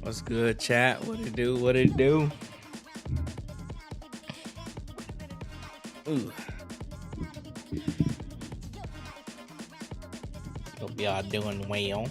What's good, chat? What it do? What it do? Ooh. Hope y'all doing well.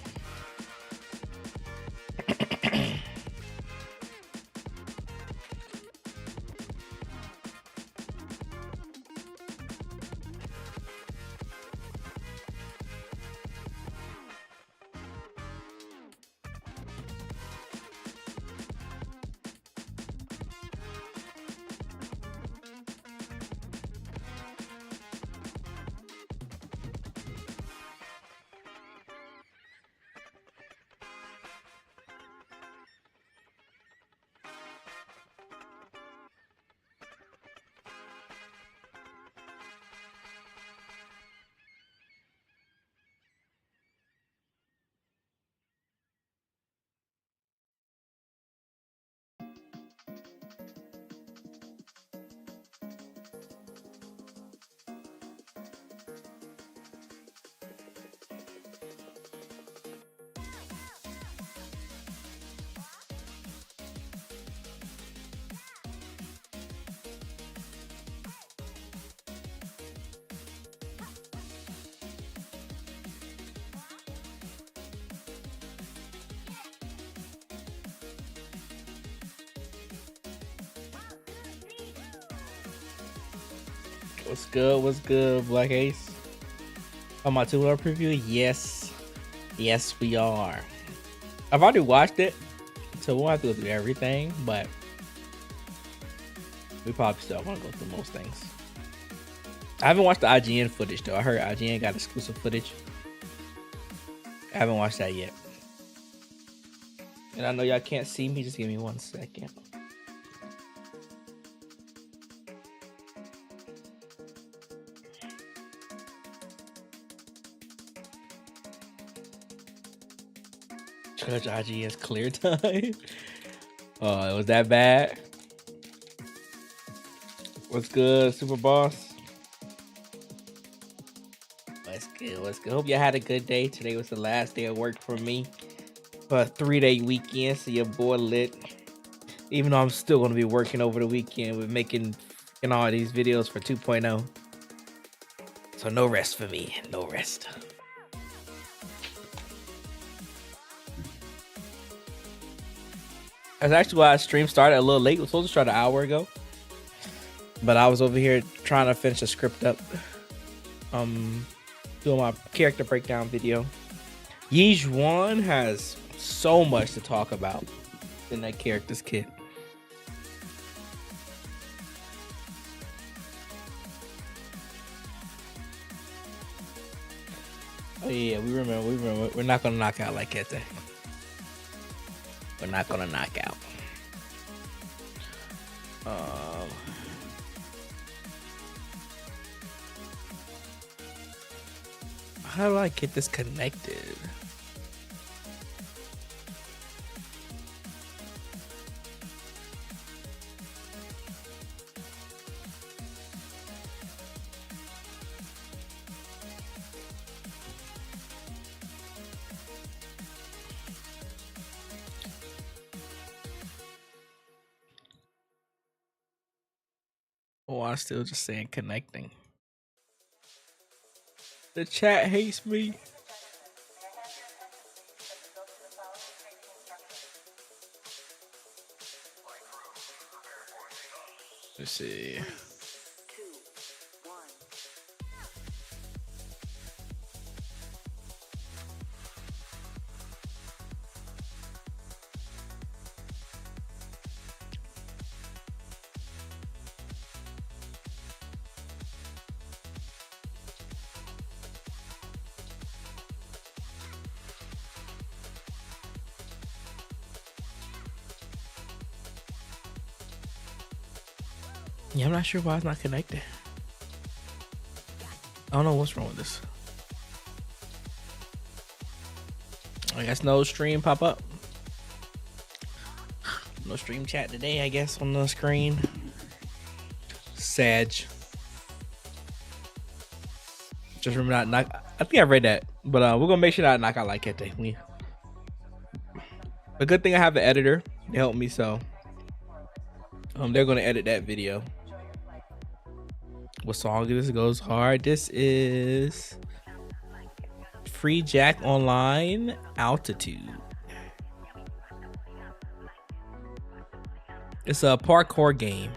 What's good? What's good, Black Ace? On my $2 preview? Yes. Yes, we are. I've already watched it, so we won't have to go through everything, but we probably still want to go through most things. I haven't watched the IGN footage, though. I heard IGN got exclusive footage. I haven't watched that yet. And I know y'all can't see me. Just give me 1 second. Judge IGN's clear time. Oh, it was that bad. What's good, Super Boss? What's good? What's good? Hope y'all had a good day. Today was the last day of work for me for a 3-day weekend. So your boy lit. Even though I'm still gonna be working over the weekend with making all these videos for 2.0. So no rest for me. No rest. That's actually why I stream started a little late. It was supposed to start an hour ago, but I was over here trying to finish the script up. Doing my character breakdown video. Jué has so much to talk about in that character's kit. Oh yeah, we remember. We're not gonna knock out like that. We're not gonna knock out. How do I get this connected? Oh, I'm still just saying connecting. The chat hates me. Let's see. Yeah, I'm not sure why it's not connected. I don't know what's wrong with this. I guess no stream pop up. No stream chat today, I guess, on the screen. Sag. Just remember not knock. I think I read that, but we're gonna make sure not knock out like that day. A good thing I have an editor to help me, so they're gonna edit that video. What song is this? Goes hard. This is Free Jack Online Altitude. It's a parkour game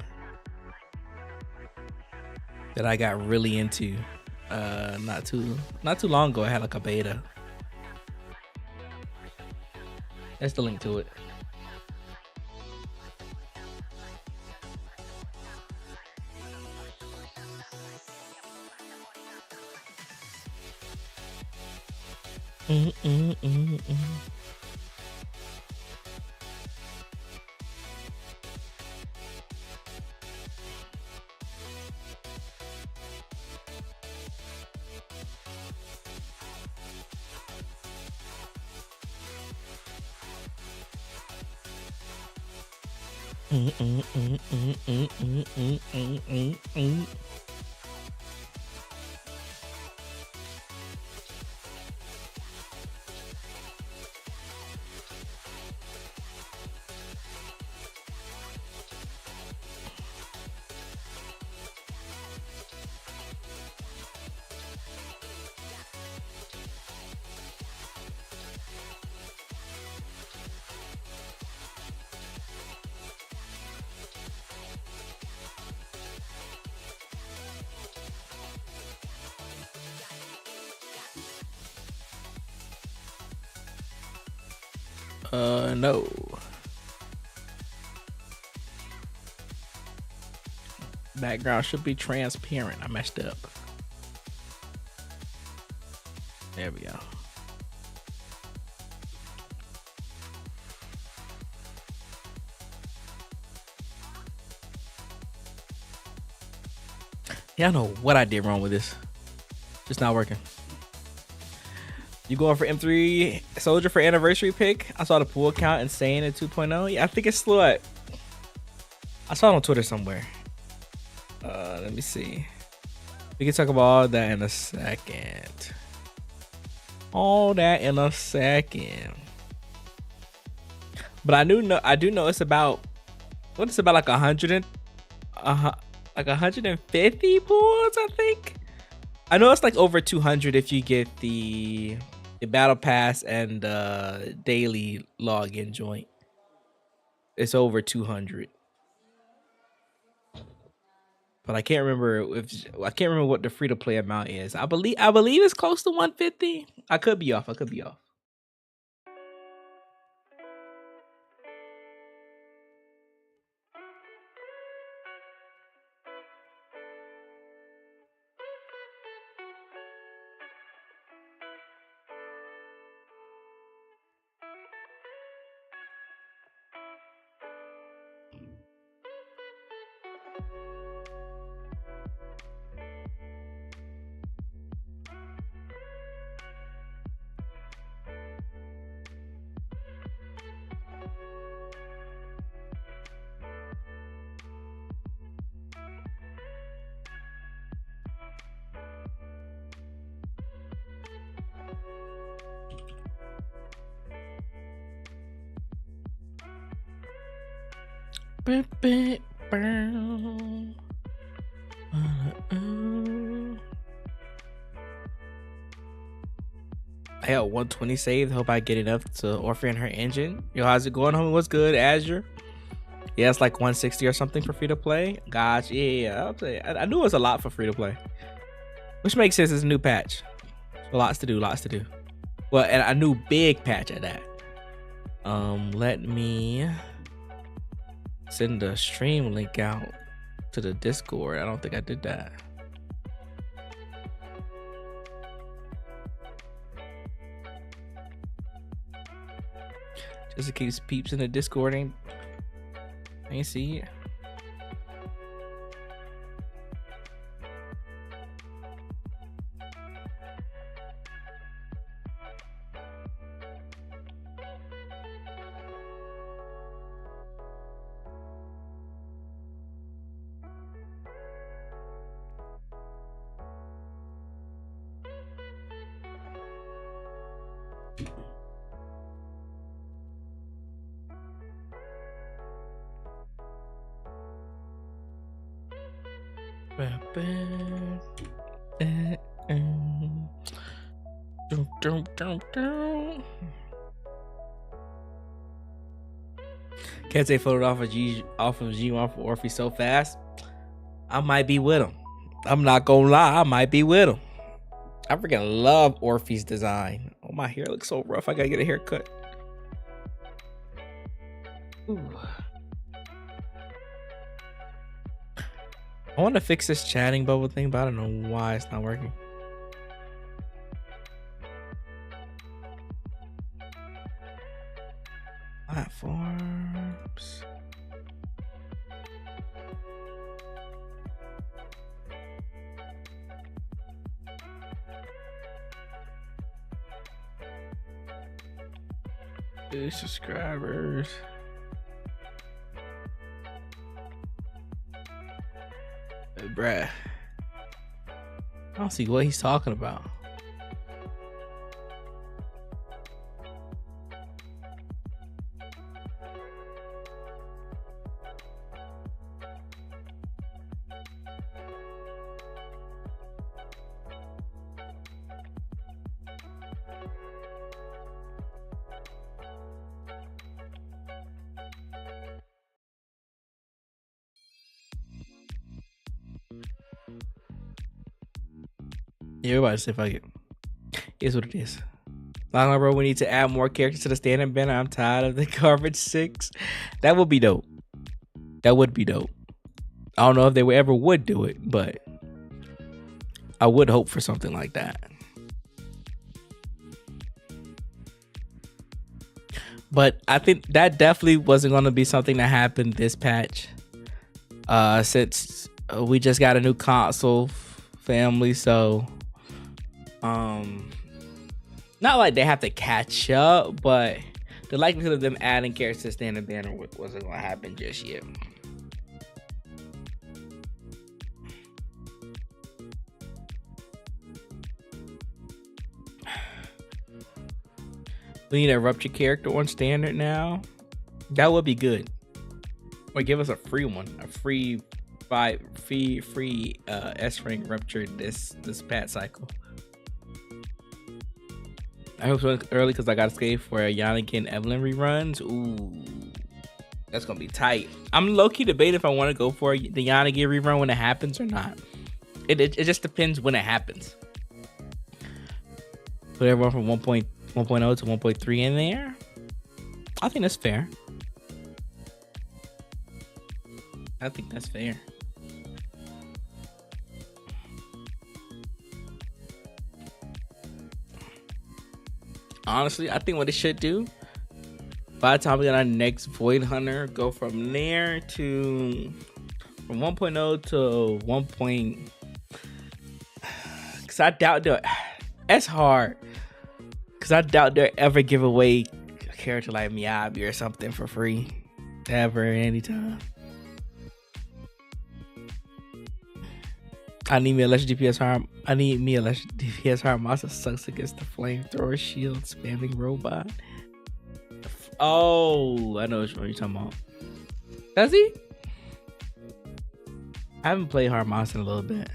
that I got really into not too long ago. I had like a beta. That's the link to it. No. Background should be transparent. I messed up. There we go. Yeah, I know what I did wrong with this. Just not working. You going for M3 Soldier for anniversary pick? I saw the pool count insane at 2.0. Yeah, I think it's slow. I saw it on Twitter somewhere. Let me see. We can talk about all that in a second. All that in a second. But I do know it's about what it's about like 100 like 150 pools, I think. I know it's like over 200 if you get the battle pass and daily login joint. It's over 200. But I can't remember what the free to play amount is. I believe it's close to 150. I could be off. I had 120 saved. Hope I get enough to orphan her engine. Yo, how's it going, homie? What's good, Azure? Yeah, it's like 160 or something for free to play. Gosh, yeah. I'll say I knew it was a lot for free to play, which makes sense. It's a new patch. Lots to do. Well, and a new big patch at that. Let me send the stream link out to the Discord. I don't think I did that. Just in case peeps in the Discord ain't see it. Can't say photo off of G1 for Orphe so fast. I might be with him. I'm not gonna lie, I might be with him. I freaking love Orphe's design. Oh, my hair looks so rough. I gotta get a haircut. Ooh. I want to fix this chatting bubble thing, but I don't know why it's not working. Platforms. Subscribers. Bruh. I don't see what he's talking about. Yeah, everybody say fuck it. Here's what it is. Long bro, we need to add more characters to the standing banner. I'm tired of the garbage 6. That would be dope. That would be dope. I don't know if they ever would do it, but I would hope for something like that. But I think that definitely wasn't going to be something that happened this patch. Since we just got a new console family, so not like they have to catch up, but the likelihood of them adding characters to standing banner wasn't gonna happen just yet. We need a rupture character on standard now. That would be good. Or give us a free one, a free S rank rupture this patch cycle. I hope so early because I got to skate for Yannick and Evelyn reruns. Ooh, that's gonna be tight. I'm low key debating if I want to go for the Yannick rerun when it happens or not. It just depends when it happens. Put everyone from 1.0 to 1.3 in there. I think that's fair. I think that's fair. Honestly, I think what it should do, by the time we get our next Void Hunter, go from there to from 1.0 to 1. Because I doubt that's hard. Because I doubt they'll ever give away a character like miHoYo or something for free, ever, anytime. I need me a lesser DPS harm. I need me a lesser DPS harm. Masa sucks against the flamethrower shield spamming robot. Oh, I know what you're talking about. Does he? I haven't played Harmasa in a little bit.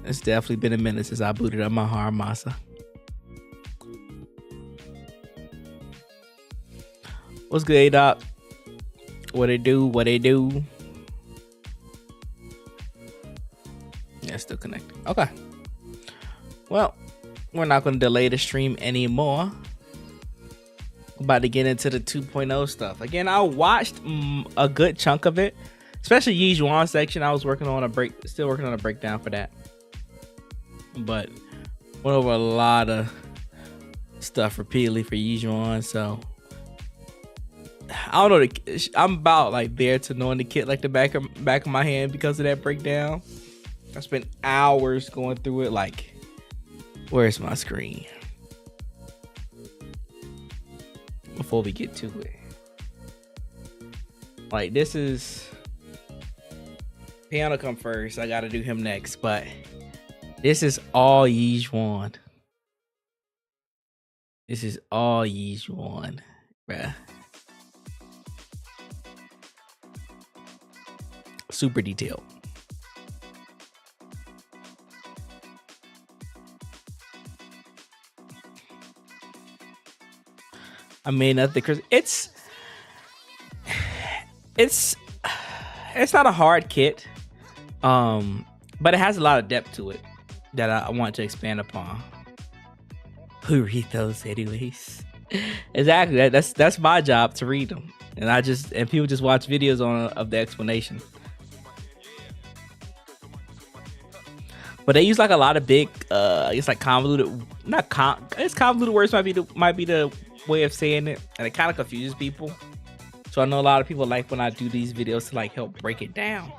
It's definitely been a minute since I booted up my Harmasa. What's good, A-Doc? What it do? What it do? Yeah, still connecting. Okay. Well, we're not going to delay the stream anymore. About to get into the 2.0 stuff. Again, I watched a good chunk of it, especially Yi Zhuan section. I was working on still working on a breakdown for that. But went over a lot of stuff repeatedly for Yi Zhuan, so I don't know. I'm about like there to knowing the kit like the back of my hand because of that breakdown. I spent hours going through it. Like, where's my screen? Before we get to it, like this is Piano come first. I got to do him next, but this is all Yi Zhuan. This is all Yi Zhuan, bruh. super detailed. I mean, it's not a hard kit, but it has a lot of depth to it that I want to expand upon. Who read those anyways? Exactly. That's my job, to read them, and people just watch videos of the explanation. But they use like a lot of big, it's like convoluted, it's convoluted words might be the way of saying it, and it kind of confuses people. So I know a lot of people like when I do these videos to like help break it down.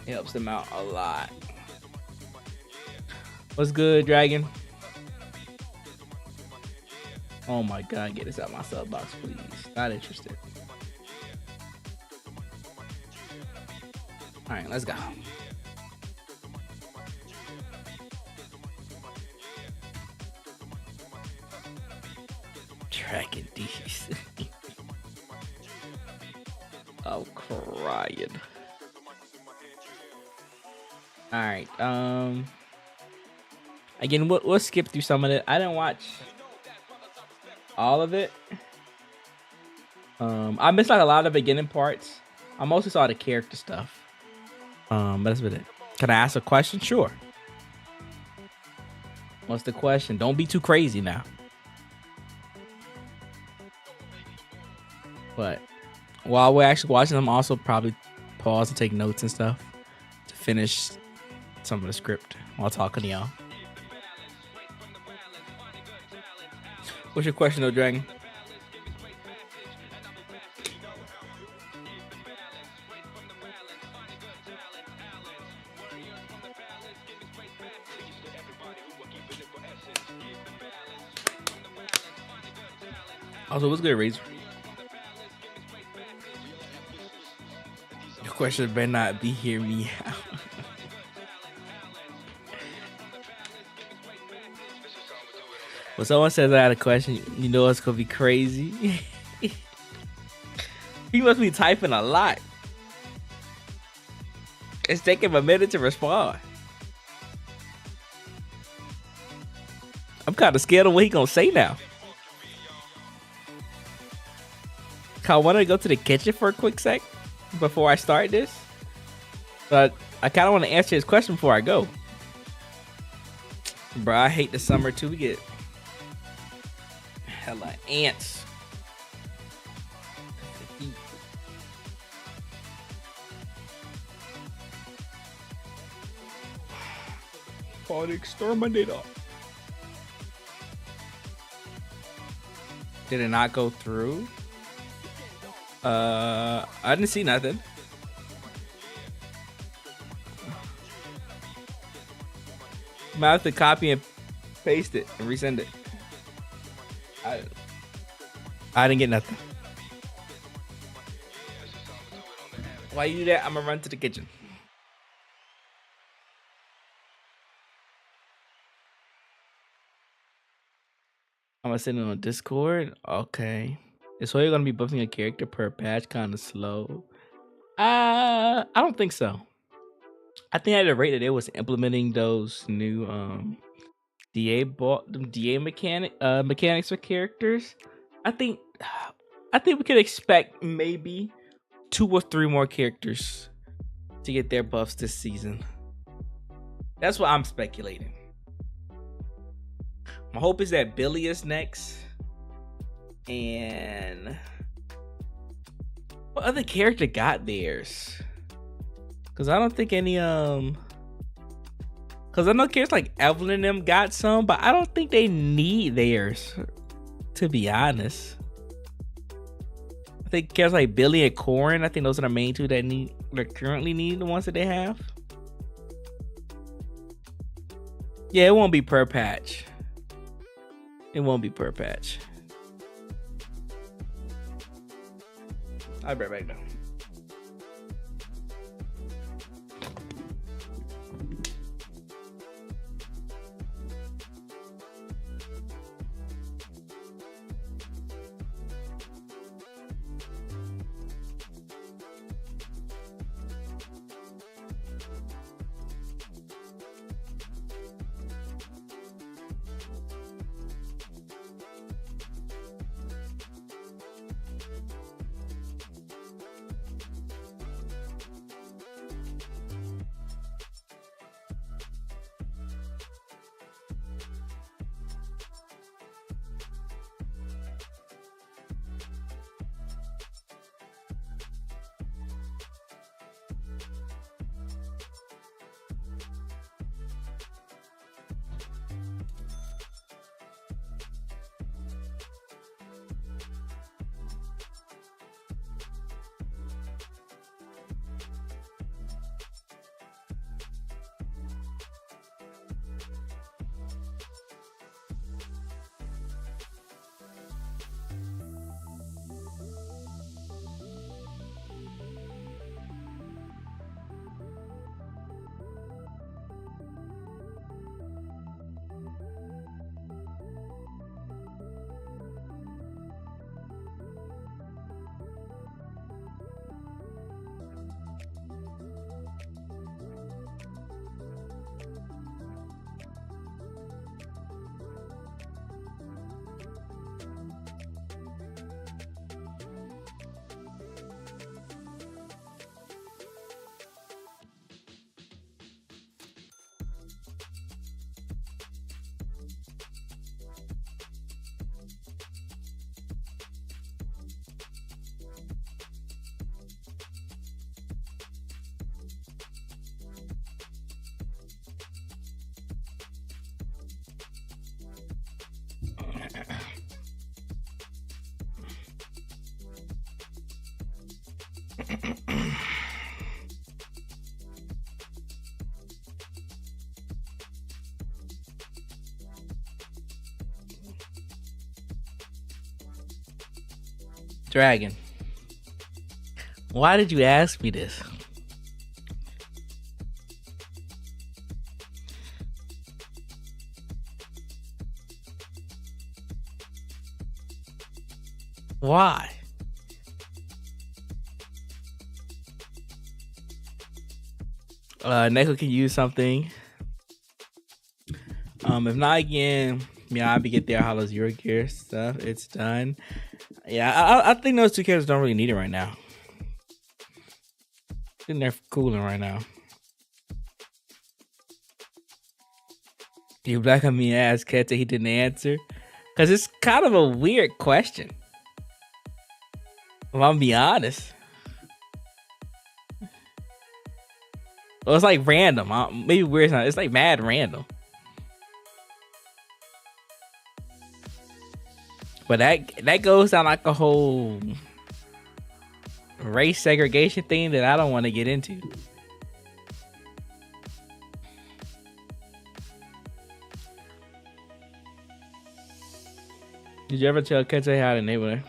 It helps them out a lot. What's good, Dragon? Oh my god, get this out of my sub box, please. Not interested. All right, let's go. Tracking these. I'm crying. All right. Again, we'll skip through some of it. I didn't watch all of it. I missed like a lot of beginning parts. I mostly saw the character stuff. But that's about it. Can I ask a question? Sure. What's the question? Don't be too crazy now. But while we're actually watching, I'm also probably pause and take notes and stuff to finish some of the script while talking to y'all. What's your question though, Dragon? Also, what's good, Razor? Your question better not be hear me out. When someone says I had a question, you know it's gonna be crazy. He must be typing a lot. It's taking him a minute to respond. I'm kind of scared of what he gonna say now. I wanted to go to the kitchen for a quick sec before I start this, but I kind of want to answer his question before I go. Bro, I hate the summer too. We get hella ants. For the exterminator. Did it not go through? I didn't see nothing. I'm gonna have to copy and paste it and resend it. I didn't get nothing. While you do that, I'm gonna run to the kitchen. I'm gonna send it on Discord. Okay. Is HoYo gonna be buffing a character per patch kind of slow? I don't think so. I think at the rate that it was implementing those new DA mechanics for characters, I think we could expect maybe 2 or 3 more characters to get their buffs this season. That's what I'm speculating. My hope is that Billy is next. And what other character got theirs? Because I don't think any because I know characters like Evelyn and them got some, but I don't think they need theirs, to be honest. I think characters like Billy and Corin, I think those are the main 2 that currently need the ones that they have. Yeah, it won't be per patch. It won't be per patch. I'll be right back now. Dragon, why did you ask me this? Why? Neko can use something. If not again, yeah, I'll be get there. Hollow Zero Gear stuff. It's done. Yeah, I think those two characters don't really need it right now. I think they're cooling right now. You black on me ass Kete, he didn't answer. Cause it's kind of a weird question. If I'm be honest. Well, it's like random. Maybe weird. It's like mad random. But that goes down like a whole race segregation thing that I don't want to get into. Did you ever tell Kete how to enable it?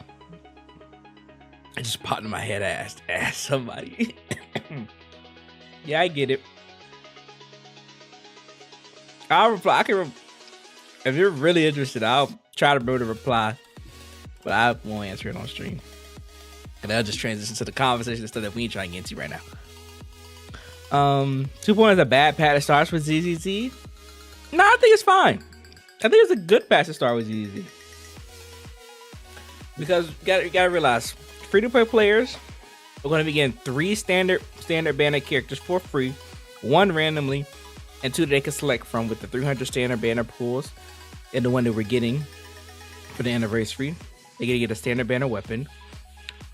It just popped in my head. Ask somebody. Yeah, I get it. I'll reply. If you're really interested, I'll try to build a reply, but I won't answer it on stream. And I'll just transition to the conversation and stuff that we ain't trying to get into right now. 2.0 is a bad patch that starts with ZZZ. No, I think it's fine. I think it's a good patch to start with ZZZ. Because you gotta realize, free-to-play players are going to be getting 3 standard banner characters for free, 1 randomly, and 2 that they can select from with the 300 standard banner pools, and the one that we're getting for the anniversary. They're going to get a standard banner weapon.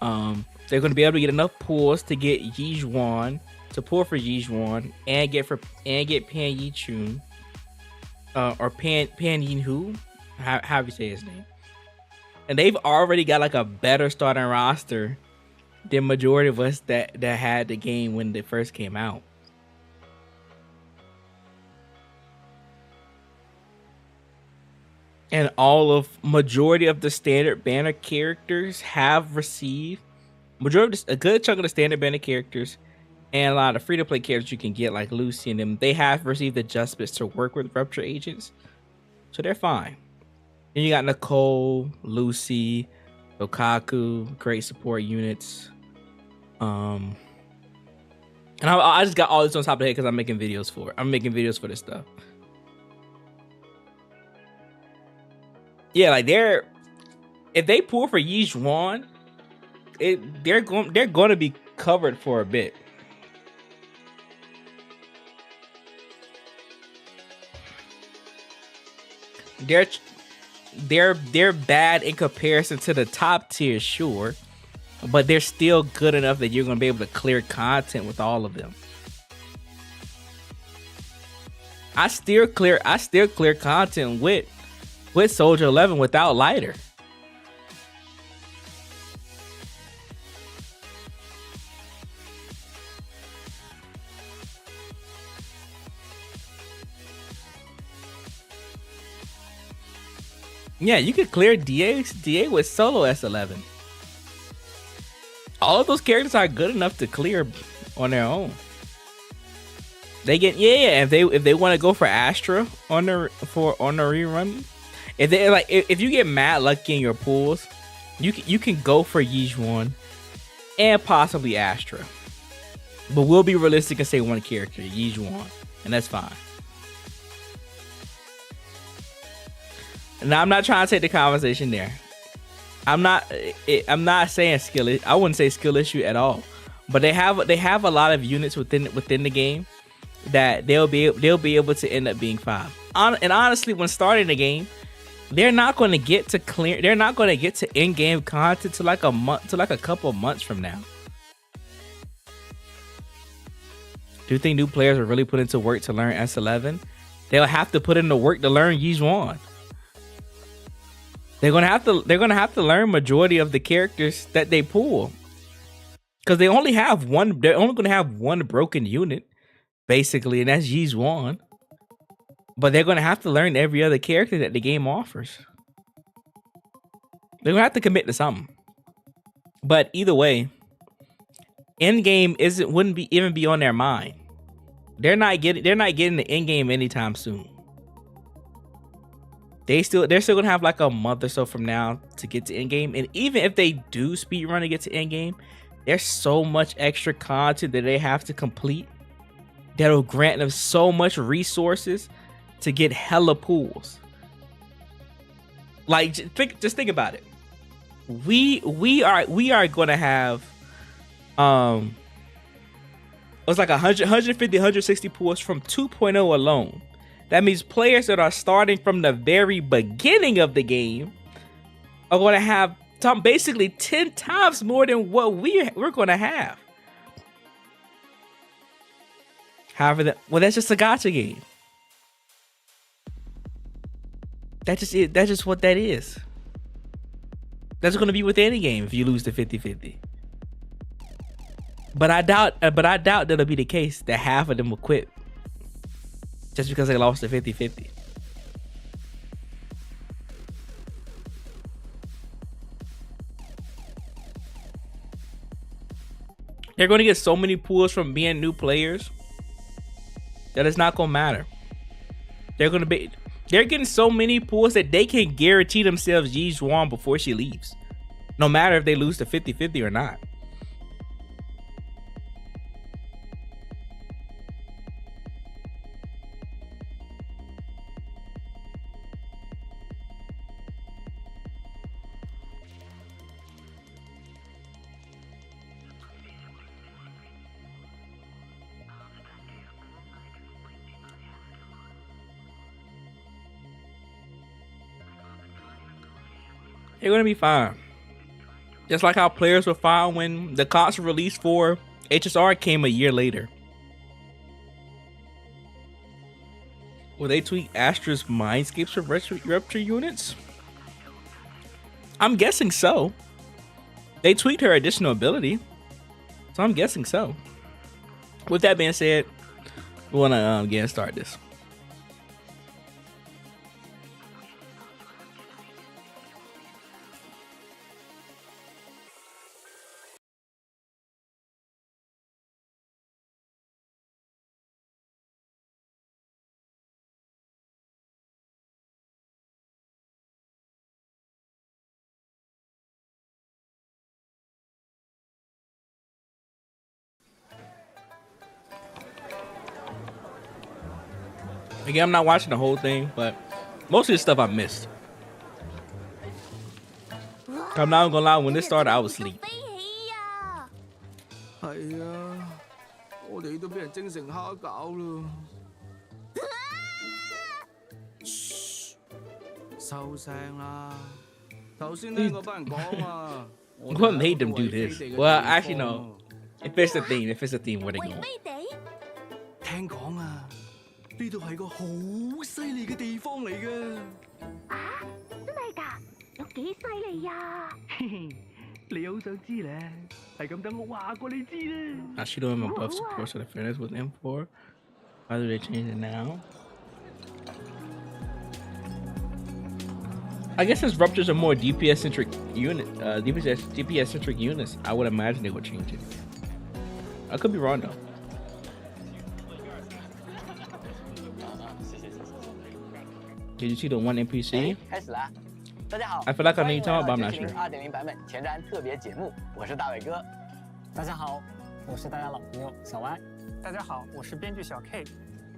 They're going to be able to get enough pools to get Yijuan, to pull for Yijuan, and get Pan Yichun, or Pan Yinhu, how do you say his name? And they've already got like a better starting roster than majority of us that had the game when it first came out. And majority of the standard banner characters have received a good chunk of the standard banner characters and a lot of free-to-play characters you can get like Lucy and them. They have received adjustments to work with Rupture agents, so they're fine. Then you got Nicole, Lucy, Okaku, great support units. And I just got all this on top of the head because I'm making videos for it. I'm making videos for this stuff. Yeah, like if they pull for Yijuan, they're going to be covered for a bit. They're bad in comparison to the top tier, sure, but they're still good enough that you're going to be able to clear content with all of them. I still clear content with Soldier 11 without lighter. Yeah, you could clear DA with solo S11. All of those characters are good enough to clear on their own. They get if they want to go for Astra on the rerun, if you get mad lucky in your pools, you can go for Yijuan and possibly Astra. But we'll be realistic and say one character, Yijuan, and that's fine. Now I'm not trying to take the conversation there. I'm not saying skill. I wouldn't say skill issue at all. But they have a lot of units within the game that they'll be able to end up being 5. And honestly, when starting the game, they're not going to get to clear. They're not going to get to in-game content to like a couple of months from now. Do you think new players are really put into work to learn S11? They'll have to put in the work to learn Yijuan. They're gonna have to learn majority of the characters that they pull, because they only have one. They're only going to have one broken unit, basically, and that's Jué. But they're going to have to learn every other character that the game offers. They're going to have to commit to something. But either way, end game wouldn't even be on their mind. They're not getting the end game anytime soon. They're still gonna have like a month or so from now to get to end game. And even if they do speedrun to get to end game, there's so much extra content that they have to complete that'll grant them so much resources to get hella pools. Like just think about it. We are gonna have it's like 100, 150, 160 pools from 2.0 alone. That means players that are starting from the very beginning of the game are going to have basically 10 times more than what we're going to have. However, that's just a gacha game. That's just what that is. That's going to be with any game if you lose the 50-50. But I doubt that'll be the case, that half of them will quit just because they lost the 50-50. They're going to get so many pools from being new players that it's not going to matter. They're getting so many pools that they can guarantee themselves Jué before she leaves, no matter if they lose the 50-50 or not. They're gonna be fine. Just like how players were fine when the console release for HSR came a year later. Will they tweak Astra's Mindscapes for Rupture units? I'm guessing so. They tweaked her additional ability, so I'm guessing so. With that being said, we wanna start this. Again, I'm not watching the whole thing, but most of the stuff I missed. I'm not gonna lie, when this started, I was asleep. What made them do this? Well, actually, no. If it's a theme, where they going? 聽講啊，呢度係個好犀利嘅地方嚟嘅。啊，真係㗎？有幾犀利呀？你好想知咧？係咁等我話過你知啦。I should have him above support so the fairness with M4. Why do they change it now? I guess since Ruptures are more DPS centric DPS centric units, I would imagine they would change it. I could be wrong though. Did you see the one NPC? I feel like I know you talking about, but I'm not sure. 2.0版本前瞻特别节目，我是大伟哥。大家好，我是大家老朋友小歪。大家好，我是编剧小 K。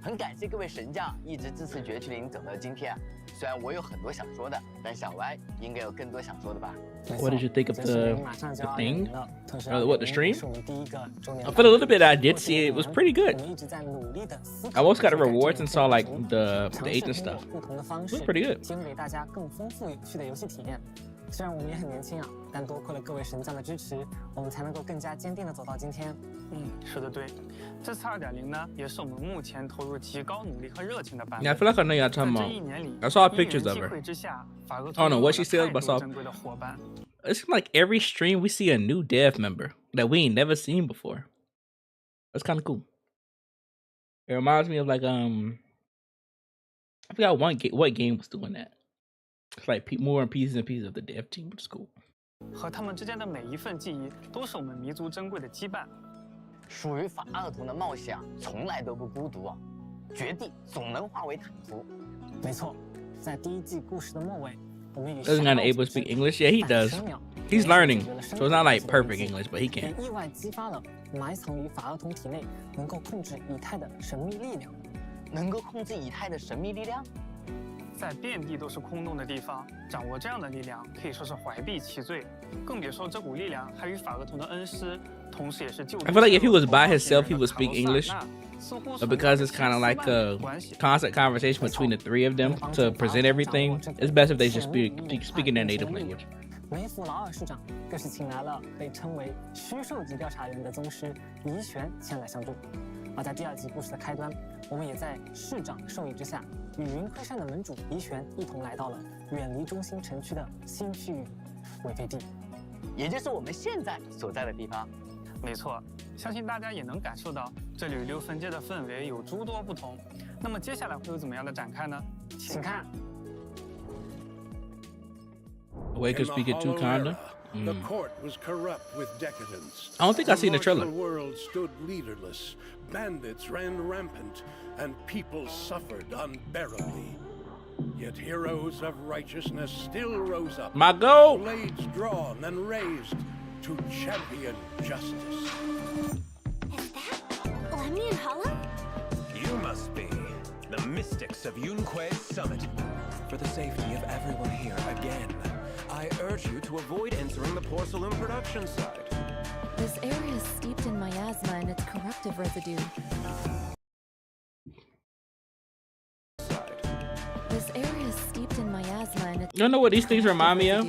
很感谢各位神将一直支持绝区零走到今天啊。虽然我有很多想说的，但小歪应该有更多想说的吧。 What did you think of the thing? Or the stream? I felt a little bit. I did see it. It was pretty good. I almost got the rewards and saw like the agent stuff. It was pretty good. 虽然我们也很年轻啊，但多亏了各位神将的支持，我们才能够更加坚定的走到今天。说的对，这次2.0呢，也是我们目前投入极高努力和热情的版本。 Yeah, I feel like I know you're talking about. I saw pictures of her. I don't know what she said, but I saw. It's like every stream we see a new dev member that we ain't never seen before. That's kind of cool. It reminds me of like I forgot what game was doing that. It's like more and pieces of the dev team, which is cool. 和他们之间的每一份记忆，都是我们弥足珍贵的羁绊。属于法尔图的冒险从来都不孤独啊，绝地总能化为坦途。没错，在第一季故事的末尾，我们与 Doesn't gotta able to speak English. Yeah, he does. He's learning, so it's not like perfect English, but he can. 意外激发了埋藏于法尔图体内能够控制以太的神秘力量。能够控制以太的神秘力量？在遍地都是空洞的地方，掌握这样的力量，可以说是怀璧其罪。更别说这股力量还与法厄同的恩师，同时也是救。I feel like if he was by himself, he would speak English. But because it's kind of like a constant conversation between the three of them to present everything, it's best if they just speak in their native language. 梅弗劳尔市长更是请来了被称为虚兽级调查员的宗师黎玄前来相助。而在第二季故事的开端，我们也在市长的授意之下，与云窥山的门主黎玄一同来到了远离中心城区的新区域韦菲地，也就是我们现在所在的地方。没错，相信大家也能感受到这里六分街的氛围有诸多不同。那么接下来会有怎么样的展开呢？请看。Wake could speak it too, kinda. The court was corrupt with decadence. I don't think I've seen the trailer. The world stood leaderless. Bandits ran rampant, and people suffered unbearably. Yet heroes of righteousness still rose up. My goal! Blades drawn and raised to champion justice. Is that Lemmy and Hala? You must be the mystics of Jué Qū Summit. For the safety of everyone here again, I urge you to avoid entering the porcelain production site. This area is steeped in miasma and its corruptive residue. This area is steeped in miasma and its You know what these things remind me of?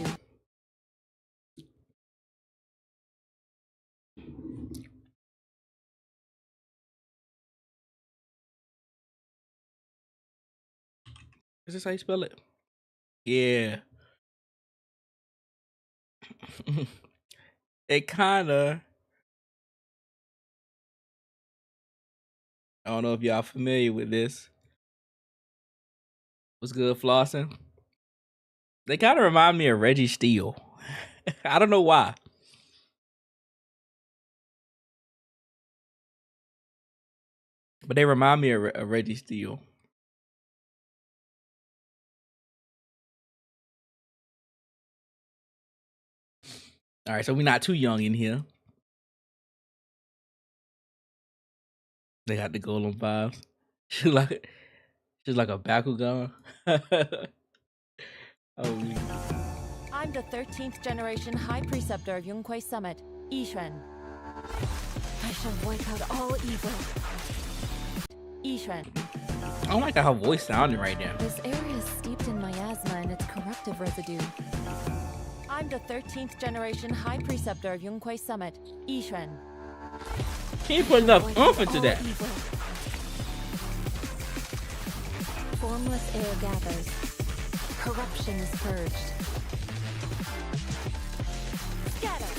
Is this how you spell it? Yeah. It kinda. I don't know if y'all familiar with this. What's good, Flossin? They kind of remind me of Reggie Steele. I don't know why. But they remind me of Reggie Steele. All right, so we're not too young in here. They got the golden vibes. She's like a Bakugan. Oh, I'm the 13th generation High Preceptor of Jué Qū Summit, Yishuan. I shall wipe out all evil. Yishuan. I don't like how her voice sounded right now. This area is steeped in miasma and its corruptive residue. I'm the 13th generation High Preceptor of Jué Qū Summit, Yishuan. Can you put enough oomph into that? Evil. Formless air gathers. Corruption is purged. Scatter.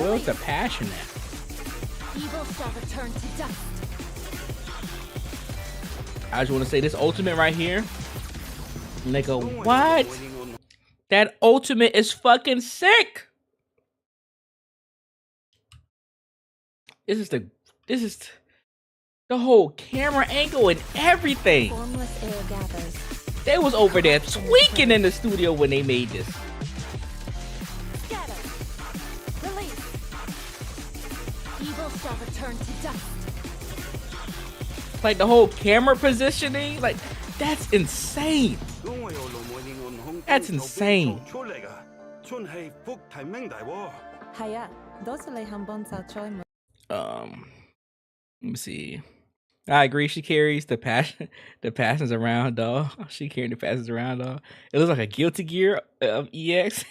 Where's the passion at? Evil shall return to dust. I just want to say this ultimate right here. Nigga, what? That ultimate is fucking sick. This is the whole camera angle and everything. Formless air gathers. They was over there tweaking in the studio when they made this. Scatter. Release. Evil shall return to dust. Like the whole camera positioning, like that's insane. That's insane. Let me see. I agree. She carries the passions around, dog. She carrying the passions around, dog. It looks like a Guilty Gear of EX.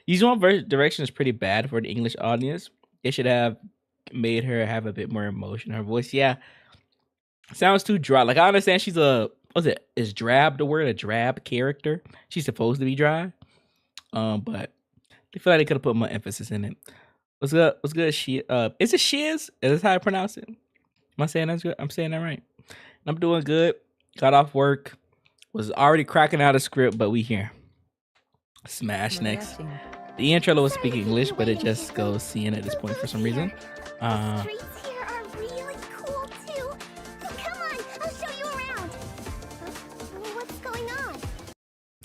Usual direction is pretty bad for the English audience. It should have made her have a bit more emotion. Her voice, yeah, sounds too dry. Like I understand she's is drab the word, a drab character? She's supposed to be dry. But I feel like they could have put more emphasis in it. What's good? What's good? Is it Shiz? Is this how I pronounce it? Am I saying that's good? I'm saying that right. I'm doing good. Got off work. Was already cracking out a script, but we here. Smash next. The intro was speaking English, but it just goes CN at this point for some reason. The streets here are really cool too. Come on, I'll show you around. What's going on?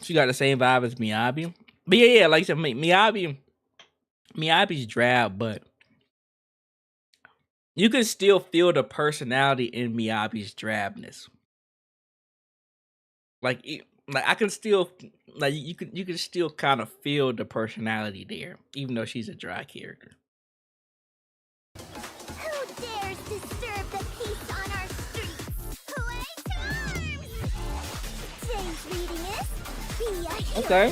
She got the same vibe as miHoYo. But yeah, like I said, miHoYo's drab, but you can still feel the personality in miHoYo's drabness. Like I can still you can still kind of feel the personality there, even though she's a dry character. Who dares disturb the peace on our streets? Playtimes! Today's reading is Be a Hero. Okay.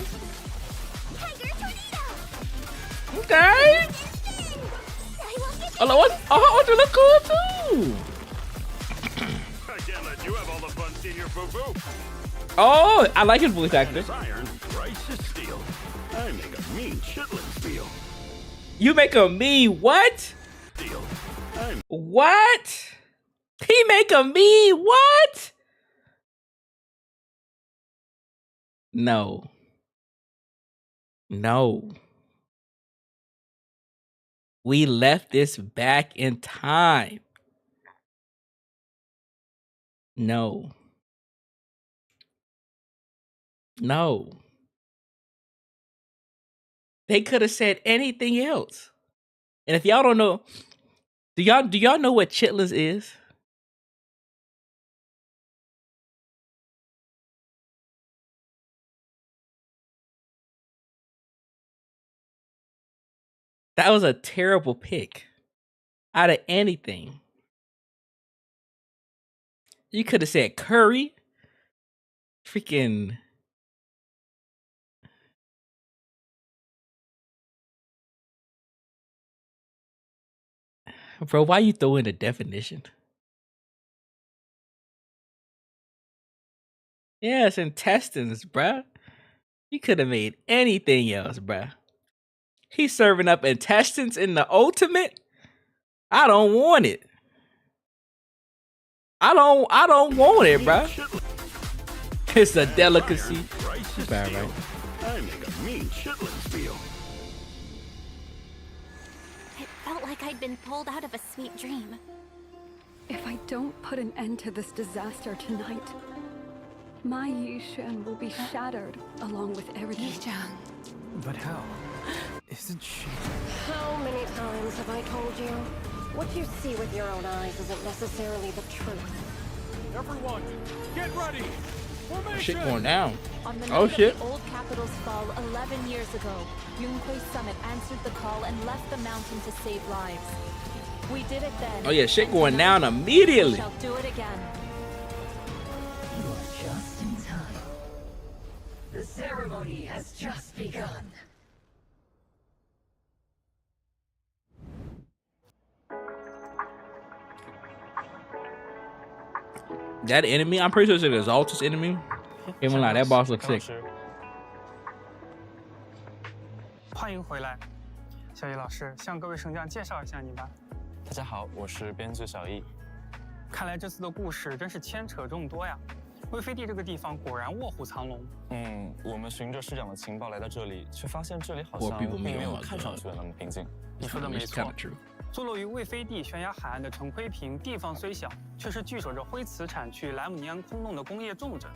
Tiger Tornado. Okay. Oh, what? Oh, you look cool too. I can't let you have all the fun seeing your boo-boo. Oh, I like his voice actor. Iron, rice is steel. I make a mean chitlin steel. You make a mean what? Steel. What? He make a mean what? No. No. We left this back in time. No. No. They could have said anything else. And if y'all don't know, do y'all know what chitlins is? That was a terrible pick. Out of anything. You could have said curry. Freaking. Bro, why you throw in a definition? Yeah, it's intestines, bruh. You could have made anything else, bruh. He's serving up intestines in the ultimate. I don't want it. I don't want it, bruh. It's a delicacy. Bad, right? I make a mean chitlin steel. It felt like I'd been pulled out of a sweet dream. If I don't put an end to this disaster tonight, my Yixuan will be shattered along with everything. But how? Isn't she? How many times have I told you? What you see with your own eyes isn't necessarily the truth. Everyone, get ready. Shit going down. On the night Oh of shit. the old capital's fall 11 years ago, Yunquei Summit answered the call and left the mountain to save lives. We did it then. Oh yeah, shit going down immediately. We shall do it again. You are just in time. The ceremony has just begun. That enemy, I'm pretty sure it's an Exaltus enemy. Even like that boss looks sick. 欢迎回来，小易老师，向各位升降介绍一下你吧。大家好，我是编剧小易。看来这次的故事真是牵扯众多呀。魏飞地这个地方果然卧虎藏龙。我们循着市长的情报来到这里，却发现这里好像并没有看上去的那么平静。你说的没错。坐落于魏飞地悬崖海岸的陈奎平，地方虽小，却是据守着灰瓷产区莱姆尼安空洞的工业重镇。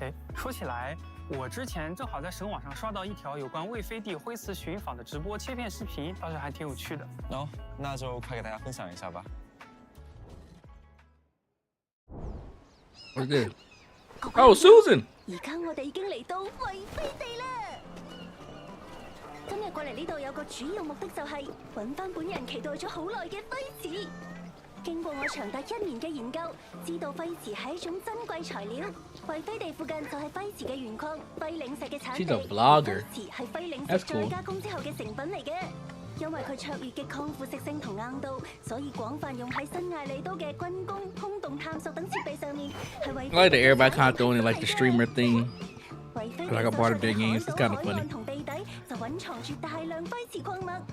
哎，说起来，我之前正好在神网上刷到一条有关魏飞地灰瓷寻访的直播切片视频，倒是还挺有趣的。哦，那就快给大家分享一下吧。What's this? Oh, Susan. 而家我哋已經嚟到魏飛地啦。今日過嚟呢度有個主要目的就係揾翻本人期待咗好耐嘅灰瓷。經過我長達1年嘅研究，知道灰瓷係一種珍貴材料。魏飛地附近就係灰瓷嘅原礦，輝嶺石嘅產地。She's a vlogger. 灰瓷係輝嶺 That's 石再 cool. 加工之後嘅成品嚟嘅。因為佢卓越嘅抗腐蝕性同硬度，所以廣泛用喺新艾利都嘅軍工、空洞探索等設備上面，係為 I like that everybody kind of throwing in like the streamer thing. Like a part of their games. It's kind of funny. 就隱藏住大量輝瓷礦物。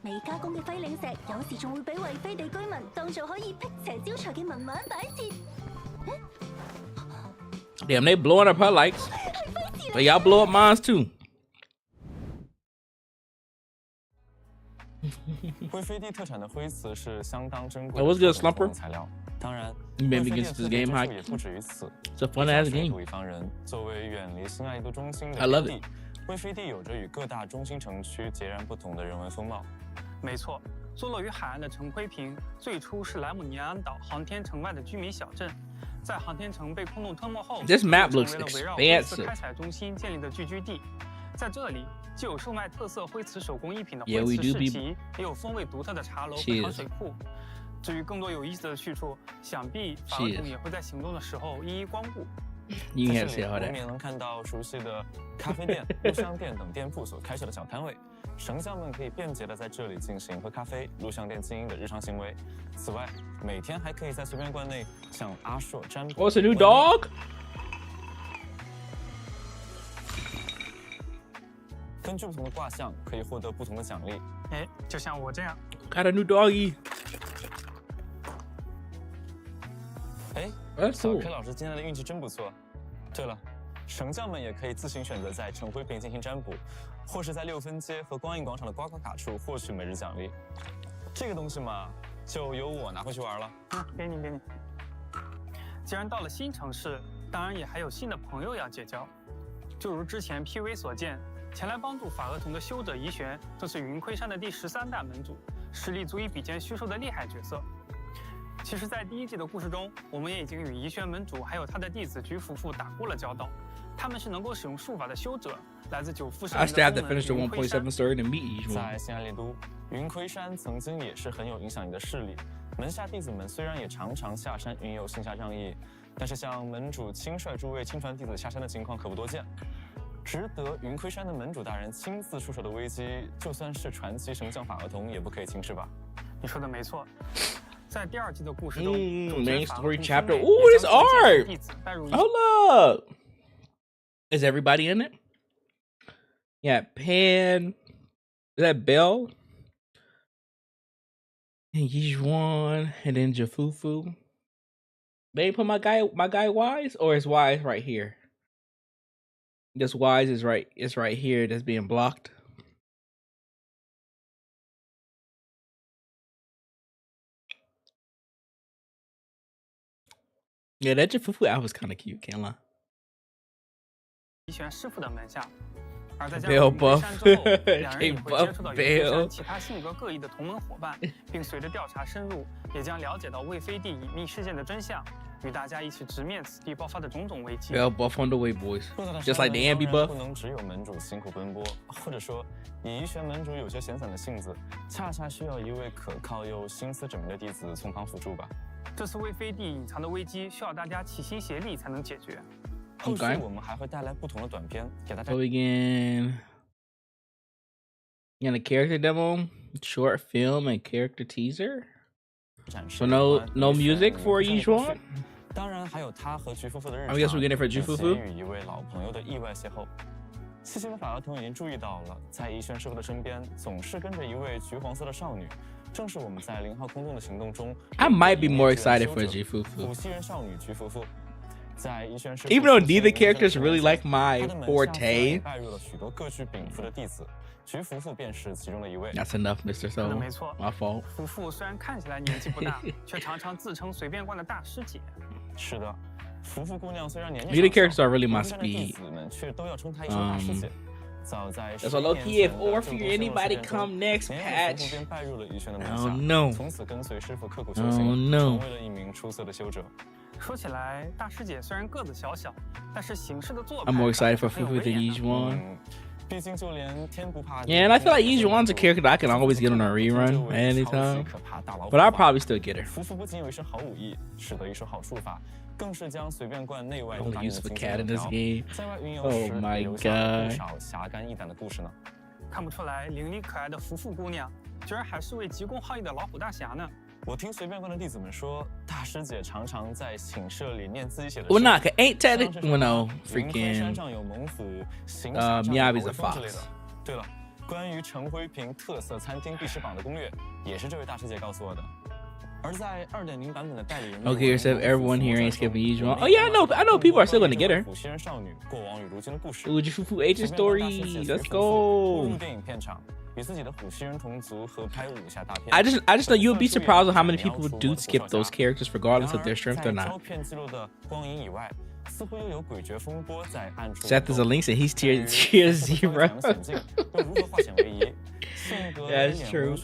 未加工嘅輝領石，有時仲會俾為飛地居民當做可以辟邪招財嘅文玩擺設。Damn, they blowing up her likes. But y'all blow up mine too. 灰飞地特产的灰瓷是相当珍贵 That was good, Slumper. 的材料。当然， You made me 灰飞 get 地 this 的 game 珍 hype. 也不止于此。 It's a fun ass game. 水土一方人，作为远离新爱都中心的 I love 边地，灰飞地有着与各大中心城区截然不同的人文风貌。没错，坐落于海岸的陈灰坪最初是莱姆尼安岛航天城外的居民小镇。在航天城被空洞吞没后， This map 成 looks 为了围绕灰瓷 expansive. 开采中心建立的聚居地。在这里，既有售卖特色灰瓷手工艺品的 Yeah, 灰 we 瓷 do 市集，也有风味独特的茶楼和糖水铺。至于更多有意思的去处，想必法厄同也会在行动的时候一一光顾。You 在 can't 这 see 里， all 我们 that. 也能看到熟悉的咖啡店、录像店等店铺所开设的小摊位。绳匠们可以便捷地在这里进行喝咖啡、录像店经营的日常行为。此外，每天还可以在随便馆内向阿硕占卜。What's a new dog? 根据不同的卦象，可以获得不同的奖励。哎，就像我这样。Got a new doggy. 哎， That's 小 cool. K 老师今天的运气真不错。对了，绳匠们也可以自行选择在陈灰坪进行占卜，或是在6分街和光影广场的刮刮卡处获取每日奖励。这个东西嘛，就由我拿回去玩了。给你。既然到了新城市，当然也还有新的朋友要结交。就如之前 PV 所见，前来帮助法厄同的修者怡玄，正是云盔山的第13代门主，实力足以比肩虚兽的厉害角色。其实，在第1季的故事中，我们也已经与怡玄门主还有他的弟子菊夫妇打过了交道。他们是能够使用术法的修者，来自9副神 I 明 still have 的 to 宗门 finish the 云盔山。 1.7 story to meet each 在 one. 新安列都，云盔山曾经也是很有影响力的势力。门下弟子们虽然也常常下山云游行侠仗义，但是像门主亲率诸位亲传弟子下山的情况可不多见。值得云盔山的门主大人亲自出手的危机，就算是传奇神将法厄同也不可以轻视吧？你说的没错。在第2季的故事中， main story chapter. Ooh, this art. Hold up. Is everybody in it? Yeah, Pan. Is that Bell? And Yijuan, and then Jafufu. They put my guy Wise, or is Wise right here? This Wise is right. It's right here. That's being blocked. Yeah, that Jafufu out was kind of cute. Can't lie. 怡玄师傅的门下。而在加 Bell 入云盔山之后， buff. 两人也会接触到云盔 Bell 山其他性格各异的同门伙伴，并随着调查深入，也将了解到魏飞地隐秘事件的真相，与大家一起直面此地爆发的种种危机。 Bell buff on the way, boys. Just like the Ambi 不 buff. 能只有门主辛苦奔波，或者说以怡玄门主有些闲散的性子，恰恰需要一位可靠又心思缜密的弟子从旁辅助吧。这次魏飞地隐藏的危机，需要大家齐心协力才能解决。后续我们还会带来不同的短片给大家。 So again, and a character demo, short film, and character teaser. So no music for each one. 当然还有他和菊夫妇的日常。 I guess we're getting it for 菊夫妇。与一位老朋友的意外邂逅。细心的法厄同已经注意到了，在怡玄师傅的身边总是跟着一位橘黄色的少女，正是我们在0号空洞的行动中。I might be more excited for Jifufu. 古稀人少女菊夫妇。 Even though neither characters really like my forte. That's enough, Mr. So. My fault. 夫妇虽然看起来年纪不大，却常常自称随便观的大师姐。是的，夫妇姑娘虽然年纪 Neither characters are really my speed. 们却都要称她一声大师姐。That's a low key. If or if anybody come next patch. Oh no. 从此跟随师傅刻苦修 Oh 行， no. 成为了一名出色的修者。 说起来，大师姐虽然个子小小，但是行事的做派 I'm more excited for Fufu than Yijuan. 毕竟就连天不怕。 Yeah, and I feel like Yijuan's a character that I can always get on a rerun anytime. But I'll probably still get her. 夫妇不仅有一身好武艺，使得一手好术法，更是将随便观内外都 Only 打进 use 了 for 精 cat in 髓 this 条 game. 在外云游 Oh 时 my 留下了不 god. 少侠肝义胆的故事呢。看不出来，伶俐可爱的夫妇姑娘，居然还是位急公好义的老虎大侠呢。 我听随便观的弟子们说，大师姐常常在寝舍里念自己写的。 Well, not ain't technically. Well, no, freaking. 山上有猛虎，行 Miyabi's a fox. 对了，关于陈辉平特色餐厅必吃榜的攻略，也是这位大师姐告诉我的。而在2.0版本的代理人 Okay, so everyone here ain't skipping usual. Oh yeah, I know people are still gonna get her. 虎溪人少女过往与如今的故事。Ooh, Fufu Agent story. Let's go. 步入电影片场，与自己的虎溪人同族合拍武侠大片。I just know you'll be surprised at how many people do skip those characters regardless of their strength or not. 胶片记录的光影以外，似乎又有诡谲风波在暗处。Seth is a Lynx and he's tier 0. That's true.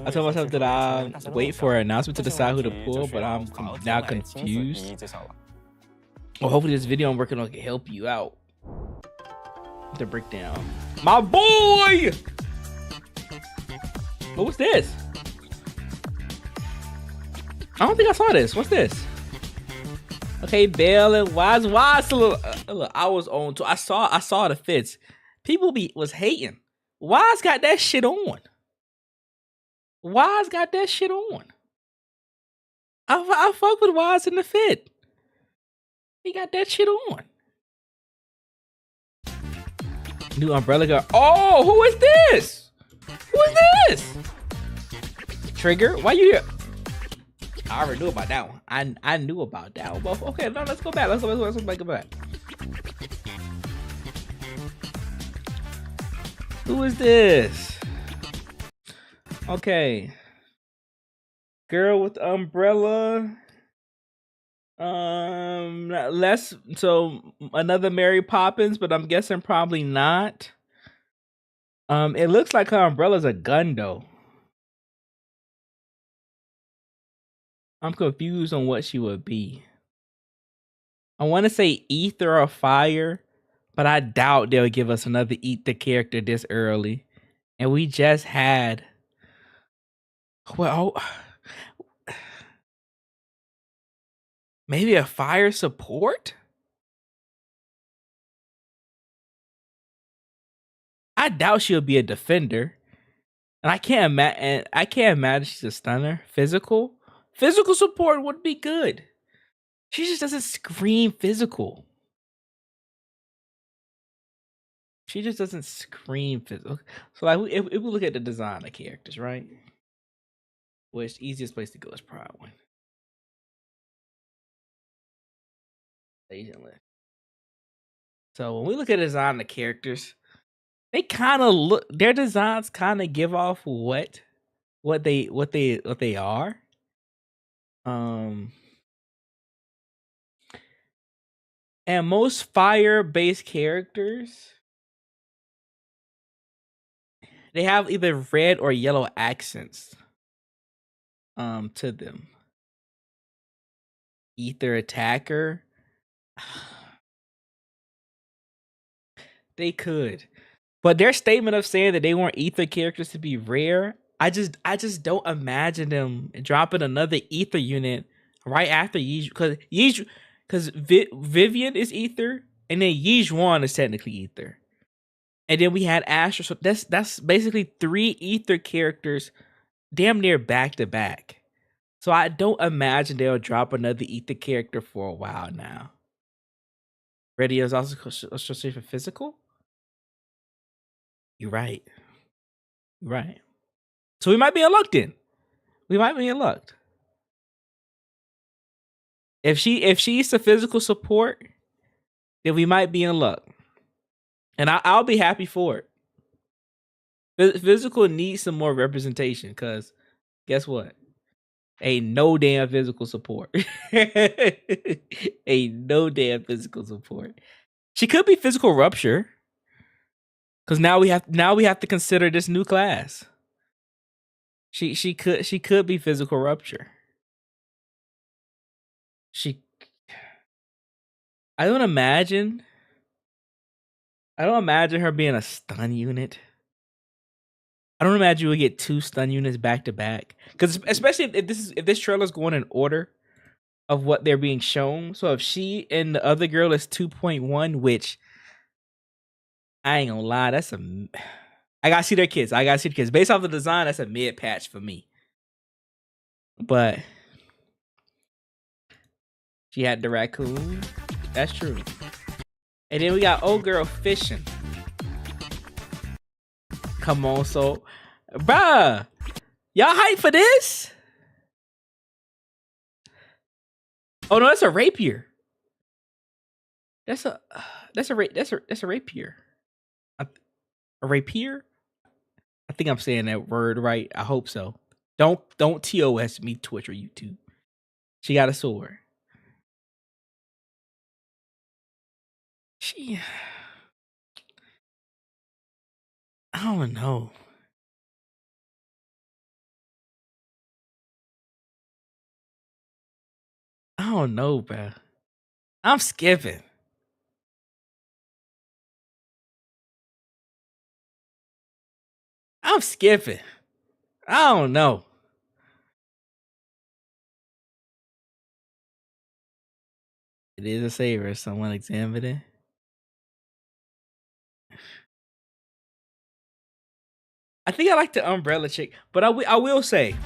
I told myself that I'll wait for an announcement to decide who to pull, but I'm now confused. Well, hopefully this video I'm working on can help you out. The breakdown. My boy! What was this? I don't think I saw this. What's this? Okay, Belle and Wise. Look, I was on too. I saw the fits. People was hating. Wise got that shit on. Wise got that shit on. I fuck with Wise in the fit. He got that shit on. New Umbrella Girl. Oh, who is this? Who is this? Trigger? Why you here? I already knew about that one. I knew about that one. But okay, no, let's go back. Let's go back. Who is this? Okay. Girl with the umbrella. So another Mary Poppins, but I'm guessing probably not. It looks like her umbrella's a gun though. I'm confused on what she would be. I want to say ether or fire, but I doubt they'll give us another ether character this early. And we just had, well, maybe a fire support? I doubt she'll be a defender. And I can't imagine she's a stunner. Physical support would be good. She just doesn't scream physical. She just doesn't scream physical. So like, if we look at the design of characters, right? Which easiest place to go is Pride one. So when we look at the design of characters, they kind of look. Their designs kind of give off what they are. And most fire-based characters, they have either red or yellow accents to them. Ether attacker. They could. But their statement of saying that they want ether characters to be rare, I just don't imagine them dropping another ether unit right after Yeej, because Vivian is ether, and then Yejuan is technically ether. And then we had Astra, so that's basically 3 ether characters damn near back to back. So I don't imagine they'll drop another ether character for a while now. Radio is also associated for physical? You're right. So we might be unlocked then. If she's the physical support, then we might be in luck. And I'll be happy for it. Physical needs some more representation, because guess what? Ain't no damn physical support. Ain't no damn physical support. She could be physical rupture. Because now we have to consider this new class. She could be physical rupture. I don't imagine her being a stun unit. I don't imagine we get 2 stun units back to back. Because especially if this trailer's going in order of what they're being shown. So if she and the other girl is 2.1, which I ain't gonna lie, I gotta see their kids. Based off the design, that's a mid patch for me. But she had the raccoon. That's true. And then we got old girl fishing. Come on, so bruh. Y'all hype for this? Oh no, that's a rapier. That's a rapier. A rapier? I think I'm saying that word right. I hope so. Don't TOS me Twitch or YouTube. She got a sword. I don't know. I don't know, bro. I'm skipping. I'm skipping. I don't know. It is a saver. Someone examined it. I think I like the umbrella chick, but I will say,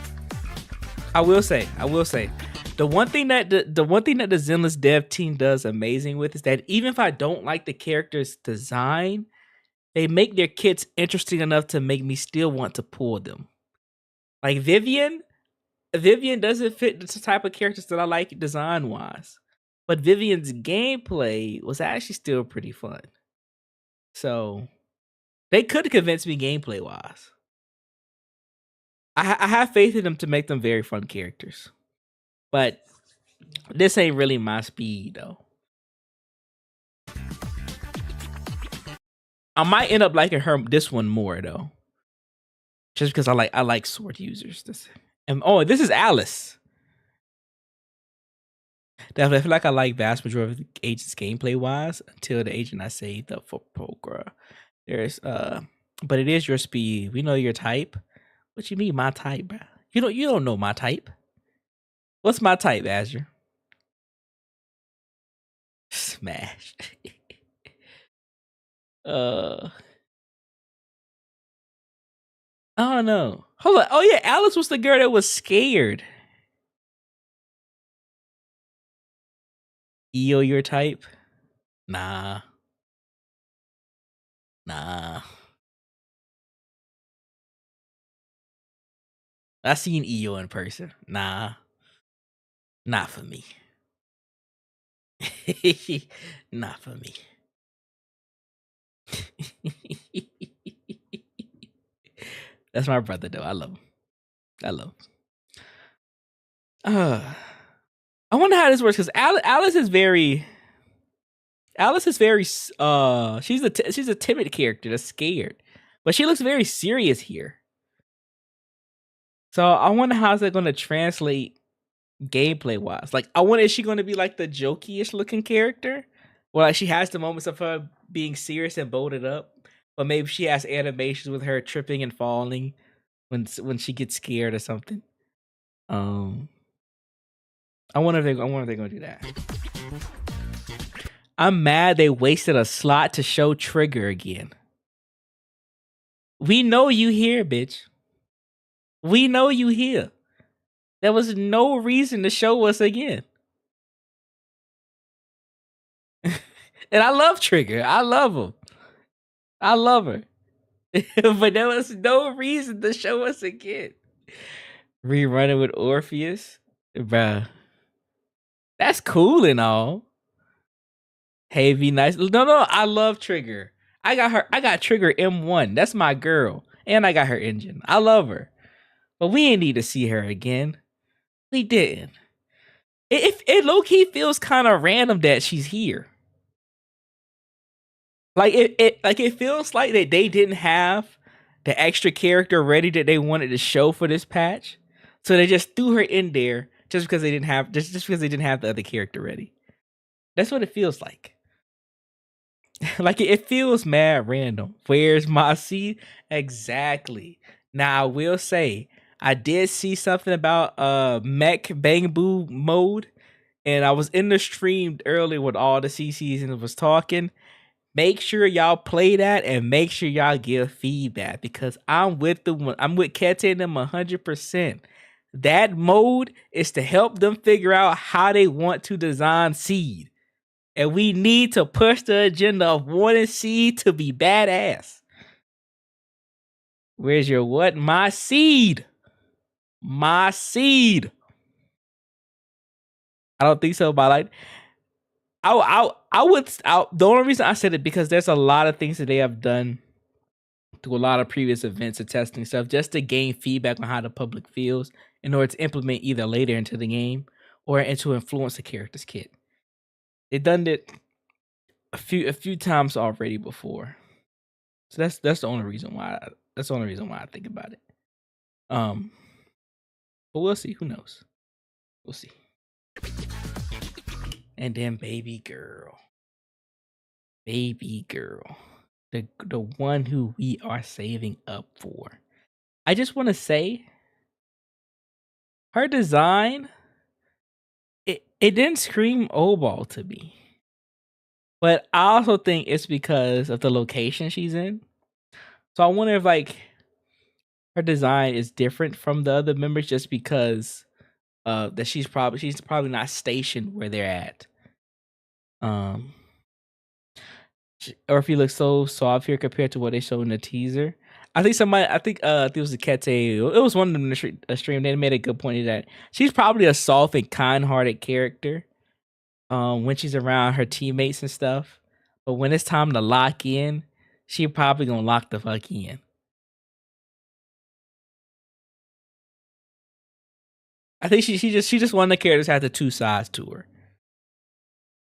the one thing that the Zenless dev team does amazing with is that even if I don't like the character's design, they make their kits interesting enough to make me still want to pull them. Like Vivian doesn't fit the type of characters that I like design wise, but Vivian's gameplay was actually still pretty fun. So they could convince me gameplay wise. I have faith in them to make them very fun characters, but this ain't really my speed though. I might end up liking this one more though, just because I like sword users. This is Alice. Definitely, I feel like I like vast majority of the agent's gameplay wise until the agent I saved up for poker. There's but it is your speed. We know your type. What you mean my type, bro? You don't know my type. What's my type, Azure? Smash. I don't know. Hold on. Oh yeah, Alice was the girl that was scared. EO your type? Nah. I seen EO in person. Nah. Not for me. Not for me. That's my brother though. I love him. I wonder how this works because Alice is very she's a timid character that's scared, but she looks very serious here. So I wonder how is that going to translate gameplay wise. Like I wonder, is she going to be like the jokey-ish looking character, or like she has the moments of her being serious and bolted up, but maybe she has animations with her tripping and falling when she gets scared or something. I wonder if they're going to do that. I'm mad they wasted a slot to show Trigger again. We know you here, bitch. We know you here. There was no reason to show us again. And I love Trigger. I love him. I love her. But there was no reason to show us again. Rerunning with Orpheus. Bruh. That's cool and all. Hey, be nice. No, I love Trigger. I got Trigger M1. That's my girl. And I got her engine. I love her. But we ain't need to see her again. We didn't. It low-key feels kind of random that she's here. Like it feels like that they didn't have the extra character ready that they wanted to show for this patch. So they just threw her in there just because they didn't have the other character ready. That's what it feels like. Like it feels mad random. Where's my seed? Exactly. Now I will say I did see something about mech bang boo mode, and I was in the stream earlier with all the CCs and was talking. Make sure y'all play that and make sure y'all give feedback because I'm with Kete and them 100%. That mode is to help them figure out how they want to design Seed. And we need to push the agenda of wanting Seed to be badass. Where's your what? My seed. My seed. I don't think so, but like the only reason I said it because there's a lot of things that they have done through a lot of previous events and testing stuff just to gain feedback on how the public feels in order to implement either later into the game or to influence the character's kit. They've done it a few times already before. So that's the only reason why I think about it. But we'll see. Who knows? We'll see. And then baby girl. Baby girl. The one who we are saving up for. I just want to say her design, it didn't scream old ball to me. But I also think it's because of the location she's in. So I wonder if like her design is different from the other members just because that she's probably not stationed where they're at. Or if he looks so soft here compared to what they showed in the teaser. I think it was a Kete. It was one of them in the stream. They made a good point of that. She's probably a soft and kind-hearted character when she's around her teammates and stuff. But when it's time to lock in, she probably gonna lock the fuck in. I think she just one of the characters has the two sides to her.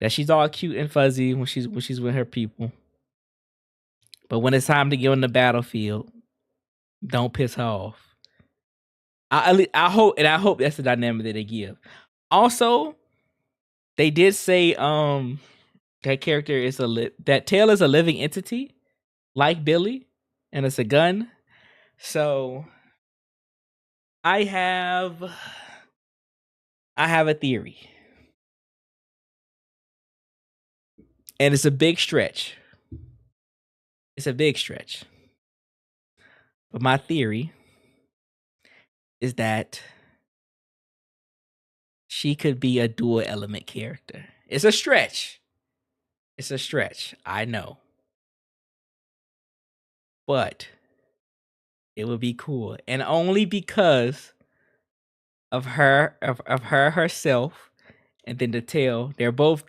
That she's all cute and fuzzy when she's with her people. But when it's time to get on the battlefield, don't piss her off. I hope that's the dynamic that they give. Also, they did say that character is that Tail is a living entity, like Billy, and it's a gun. So I have a theory. And it's a big stretch. It's a big stretch. But my theory is that she could be a dual element character. It's a stretch. It's a stretch. I know. But it would be cool. And only because of her herself and then the tail. They're both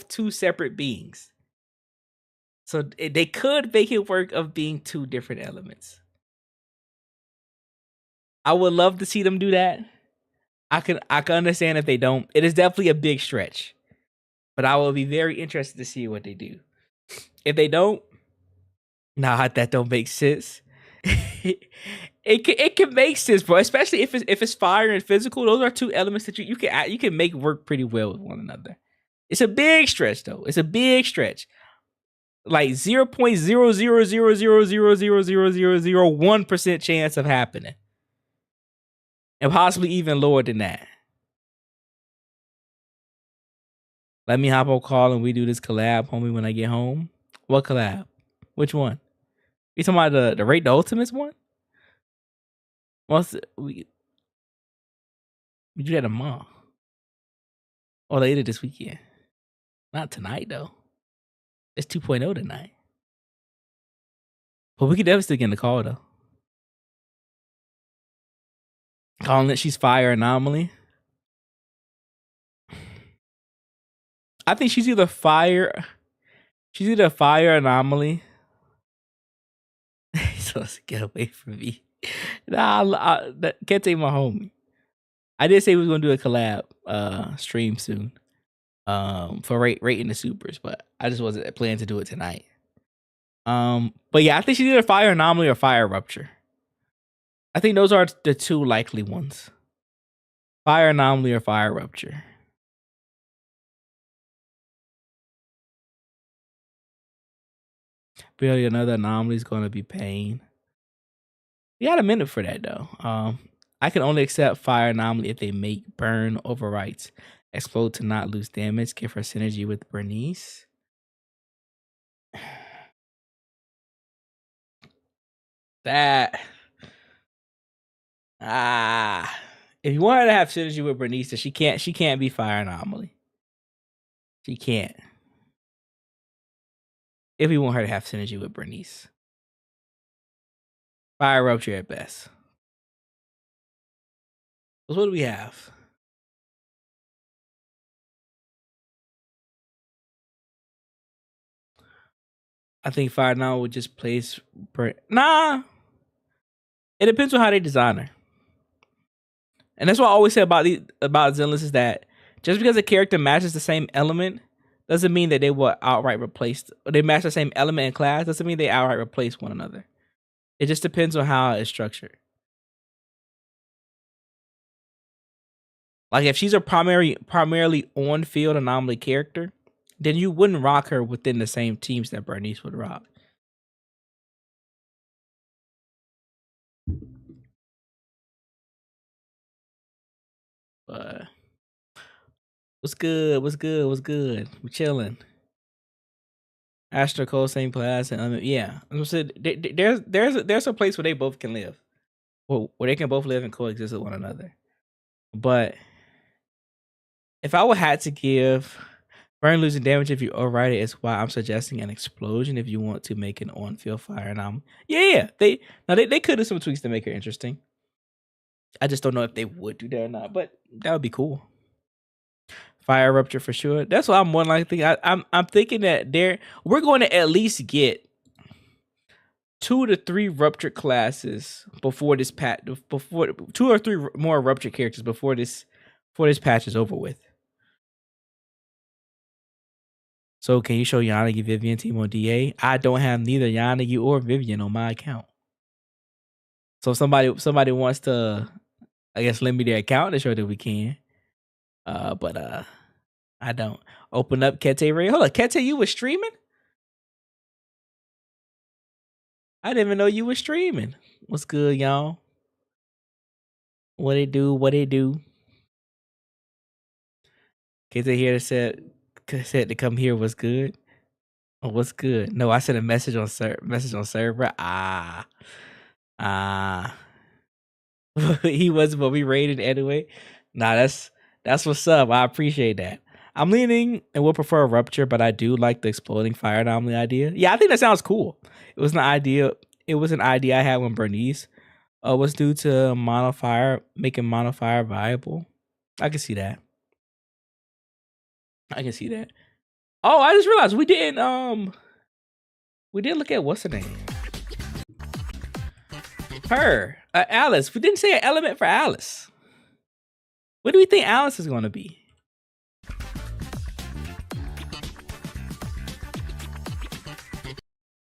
two separate beings. So they could make it work of being two different elements. I would love to see them do that. I can understand if they don't. It is definitely a big stretch. But I will be very interested to see what they do. If they don't, nah, that don't make sense. It can make sense, bro. Especially if it's fire and physical. Those are two elements that you can make work pretty well with one another. It's a big stretch though. It's a big stretch. Like 0.00000000001% chance of happening. And possibly even lower than that. Let me hop on call and we do this collab, homie, when I get home. What collab? Which one? You talking about the Rate the Ultimates one? We do that tomorrow. Or later this weekend. Not tonight though. It's 2.0 tonight. But we could definitely still get in the call though. Calling it she's fire anomaly. I think she's either fire anomaly. So let's get away from me. Nah, can't take my homie. I did say we was gonna do a collab stream soon. For rating the supers, but I just wasn't planning to do it tonight. But yeah, I think she's either fire anomaly or fire rupture. I think those are the two likely ones. Fire anomaly or fire rupture. Really, another anomaly is going to be pain. We got a minute for that though. I can only accept fire anomaly if they make burn overwrites explode to not lose damage. Give her synergy with Bernice. That if you want her to have synergy with Bernice, she can't be fire anomaly. She can't. If we want her to have synergy with Bernice. Fire Rupture at best. So what do we have? I think Fire now would just place. Nah, it depends on how they design her. And that's what I always say about Zenless is that just because a character matches the same element doesn't mean that they will outright replace. They match the same element in class doesn't mean they outright replace one another. It just depends on how it's structured. Like if she's a primarily on field anomaly character, then you wouldn't rock her within the same teams that Bernice would rock. But what's good? What's good? What's good? We chilling. Astro Cole, same class, and yeah, I'm saying there's a place where they both can live, where they can both live and coexist with one another. But if I would had to give burn losing damage if you override it, is why I'm suggesting an explosion if you want to make an on-field fire. And they could do some tweaks to make her interesting. I just don't know if they would do that or not, but that would be cool. Fire Rupture for sure. That's what I'm more likely. I'm thinking that we're going to at least get 2 to 3 Rupture classes before this before 2 or 3 more Rupture characters before this patch is over with. So can you show Yanagi, Vivian team on DA? I don't have neither Yanagi or Vivian on my account. So if somebody wants to, I guess, lend me their account to show that we can. But I don't. Open up Kete Ray. Hold on, Kete, you was streaming? I didn't even know you was streaming. What's good, y'all? What it do? What it do? Kete here said to come here. What's good? Oh, what's good? No, I sent a message on server. He wasn't, but we raided anyway. Nah, that's what's up. I appreciate that. I'm leaning and would prefer Rupture, but I do like the exploding fire anomaly idea. Yeah, I think that sounds cool. It was an idea I had when Bernice was due to making mono fire viable. I can see that. Oh, I just realized we didn't look at what's her name. Her, Alice. We didn't say an element for Alice. What do we think Alice is going to be?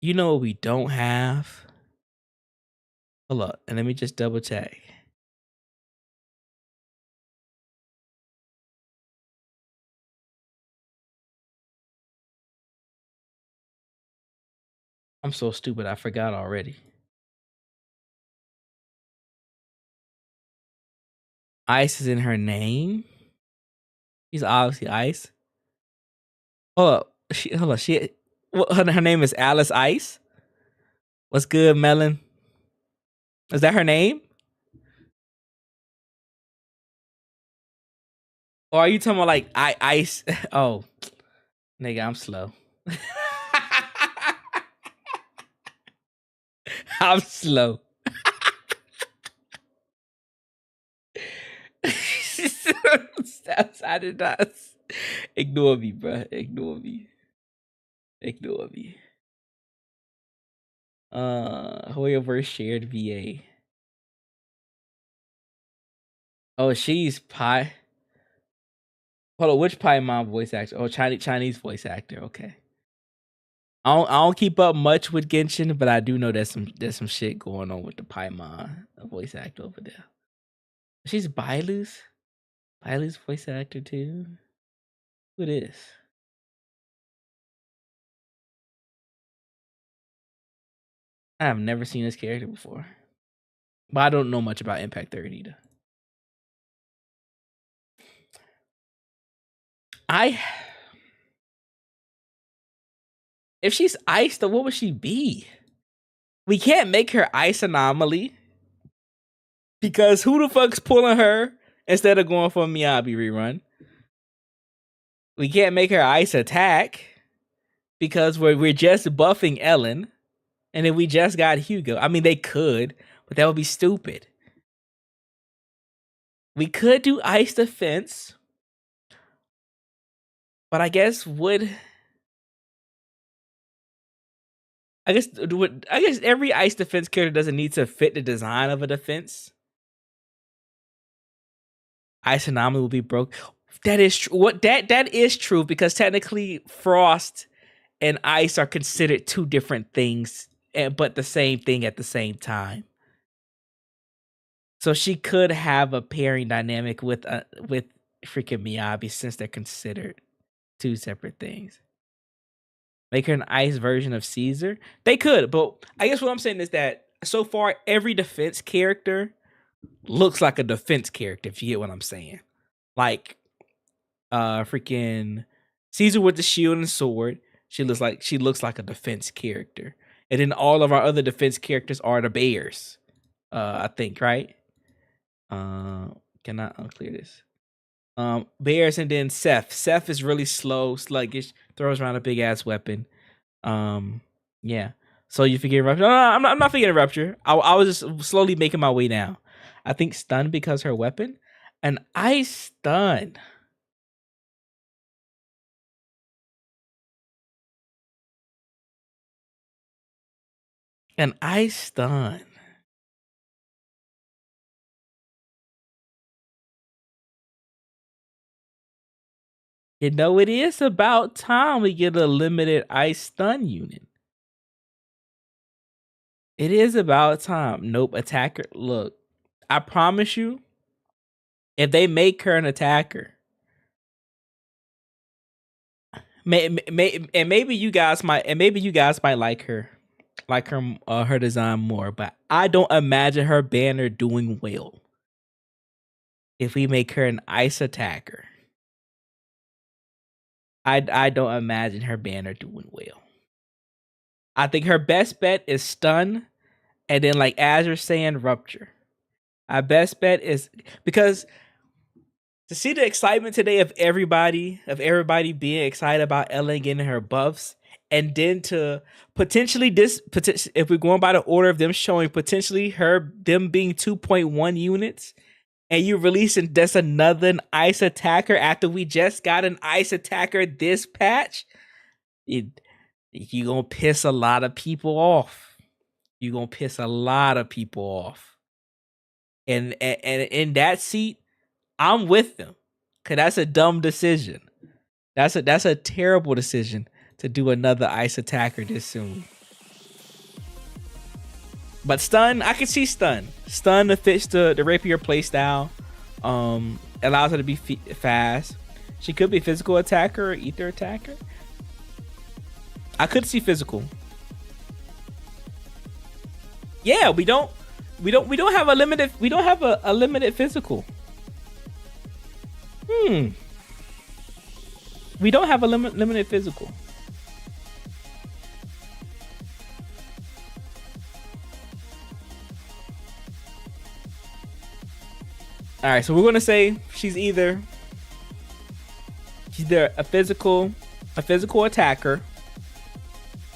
You know what we don't have? Hold up, and let me just double check. I'm so stupid, I forgot already. Ice is in her name. She's obviously Ice. Hold up. Her name is Alice Ice. What's good, Melon? Is that her name? Or are you talking about like Ice? Oh, nigga, I'm slow. I'm slow. I did not. Ignore me, bro. Ignore me. HoYoverse shared VA. Oh, she's Pi. Hold on, which Paimon voice actor? Oh, Chinese voice actor. Okay. I don't keep up much with Genshin, but I do know there's some shit going on with the Paimon voice actor over there. She's Bailu's voice actor too. Who it is? I have never seen this character before, but I don't know much about Impact 30 either. If she's Ice, then what would she be? We can't make her Ice Anomaly because who the fuck's pulling her instead of going for a Miyabi rerun? We can't make her Ice Attack because we're just buffing Ellen. And then we just got Hugo. I mean, they could, but that would be stupid. We could do ice defense, but I guess every ice defense character doesn't need to fit the design of a defense. Ice anomaly will be broke. That is true. That is true, because technically frost and ice are considered two different things, but the same thing at the same time. So she could have a pairing dynamic with freaking Miyabi, since they're considered two separate things. Make her an ice version of Caesar. They could, but I guess what I'm saying is that so far every defense character looks like a defense character, if you get what I'm saying. Like freaking Caesar with the shield and sword, she looks like a defense character. And then all of our other defense characters are the bears. I think, right? Can I unclear this? Bears, and then Seth. Seth is really slow, sluggish, throws around a big ass weapon. Yeah. So you forget Rupture? No, I'm not forgetting Rupture. I was just slowly making my way down. I think Stun, because her weapon, an ice stun. An ice stun. You know, it is about time we get a limited ice stun unit. It is about time. Nope, attacker. Look, I promise you, if they make her an attacker, maybe you guys might like her design more. But I don't imagine her banner doing well if we make her an ice attacker. I don't imagine her banner doing well. I think her best bet is stun, and then, like as you're saying, Rupture. Our best bet is, because to see the excitement today of everybody being excited about Ellen getting her buffs, and then to potentially if we're going by the order of them showing potentially them being 2.1 units, and you releasing just another ice attacker after we just got an ice attacker this patch, you're gonna piss a lot of people off. You're gonna piss a lot of people off. And in that seat, I'm with them. Cause that's a dumb decision. That's a terrible decision to do another ice attacker this soon. But stun, I can see stun. Stun that fits the rapier playstyle. Allows her to be fast. She could be physical attacker or ether attacker. I could see physical. Yeah, we don't have a limited. We don't have a limited physical. We don't have a limited physical. All right, so we're gonna say she's either a physical attacker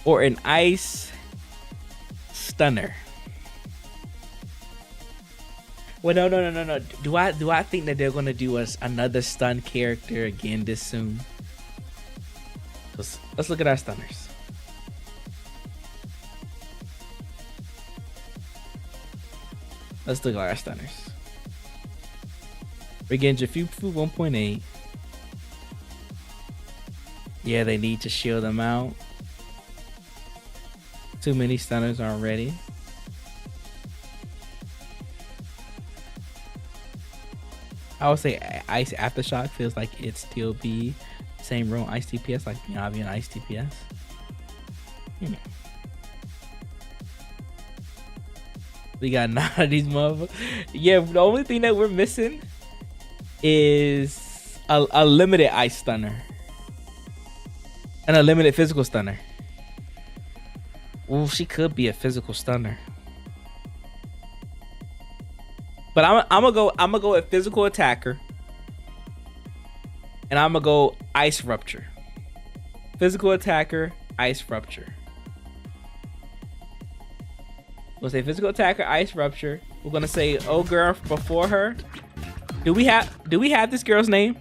or an ice stunner. Well, no. Do I think that they're gonna do another stun character again this soon? Let's look at our stunners. Let's look at our stunners. We're getting Jafufu 1.8. Yeah, they need to shield them out. Too many stunners already. I would say Ice Aftershock feels like it still be same role Ice DPS like Miyabi and Ice DPS. We got none of these motherfuckers. Yeah, the only thing that we're missing is a limited ice stunner and a limited physical stunner. Well, she could be a physical stunner, but I'm gonna go with physical attacker, and I'm gonna go ice rupture. Physical attacker, ice rupture. We'll say physical attacker, ice rupture. We're gonna say oh girl before her. Do we have this girl's name?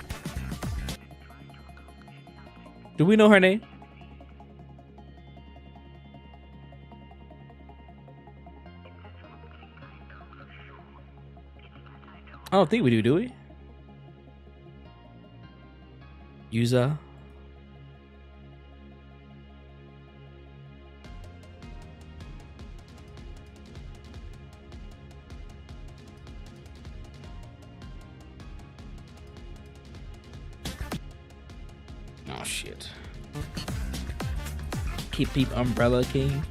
Do we know her name? I don't think we do we? Yuza. Oh shit. Keep Umbrella King.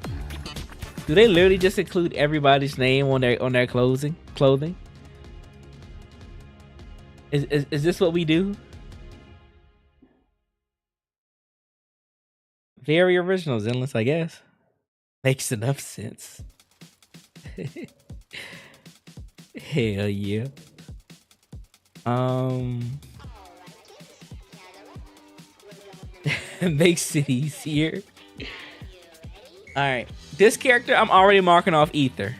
Do they literally just include everybody's name on their clothing? Is this what we do? Very original, Zenless, I guess. Makes enough sense. Hell yeah. Makes it easier. Alright. This character, I'm already marking off Ether.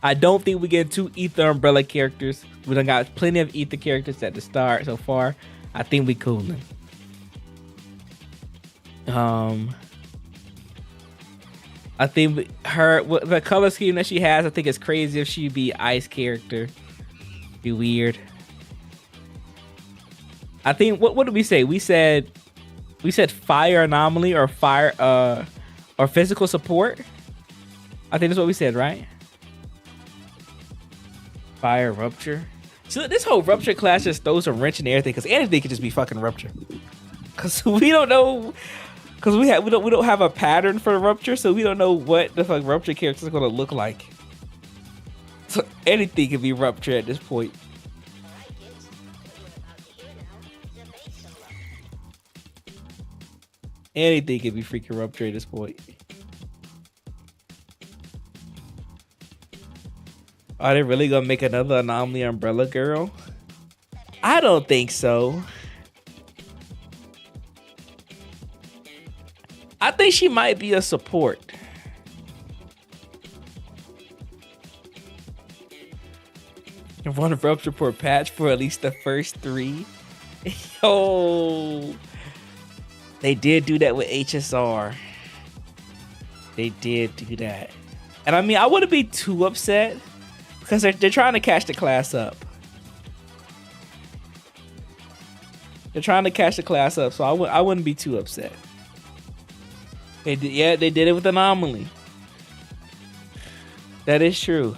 I don't think we get 2 Ether Umbrella characters. We done got plenty of Ether characters at the start so far. I think we coolin'. I think the color scheme that she has, I think it's crazy if she'd be Ice character. Be weird. I think what did we say? We said fire anomaly or fire or physical support. I think that's what we said, right? Fire rupture. So this whole rupture class just throws a wrench in everything because anything could just be fucking rupture. Cause we don't know. Cause we don't have a pattern for rupture, so we don't know what the fuck rupture characters are gonna look like. So anything can be rupture at this point. Anything can be freaking rupture at this point. Are they really gonna make another anomaly umbrella girl? I don't think so. I think she might be a support. One rupture per patch for at least the first 3. Yo, they did do that with HSR. They did do that, and I mean, I wouldn't be too upset because they're trying to catch the class up. They're trying to catch the class up, so I wouldn't be too upset. They did it with Anomaly. That is true.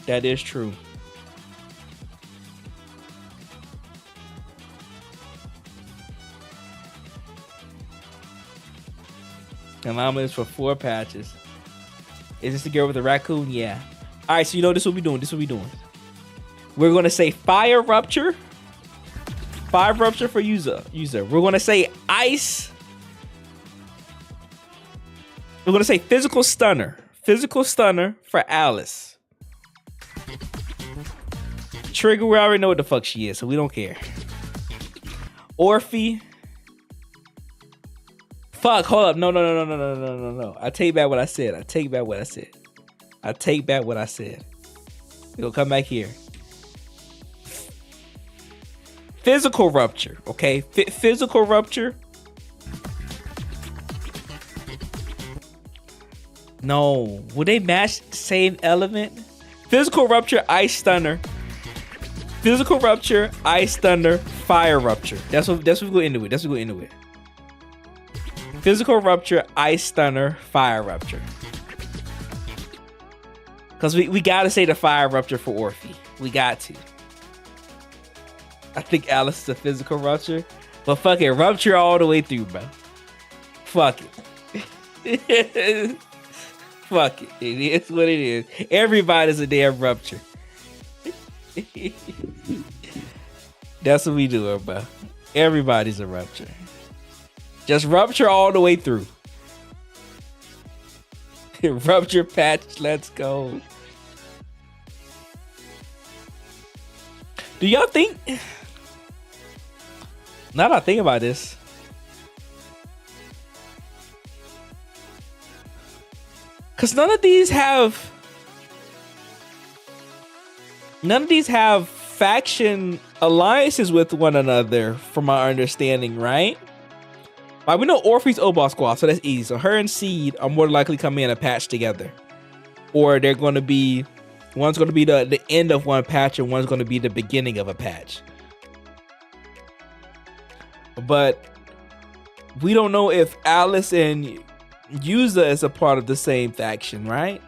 That is true. Anomaly is for 4 patches. Is this the girl with the raccoon? Yeah. All right, so you know this is what we're doing. This is what we're doing. We're going to say fire rupture. Fire rupture for user. We're going to say ice. We're going to say physical stunner. Physical stunner for Alice. Trigger, we already know what the fuck she is, so we don't care. Orphe. Fuck, hold up. No. I take back what I said. We'll come back here. Physical rupture, okay? Physical rupture. No, would they match the same element? Physical rupture, ice stunner. Physical rupture, ice thunder, fire rupture. That's what we go into it. Physical rupture, ice stunner, fire rupture. Because we gotta say the fire rupture for Orphe. We got to. I think Alice is a physical rupture. But fuck it, rupture all the way through, bro. Fuck it. Fuck it. It is what it is. Everybody's a damn rupture. That's what we do, bro. Everybody's a rupture. Just rupture all the way through. Rupture patch, let's go. Do y'all think? Now that I think about this, Because none of these have faction alliances with one another, from my understanding, right? Like, we know Orphe's Obal Squad, so that's easy. So her and Seed are more likely coming in a patch together. Or they're going to be, one's going to be the end of one patch and one's going to be the beginning of a patch. But we don't know if Alice and Yuza is a part of the same faction, right?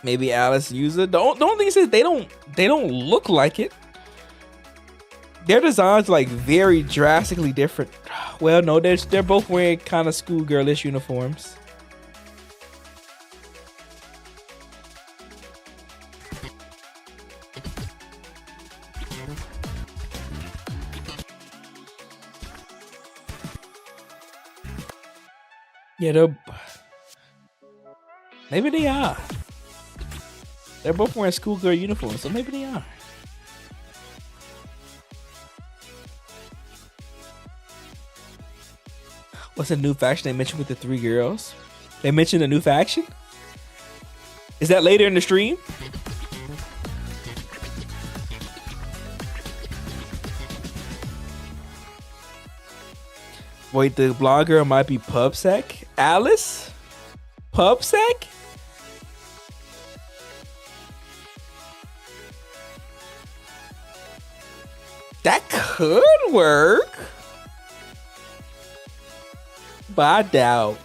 Maybe Alice and Yuza. The only thing is they don't look like it. Their designs like very drastically different. Well, no, they're both wearing kind of schoolgirlish uniforms. Yeah, maybe they are. They're both wearing schoolgirl uniforms, so maybe they are. What's a new faction they mentioned with the 3 girls? They mentioned a new faction? Is that later in the stream? Wait, the blonde girl might be Pubsec? Alice? Pubsec? That could work. But I doubt.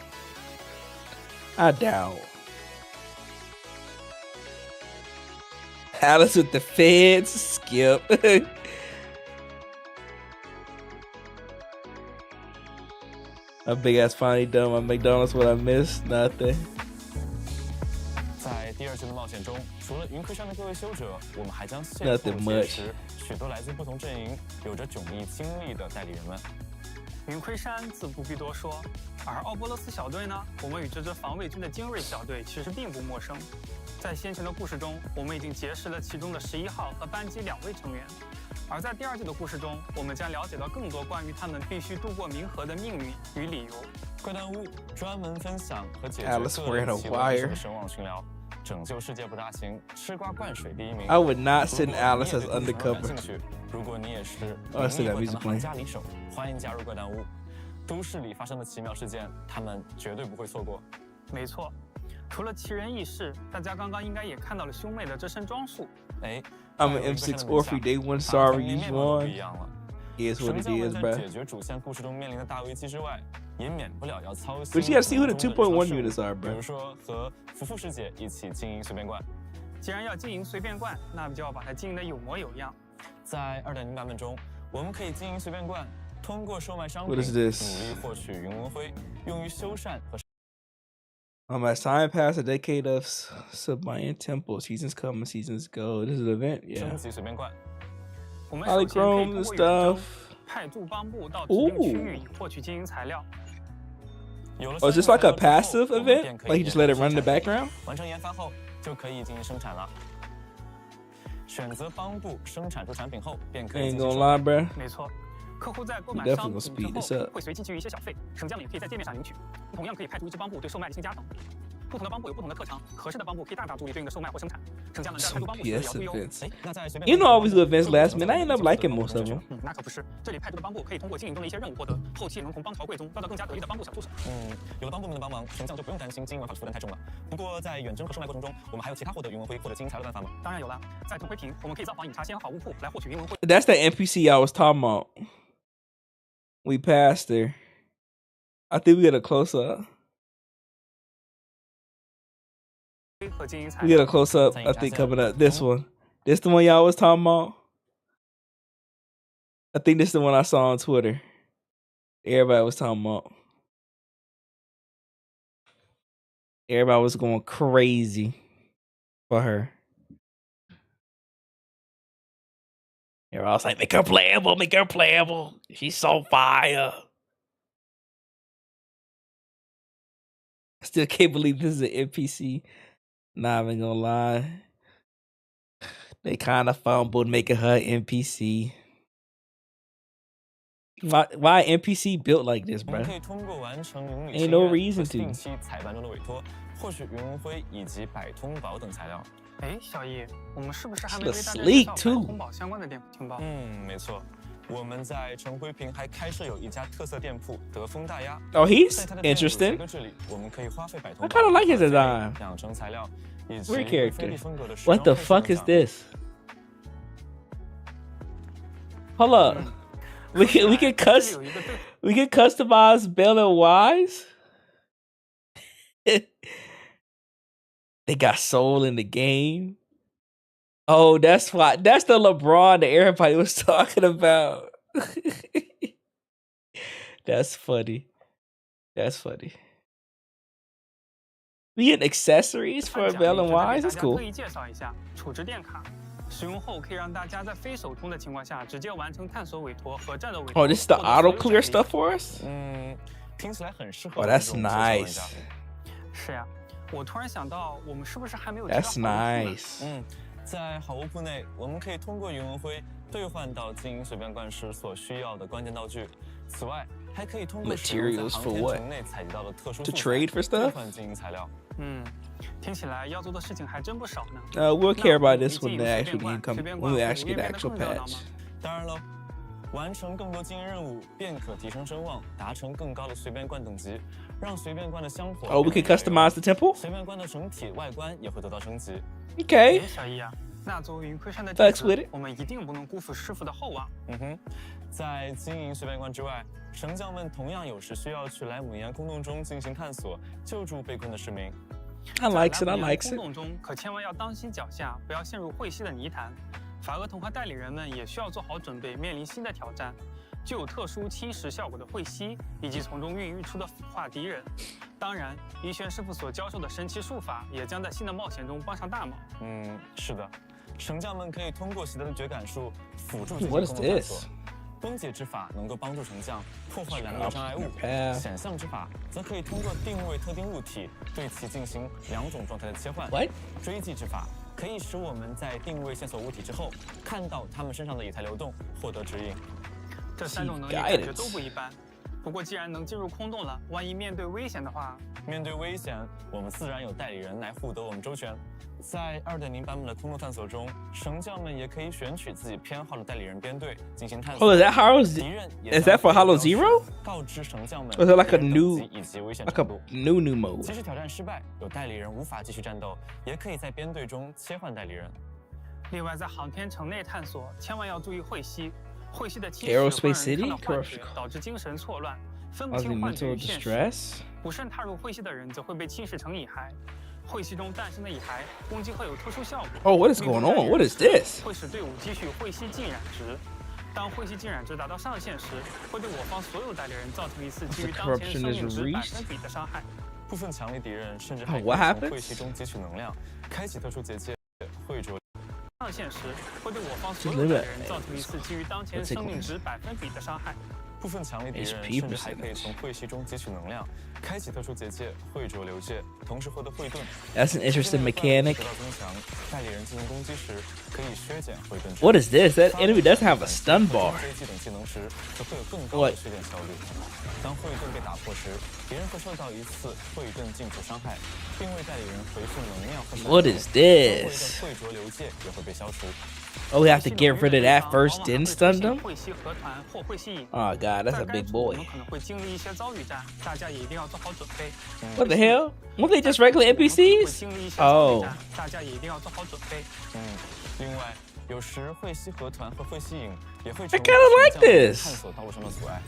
Alice with the feds, skip. A big ass funny dumb on McDonald's, what I missed? Nothing. 在第2季的冒险中，除了云盔山的各位修者，我们还将邂逅 Nothing 结 much. 识许多来自不同阵营、有着迥异经历的代理人们。云盔山自不必多说，而奥波罗斯小队呢，我们与这支防卫军的精锐小队其实并不陌生。在先前的故事中，我们已经结识了其中的11号和班机2位成员，而在第2季的故事中，我们将了解到更多关于他们必须渡过冥河的命运与理由。怪诞屋专门分享和解决个人奇闻的神网群聊，拯救世界不大行，吃瓜灌水第1名。I would not send Alice as undercover. 如果你也是灵异会谈的行家里手，欢迎加入怪诞屋。都市里发生的奇妙事件，他们绝对不会错过。没错，除了奇人异事，大家刚刚应该也看到了兄妹的这身装束。I'm an M6 Orphe. They won. Sorry, you won. Is what it is, bro. 解决主线故事中面临的大危机之外，也免不了要操心。 But you gotta see who the 2.1 units are, bro. 比如说和福福师姐一起经营随便罐。既然要经营随便罐，那就要把它经营的有模有样。在2.0版本中，我们可以经营随便罐，通过售卖商品， What is this? 努力获取云纹灰，用于修缮和。My sign past a decade of Submayan Temple. Seasons come and seasons go. This is an event, yeah. 升级随便罐。我们首先可以通过远征 派驻邦部到指定区域以获取经营材料。 Oh, is this like a passive event? Like you just let it run in the background? 完成研发后就可以进行生产了。选择邦部生产出产品后，便可以进行售卖。 Ain't gonna lie, bro. 没错，客户在购买商品之后会随机给予一些小费，省将领可以在界面上领取。同样可以派出一支邦部对售卖进行加成。不同的邦部有不同的特长，合适的邦部可以大大助力对应的售卖或生产。省将能在派驻邦部时也要注意哦。那在随便 You know, I always do events last minute. I end up liking most of them. 那可不是，这里派驻的邦部可以通过经营中的一些任务获得，后期也能从邦朝贵宗招到更加得力的邦部小助手。有了邦部们的帮忙，神将就不用担心经营玩法负担太重了。不过在远征和售卖过程中，我们还有其他获得云纹灰或者经营材料的办法吗？当然有了，在铜灰瓶，我们可以造访饮茶仙和宝物铺来获取云纹灰。 That's the NPC I was talking about. We passed her. I think we get a close up. We get a close up, I think, coming up. This one. This the one y'all was talking about? I think this is the one I saw on Twitter. Everybody was talking about. Everybody was going crazy for her. Everybody was like, make her playable, make her playable. She's so fire. I still can't believe this is an NPC. Not even gonna lie. They kind of fumbled making her NPC. Why NPC built like this, 我们 bro? 可以通过完成云里 Ain't 心 no 愿 reason 和 to. 定期采办中的委托，获取云纹灰以及百通宝等材料。哎，小易，我们是不是还没为大家 Sleep 介绍 too. 百通宝相关的店铺情报？没错。我们在陈辉平还开设有一家特色店铺德丰大鸭。 Oh, he's 在它的店铺 interesting. 结构这里，我们可以花费百通 I 宝 kind of like his design. 养成材料以及 Weird 非 character. 利风格的时 What 装 the 配饰 fuck 等 is 等 this? Hold up. We can customize Bell and Wise. They got soul in the game. Oh, that's why. That's the LeBron that everybody was talking about. That's funny. That's funny. We get accessories for Bell and Wise. That's cool. 特意介绍一下储值电卡，使用后可以让大家在非手通的情况下直接完成探索委托和战斗委托。 Oh, this is the auto clear stuff for us? 听起来很适合。 Oh, that's nice. 是呀，我突然想到，我们是不是还没有 That's nice. 在好物铺内，我们可以通过云纹灰兑换到经营随便罐时所需要的关键道具。此外，还可以通过使用在航天城内采集到的特殊素材兑换经营材料。听起来要做的事情还真不少呢。We'll care about this when the actual game comes. When we actually get the actual patch. 当然喽，完成更多经营任务便可提升声望，达成更高的随便罐等级，让随便罐的香火。Oh, we can customize the temple. 随便罐的整体外观也会得到升级。Okay. 小易啊，那作为云盔山的 Thanks with it. 我们一定不能辜负师傅的厚望。在经营随便罐之外，神将们同样有时需要去莱姆尼安空洞中进行探索，救助被困的市民。I likes it. I likes 空 it. 洞中可千万要当心脚下，不要陷入晦溪的泥潭。法厄同和代理人们也需要做好准备，面临新的挑战。具有特殊侵蚀效果的晦溪，以及从中孕育出的腐化敌人。当然，一轩师傅所教授的神奇术法，也将在新的冒险中帮上大忙。是的，神将们可以通过习得的绝感术辅助进行 What is 空洞探 this? 索。崩解之法能够帮助神将破坏两个障碍物，显像之法则可以通过定位特定物体，对其进行两种状态的切换。追迹之法可以使我们在定位线索物体之后，看到它们身上的以太流动，获得指引。这3种能力感觉都不一般。不过既然能进入空洞了，万一面对危险的话，面对危险，我们自然有代理人来护得我们周全。在2.0版本的空洞探索中，神将们也可以选取自己偏好的代理人编队进行探索。Oh, is that Hollow? Is that for Hollow Zero? 告知神将们 Or is it like a new, 以及危险 like 程 a 度。new mode? 即使挑战失败，有代理人无法继续战斗，也可以在编队中切换代理人。另外，在航天城内探索，千万要注意晦溪。晦溪的侵蚀 Aerospace 会让 City? 人看到幻觉，导致精神错乱，分不 Causing 清幻觉 mental 与现实。 distress? 不慎踏入晦溪的人，则会被侵蚀成蚁骸。晦溪中诞生的蚁骸攻击会有特殊效果。 Oh, what is going on? What is this? 会使队伍积蓄晦溪浸染值。当晦溪浸染值达到上限时，会对我方所有代理人造成一次基于当前生命值100%的伤害。部分强力敌人甚至还可以从晦溪中汲取能量，开启特殊结界，汇聚。上限时，会对我方所有代理人造成一次基于当前生命值100%的伤害。部分强力敌人甚至还可以从晦溪中汲取能量，开启特殊结界，汇浊流界，同时获得慧盾。 That's an interesting mechanic. 得到增强，代理人进行攻击时可以削减慧盾。 What is this? That enemy doesn't have a stun bar. 飞机等技能时，则会有更高的削减效率。当慧盾被打破时，敌人会受到一次慧盾净除伤害，并为代理人回复能量和。 What is this? 汇浊流界也会被消除。 Oh, we have to get rid of that first, then stun them? 晦溪河团或晦溪影。 Oh god, that's a big boy. 我们可能会经历一些遭遇战，大家也一定要做好准备。 What the hell? Weren't they just regular NPCs? Oh. 大家也一定要做好准备。另外，有时晦溪河团和晦溪影也会 I kind of like this. 探索道路上的阻碍。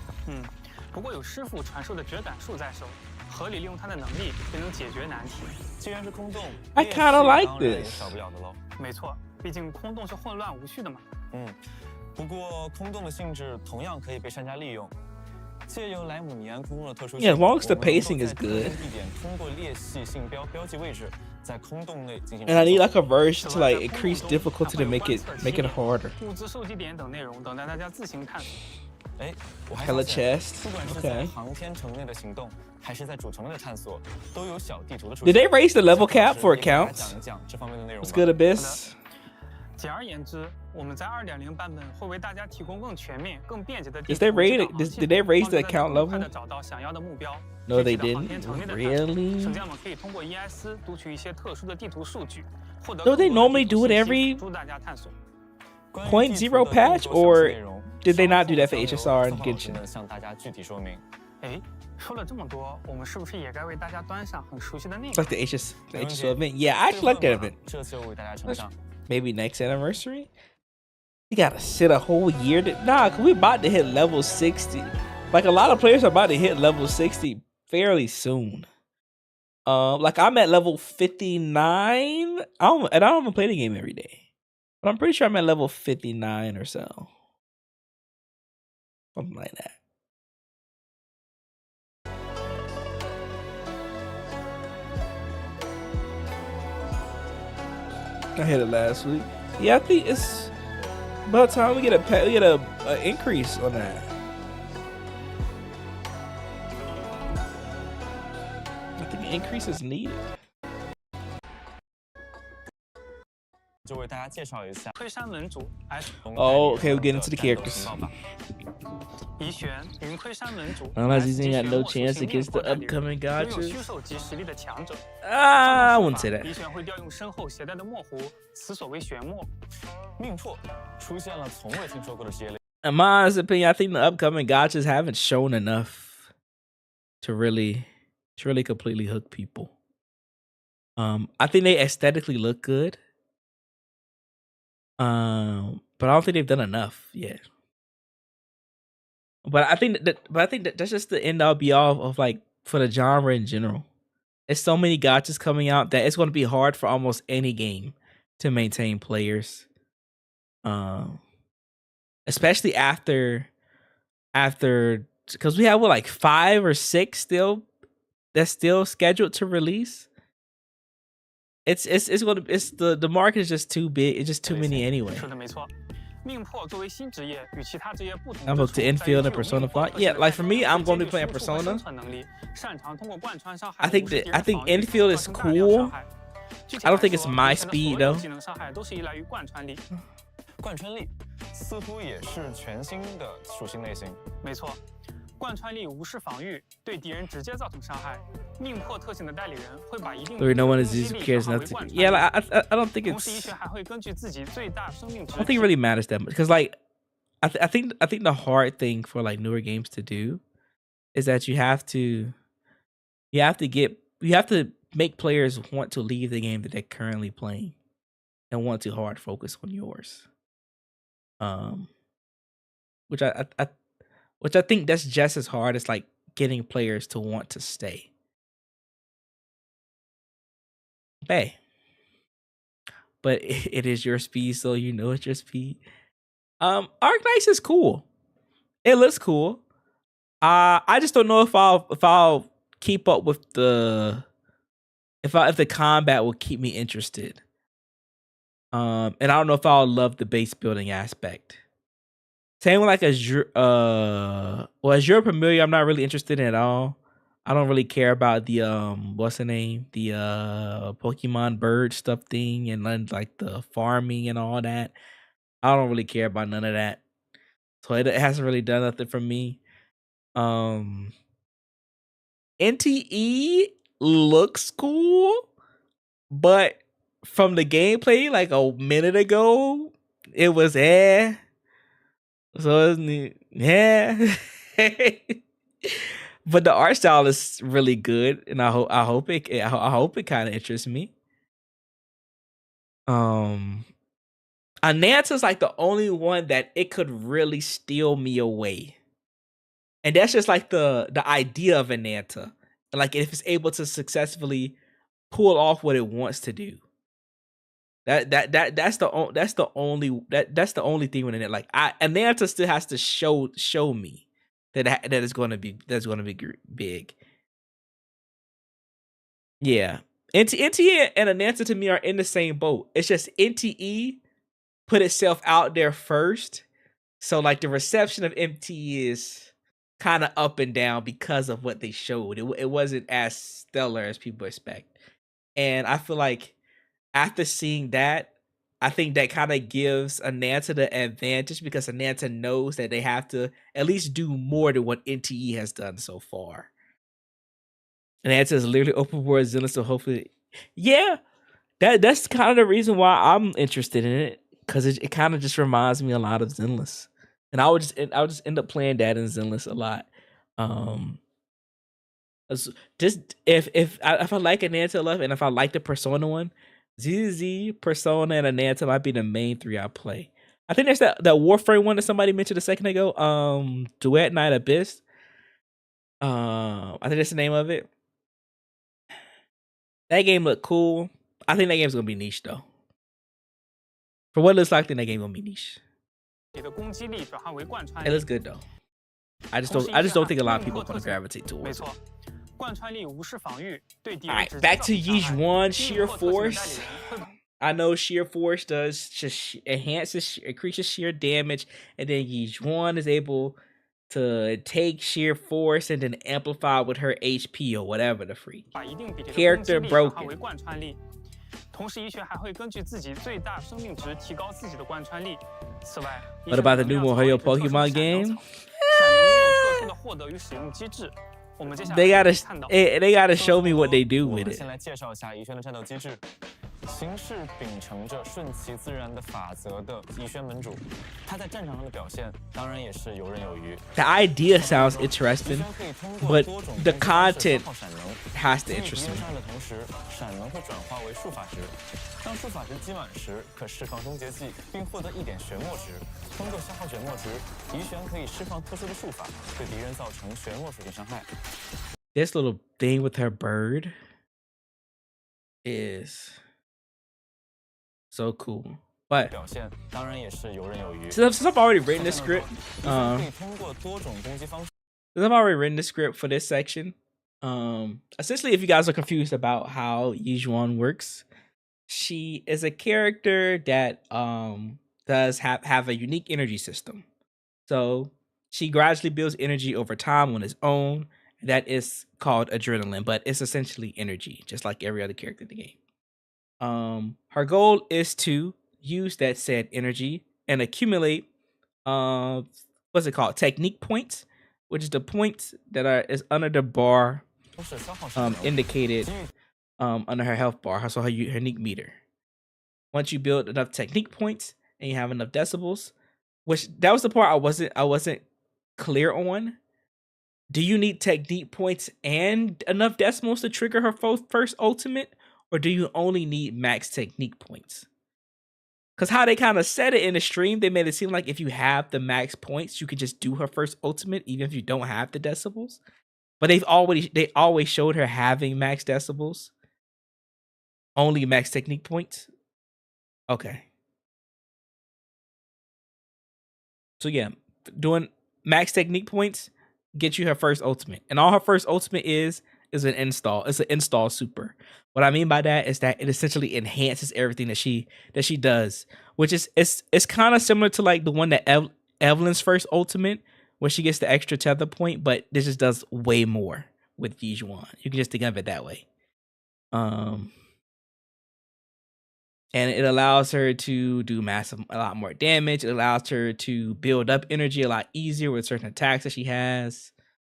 不过有师傅传授的绝感术在手，合理利用他的能力，便能解决难题。既然是空洞 I kind of like this. 少不了的喽。没错，毕竟空洞是混乱无序的嘛。不过空洞的性质同样可以被商家利用。借由莱姆尼安空洞的特殊性， Yeah, as long as the pacing is good. 地点通过裂隙信标标记位置，在空洞内进行。 And I need like a version to like increase difficulty to make it harder. 物资收集点等内容等待大家自行探索。我还 Hella 发现 chest. 不管是 Okay. 在航天城内的行动，还是在主城内的探索，都有小地图的出 Did 现。 they raise the level cap for accounts? 讲一讲这方面的内容吧。 What's good, Abyss? 简而言之，我们在2.0版本会为大家提供更全面、更便捷的地图 Did they 导航系 did they 统， raise 帮助 the 大家 account 更快 level? 地找到想要的目标。 No, they 具体的航 didn't. 天层面的探索， Really? 省将们可以通过 ES 读取一些特殊的地图数据，获得 Don't they 更多的 normally 地图 do it 信息 every 辅助大家探索。 .0 patch, or did they not do that for HSR and 能 Genshin? 向大家具体说明。哎，说了这么多，我们是不是也该为大家端上很熟悉的内 It's 容？ like the HSR event. Yeah, I actually like that event. 这次我为大家呈上。 Maybe next anniversary. You gotta sit a whole year to cause we about to hit level 60. Like a lot of players are about to hit level 60 fairly soon. Like I'm at level 59. I don't even play the game every day, but I'm pretty sure I'm at level 59 or so. Something like that. I hit it last week. Yeah, I think it's about time we get a increase on that. I think an increase is needed. 就为大家介绍一下推山门主 S。 Oh, okay, we get into the characters. 宜玄云窥山门主 Unless he's got no chance against the upcoming 拥有 gotchas. 虚兽级实力的强者。 I wouldn't say that. 宜玄会调用身后携带的墨壶，此所谓玄墨。命魄出现了从未听说过的职业类。 In my honest opinion, I think the upcoming gotchas haven't shown enough to really completely hook people. I think they aesthetically look good. But I don't think they've done enough yet. But I think that's just the end all be all of like for the genre in general. There's so many gotchas coming out that it's going to be hard for almost any game to maintain players. Especially after because we have like 5 or 6 still that's still scheduled to release. The market is just too big. It's just too many anyway. 说的没错。命魄作为新职业，与其他职业不同 I'm 之 up 处 to Infield 在 and 于具有 Persona 命魄 5. Yeah, like for me, I'm going to be 兼 playing 具输出和 Persona. 生存能力，擅长通过贯穿伤害 I think 无视敌 that 人 I think 防御 Infield is 造成大量伤 cool. 害。具体 I don't 来 think it's 说 my 目前的 speed 所有 though. 技能伤害都是依赖于贯穿力。贯穿力似乎也是全新的属性类型。没错，贯穿力无视防御，对敌人直接造成伤害。命魄特性的代理人会把一定 Lord, no one is 攻击 easy 力 cares 转化 enough 为 to. 贯穿 Yeah, 力 like, I don't think 同时，医 it's. 学还会根据自己最大生命值 I don't think it really matters that much because like I think the hard thing for like newer games to do is that you have to make players want to leave the game that they're currently playing and want to hard focus on yours. Which I think that's just as hard as like getting players to want to stay. Hey. But it is your speed, so you know it's your speed. Arknights is cool. It looks cool. I just don't know if I'll keep up with if the combat will keep me interested. And I don't know if I'll love the base building aspect. Same with like Azure Familiar, I'm not really interested in at all. I don't really care about the what's the name? The Pokemon bird stuff thing and then like the farming and all that. I don't really care about none of that. So it hasn't really done nothing for me. NTE looks cool, but from the gameplay like a minute ago, it was So yeah. But the art style is really good, and I hope it kind of interests me. Ananta's like the only one that it could really steal me away, and that's just like the idea of Ananta, like if it's able to successfully pull off what it wants to do. That's the only thing with it. Like Ananta still has to show me that is going to be big. Yeah, NTE and Ananta to me are in the same boat. It's just NTE put itself out there first, so like the reception of NTE is kind of up and down because of what they showed. It wasn't as stellar as people expect, and I feel like after seeing that, I think that kind of gives Ananta the advantage because Ananta knows that they have to at least do more than what NTE has done so far. Ananta is literally open world Zenless, so hopefully, yeah, that's kind of the reason why I'm interested in it, because it kind of just reminds me a lot of Zenless, and I would just end up playing that in Zenless a lot. Just if I like Ananta enough, and if I like the Persona one, ZZ, Persona, and Ananta might be the main 3 I play. I think there's that Warframe one that somebody mentioned a second ago. Duet Night Abyss. I think that's the name of it. That game looked cool. I think that game's gonna be niche though. For what it looks like, I think that game gonna be niche. It looks good though. I just don't think a lot of people are gonna gravitate towards it. Alright, back to Yijuan Sheer Force. I know Sheer Force does just increases sheer damage, and then Yijuan is able to take sheer force and then amplify with her HP or whatever the freak. Character broken. 同时，医学还会根据自己最大生命值提高自己的贯穿力。此外 ，What about the new miHoYo Pokemon game? They gotta show me what they do with it. 先来介绍一下怡轩的战斗机制。行事秉承着顺其自然的法则的怡轩门主，他在战场上的表现当然也是游刃有余。The idea sounds interesting, but the content has to interest me. 的同时，闪能会转化为术法值。当术法值积满时，可释放终结技，并获得1点玄墨值。通过消耗玄墨值，怡轩可以释放特殊的术法，对敌人造成玄墨属性伤害。This little thing with her bird is so cool. But since I've already written this script, for this section, essentially, if you guys are confused about how Yijuan works, she is a character that does have a unique energy system. So she gradually builds energy over time on its own. That is called adrenaline, but it's essentially energy, just like every other character in the game. Her goal is to use that said energy and accumulate what's it called? Technique points, which is the points that is under the bar indicated under her health bar, so her unique meter. Once you build enough technique points and you have enough decibels, which that was the part I wasn't clear on. Do you need technique points and enough decimals to trigger her first ultimate, or do you only need max technique points? Because how they kind of said it in the stream, they made it seem like if you have the max points, you can just do her first ultimate, even if you don't have the decibels. But they always showed her having max decibels, only max technique points. Okay. So yeah, doing max technique points get you her first ultimate, and all her first ultimate is an install. It's an install super. What I mean by that is that it essentially enhances everything that she does, which is it's kind of similar to like the one that Evelyn's first ultimate, where she gets the extra tether point, but this just does way more with Yijuan. You can just think of it that way. And it allows her to do a lot more damage. It allows her to build up energy a lot easier with certain attacks that she has,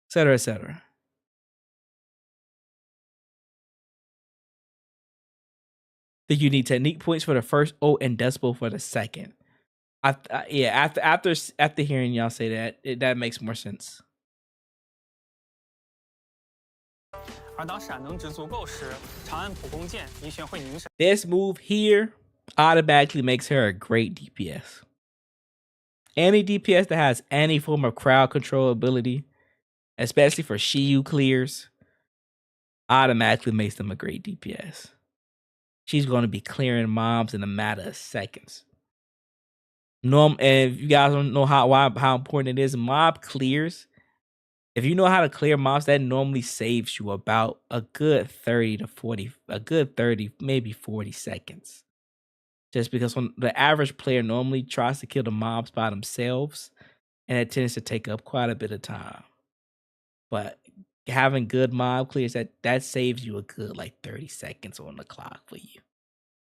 etc., etc. You need technique points for the first ult and decibel for the second. After hearing y'all say that, that makes more sense. This move here automatically makes her a great DPS. Any DPS that has any form of crowd control ability, especially for Shiyu clears, automatically makes them a great DPS. She's going to be clearing mobs in a matter of seconds. And if you guys don't know how important it is, mob clears. If you know how to clear mobs, that normally saves you about a good 30 to 40, maybe 40 seconds. Just because when the average player normally tries to kill the mobs by themselves, and it tends to take up quite a bit of time. But having good mob clears, that saves you a good like 30 seconds on the clock for you.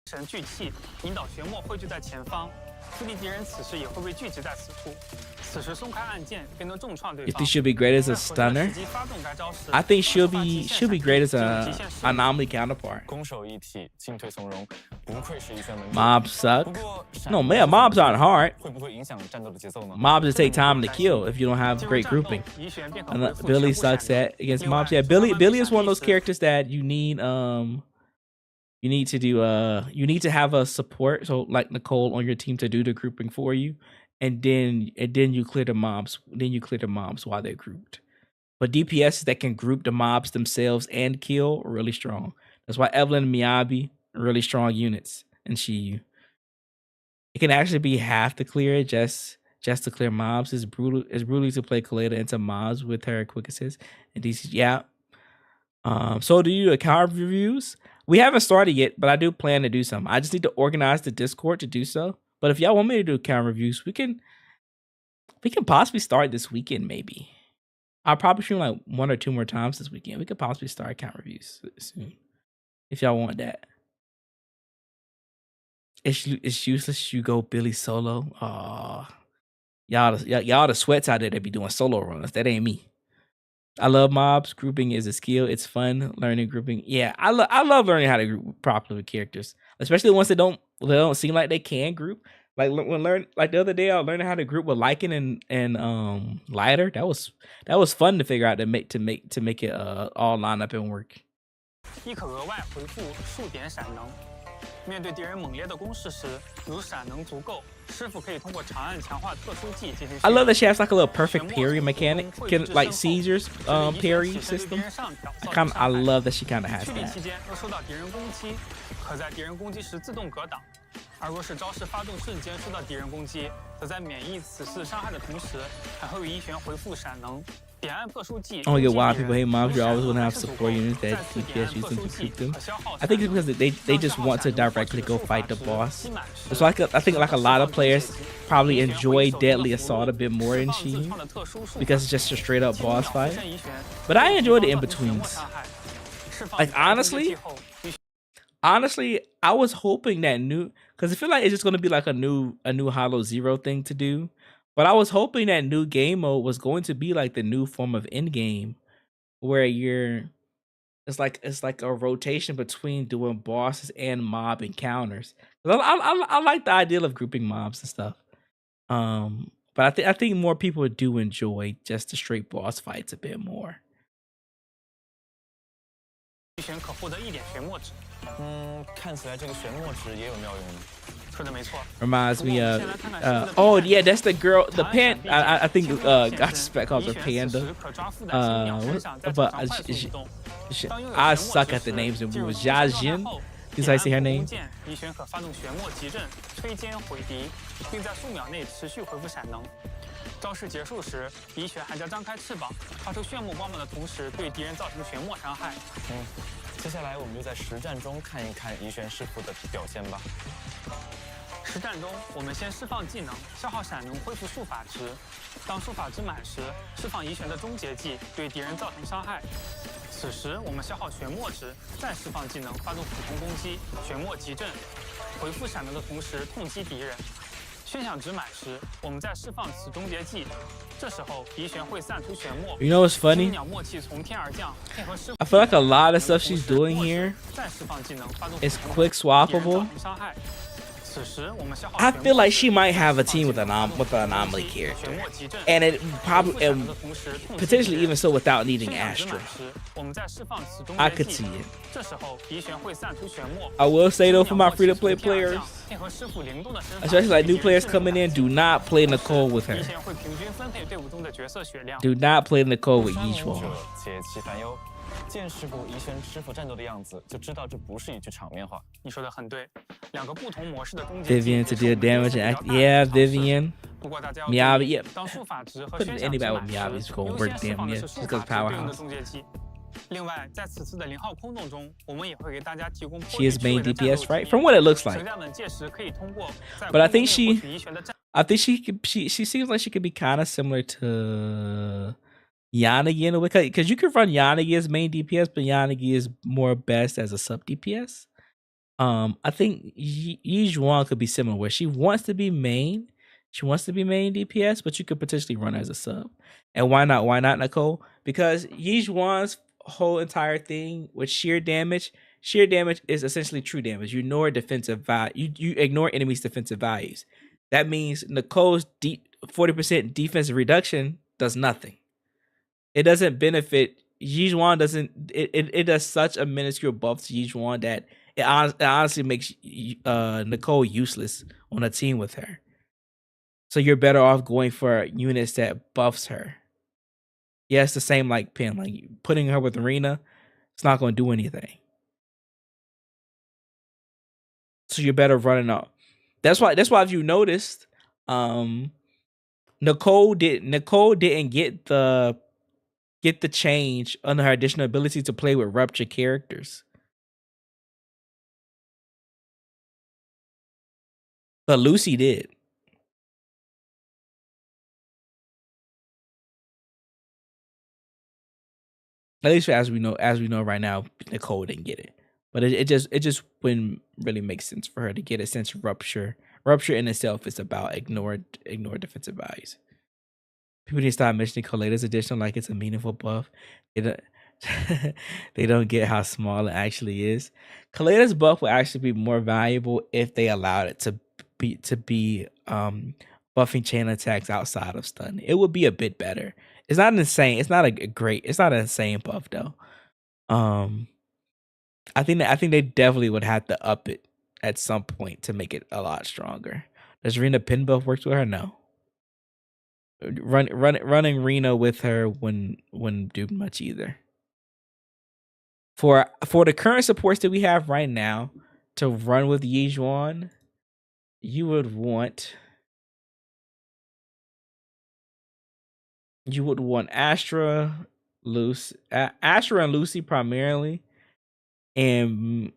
神聚气，引导玄墨汇聚在前方，附近敌人此时也会被聚集在此处。此时松开按键，便能重创对 You 方。 think she'll be great as a stunner? I think she'll be great as a anomaly counterpart. 攻守一体，进退从容，不愧是一拳门主。 Mobs suck. No, man, mobs aren't hard. 会不会影响战斗的节奏呢？ Mobs just take time to kill if you don't have great grouping. And Billy sucks at against mobs. Yeah, Billy is one of those characters that you need you need to have a support, so like Nicole on your team to do the grouping for you, and then you clear the mobs. Then you clear the mobs while they're grouped. But DPS that can group the mobs themselves and kill are really strong. That's why Evelyn and Miyabi are really strong units, and Shiyu. It can actually be half to clear just to clear mobs. It's brutal. It's brutal to play Kaleda into mobs with her quick assist and DC. Yeah. So do you account reviews? We haven't started yet, but I do plan to do some. I just need to organize the Discord to do so. But if y'all want me to do account reviews, we can possibly start this weekend, maybe. I'll probably stream like 1 or 2 more times this weekend. We could possibly start account reviews soon. If y'all want that. It's useless you go Billy solo. Y'all the sweats out there that be doing solo runs. That ain't me. I love mobs. Grouping is a skill. It's fun learning grouping. Yeah, I love learning how to group properly with characters, especially ones that don't seem like they can group. Like the other day, I was learning how to group with Lycan and Lighter. That was fun to figure out to make it all line up and work. 亦可额外回复数点闪能。面对敌人猛烈的攻势时，如闪能足够，师傅可以通过长按强化特殊技进行。 I love that she has like a little perfect parry mechanic, like seizures parry system. I love that she kind of has 蓄力 that. 期间若受到敌人攻击，可在敌人攻击时自动格挡；而若是招式发动瞬间受到敌人攻击，则在免疫此次伤害的同时，还会以一拳回复闪能。 点按特殊技 I don't get why people hate mobs. You always want to have support units that DPS use them to group them. I think it's because they just want to directly go fight the boss. It's like I think like a lot of players probably enjoy Deadly Assault a bit more than she, because it's just a straight up boss fight. But I enjoy the in betweens. Like honestly, I was hoping that because I feel like it's just gonna be like a new Hollow Zero thing to do. But I was hoping that new game mode was going to be like the new form of endgame, where it's like a rotation between doing bosses and mob encounters. I like the idea of grouping mobs and stuff. But I think more people do enjoy just the straight boss fights a bit more. 选可获得1点玄墨值。看起来这个玄墨值也有妙用呢。 Reminds me of oh yeah, that's the girl, the I think got spec calls her Panda. But I suck at the names of moves. Jiajin is how I say her name. 一拳可发动玄墨急阵，推肩毁敌，并在数秒内持续回复闪能。招式结束时，一拳还将张开翅膀，发出炫目光芒的同时，对敌人造成玄墨伤害。接下来我们就在实战中看一看怡璇师傅的表现吧。 实战中，我们先释放技能，消耗闪能恢复术法值。当术法值满时，释放怡璇的终结技，对敌人造成伤害。此时，我们消耗玄墨值，再释放技能，发动普通攻击，玄墨急阵，回复闪能的同时痛击敌人。宣响值满时，我们再释放此终结技。这时候，怡璇会散出玄墨。 You know what's funny? 鸟默契从天而降，配合师傅。 I feel like a lot of stuff she's doing here is quick swappable. I feel like she might have a team with an anomaly character, and it probably potentially even so without needing Astra. I could see it. I will say though, for my free-to-play players, especially like new players coming in, do not play Nicole with her. Do not play Nicole with Yichuan. 见识过怡璇师傅战斗的样子，就知道这不是一句场面话。你说的很对，两个不同模式的终结 Vivian to deal damage and yeah, Vivian. Miyabi, yeah. Put anybody with Miyabi is going to work damn yeah, because powerhouse. 另外，在此次的0号空洞中，我们也会给大家提供 She is main DPS, right? From what it looks like. But I think she seems like she could be kind of similar to Yanagi in a way, because you can run Yanagi as main DPS, but Yanagi is more best as a sub DPS. I think Yi Zhuan could be similar where she wants to be main. She wants to be main DPS, but you could potentially run her as a sub. And why not? Why not, Nicole? Because Yi Zhuan's whole entire thing with sheer damage is essentially true damage. You ignore defensive value. You ignore enemies' defensive values. That means Nicole's 40% defensive reduction does nothing. It doesn't benefit Yi Zhuan. It does such a minuscule buff to Yi Zhuan that it honestly makes Nicole useless on a team with her. So you're better off going for units that buffs her. Yeah, it's the same like Pin. Like putting her with Arena, it's not going to do anything. So you're better running up. That's why if you noticed, Nicole didn't get the change under her additional ability to play with rupture characters. But Lucy did. At least as we know right now, Nicole didn't get it. But it just wouldn't really make sense for her to get it since rupture in itself is about ignore defensive values. People need to stop mentioning Coletta's addition like it's a meaningful buff. They don't get how small it actually is. Coletta's buff will actually be more valuable if they allowed it to be buffing chain attacks outside of stun. It would be a bit better. It's not insane. It's not an insane buff though. I think they definitely would have to up it at some point to make it a lot stronger. Does Rena pin buff work with her? No. Running Rena with her wouldn't do much either. For the current supports that we have right now to run with Yi Zhuan, you would want Astra and Lucy primarily, and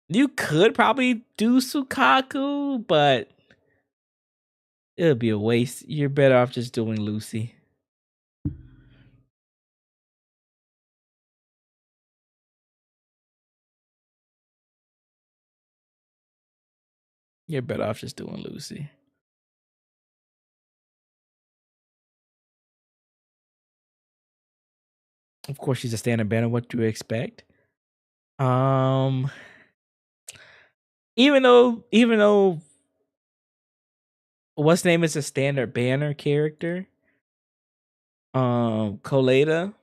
you could probably do Sukaku, but it would be a waste. You're better off just doing Lucy. You're better off just doing Lucy. Of course, she's a standard banner. What do you expect? Even though what's name is a standard banner character, Coletta,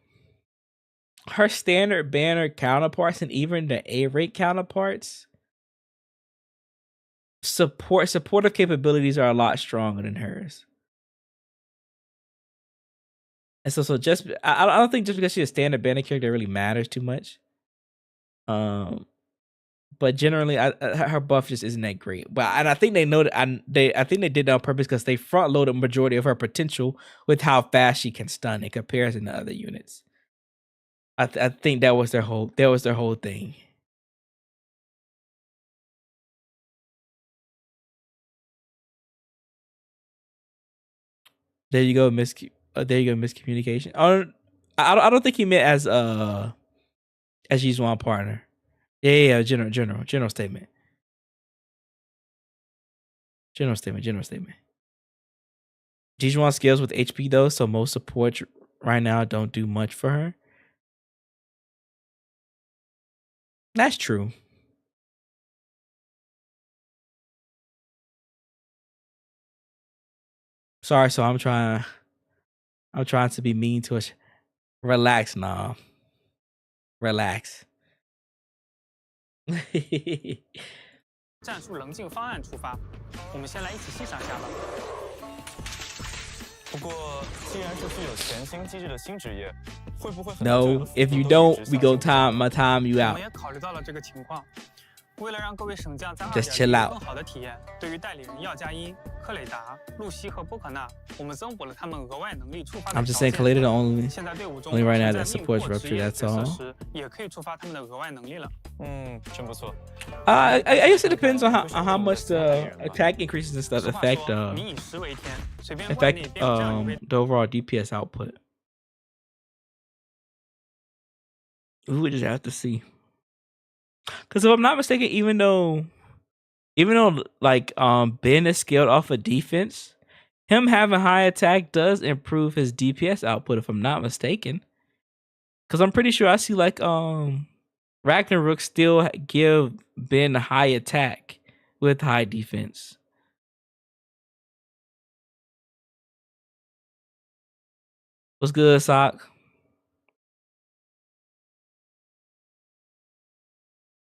her standard banner counterparts and even the A-rate counterparts supportive capabilities are a lot stronger than hers. And so just I don't think just because she's a standard banner character it really matters too much. But generally, her buff just isn't that great. But I think they know that. I think they did that on purpose because they front loaded a majority of her potential with how fast she can stun in comparison to other units. I think that was their whole thing. There you go, miscommunication. I don't think he meant as Yi Zhuan partner. Yeah, general statement. General statement. Yi Zhuan scales with HP though, so most supports right now don't do much for her. That's true. Sorry, so I'm trying to be mean to us. Relax, nah. Relax. 战术棱镜方案出发，我们先来一起欣赏下吧。不过，既然是具有全新机制的新职业，会不会很 No, if you don't, we go time you 我 out. 们也考虑到了这个情况。为了让各位省将在 Just 2.0 chill 有 out. 更好的体验，对于代理人耀佳音、克蕾达、露西和波可娜，我们增补了他们额外能力触发的 I'm 条 just saying, 件。 Kaleda the 现在队伍中 only right now 在 that 命 supports 或 Rupture. 职业 That's 角色 all. 时，也可以触发他们的额外能力了。真不错。I guess it depends on how much the attack increases and stuff affect 民以食为天，随便 affect 换你也变有这样一位 the overall DPS output. We would just have to see. Because if I'm not mistaken, even though like Ben is scaled off of defense, him having high attack does improve his DPS output, if I'm not mistaken. Because I'm pretty sure I see like Ragnarok still give Ben high attack with high defense. What's good, Sock?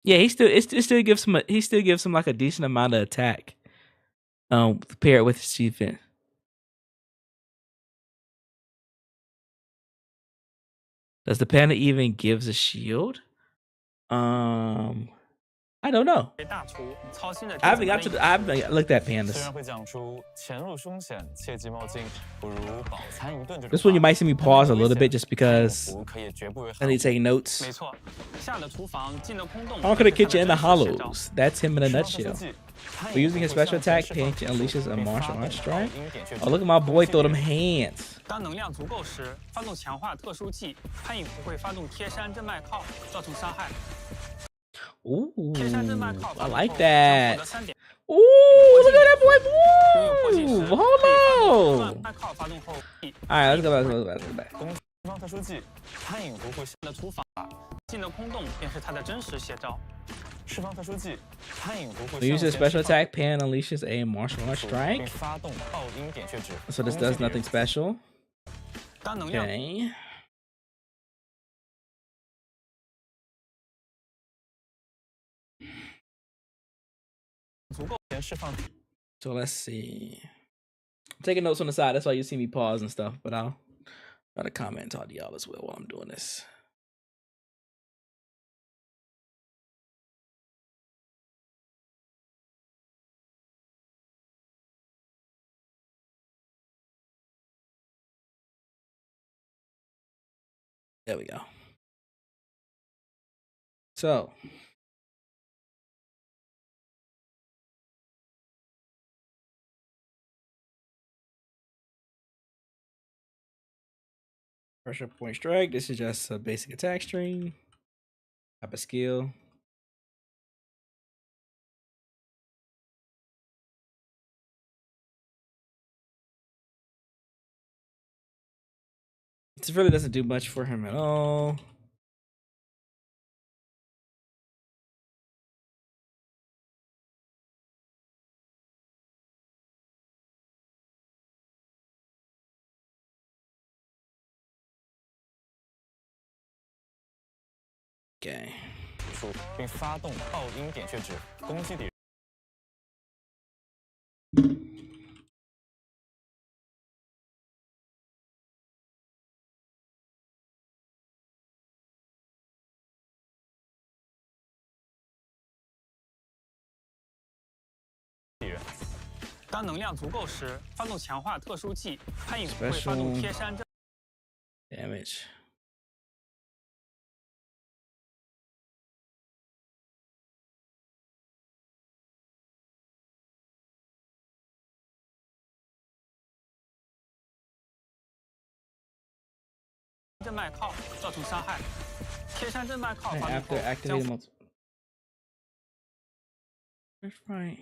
Yeah, he still gives him like a decent amount of attack. Paired with his defense. Does the panda even gives a shield? I don't know. I haven't looked at pandas. This one you might see me pause a little bit just because I need to take notes. How could a kitchen in the hollows? That's him in a nutshell. We're using his special attack, Pan unleashes a martial arts strike. Oh, look at my boy throw them hands. 当能量足够时，发动强化特殊技，潘影不会发动贴山真脉靠，造成伤害。 Ooh, I like that. Ooh, look at that boy move. Hold on. All right, let's go back. 特殊技，潘影不会的厨房进的空洞便是他的真实写照。释放特殊技，潘影不会。We use a special attack. Pan unleashes a martial arts strike. 发动爆音点穴指。So this does nothing special. 当能量。Okay. So let's see. I'm taking notes on the side. That's why you see me pause and stuff. But I'll try to comment and talk to y'all as well while I'm doing this. There we go. So. Pressure point strike. This is just a basic attack string. Type of skill. This really doesn't do much for him at all. Okay. 并发动爆音点穴指，攻击敌人。当能量足够时，发动强化特殊技，潘影不会发动贴山针。Damage. 正脉靠造成伤害，贴山正脉靠 After activating multiple. That's right.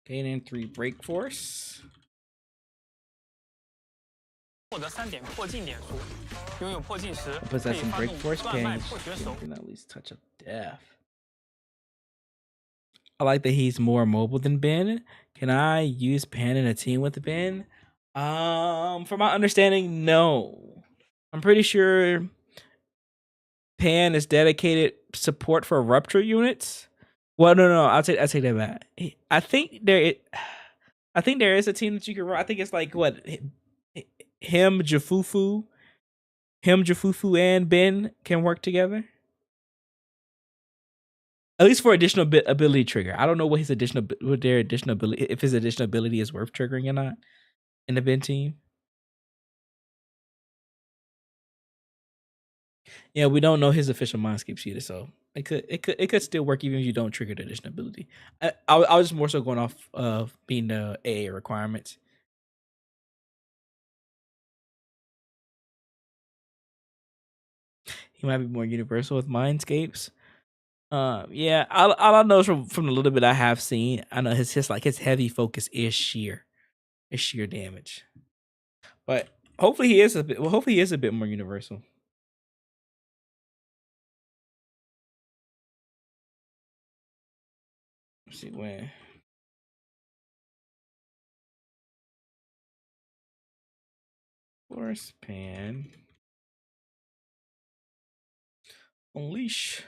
Gaining 3 break force. 获得3点破镜点数，拥有破镜时可以 Possessing 发 break 动 force 断脉 pins. 破血手。 Can at least touch of death. I like that he's more mobile than Ben. Can I use Pan in a team with Ben? From my understanding, no. I'm pretty sure Pan is dedicated support for rupture units. Well, no, I'll take that back. I think there is a team that you can run. I think it's like what him, Jafufu, and Ben can work together. At least for additional ability trigger. I don't know what their additional ability, if his additional ability is worth triggering or not in the Ben team. Yeah, we don't know his official mindscapes either, so it could still work even if you don't trigger the additional ability. I was just more so going off of being the AA requirements. He might be more universal with mindscapes. Yeah, all I know is from the little bit I have seen, I know his like his heavy focus is sheer damage. But hopefully he is a bit. Well, hopefully he is a bit more universal. Let's see when. Force pan. Unleash.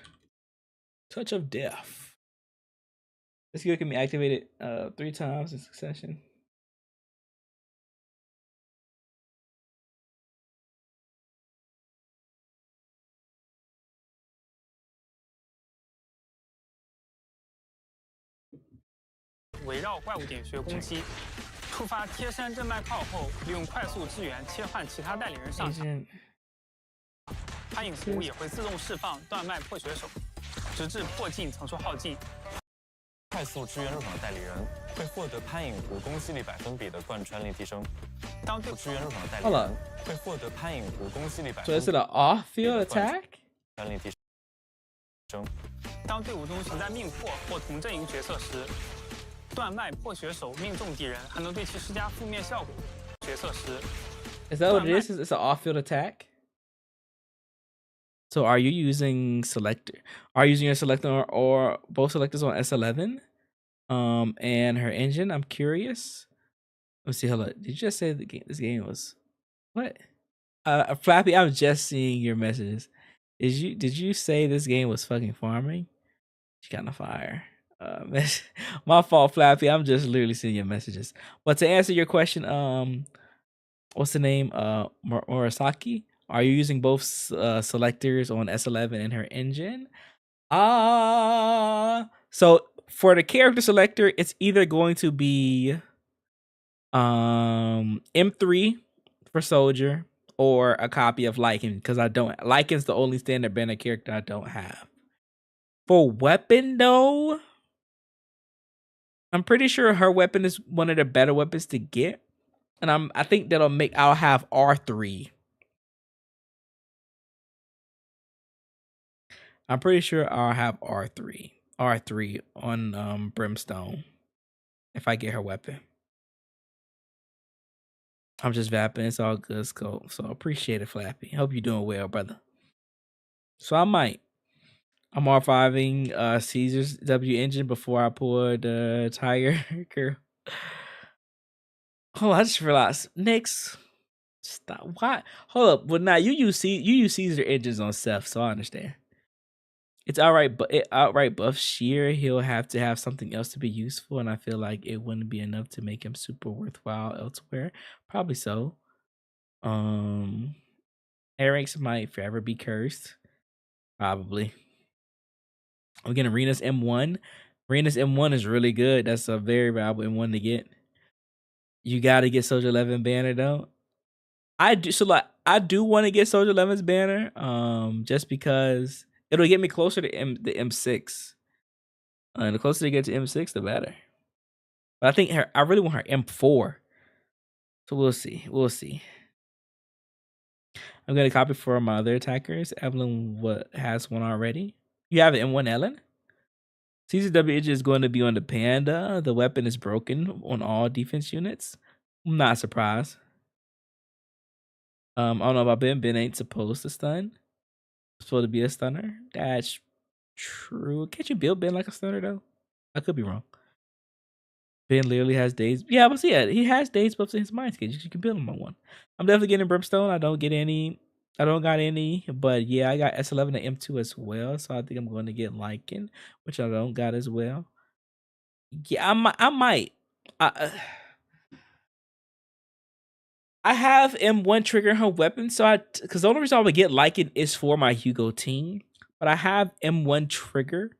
Touch of Death. This skill can be activated 3 times in succession.围绕怪物点穴攻击，触发贴身正脉靠后，利用快速支援切换其他代理人上场。攀影壶也会自动释放断脉破血手，直至破镜层数耗尽。快速支援入场的代理人会获得攀影壶攻击力100%的贯穿力提升。当对支援入场的代理人会获得攀影壶攻击力100%。So is it an off-field attack? 贯力提升。当队伍中存在命破或同阵营角色时，断脉破血手命中敌人，还能对其施加负面效果。角色时 Is that what it is? It's an off-field attack? So are you using selector? Are you using your selector or both selectors on S11? And her engine? I'm curious. Let's see. Hold on. Did you just say the game? This game was what? Flappy. I'm just seeing your messages. Did you say this game was fucking farming? She got on fire. My fault, Flappy. I'm just literally seeing your messages. But to answer your question, what's the name? Murasaki. Are you using both selectors on S11 and her engine? So for the character selector, it's either going to be M3 for soldier or a copy of Lycan, because I don't. Lycan's the only standard banner character I don't have. For weapon though, I'm pretty sure her weapon is one of the better weapons to get, and I think I'll have R3. I'm pretty sure I'll have R3 on Brimstone if I get her weapon. I'm just vapping. It's all good, Scope. So appreciate it, Flappy. Hope you're doing well, brother. So I'm R5ing Caesar's W engine before I pour the Tiger Girl. Oh, I just realized. Next, stop. Why? Hold up. Well, now you use Caesar engines on Seth, so I understand. It's outright, but it outright buffs Sheer. He'll have to have something else to be useful, and I feel like it wouldn't be enough to make him super worthwhile elsewhere. Probably so. Air ranks might forever be cursed. Probably. I'm getting Rena's M1. Rena's M1 is really good. That's a very valuable M1 to get. You gotta get Soldier 11 banner though. I do want to get Soldier 11's banner. Just because it'll get me closer to the M6. And the closer they get to M6, the better. But I think I really want her M4. So we'll see. I'm gonna copy for my other attackers. Evelyn has one already. You have an M1 Ellen? CCW is going to be on the Panda. The weapon is broken on all defense units. I'm not surprised. I don't know about Ben. Ben ain't supposed to stun. Supposed to be a stunner. That's true. Can't you build Ben like a stunner though? I could be wrong. Ben literally has days. Yeah, but yeah, he has days buffs in his mind skills. You can build him on one. I'm definitely getting Brimstone. I don't got any, but yeah, I got S11 and M2 as well. So I think I'm going to get Lycan, which I don't got as well. Yeah, I might. I have M1 trigger her weapon, so because the only reason I would get Lycan is for my Hugo team, but I have M1 trigger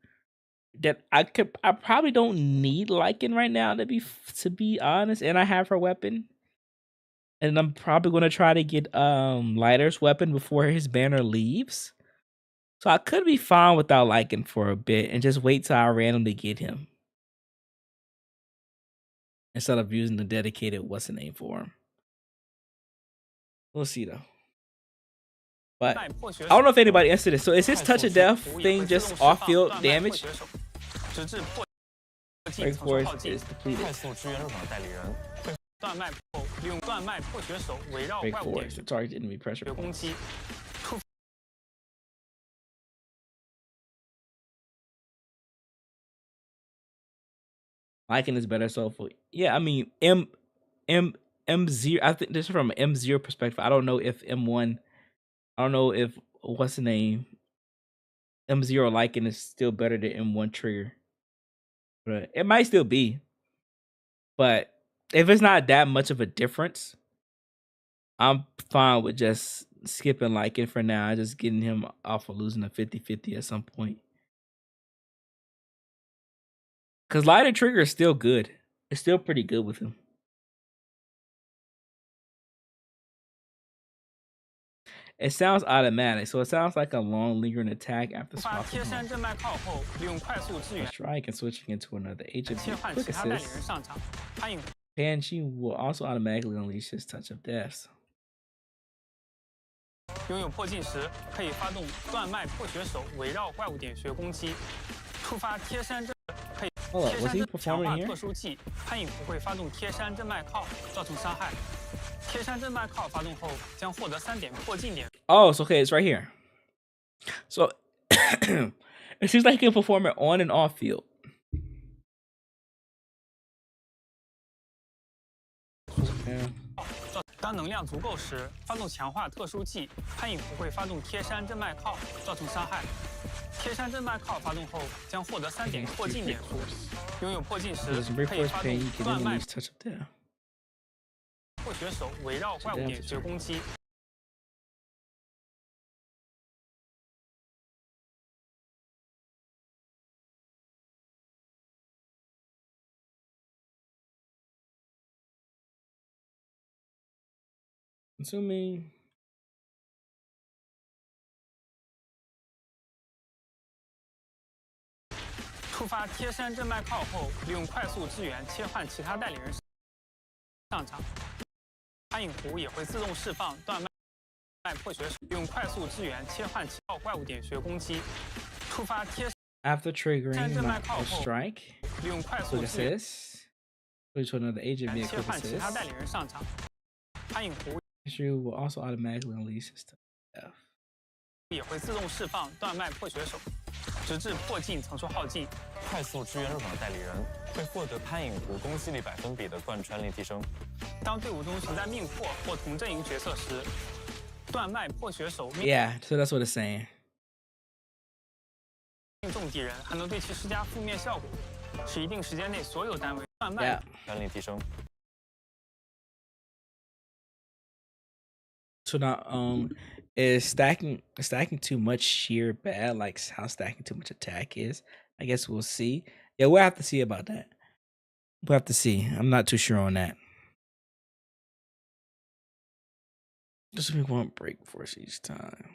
that I probably don't need Lycan right now to be honest, and I have her weapon. And I'm probably gonna try to get Lighter's weapon before his banner leaves. So I could be fine without Lycan for a bit and just wait till I randomly get him. Instead of using the dedicated what's the name for him. We'll see though. But I don't know if anybody answered this. So is his touch of death thing just off-field damage? Break force is depleted. Break force. The target enemy pressure points. Liking is better so for I mean M0. I think this is from an M0 perspective. I don't know if M1. I don't know if what's the name. M0 Lycan is still better than M1 Trigger. But it might still be. But if it's not that much of a difference, I'm fine with just skipping Lycan for now. Just getting him off of losing a 50-50 at some point. Because Lighter Trigger is still good. It's still pretty good with him. It sounds automatic, so it sounds like a long lingering attack after swapping. Strike and switching into another HMP quick assist. Panchi will also automatically unleash his touch of death. Hold up, was he performing here? Oh, so okay, it's right here. So it seems like he can perform it on and off field. Okay. 当能量足够时，发动强化特殊技，攀影不会发动贴山震脉靠，造成伤害。贴山震脉靠发动后将获得3点破镜点数。拥有破镜时可以发动断脉破血手围绕怪物点穴攻击。Assuming触发贴山震脉靠后，利用快速支援切换其他代理人上场。攀影弧也会自动释放断脉破血手，用快速支援切换其他怪物点穴攻击。触发贴 After triggering a strike, quick assist. Switch to another agent via quick assist. Issue will also automatically unleash his death. 也会自动释放断脉破血手，直至破镜层数耗尽。快速支援入场的代理人会获得攀影弧攻击力100%的贯穿力提升。当队伍中存在命破或同阵营角色时，断脉破血手 Yeah, so that's what it's saying. 命中敌人还能对其施加负面效果，使一定时间内所有单位断脉穿力提升。So now, is stacking too much sheer bad? Like how stacking too much attack is? I guess we'll see. Yeah, we'll have to see about that. We'll have to see. I'm not too sure on that. Just we won't break force each time.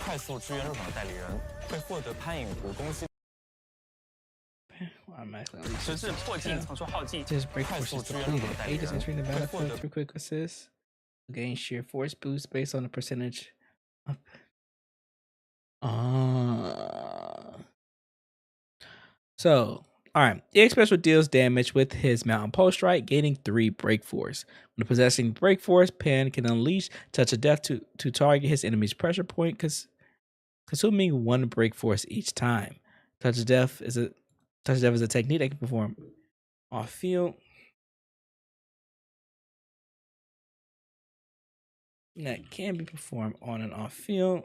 快速支援入场的代理人会获得攀影弧攻击。直至破镜层数耗尽。Just break force is depleted. Agents entering the battlefield through quick assist gain sheer force boost based on the percentage. So, all right. EX Special deals damage with his Mountain Pulse Strike, gaining 3 break force. When possessing break force, Pan can unleash Touch of Death to target his enemy's pressure point, consuming 1 break force each time. Touch of Death is a technique that can perform off field. That can be performed on and off field.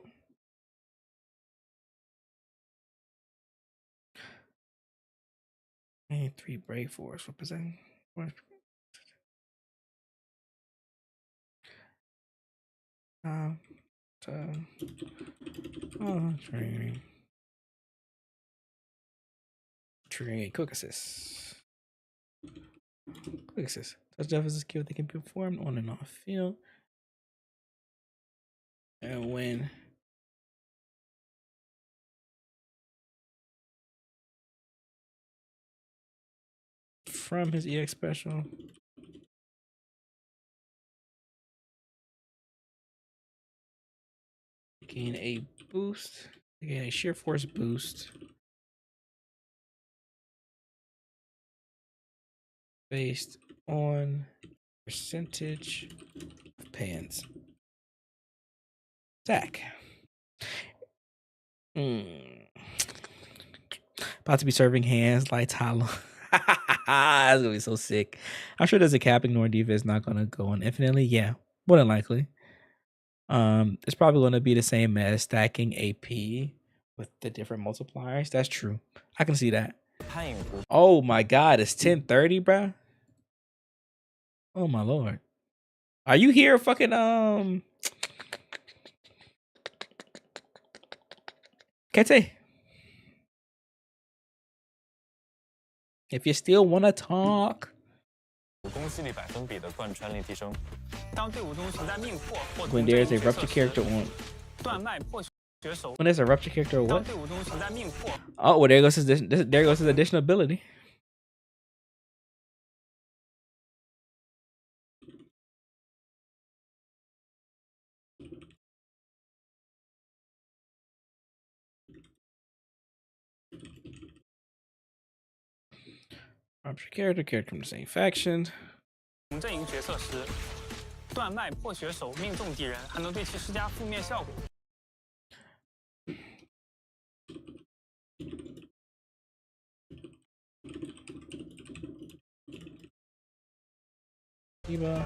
And 3 break force for possessing. Triggering a quick assist. Quick assist. Touch Death is a skill that can be performed on and off field. and win. From his EX special. Gain a boost. Gain a sheer force boost. Based on percentage of pans. Attack. About to be serving hands like Tyler. That's gonna be so sick. I'm sure there's a cap ignore defense not gonna go on infinitely. Yeah, more than likely. It's probably gonna be the same as stacking AP with the different multipliers. That's true. I can see that. Oh my god, it's 10:30, bruh. Oh my lord. Are you here fucking Kete? If you still wanna talk. 攻击力100%的贯穿力提升。当队伍中存在命破或 When there's a rupture character on 断脉破血手。 When there's a rupture character or 当 what? 队伍中存在命破。 Oh, well, there goes his additional ability. Rupture character from the same faction. 阵营角色时，断脉破血手命中敌人，还能对其施加负面效果。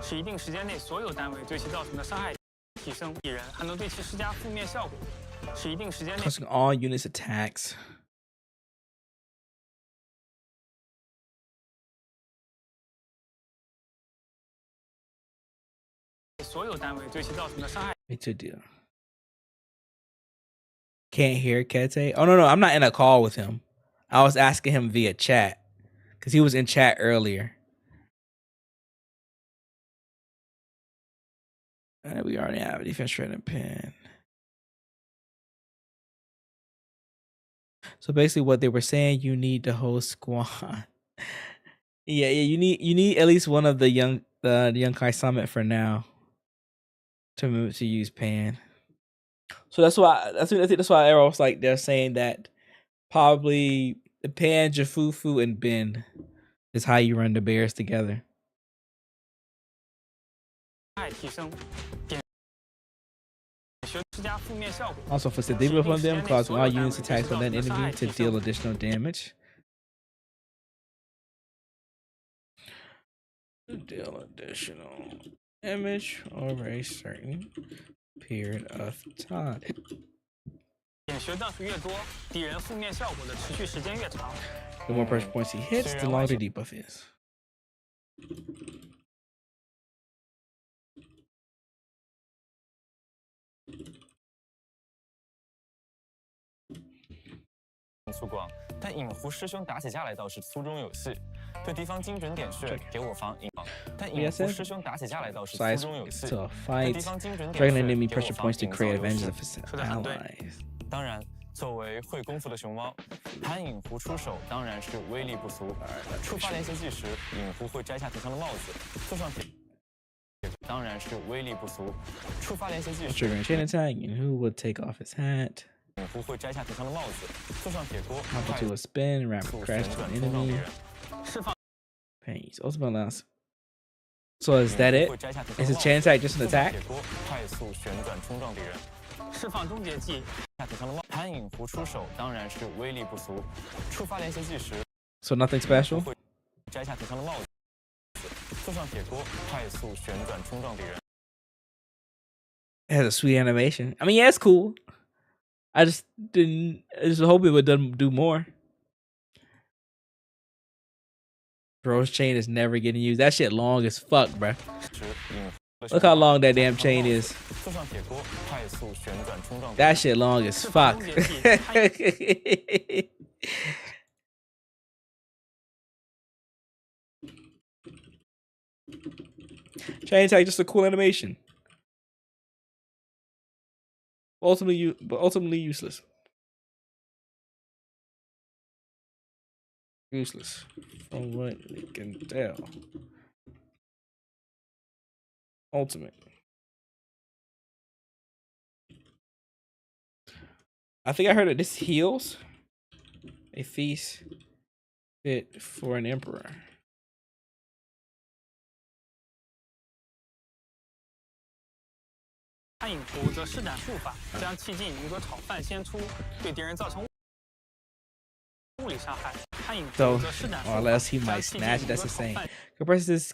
使一定时间内所有单位对其造成的伤害提升，敌人还能对其施加负面效果。使一定时间内 Causing all units attacks. 所有单位对其造成的伤害。 Me too, deal. Can't hear Kete. Oh no, I'm not in a call with him. I was asking him via chat because he was in chat earlier. We already have a defense shredding pin. So basically, what they were saying, you need the whole squad. yeah, you need at least one of the young Kai Summit for now to use pan. So that's why I think that's why Arrow was like they're saying that probably the pan, Jafufu, and Ben is how you run the bears together. Also, for stability from them, causing all units attacks on that enemy to deal additional damage. Deal additional damage over a certain period of time. 点学段数越多，敌人负面效果的持续时间越长。 The more pressure points he hits, the longer the debuff is. 粗犷，但影狐师兄打起架来倒是粗中有细，对敌方精准点穴，给我防影。但影狐师兄打起架来倒是粗中有细，对敌方精准点穴，给我防营造优势。说得很对。当然，作为会功夫的熊猫，潘影狐出手当然是威力不俗。触发连携技时，影狐会摘下敌方的帽子，坐上铁。 当然是威力不俗。触发连携技时 ，trigger chain attack, and who would take off his hat? 影狐会摘下敌方的帽子，坐上铁锅， Hop into a spin, rapid crash to an enemy. 释放 Pains. Ultimate lance. So is that it? Is his chain attack just an attack? 快速旋转冲撞敌人。释放终结技。下敌方的帽，潘影狐出手当然是威力不俗。触发连携技时 So nothing special. 摘下敌方的帽子。 坐上铁锅，快速旋转冲撞敌人。 It has a sweet animation. I mean, yeah, it's cool. I just hope it would do more. Bro's chain is never getting used. That shit long as fuck, bruh. Look how long that damn chain is. That shit long as fuck. Chain attack, just a cool animation. ultimately useless. Useless, from what we can tell. Ultimate. I think I heard that this heals. A feast fit for an emperor. 餐饮图则施展术法，将气劲凝着炒饭先出，对敌人造成物理伤害。餐饮图则施展术法， unless he might snatch it, that's the same. Compresses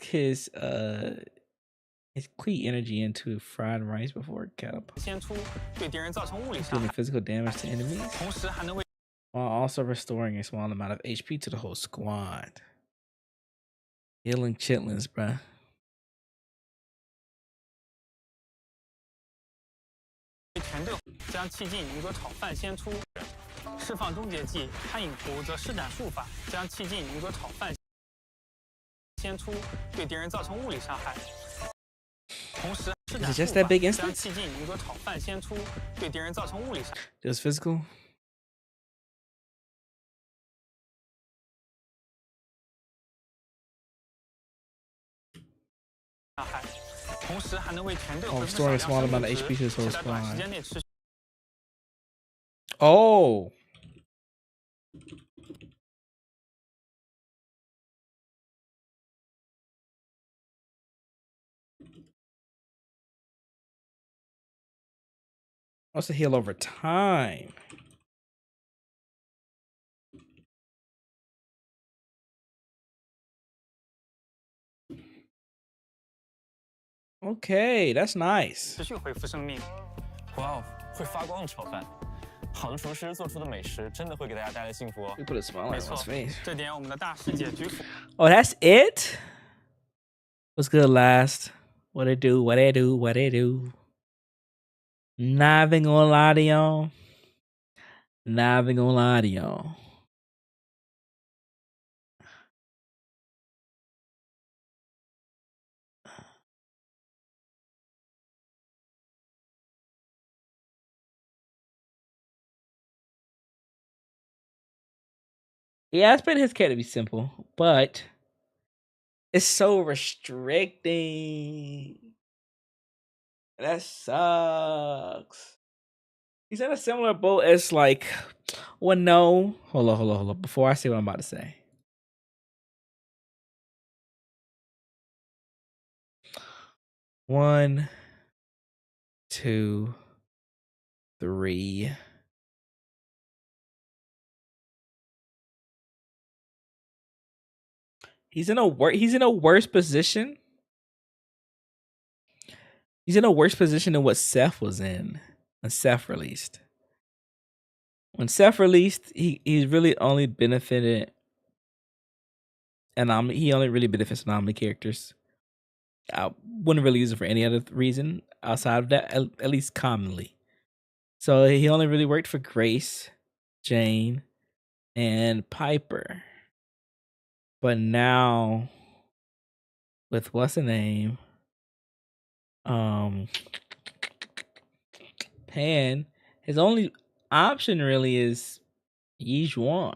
his clean energy into fried rice before catapult. 先出，对敌人造成物理伤 Dealing 害， physical damage to enemies, 同时还能为 while also restoring a small amount of HP to the whole squad. Healing chitlins, bruh. 全队将气劲凝着炒饭先出，释放终结技。餐饮图则施展术法，将气劲凝着炒饭先出，对敌人造成物理伤害。同时施展 Is it just 术 that 法， big 将 instance? 气劲凝着炒饭先出，对敌人造成物理伤害。 It was physical. 同时还能为全队 Oh, 恢复 restoring a 少 small 量 amount of 生 HP to 命 his 值， whole 且在短时 squad. 间内持续 Oh. Also heal over time. Okay, that's nice. 持续恢复生命。哇哦，会发光的炒饭，好的厨师做出的美食真的会给大家带来幸福哦。 You put a smile on 没 his 错 face. 这点我们的大师姐举斧。 Oh, that's it? What's good, last? What it do? What it do? What it do? Not even gonna lie to y'all. Not even gonna lie to y'all. Yeah, I expect his cat to be simple, but it's so restricting. That sucks. He's in a similar boat as like, well, no. Hold on. Before I say what I'm about to say. One, two, three. He's in a worse position. He's in a worse position than what Seth was in when Seth released. When Seth released, he's really only benefited anomaly. He only really benefits anomaly characters. I wouldn't really use it for any other reason outside of that, at least commonly. So he only really worked for Grace, Jane, and Piper. But now, with what's the name? Pan, his only option really is Yijuan.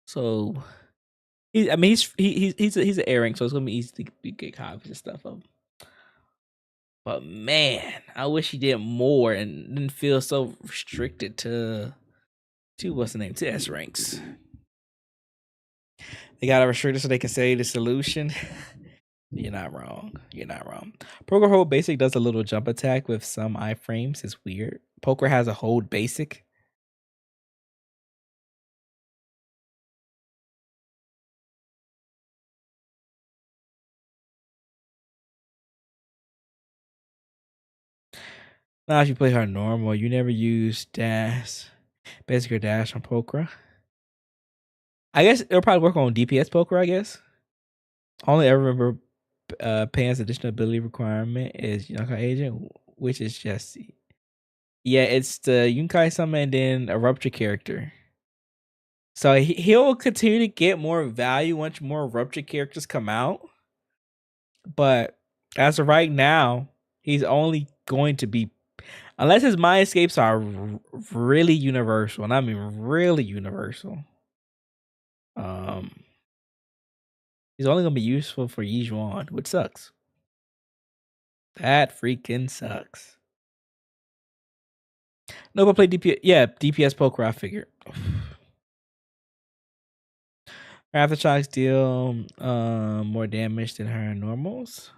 So he's an airing, so it's gonna be easy to get copies and stuff of him. But man, I wish he did more and didn't feel so restricted to what's the name? To S ranks. They gotta restrict it so they can say the solution. You're not wrong. Poker Hold Basic does a little jump attack with some iframes. It's weird. Poker has a Hold Basic. Now, if you play her normal, you never use dash, basic or dash on Poker. I guess it'll probably work on DPS Poker, I guess. Only ever remember Pan's additional ability requirement is Yunkai Agent, which is just, yeah, it's the Yunkai summon and then a Rupture character. So he'll continue to get more value once more Rupture characters come out. But as of right now, he's only going to be, Unless his mind escapes are really universal, and I mean really universal. He's only gonna be useful for Yijuan, which sucks. That freaking sucks. No, but play DPS. Yeah, DPS poker. I figured. Aftershocks deal more damage than her normals.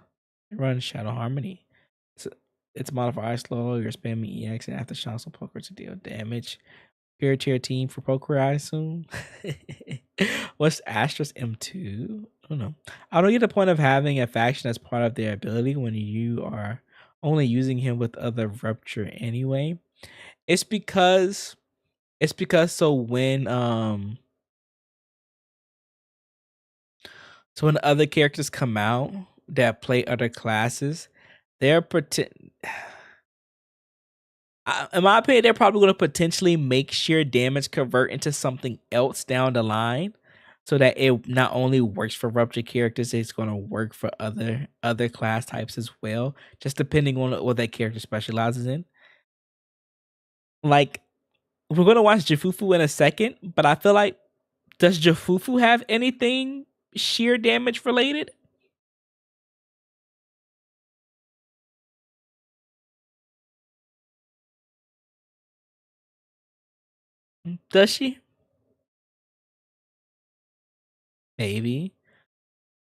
Run Shadow Harmony. It's modified slow. You're spamming EX and Aftershocks on poker to deal damage. Peer tier team for poker, I assume. What's Astra's M2? I don't know. I don't get the point of having a faction as part of their ability when you are only using him with other rupture anyway. It's because so when other characters come out that play other classes, they're in my opinion, they're probably going to potentially make sheer damage convert into something else down the line, so that it not only works for rupture characters, it's going to work for other class types as well, just depending on what that character specializes in. Like, we're going to watch Jafufu in a second, but I feel like, does Jafufu have anything sheer damage related? Does she? Maybe.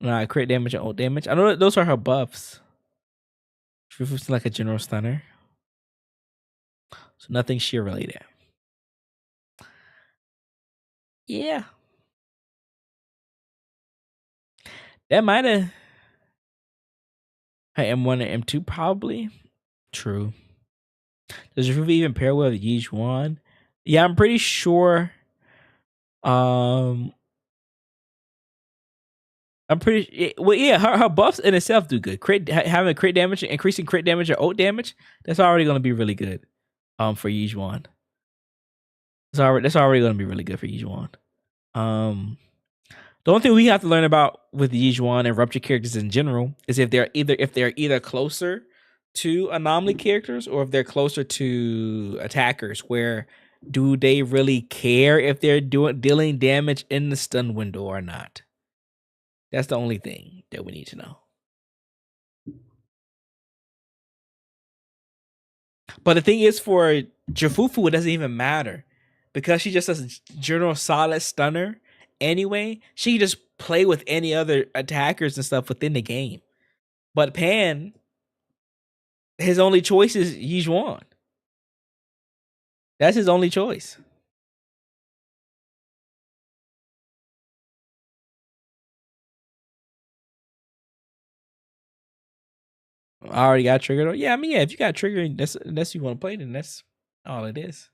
Nah, crit damage and ult damage. I know that those are her buffs. Jafufu's like a general stunner. So nothing sheer related. Yeah. That might have her M1 and M2 probably. True. Does Jafufu even pair with Yijuan? Yeah, I'm pretty sure. I'm pretty well. Yeah, her buffs in itself do good. Having crit damage, increasing crit damage or ult damage, that's already going to be really good. For Yijuan, that's already going to be really good for Yijuan. The only thing we have to learn about with Yijuan and rupture characters in general is if they're either closer to anomaly characters or if they're closer to attackers. Where do they really care if they're dealing damage in the stun window or not? That's the only thing that we need to know. But the thing is, for Jafufu, it doesn't even matter because she just does general solid stunner anyway. She can just play with any other attackers and stuff within the game. But Pan, his only choice is Yijuan. That's his only choice. I already got triggered. Yeah, I mean, yeah, if you got triggered, unless you want to play, then that's all it is.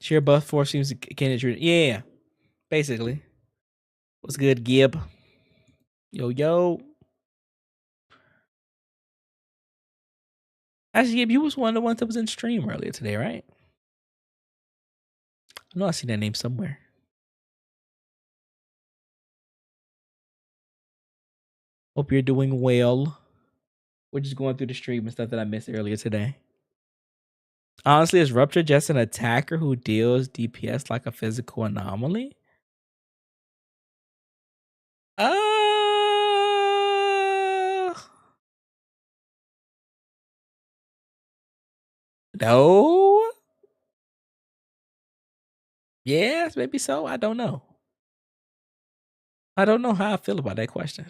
Sheer buff force seems to can't trigger. Yeah, basically. What's good, Gib? Yo. Actually, Gib, you was one of the ones that was in stream earlier today, right? I know I seen that name somewhere. Hope you're doing well. We're just going through the stream and stuff that I missed earlier today. Honestly, is Rupture just an attacker who deals DPS like a physical anomaly? No. Yes, maybe so. I don't know. I don't know how I feel about that question.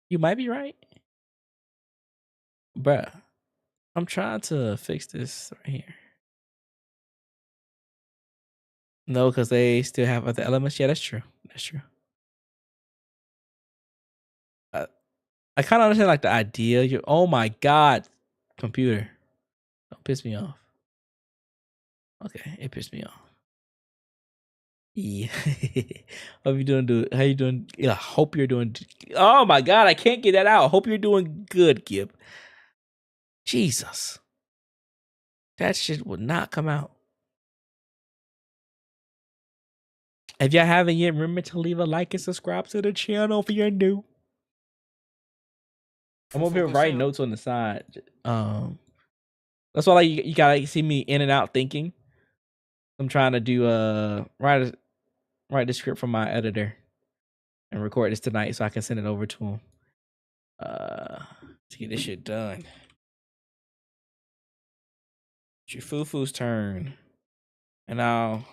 You might be right. Bruh, I'm trying to fix this right here. No, because they still have other elements. Yeah, that's true. That's true. I kind of understand like the idea. Oh my god, computer, don't piss me off. Okay, it pissed me off. Yeah. Hope you doing? How you doing? Yeah, hope you're doing. Oh my god, I can't get that out. Hope you're doing good, Gib. Jesus, that shit would not come out. If y'all haven't yet, remember to leave a like and subscribe to the channel if you're new. I'm over here writing notes on the side. That's why you gotta see me in and out thinking. I'm trying to do write the script for my editor and record this tonight so I can send it over to him. To get this shit done. Jufufu's turn. And now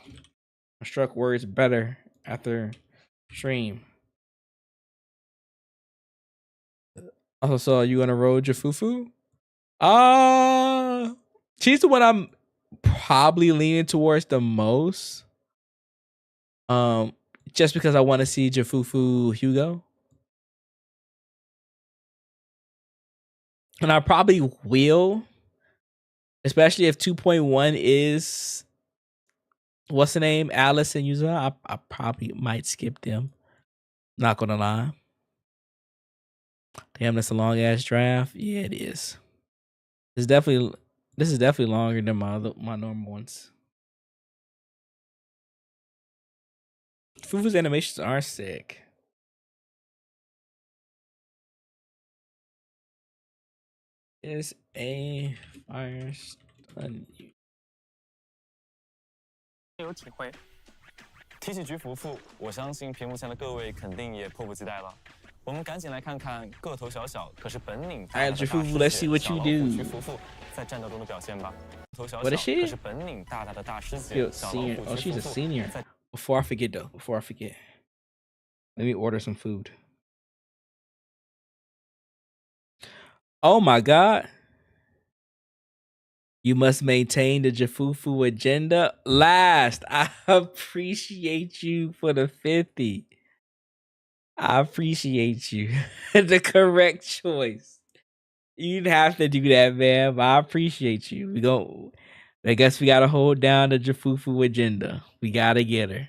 I struck words better after stream. Also, so you gonna roll Jufufu? She's the one I'm probably leaning towards the most. Just because I want to see Jufufu Hugo. And I probably will. Especially if 2.1 is what's the name? Alice and Yuza. I probably might skip them. Not gonna lie. Damn, that's a long ass draft. Yeah, it is. This is definitely longer than my normal ones. Fufu's animations are sick. Is a fire stun you? 有体会。提起菊夫妇，我相信屏幕前的各位肯定也迫不及待了。我们赶紧来看看个头小小可是本领大大的大师姐 Let's see what you do. 菊夫妇在战斗中的表现吧。头小小 What is she? 可是本领大大的大师姐小老虎 Oh, 菊 she's a 夫妇 senior. Before I forget though, let me order some food. Oh my god. You must maintain the Jufufu agenda. Last, I appreciate you for the 50. I appreciate you. The correct choice. You didn't have to do that, man, but I appreciate you. I guess we gotta hold down the Jufufu agenda. We gotta get her.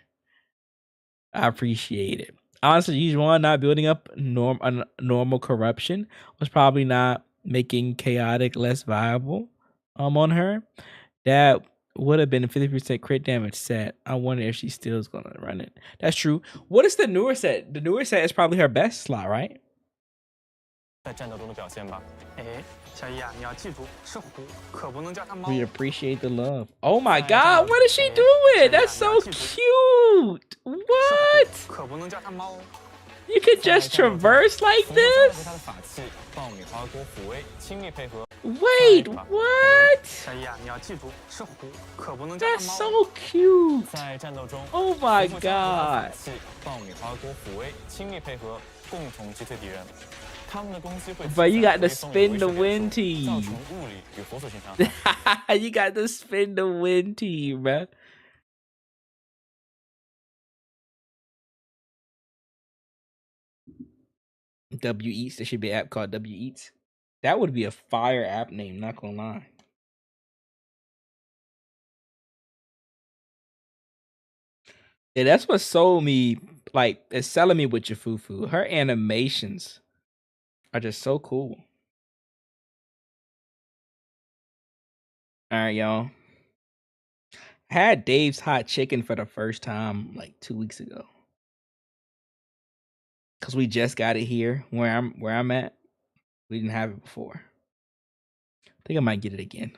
I appreciate it. Honestly, usual not building up normal corruption was probably not making chaotic less viable. On her, that would have been a 50% crit damage set. I wonder if she still is gonna run it. That's true. What is the newer set? The newer set is probably her best slot, right? 在战斗中的表现吧。哎，小易啊，你要记住，是虎，可不能叫它猫。 We appreciate the love. Oh my god, what is she doing? That's so cute. What? 可不能叫它猫。 You could just traverse like this? Wait, what? That's so cute. Oh my god. But you got to spin the win team. You got to spin the win team, man. W Eats. There should be an app called W Eats. That would be a fire app name, not gonna lie. Yeah, that's what sold me. Like, it's selling me with Jufufu. Her animations are just so cool. All right, y'all. I had Dave's Hot Chicken for the first time like 2 weeks ago. Cause we just got it here where I'm at. We didn't have it before. I think I might get it again.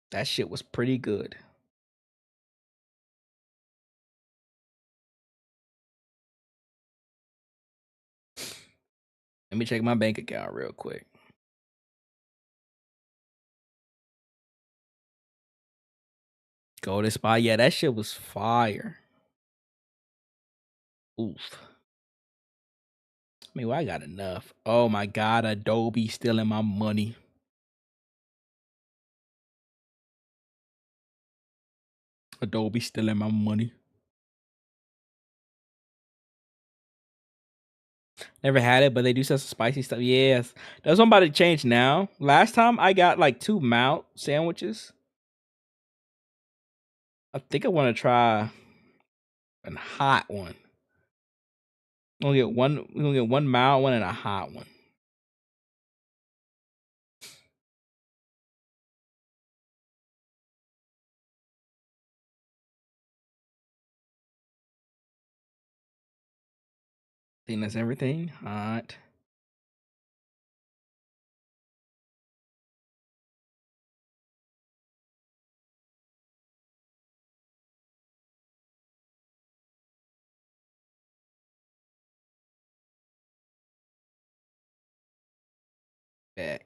That shit was pretty good. Let me check my bank account real quick. Go to spot. Yeah, that shit was fire. Oof. I mean, well, I got enough. Oh my god, Adobe stealing my money. Adobe stealing my money. Never had it, but they do sell some spicy stuff. Yes. That's what I'm about to change now. Last time I got like 2 mount sandwiches. I think I want to try a hot one. We're gonna get one mild one and a hot one. think that's everything. Hot.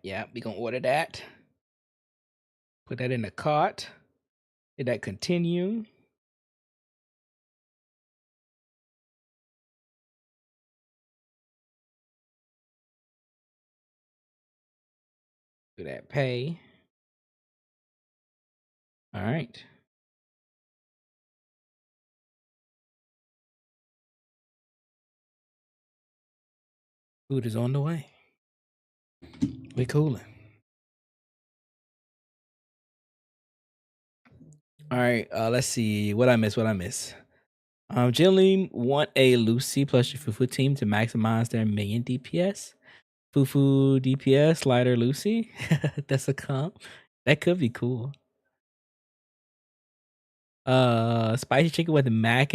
Yeah, we gonna order that. Put that in the cart. Hit that continue. Do that pay. All right. Food is on the way. We cooling. All right. Let's see what I miss. Generally want a Lucy plus your Fufu team to maximize their main DPS. Fufu DPS slider Lucy. That's a comp. That could be cool. Spicy chicken with mac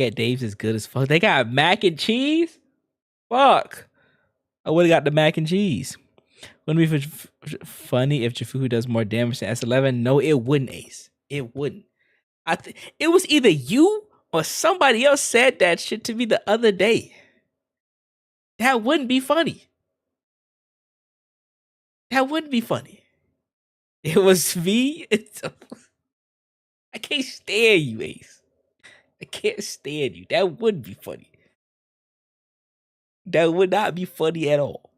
at Dave's is good as fuck. They got mac and cheese. Fuck. I would have got the mac and cheese. Wouldn't it be funny if Jafufu does more damage than S11? No, it wouldn't, Ace. It wouldn't. It was either you or somebody else said that shit to me the other day. That wouldn't be funny. That wouldn't be funny. It was me. I can't stand you, Ace. I can't stand you. That wouldn't be funny. That would not be funny at all.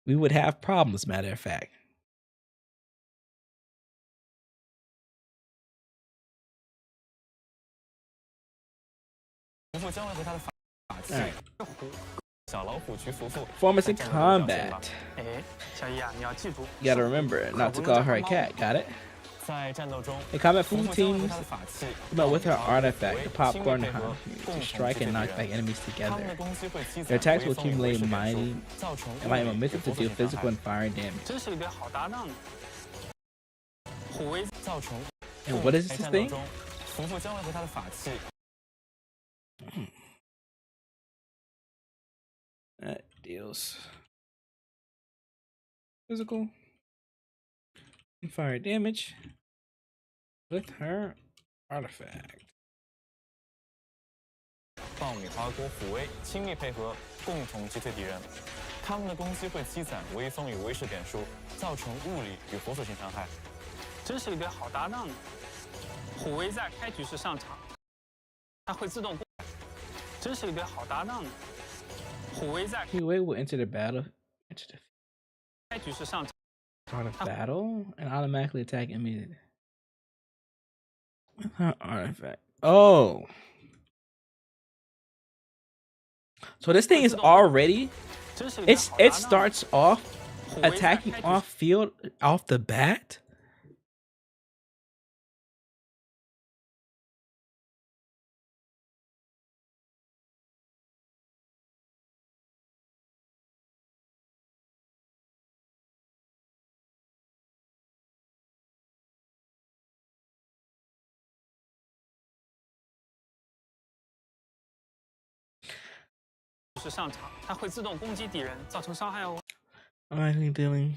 We would have problems, matter of fact. Alright. Performance in combat. You gotta remember not to call her a cat. Got it? In combat, Fufu teams come out with her artifact, the popcorn hunt, to strike and knock back enemies together. Their attacks will accumulate mighty momentum to deal physical and fire damage. And what is this thing? That deals physical and fire damage with her artifact. 爆米花锅抚威亲密配合，共同击退敌人。他们的攻击会积攒威风与威势点数，造成物理与火属性伤害。真是一对好搭档呢。虎威在开局时上场，它会自动。真是一对好搭档呢。虎威在。Huey will enter the battle. Enter the 开局时上场。 Start a battle and automatically attack immediately. Artifact. Oh. So this thing is already it starts off attacking off field off the bat. Automatically dealing.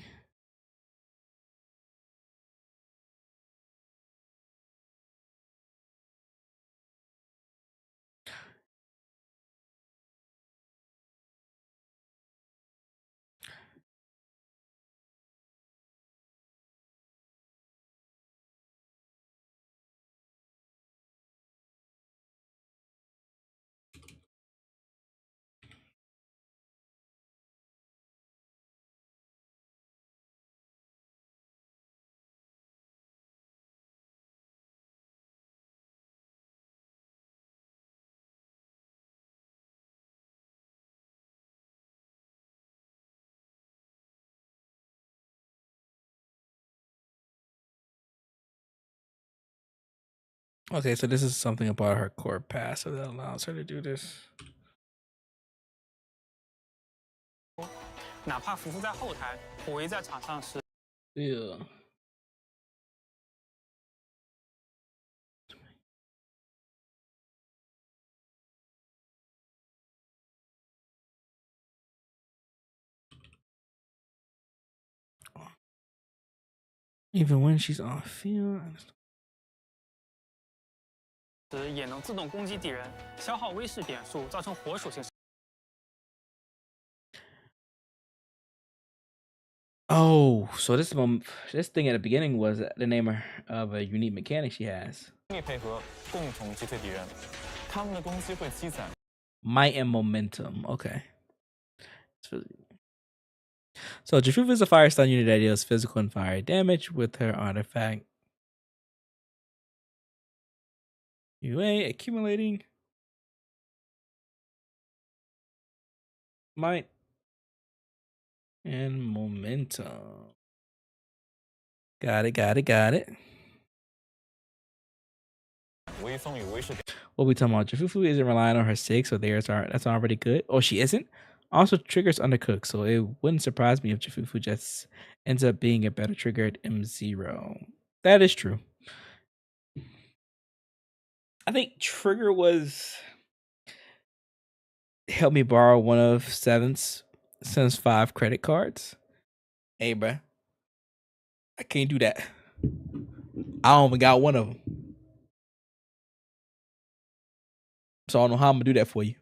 Okay, so this is something about her core passive that allows her to do this. 哪怕匍匐在后台，虎威在场上时。Yeah. Even when she's off field. 也能自动攻击敌人，消耗威势点数，造成火属性。Oh, so this thing at the beginning was the name of a unique mechanic she has. 配合共同击退敌人，他们的攻击会积攒 Might and momentum. Okay. So Jufufu is a fire stun unit that deals physical and fire damage with her artifact. UA accumulating might and momentum. Got it. What we talking about? Jufufu isn't relying on her 6, so that's already good. Oh, she isn't? Also triggers undercooked, so it wouldn't surprise me if Jufufu just ends up being a better trigger at M0. That is true. I think trigger was help me borrow one of Seven's 5 credit cards. Hey, bruh. I can't do that. I only got one of them. So I don't know how I'm gonna do that for you.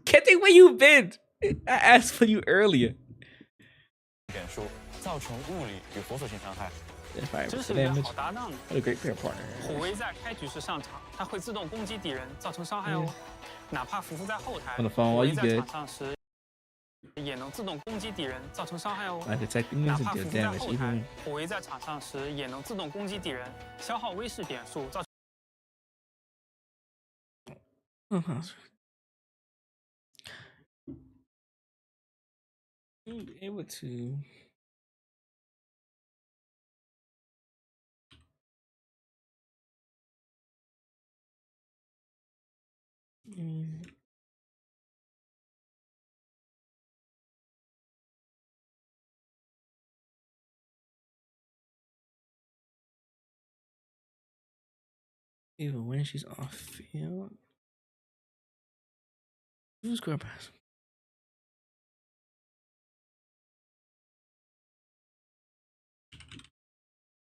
Can't think where you been. I asked for you earlier. 点数，造成物理与火属性伤害。真是一个好搭档呢。 What a great pair partner. 虎威在开局时上场，他会自动攻击敌人，造成伤害哦。哪怕匍匐在后台，虎威在场上时也能自动攻击敌人，造成伤害哦。哪怕匍匐在后台，虎威在场上时也能自动攻击敌人，消耗威势点数，造成。 Be able to even when she's off field. Who's score pass?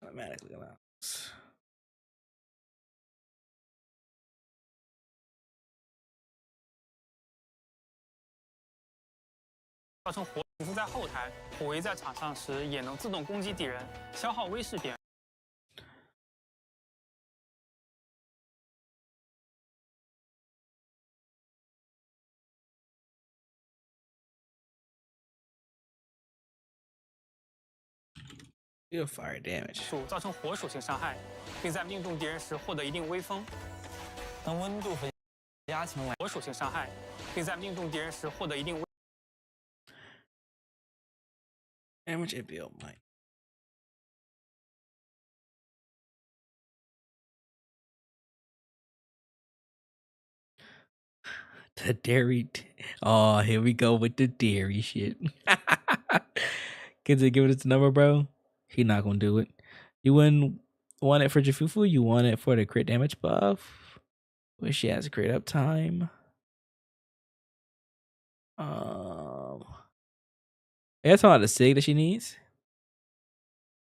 Automatically allows. 造成匍匐在后台，虎威在场上时也能自动攻击敌人，消耗威势点。 Deal fire damage. 造成火属性伤害，并在命中敌人时获得一定微风。当温度和压强来，火属性伤害，并在命中敌人时获得一定微。 Damage and build might. The dairy. Oh, here we go with the dairy shit. Kids, give it its number, bro. He not gonna do it. You wouldn't want it for Jufufu. You want it for the crit damage buff. Wish she has a crit up time. That's all the sig that she needs.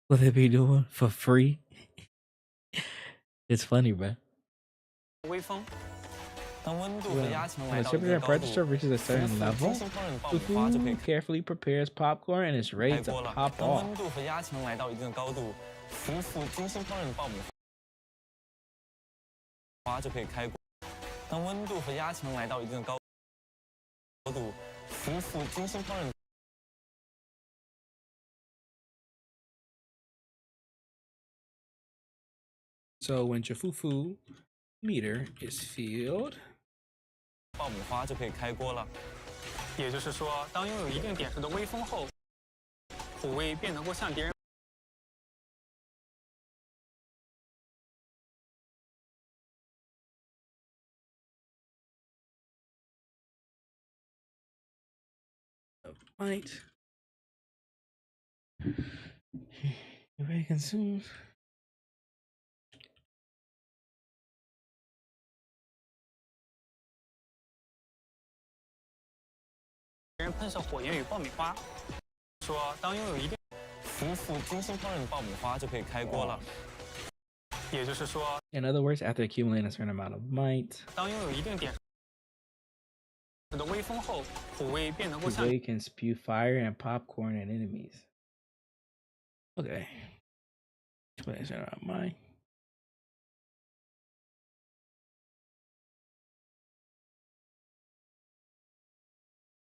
Will they be doing for free? It's funny, bro. 微风。 when the temperature register reaches a certain level, Jufufu carefully prepares popcorn and is ready to pop off. 温度和压强来到一定的高度，匍匐精心烹饪的爆米花就可以开锅。当温度和压强来到一定的高度，匍匐精心烹饪。 So when Jufufu meter is filled, 爆米花就可以开锅了。也就是说，当拥有一定点数的微风后，虎威便能够向敌人。 might. Very consumed. 人喷射火焰与爆米花，说当拥有一定夫妇精心烹饪的爆米花就可以开锅了。也就是说 In other words, after accumulating a certain amount of might, 当拥有一定点的微风后，虎威便能够像 Jué can spew fire and popcorn at enemies. Okay. Explain that might.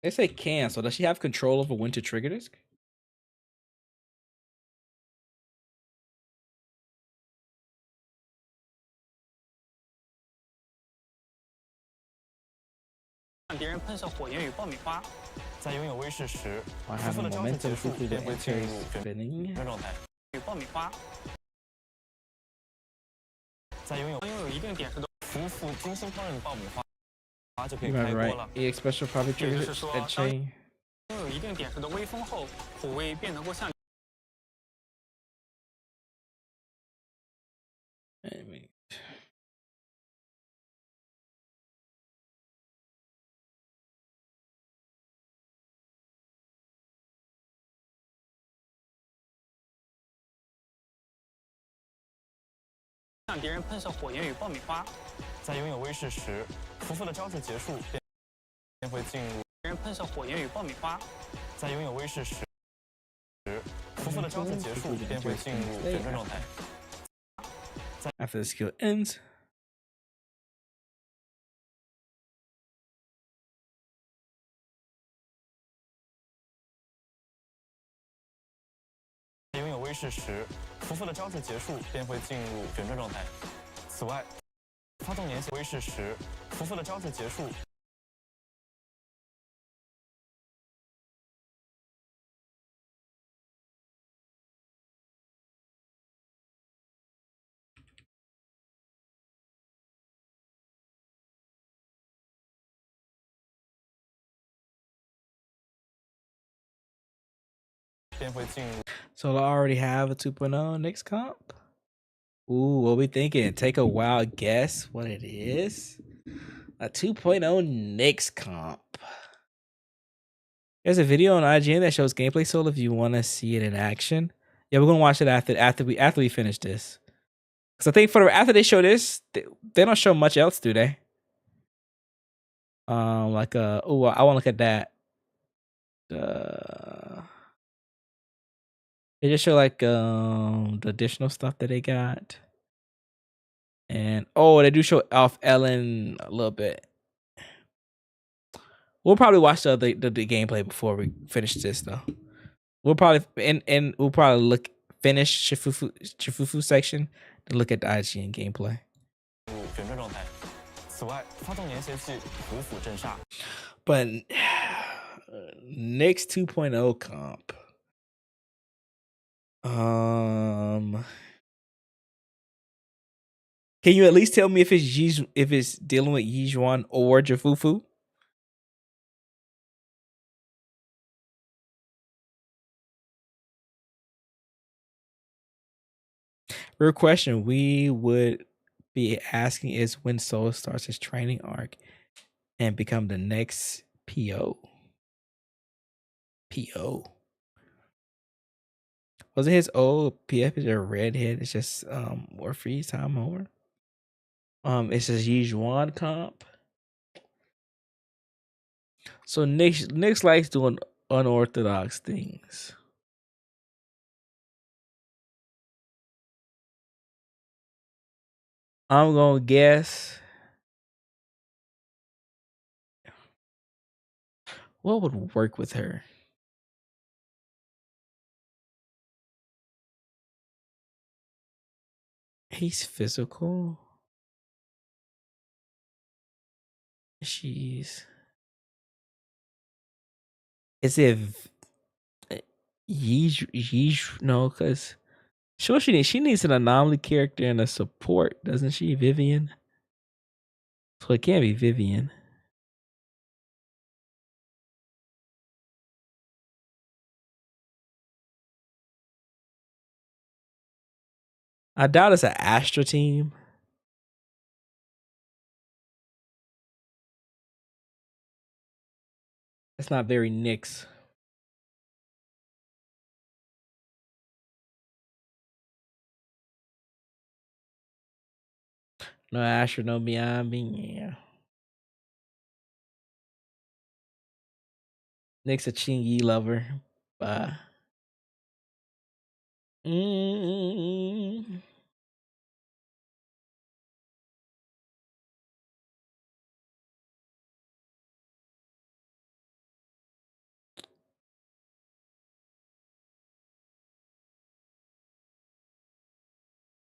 They say can, so does she have control over when to trigger this? 让敌人喷射火焰与爆米花，在拥有威势时，While 夫妇 having 的招式结 momentum, 束 Fufu 便 then 会进 enters 入卷 spinning. 状态。与爆米花，在拥有一定点数的夫妇精心烹饪的爆米花就可以 You 开 remember 锅 right? 了。 EX special probably 也就 triggers 是说 that chain. 拥有一定点数的微风后，虎威便能够像 I mean, 向敌人喷射火焰与爆米花，在拥有威势时，夫妇的招式结束便会进入敌人喷射火焰与爆米花，在拥有威势时，夫妇的招式结束便会进入卷状状态。 after the skill ends, 在拥有威势时，夫妇的招式结束便会进入卷状状态。此外，发动粘血威势时，夫妇的招式结束。 so I already have a 2.0 next comp. Ooh, what we thinking? Take a wild guess what it is. A 2.0 next comp. There's a video on IGN that shows gameplay solo if you want to see it in action. Yeah, we're gonna watch it after we finish this. Cause I think after they show this, they don't show much else, do they? Like I want to look at that. They just show like the additional stuff that they got. And they do show off Ellen a little bit. We'll probably watch the gameplay before we finish this though. We'll probably we'll probably finish Shifufu section to look at the IGN gameplay. But next 2.0 comp. Can you at least tell me if it's dealing with Yijuan or Jifufu? Real question we would be asking is when Soul starts his training arc and become the next PO. Was it his old PF is a redhead? It's just more freeze time over. It's his Yijuan comp. So Nick's likes doing unorthodox things. I'm gonna guess. What would work with her? He's physical. Is it Yeej? No, because sure she needs an anomaly character and a support, doesn't she, Vivian? So it can't be Vivian. I doubt it's an Astra team. That's not very Nyx. No Asher, no Miami. Yeah. Nyx a Ching Yi lover. Bye.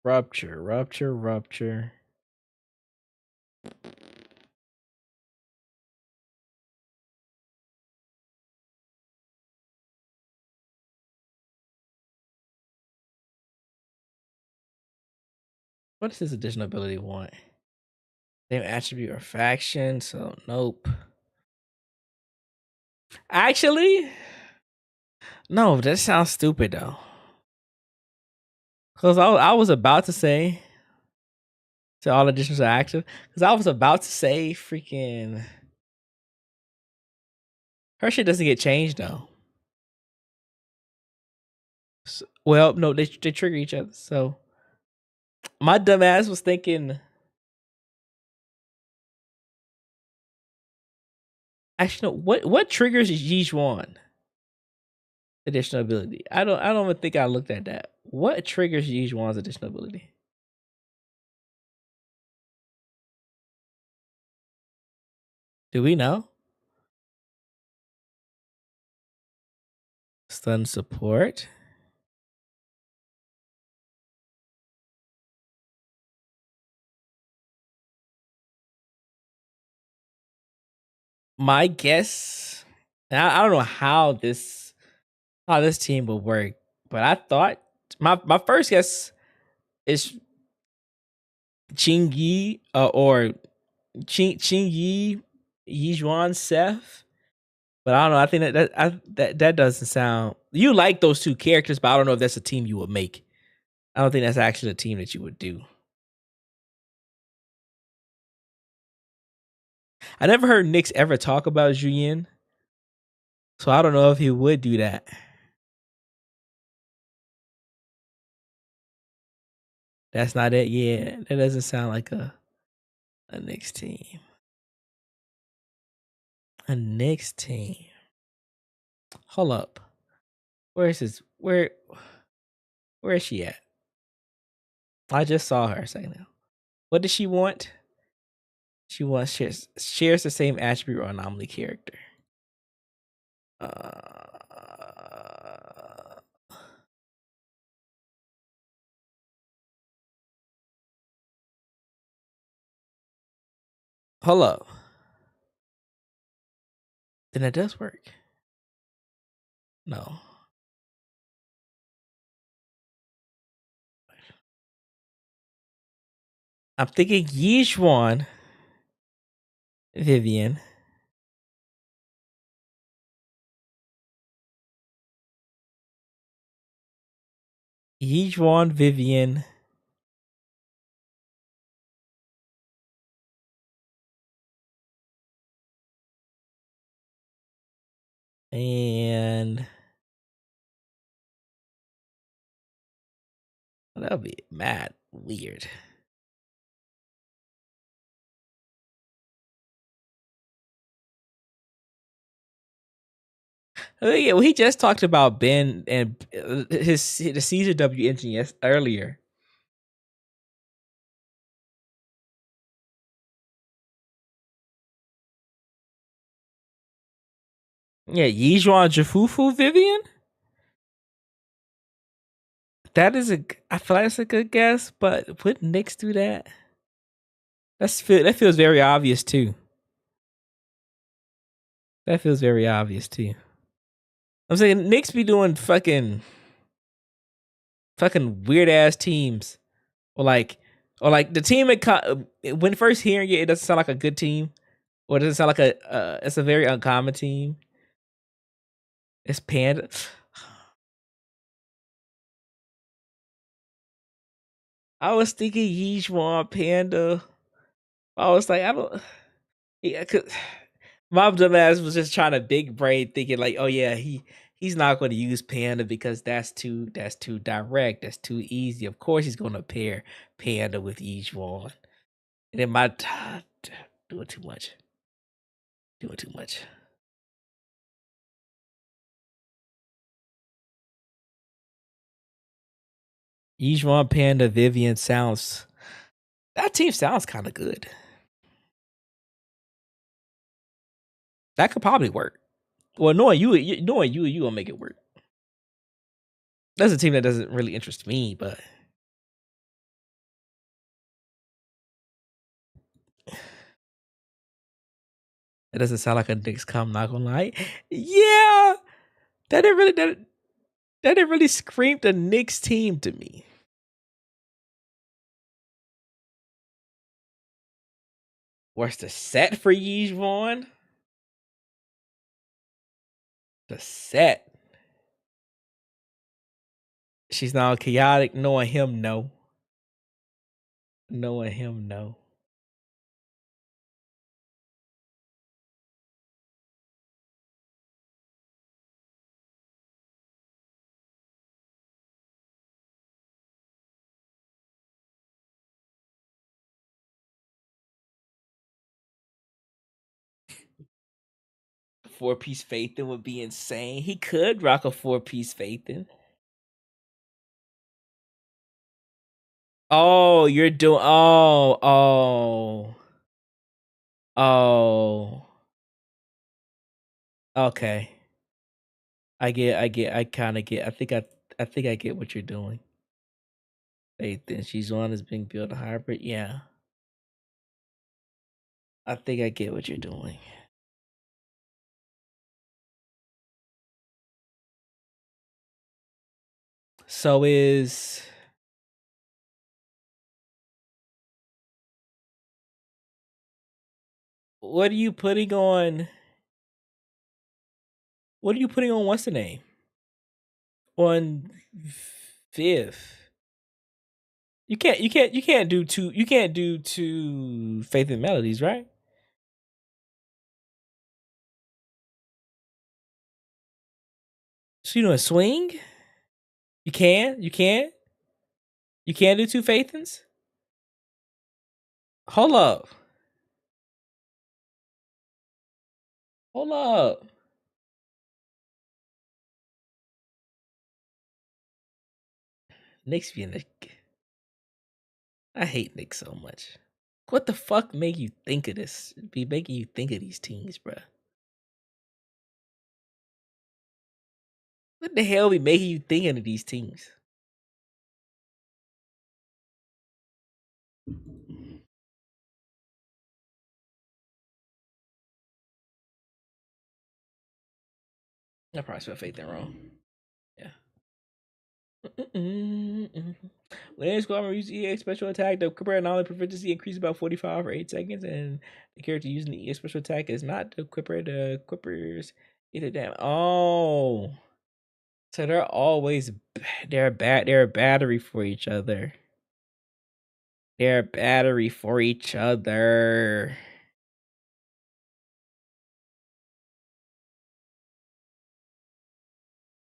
Rupture, rupture, rupture. What does this additional ability want? Same attribute or faction, so nope. Actually, no, that sounds stupid though. Cause I was about to say, so all additions are active. Cause I was about to say, freaking, her shit doesn't get changed though. So, well, no, they trigger each other. So my dumb ass was thinking. Actually, no. What triggers Yijuan additional ability? I don't even think I looked at that. What triggers Yijuan's additional ability? Do we know? Stun support. My guess, and I don't know how this team will work, but I thought my first guess is Ching Yi or Ching Yi Yijuan Seth. But I don't know. I think that doesn't sound. You like those two characters, but I don't know if that's a team you would make. I don't think that's actually a team that you would do. I never heard Nyx ever talk about Juyin, so I don't know if he would do that. That's not it. Yeah, that doesn't sound like a Nyx team. A Nyx team. Hold up. Where is his? Where is she at? I just saw her a second ago. What does she want? She wants shares the same attribute or anomaly character. Hold up. Then it does work. No. I'm thinking Yijuan, Vivian. Yijuan, Vivian. And that'll be mad weird. Oh, yeah, well, he just talked about Ben and the Caesar W engine earlier. Yeah, Yijuan Jafufu Vivian. That is I feel like that's a good guess, but would Nyx do that? That feels very obvious too. That feels very obvious too. I'm saying Nyx be doing fucking weird ass teams, or like the team when first hearing it doesn't sound like a good team, or it doesn't sound like it's a very uncommon team. It's Panda. I was thinking Yijuan Panda. I was like, I don't. Yeah, cause My dumbass was just trying to big brain thinking like, oh yeah, he's not going to use Panda because that's too direct, that's too easy. Of course he's going to pair Panda with Yizhuan. And then my doing too much. Doing too much. Yizhuan, Panda, Vivian sounds. That team sounds kind of good. That could probably work. Well, knowing you gonna make it work. That's a team that doesn't really interest me, but it doesn't sound like a Knicks com. Not gonna lie. Yeah, that didn't really scream the Knicks team to me. What's the set for Yizhuan? The set. She's not chaotic. Knowing him, no. Knowing him, no. Four-piece Phaethon would be insane. He could rock a four-piece Phaethon. Oh, you're doing. Oh. Okay. I kind of get. I think I get what you're doing. Phaethon, she's on as being built a hybrid. Yeah. I think I get what you're doing. So what are you putting on? What are you putting on? What's the name? On fifth. You can't do two. You can't do two Faith and Melodies, right? So you doing swing? You can do two Phaethons? Hold up. Nick's being I hate Nick so much. What the fuck make you think of this? Be making you think of these teams, bruh. What the hell be making you thinking of these teams? I probably spelled Phaethon wrong. Yeah. When a squad member uses EA special attack, the Quipper knowledge proficiency increases about 45 or 8 seconds, and the character using the EA special attack is not the Quipper's either damn. Oh. So they're always they're a battery for each other. They're a battery for each other.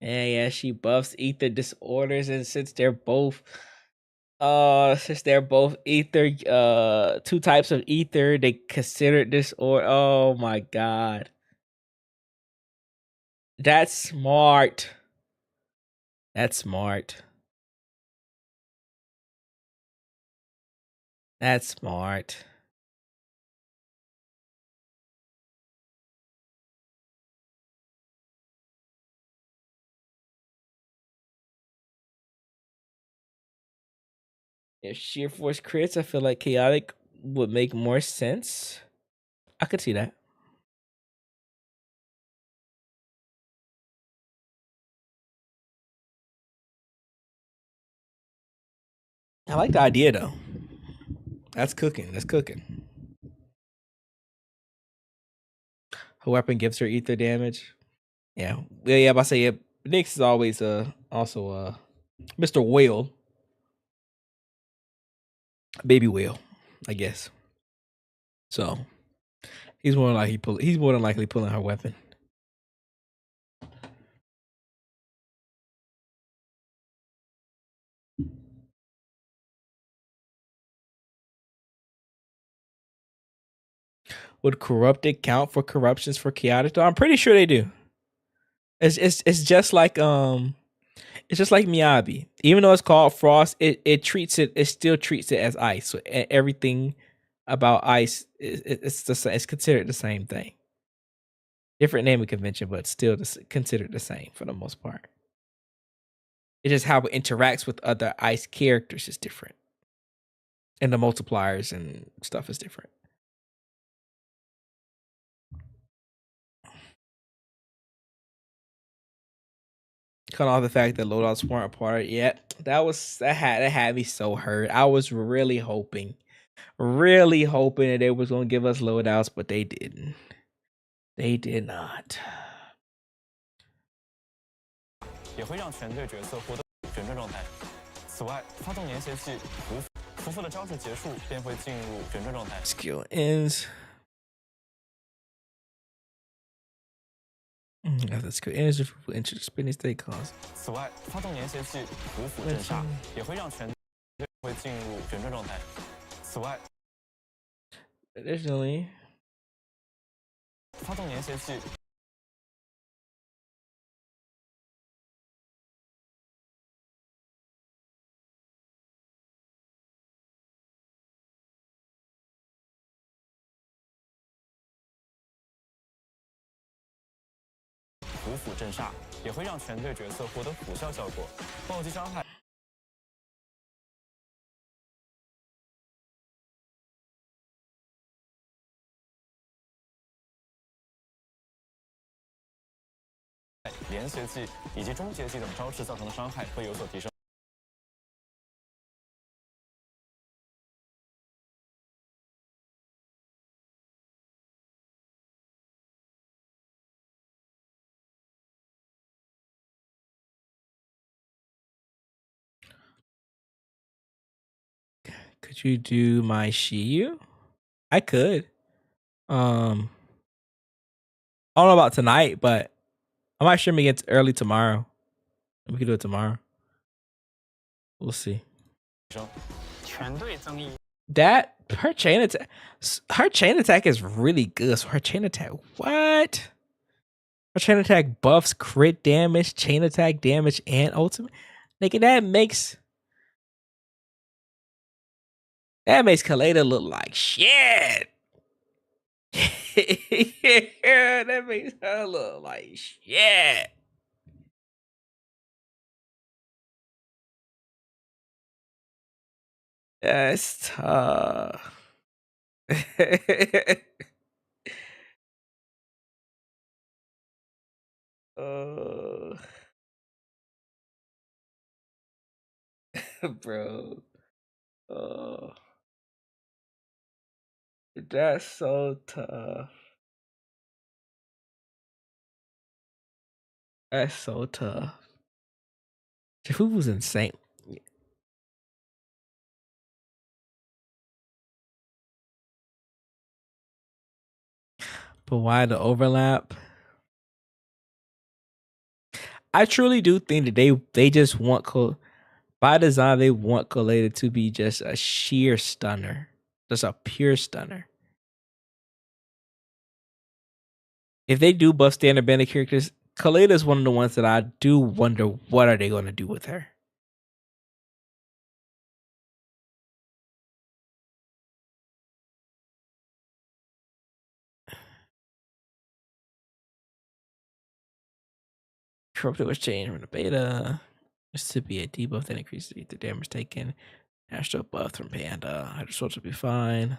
Yeah, she buffs ether disorders, and since they're both ether, two types of ether, they consider disorder. Oh my god. That's smart. That's smart. That's smart. If sheer force crits, I feel like chaotic would make more sense. I could see that. I like the idea though. That's cooking. That's cooking. Her weapon gives her ether damage. Yeah. Yeah, but I say Nyx is always also Mr. Whale. Baby whale, I guess. So He's more than likely pulling her weapon. Would corrupted count for corruptions for chaotic? I'm pretty sure they do. It's just like Miyabi. Even though it's called frost, it still treats it as ice. So everything about ice it's considered the same thing. Different naming convention, but still considered the same for the most part. It's just how it interacts with other ice characters is different, and the multipliers and stuff is different. Cut off the fact that loadouts weren't a part of it yet. That had me so hurt. I was really hoping that they was gonna give us loadouts, but they didn't. They did not. 也会让全队角色获得旋转状态。此外，发动粘鞋器，匍匐的招式结束便会进入旋转状态。Skill ends. After skill ends, if you enter the spinning state cost. 此外，发动粘鞋器，匍匐震煞，也会让全队会进入旋转状态。此外 ，additionally， 发动粘鞋器。 匍匐震煞也会让全队角色获得辅效效果，暴击伤害。连携技以及终结技等招式造成的伤害会有所提升。Could you do my Shiyu? I could. I don't know about tonight, but I might stream against early tomorrow. We can do it tomorrow. We'll see. That her chain attack is really good. So her chain attack, what? Her chain attack buffs crit damage, chain attack damage, and ultimate. Nigga, that makes Kaleda look like shit. Yeah, that makes her look like shit. That's tough. Bro. That's so tough. That's so tough. Jafufu's insane. But why the overlap? I truly do think that they just want by design they want Kaleda to be just a sheer stunner, just a pure stunner. If they do buff standard bandit characters, Kaleda is one of the ones that I do wonder what are they going to do with her. Corrupted was changed from the beta. This to be a debuff that increases the damage taken. Astral buff from Panda. Hydrosols will be fine.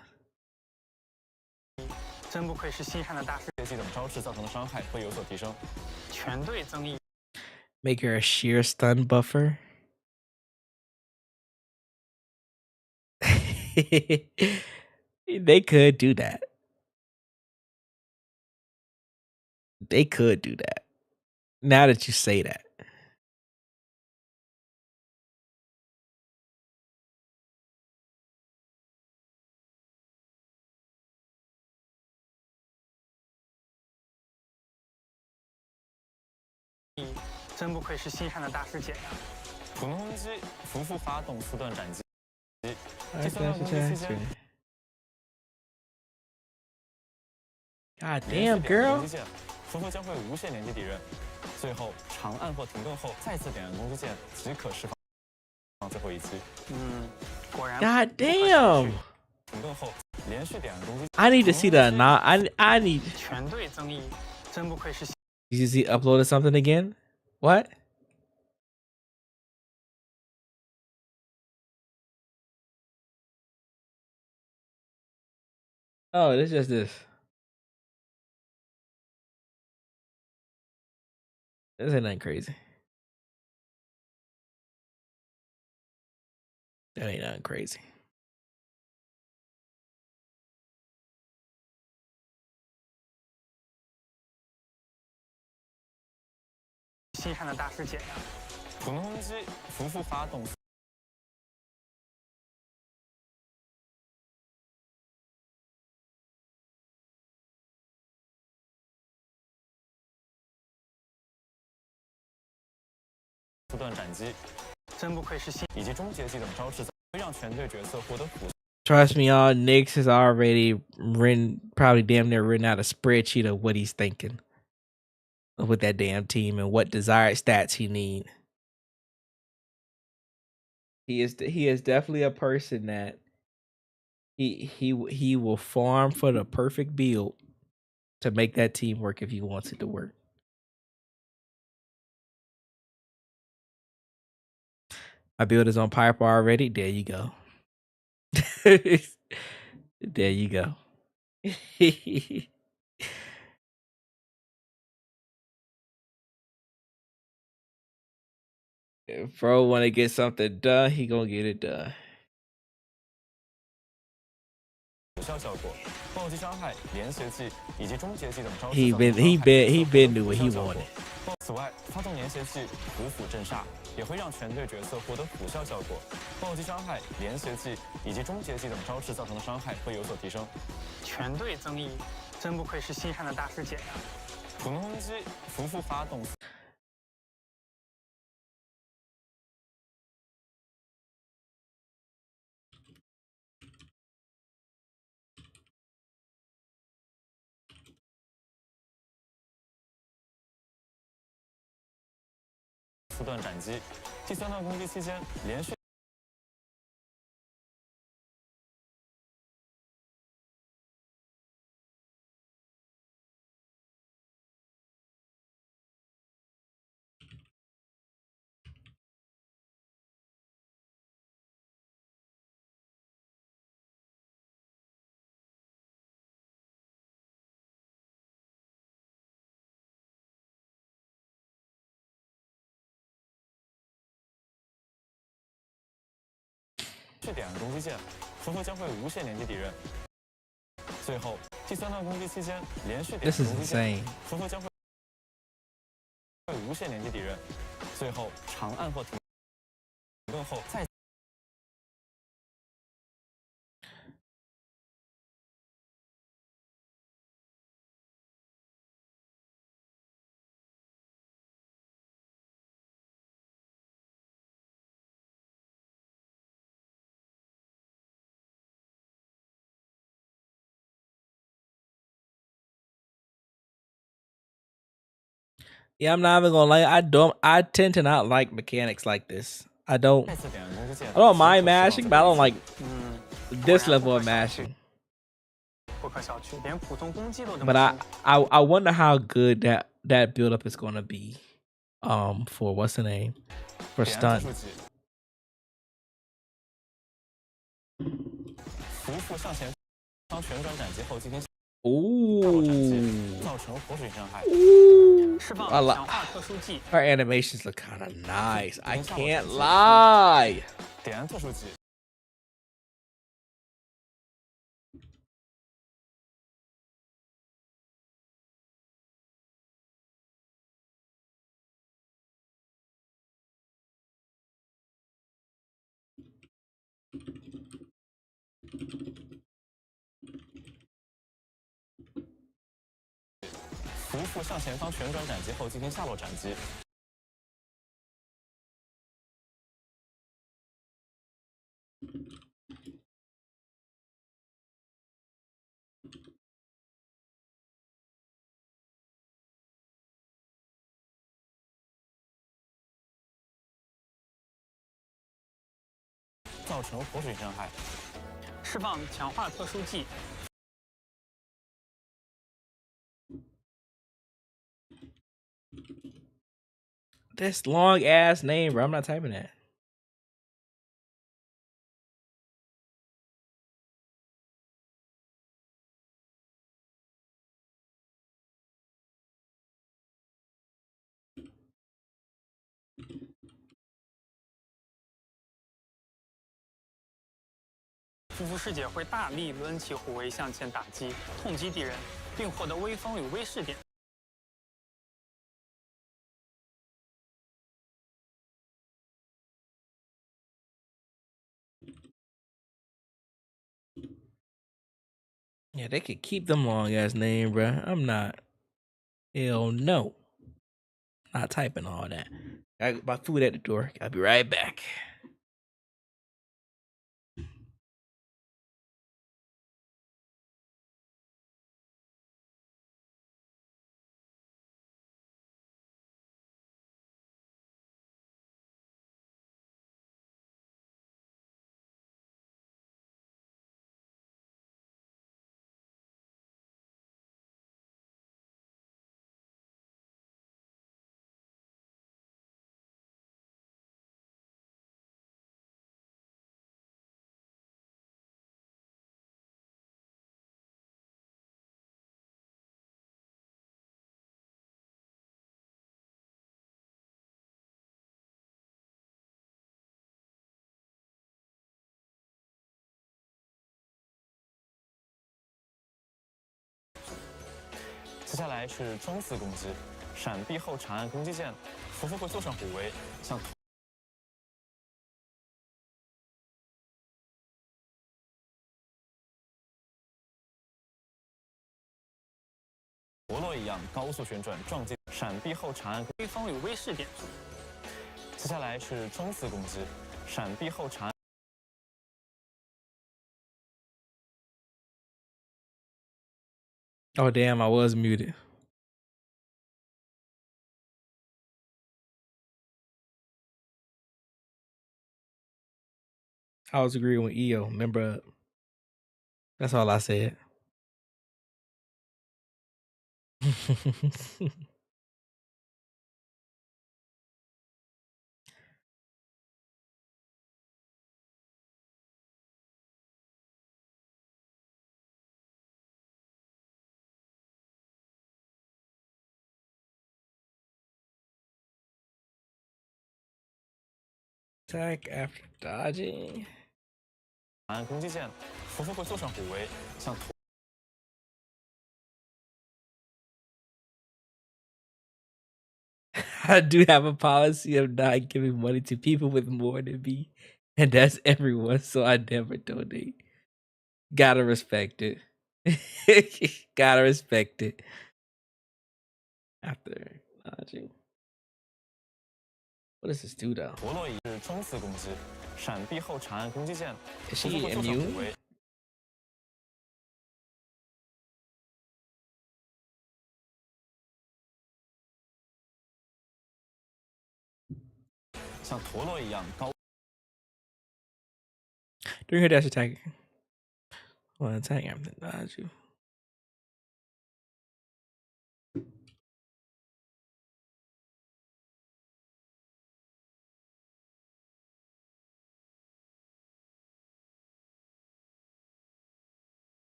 真不愧是西汉的大师。技等招式造成的伤害会有所提升。全队增益。Make her a sheer stun buffer. They could do that. They could do that. Now that you say that. 真不愧是西山的大师姐呀！普通攻击，匍匐发动四段斩击。第三 Alright, 段攻击期间， God 连 damn, 续点按 girl. 攻击键，匍匐将会无限连击敌人。最后长按或停顿后再次点按攻击键即可释放最后一击。果然。God damn. 停顿后连续点按攻击。I need to see the not. I need. 全队增益，真不愧是。 Did you see uploaded something again? What? Oh, it's just this. This ain't nothing crazy. That ain't nothing crazy. 西山的大师姐呀！普通攻击，匍匐发动。 四段斩击，真不愧是西，以及终结技等招式，会让全队角色获得普。 Trust me, y'all. Nix has already probably damn near written out a spreadsheet of what he's thinking with that damn team and what desired stats he need. He is definitely a person that he will farm for the perfect build to make that team work if he wants it to work. My build is on Piper already. There you go. There you go. If bro want to get something done, he gonna get it done. 有效效果、暴击伤害、连携技以及终结技等招式。He been knew what he wanted. 此外，发动连携技匍匐镇煞，也会让全队角色获得普效效果。暴击伤害、连携技以及终结技等招式造成的伤害会有所提升。全队增益，真不愧是西山的大师姐呀！普通攻击，匍匐发动。 四段斩击，第三段攻击期间连续。去点按攻击键，匍匐将会无限连击敌人。最后，第三段攻击期间连续点按攻击键，匍匐将会无限连击敌人。最后，长按或停顿后再。 Yeah, I'm not even gonna lie. I tend to not like mechanics like this. I don't mind mashing, but I don't like this level of mashing. But I wonder how good that build up is gonna be. For what's the name? For stun. Ooh. Her animations look kind of nice. I can't lie. 点按特殊技。匍匐向前方旋转斩击后进行下落斩击，造成活水伤害。释放强化特殊技。 This long ass name, bro. I'm not typing that.夫妇师姐会大力抡起虎威向前打击，痛击敌人，并获得威风与威势点。 Yeah, they could keep them long ass name, bro. I'm not. Hell no. Not typing all that. I got my food at the door. I'll be right back.接下来是中次攻击，闪避后长按攻击键，夫妇会坐上虎威，像陀螺一样高速旋转撞击，闪避后长按威风与威势点。接下来是中次攻击，闪避后长按。 Oh damn, I was muted. I was agreeing with EO. Remember, that's all I said. Attack after dodging. 按攻击键，夫妇会坐上虎威，像。 I do have a policy of not giving money to people with more than me, and that's everyone, so I never donate. Gotta respect it. Gotta respect it. After dodging. What does this do though? 陀螺仪是中次攻击，闪避后长按攻击键， Is 夫 she 妇会坐上虎 immune? 威。 像陀螺一样高。During her dash attack. Well, attack after dodge you. "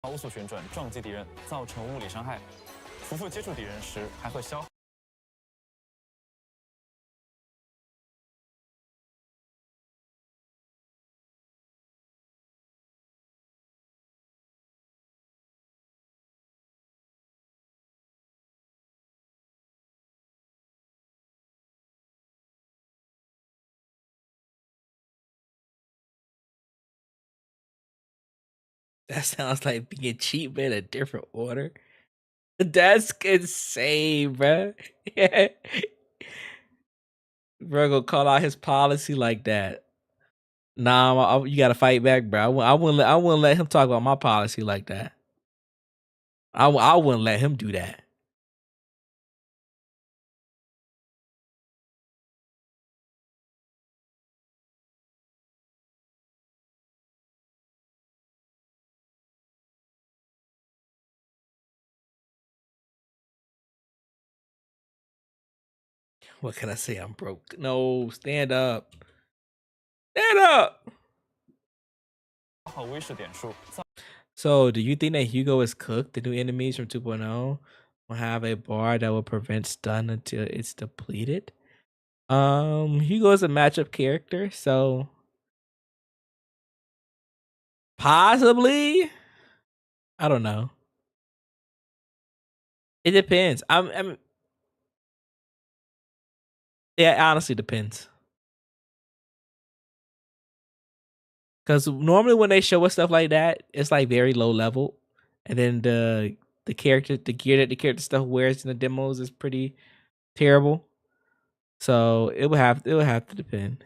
高速旋转撞击敌人，造成物理伤害。夫妇接触敌人时还会消。That sounds like being cheap, but in a different order. That's insane, bro. Bro, gonna call out his policy like that. Nah, you gotta fight back, bro. I wouldn't let him talk about my policy like that. I wouldn't let him do that. What can I say? I'm broke. No, stand up. Stand up. So, do you think that Hugo is cooked? The new enemies from 2.0 will have a bar that will prevent stun until it's depleted. Hugo is a matchup character, so possibly. I don't know. It depends. Yeah, it honestly depends. Because normally when they show us stuff like that, it's like very low level, and then the gear that the character stuff wears in the demos is pretty terrible. So it would have to depend.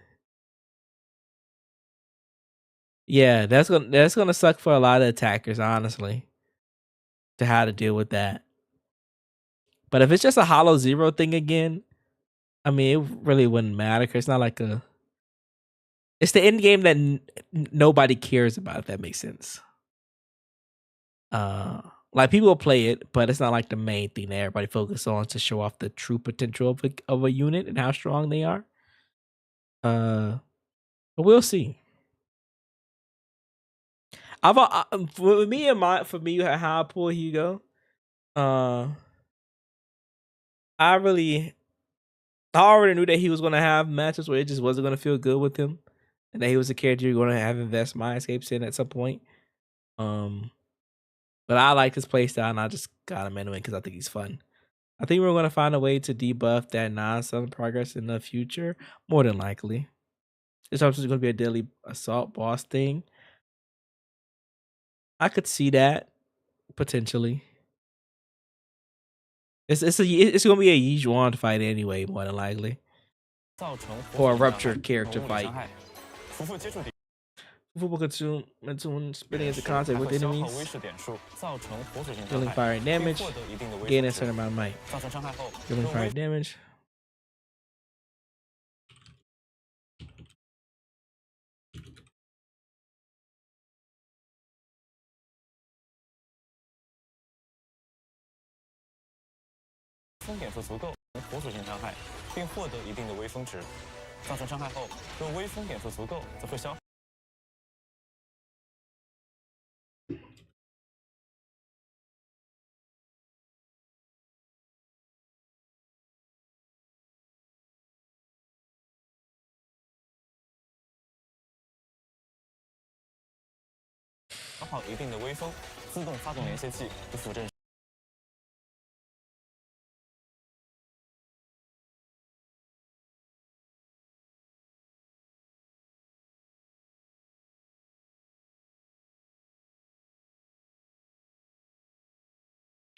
Yeah, that's gonna suck for a lot of attackers, honestly, to how to deal with that. But if it's just a Hollow Zero thing again, I mean, it really wouldn't matter because it's not like it's the end game that nobody cares about, if that makes sense. Like people will play it, but it's not like the main thing that everybody focuses on to show off the true potential of a unit and how strong they are. But we'll see. For me how I pull Hugo, I already knew that he was gonna have matches where it just wasn't gonna feel good with him, and that he was a character you're gonna have invest my escapes in at some point. But I like his playstyle, and I just got him anyway because I think he's fun. I think we're gonna find a way to debuff that non-stun progress in the future, more than likely. It's also gonna be a daily assault boss thing. I could see that potentially. It's gonna be a Yijuan fight anyway, more than likely, or a ruptured character fight. Fufu consume spinning into contact with enemies, dealing fire damage, gain a certain amount of might. Dealing fire damage.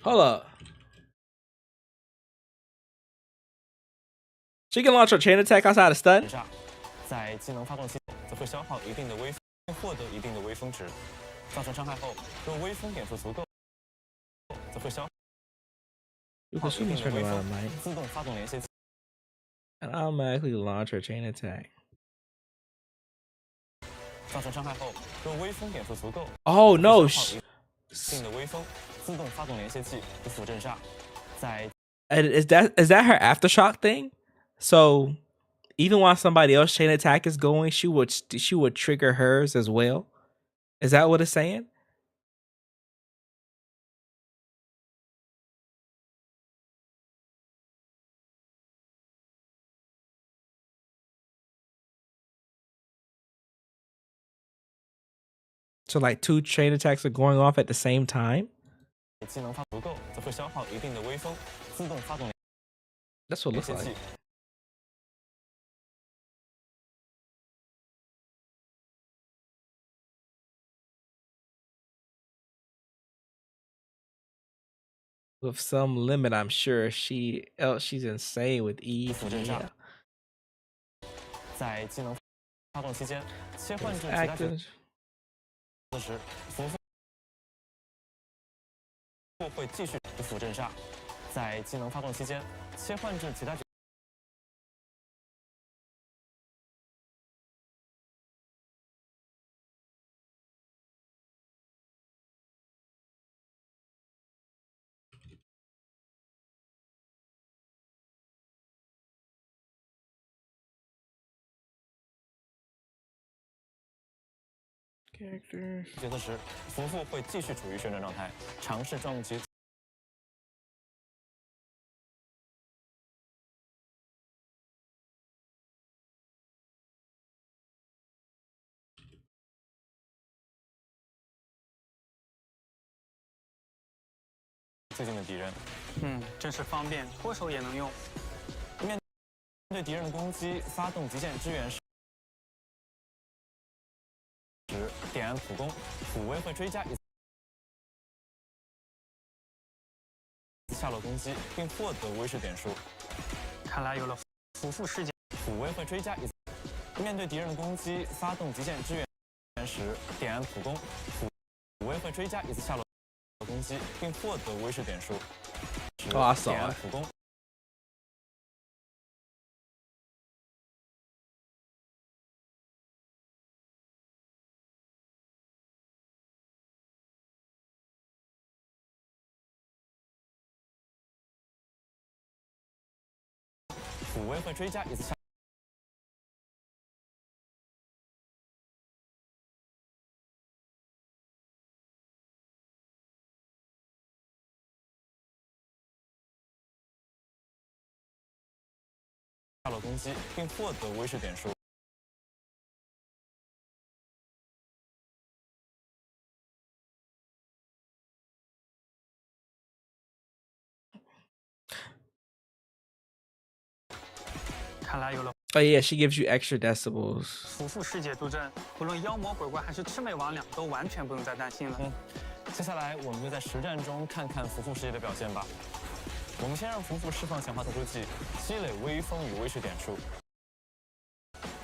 Hold up. She can launch her chain attack outside of stun. You consume a certain amount of might and automatically launch her chain attack. Oh no! Is that her aftershock thing? So even while somebody else's chain attack is going, she would trigger hers as well. Is that what it's saying? So like two chain attacks are going off at the same time? That's what it looks like. With some limit, I'm sure she's insane with E. Yeah. Active. 会继续辅阵煞，在技能发动期间切换至其他角。 角色时，福福会继续处于旋转状态，尝试撞击。最近的敌人，真是方便，脱手也能用。面对敌人的攻击，发动极限支援时，点燃普攻，普威会追加一次下落攻击，并获得威势点数。看来有了福福事件，普威会追加一次。面对敌人的攻击，发动极限支援时，点燃普攻，普威会追加一次下落攻击，并获得威势点数。点燃普攻。 普威会追加一次下落攻击，并获得威势点数。看来有了。 Oh yeah, she gives you extra decibels. 福福师姐助阵，不论妖魔鬼怪还是魑魅魍魉，都完全不用再担心了。接下来，我们就在实战中看看福福师姐的表现吧。我们先让福福释放强化特殊技，积累威风与威势点数。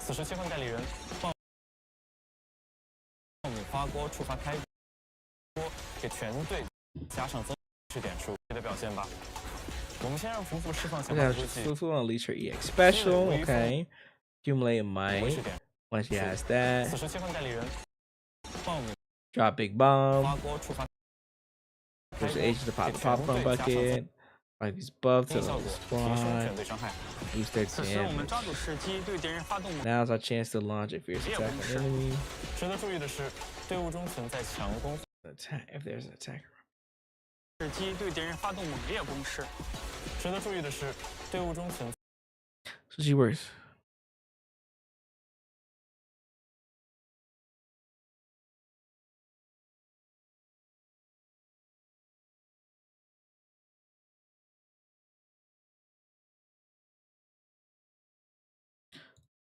此时切换代理人，爆米花锅触发开锅，给全队加上增势点数的表现吧。我们先让福福释放强化特殊技。Fufu unleash her EX special. Okay. Accumulate might. Once she has that. 此时切换代理人，爆米 Drop big bomb. 花锅触发。 Push the H to pop the popcorn bucket. Like these buff to the squad. Boost their damage. Now's our chance to launch a fierce attack on enemy. 值得注意的是，队伍中存在强攻。Attack if there's an attacker. 时机对敌人发动猛烈攻势。值得注意的是，队伍中存。So she works.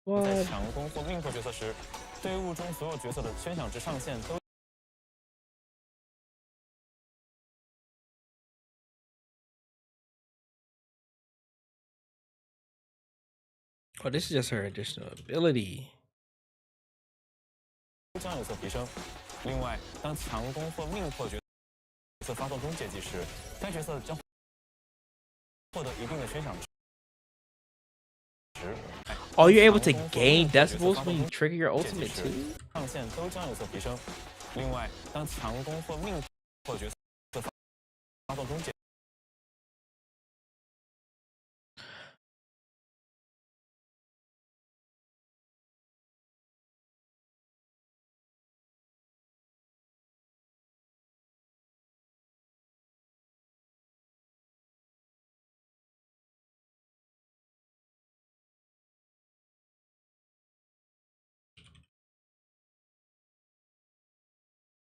What? 在强攻或命破角色时，队伍中所有角色的宣响值上限都。 Oh, this is just her additional ability. 将有所提升。另外，当强攻或命破角色发动终结技时，该角色将获得一定的宣响值。Oh, you're able to gain decibels when you trigger your ultimate too? 上限都将有所提升。另外，当强攻或命破角色发动终结。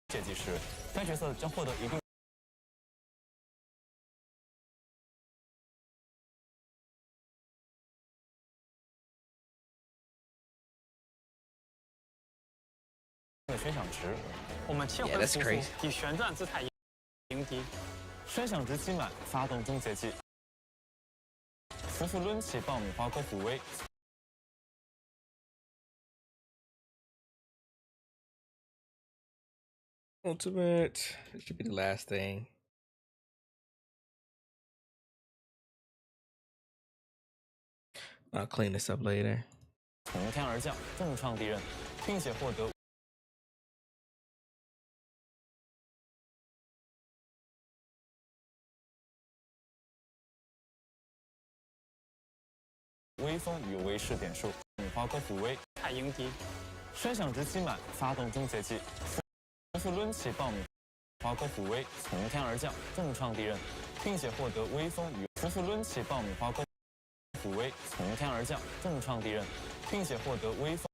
阶级时，该角色将获得一定的宣响值。我们切回福福，以旋转姿态迎敌。宣响值期满，发动终结技。福福抡起爆米花锅虎威。 Ultimate. It should be the last thing. I'll clean this up later. 从天而降，重创敌人，并且获得微风与威势点数，米花钩虎威，太迎敌。声响值期满，发动终结技，重复抡起爆米花钩虎威，从天而降，重创敌人，并且获得微风与重复抡起爆米花钩虎威，从天而降，重创敌人，并且获得微风。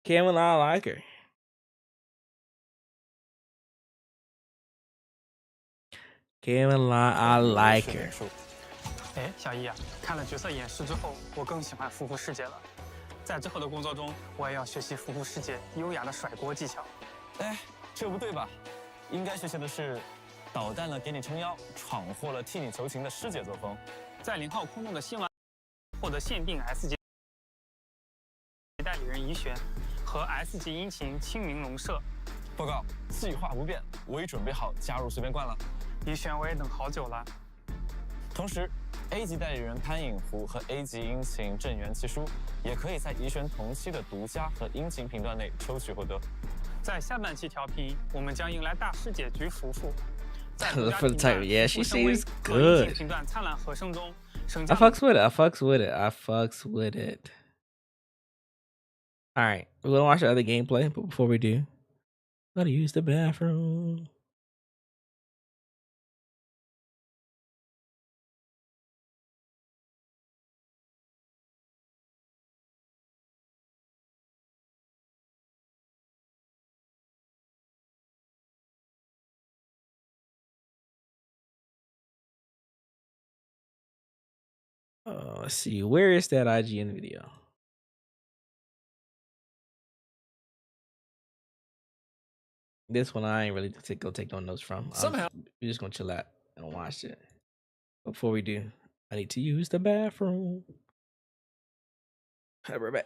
Cameron, I like her. Cameron, I like her. 哎，小易啊，看了角色演示之后，我更喜欢夫妇世界了。在之后的工作中，我也要学习夫妇世界优雅的甩锅技巧。哎，这不对吧？应该学习的是捣蛋了给你撑腰，闯祸了替你求情的师姐作风。在0号空洞的新玩获得限定 S 级代理人怡璇和 S 级殷勤清明龙社。报告，计划不变，我已准备好加入随便灌了。怡璇，我也等好久了。同时 ，A 级代理人潘颖湖和 A 级殷勤郑元气书也可以在怡璇同期的独家和殷勤频段内抽取获得。在下半期调频，我们将迎来大师姐菊福福。Yeah, she seems good. 频段灿烂和声中， I fucks with it. I fucks with it. I fucks with it. All right, we're gonna watch the other gameplay, but before we do, gotta use the bathroom. Let's see, where is that IGN video? This one I ain't really go take no notes from. Somehow we're just gonna chill out and watch it. Before we do, I need to use the bathroom. I'll be right back.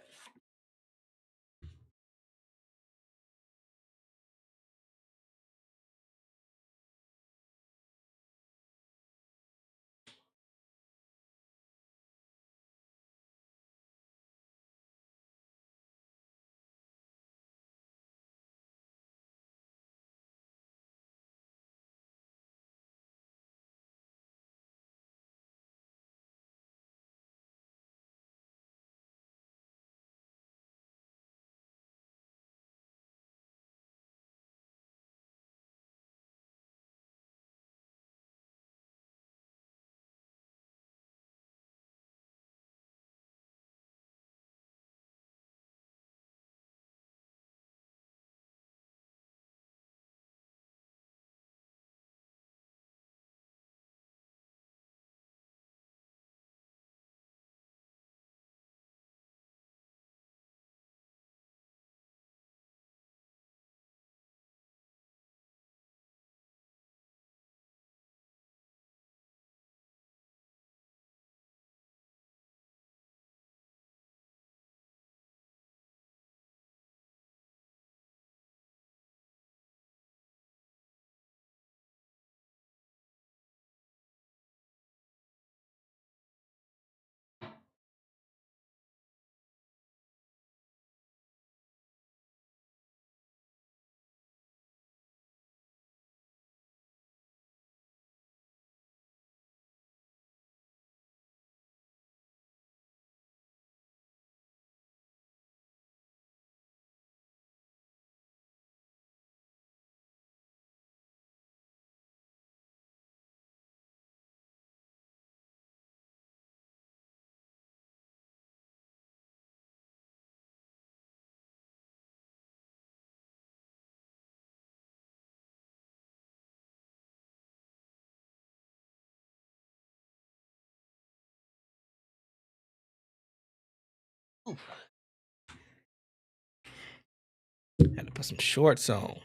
Had to put some shorts on.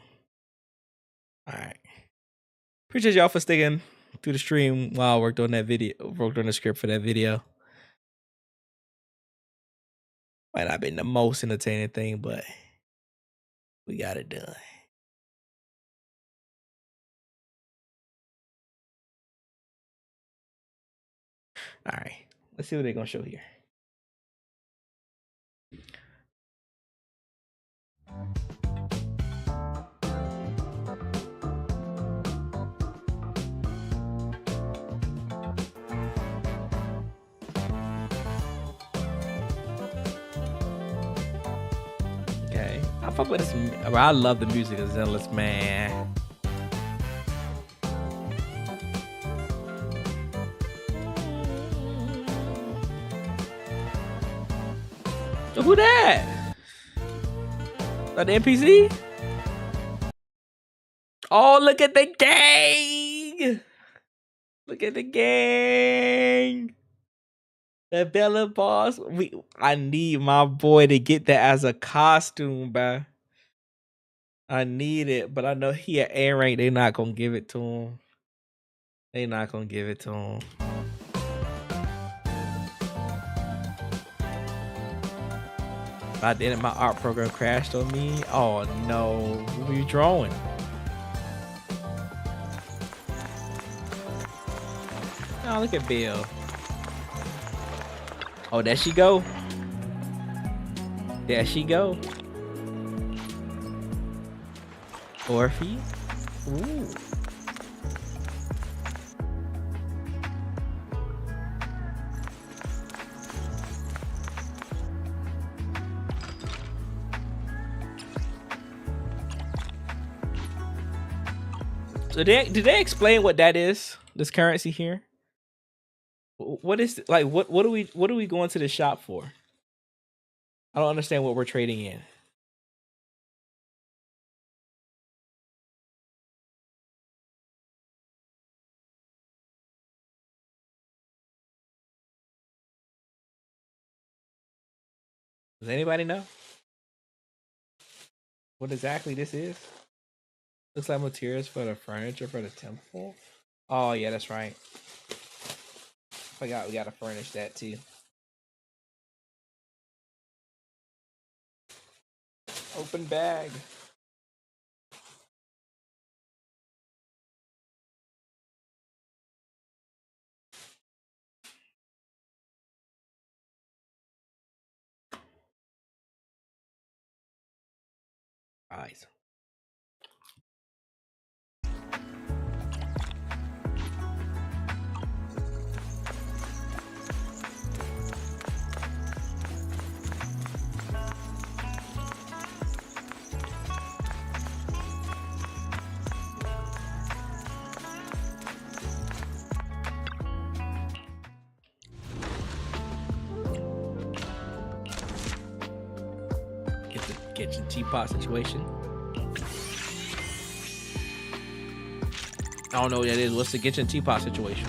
All right. Appreciate y'all for sticking through the stream while I worked on that video, worked on the script for that video. Might not been the most entertaining thing, but we got it done. All right, let's see what they're gonna show here. Okay, I fuck with this. I love the music of Zenless, man. So who that? That the NPC? Oh, look at the gang! Look at the gang! The Bella Boss. I need my boy to get that as a costume, bruh. I need it, but I know he at A rank. They not gonna give it to him. They not gonna give it to him. I did it. My art program crashed on me. Oh no! What were you drawing? Oh, look at Bill. Oh, there she go. There she go. Orphe. Ooh. So did they explain what that is? This currency here? What is like what are we going to the shop for? I don't understand what we're trading in. Does anybody know what exactly this is? Looks like materials for the furniture for the temple. Oh yeah, that's right. Forgot we gotta furnish that too. Open bag. Eyes. Get the kitchen teapot situation. I don't know what that is. What's the kitchen teapot situation?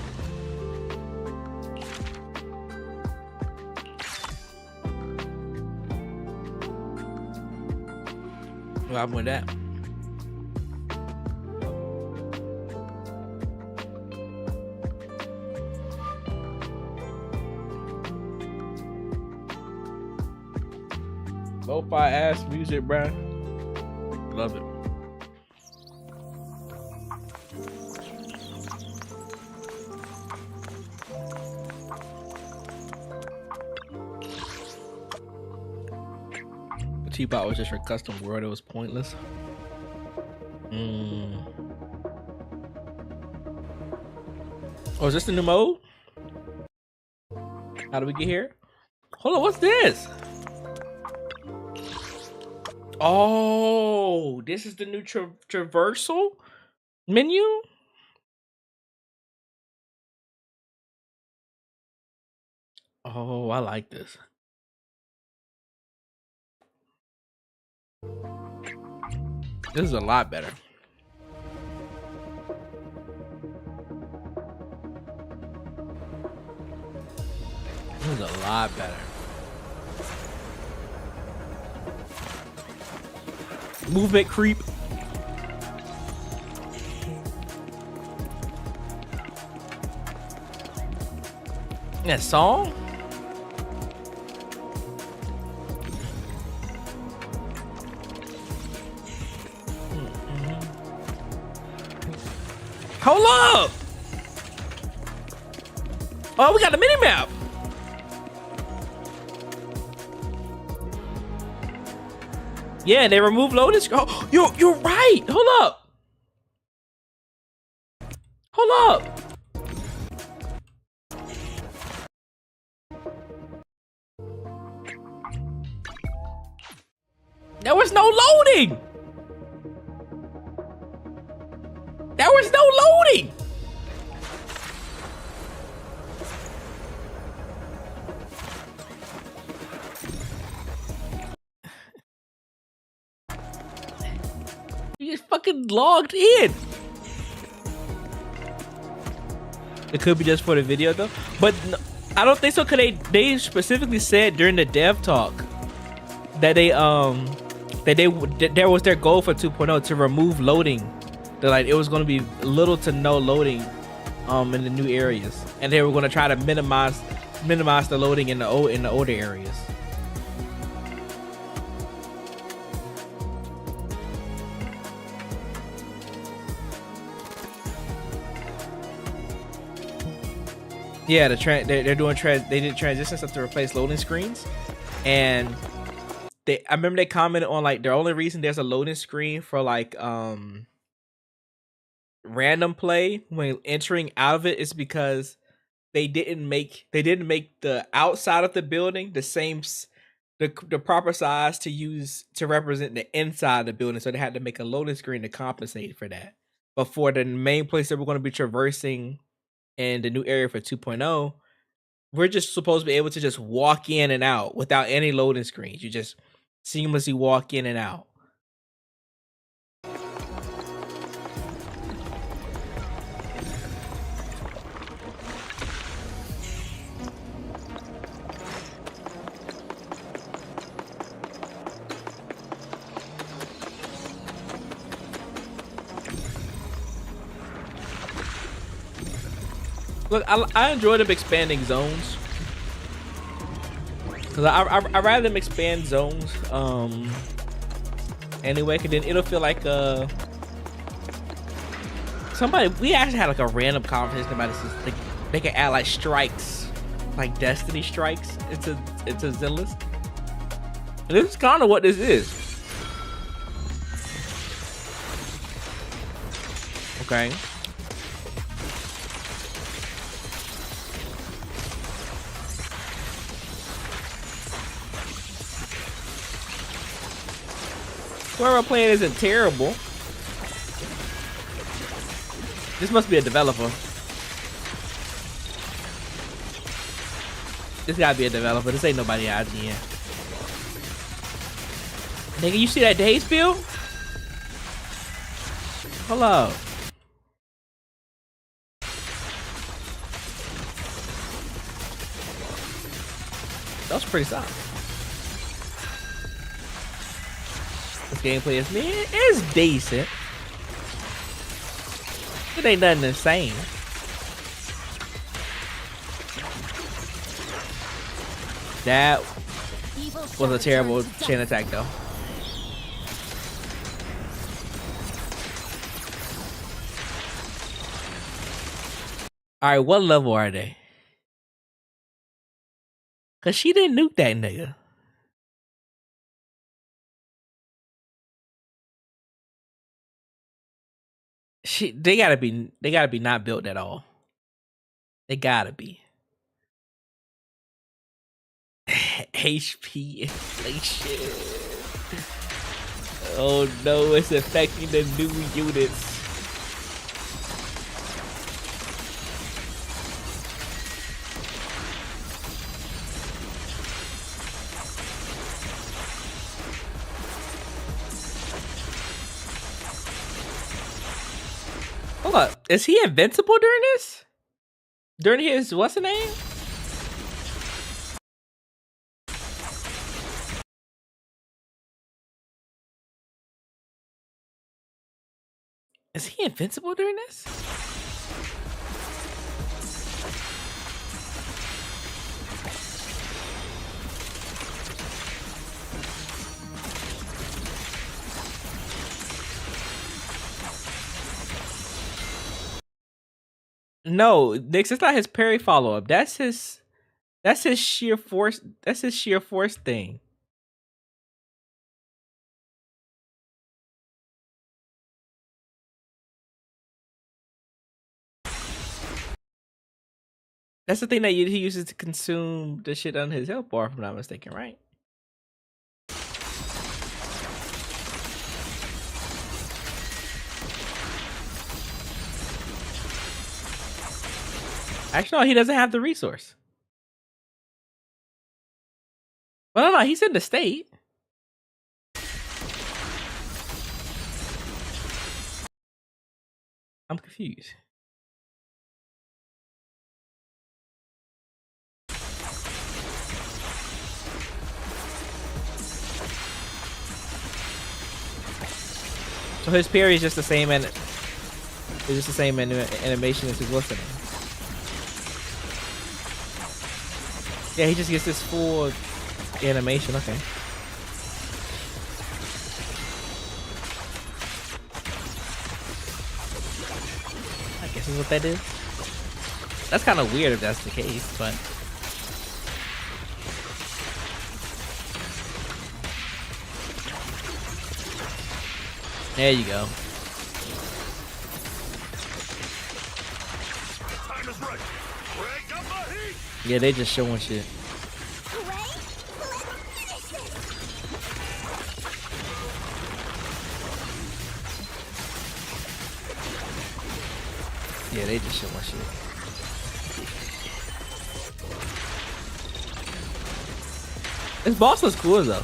What happened with that? Lo-fi ass music, bruh. Love it. The teapot was just for custom world. It was pointless. Oh, is this the new mode? How do we get here? Hold on, what's this? Oh, this is the new traversal menu? Oh, I like this. This is a lot better. This is a lot better. Movement creep. That song? Hold up! Oh, we got a mini map. Yeah, they removed loading screen. Oh, you're right. Hold up. Hold up. There was no loading. There was no loading. You just fucking logged in. It could be just for the video though, but no, I don't think so. Cause they specifically said during the dev talk that there was their goal for 2.0 to remove loading. That like it was going to be little to no loading in the new areas, and they were going to try to minimize the loading in the older areas. Yeah, they're doing they did transition stuff to replace loading screens, and I remember they commented on like the only reason there's a loading screen for like random play when entering out of it is because they didn't make the outside of the building the proper size to use to represent the inside of the building, so they had to make a loading screen to compensate for that. But for the main place that we're going to be traversing in the new area for 2.0, we're just supposed to be able to just walk in and out without any loading screens. You just seamlessly walk in and out. Look, I enjoy them expanding zones. Cause I rather them expand zones anyway, cause then it'll feel like somebody, we actually had like a random conversation about this. Like, they can add like strikes, like Destiny strikes into Zenless. And this is kind of what this is. Okay. Whoever playing isn't terrible. This must be a developer. This gotta be a developer. This ain't nobody IGN. Nigga, you see that day spill? Hello. That was pretty solid. This gameplay is decent. It ain't nothing insane. That was a terrible chain attack though. Alright, what level are they? Cause she didn't nuke that nigga. They gotta be not built at all. They gotta be. HP inflation. Oh no, it's affecting the new units. Hold up, is he invincible during this? During his, what's the name? Is he invincible during this? No, Nix, it's not his parry follow-up. That's his sheer force. That's his sheer force thing. That's the thing that he uses to consume the shit on his health bar, if I'm not mistaken, right? Actually, no, he doesn't have the resource. Well, no, he's in the state. I'm confused. So his parry is just the same, and it's just the same animation as his listening. Yeah, he just gets this full animation. Okay. I guess is what that is. That's kind of weird if that's the case, but. There you go. Yeah, they just showing shit. Yeah, they just showing shit. This boss looks cool though.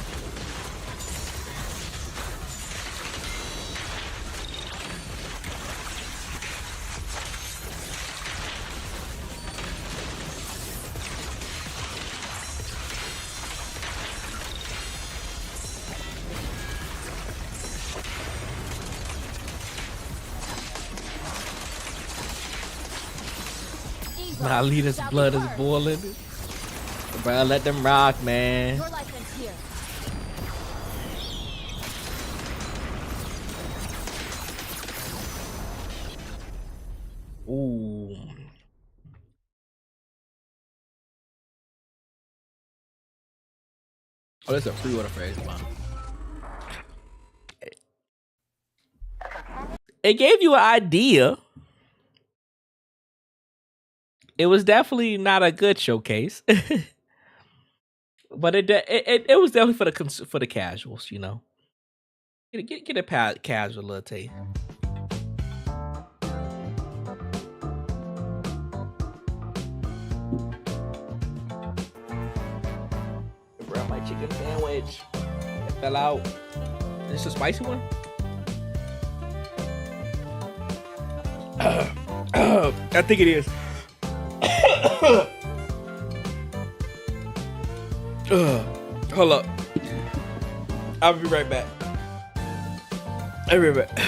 My leader's blood is boiling. Bro, let them rock, man. Ooh. Oh, that's a free water phrase, man. It gave you an idea. It was definitely not a good showcase, but it was definitely for the casuals, you know. Get a casual little taste. Grab my chicken sandwich. It fell out. Is this a spicy one? I think it is. Hold up. I'll be right back. I'll be right back.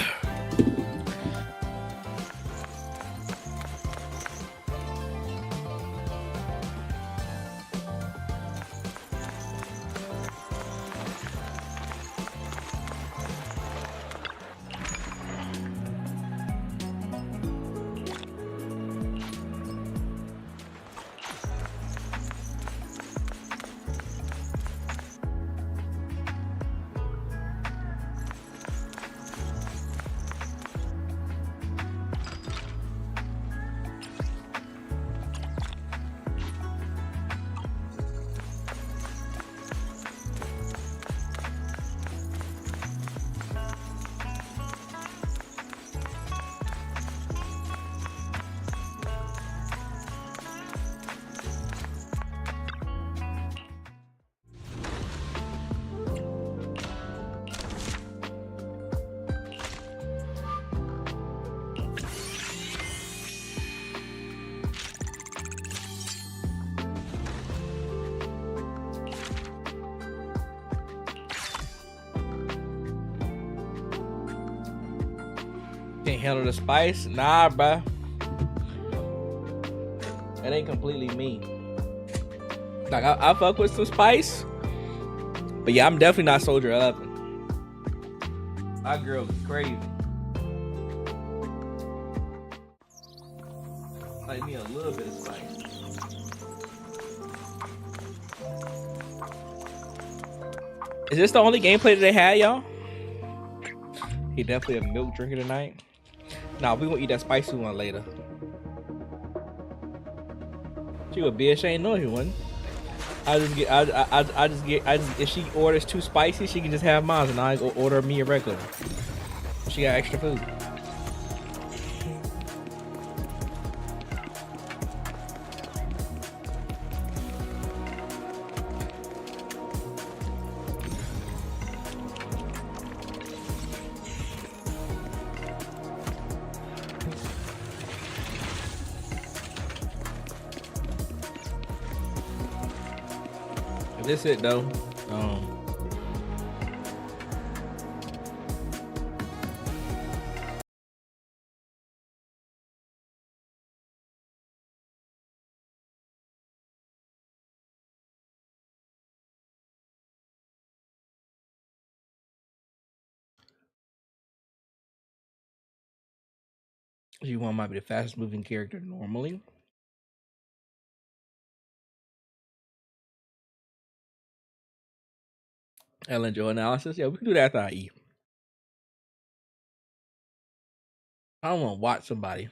Can't handle the spice? Nah, bruh. That ain't completely me. Like, I fuck with some spice. But yeah, I'm definitely not Soldier 11. My girl is crazy. Like me a little bit of spice. Is this the only gameplay that they had, y'all? He definitely a milk drinker tonight. Nah, we gonna eat that spicy one later. She a bitch, ain't know he wasn't. If she orders too spicy, she can just have mine, and I go order me a regular. She got extra food. This it though. G1 might be the fastest moving character normally. Ellen Joe analysis. Yeah, we can do that after I eat. I don't want to watch somebody.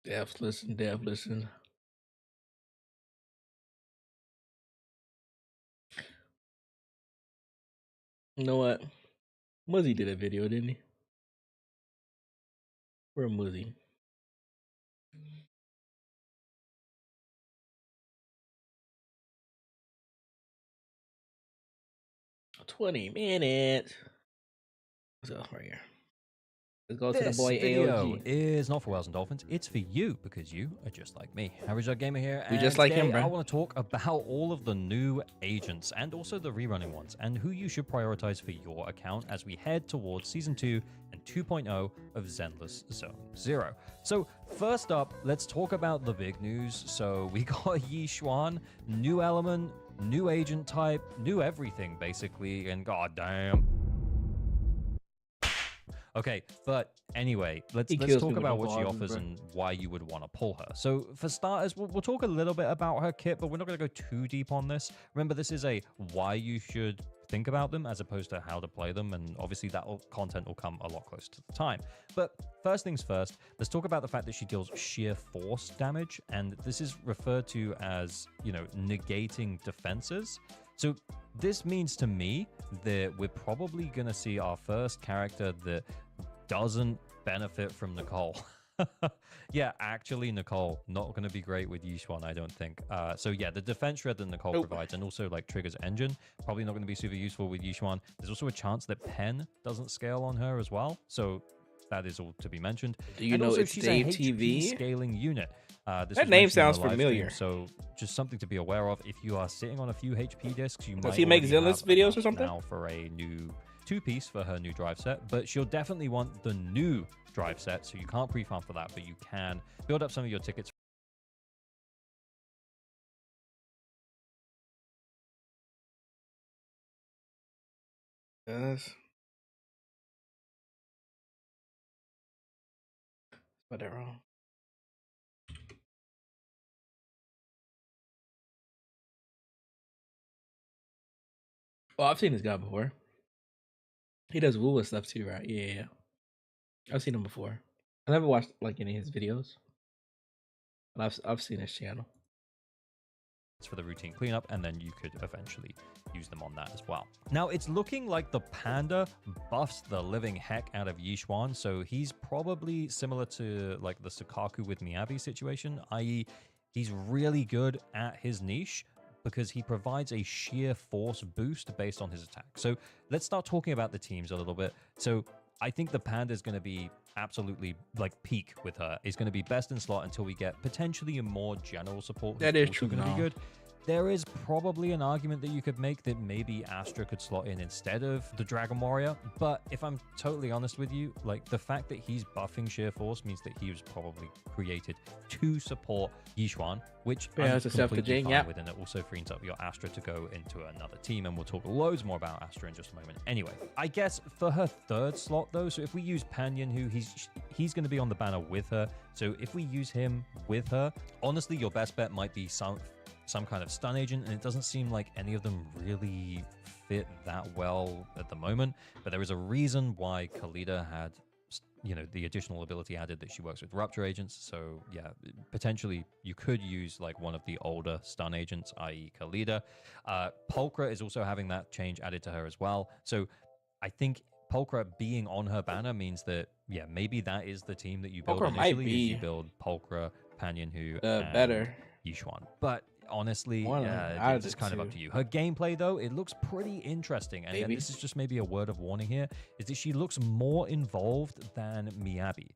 Devs listen. You know what? Muzzy did a video, didn't he? Where Muzzy? $20 minutes. So right here. Let's go to the boy video AOG. Is not for whales and dolphins. It's for you because you are just like me. Average Joe Gamer here. We And just like him, today bro. I want to talk about all of the new agents and also the rerunning ones and who you should prioritize for your account as we head towards Season 2 and 2.0 of Zenless Zone Zero. So first up, let's talk about the big news. So we got Yixuan, new element, new agent type, new everything basically, and goddamn. Okay, but anyway, let's talk about what she offers and why you would want to pull her. So for starters, we'll talk a little bit about her kit, but we're not going to go too deep on this. Remember, this is a why you should think about them as opposed to how to play them, and obviously that content will come a lot closer to the time. But first things first, let's talk about the fact that she deals sheer force damage, and this is referred to as, you know, negating defenses. So this means to me that we're probably going to see our first character that doesn't benefit from Nicole. Yeah, actually, Nicole, not going to be great with Yixuan, I don't think. So yeah, the defense shred that Nicole provides and also like triggers engine, probably not going to be super useful with Yixuan. There's also a chance that Pen doesn't scale on her as well. So that is all to be mentioned. Do you and know also, it's she's Dave a HP TV? scaling unit. That name sounds familiar. So just something to be aware of. If you are sitting on a few HP discs, you might Does he make already Zenless have videos or enough something? now for a new two-piece for her new drive set, but she'll definitely want the new drive set, so you can't pre-farm for that, but you can build up some of your tickets. Yes. Whatever. Oh, I've seen this guy before. He does Woo stuff too, right? Yeah. I've seen him before. I never watched like any of his videos, but I've seen his channel. For the routine cleanup, and then you could eventually use them on that as well. Now, it's looking like the Panda buffs the living heck out of Yixuan, so he's probably similar to like the Sukaku with Miyabi situation, i.e. he's really good at his niche because he provides a sheer force boost based on his attack. So let's start talking about the teams a little bit. So I think the Panda is going to be absolutely like peak with her. It's going to be best in slot until we get potentially a more general support. That is also true. Going to be good. There is probably an argument that you could make that maybe Astra could slot in instead of the Dragon Warrior, but if I'm totally honest with you, like the fact that he's buffing Sheer Force means that he was probably created to support Yixuan, which I'm completely fine with, and it also frees up your Astra to go into another team, and we'll talk loads more about Astra in just a moment. Anyway, I guess for her third slot though, so if we use Panyan, who he's going to be on the banner with her, so if we use him with her, honestly, your best bet might be some kind of stun agent, and it doesn't seem like any of them really fit that well at the moment, but there is a reason why Khalida had, you know, the additional ability added that she works with rupture agents. So yeah, potentially you could use like one of the older stun agents, i.e. Khalida. Pulchra is also having that change added to her as well. So I think Pulchra being on her banner means that, yeah, maybe that is the team that you build Pulchra initially. might be you build Pulchra, Panyan, and better Yixuan. But honestly, it's kind of up to you. Her gameplay, though, it looks pretty interesting. And again, this is just maybe a word of warning here, is that she looks more involved than Miyabi.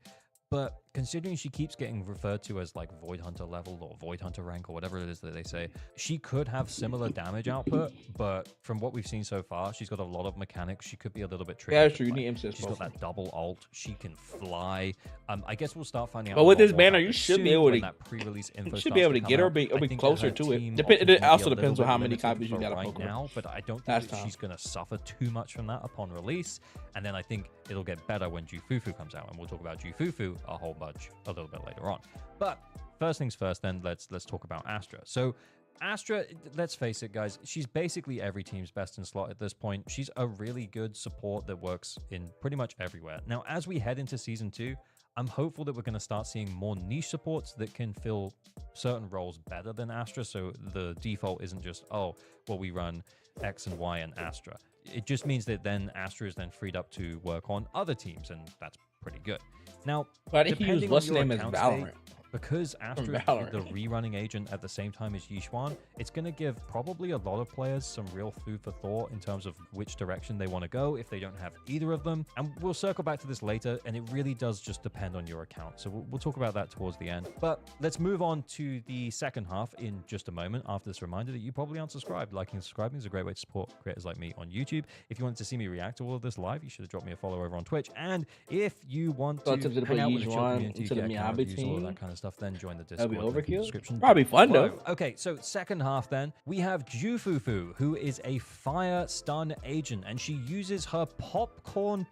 But considering she keeps getting referred to as like Void Hunter level or Void Hunter rank or whatever it is that they say, she could have similar damage output, but from what we've seen so far, she's got a lot of mechanics. She could be a little bit tricky. Yeah, true. You need she's got that double ult. She can fly. I guess we'll start finding out. But with this banner, you should be able to. That pre-release info should be able to get her, or be closer to it. It also depends on how many copies you got of Pokemon now. But I don't think that she's going to suffer too much from that upon release. And then I think it'll get better when Jué Qū comes out, and we'll talk about Jué Qū a whole bunch a little bit later on. But first things first, then let's talk about Astra. So Astra, let's face it, guys, she's basically every team's best in slot at this point. She's a really good support that works in pretty much everywhere. Now, as we head into Season 2, I'm hopeful that we're going to start seeing more niche supports that can fill certain roles better than Astra. So the default isn't just, oh, well, we run X and Y and Astra. It just means that then Astra is then freed up to work on other teams, and that's pretty good. Now, but if you use what's name as Valorant, because Astra is the rerunning agent at the same time as Yixuan, it's going to give probably a lot of players some real food for thought in terms of which direction they want to go if they don't have either of them. And we'll circle back to this later, and it really does just depend on your account. So we'll talk about that towards the end. But let's move on to the second half in just a moment after this reminder that you probably aren't subscribed. Liking and subscribing is a great way to support creators like me on YouTube. If you wanted to see me react to all of this live, you should have dropped me a follow over on Twitch. And if you want to hang out with the community, get reviews, all of that kind of stuff, then join the Discord. Link in the description. Probably fun though. Okay, so second half then, we have Jué Qū, who is a fire stun agent, and she uses her popcorn.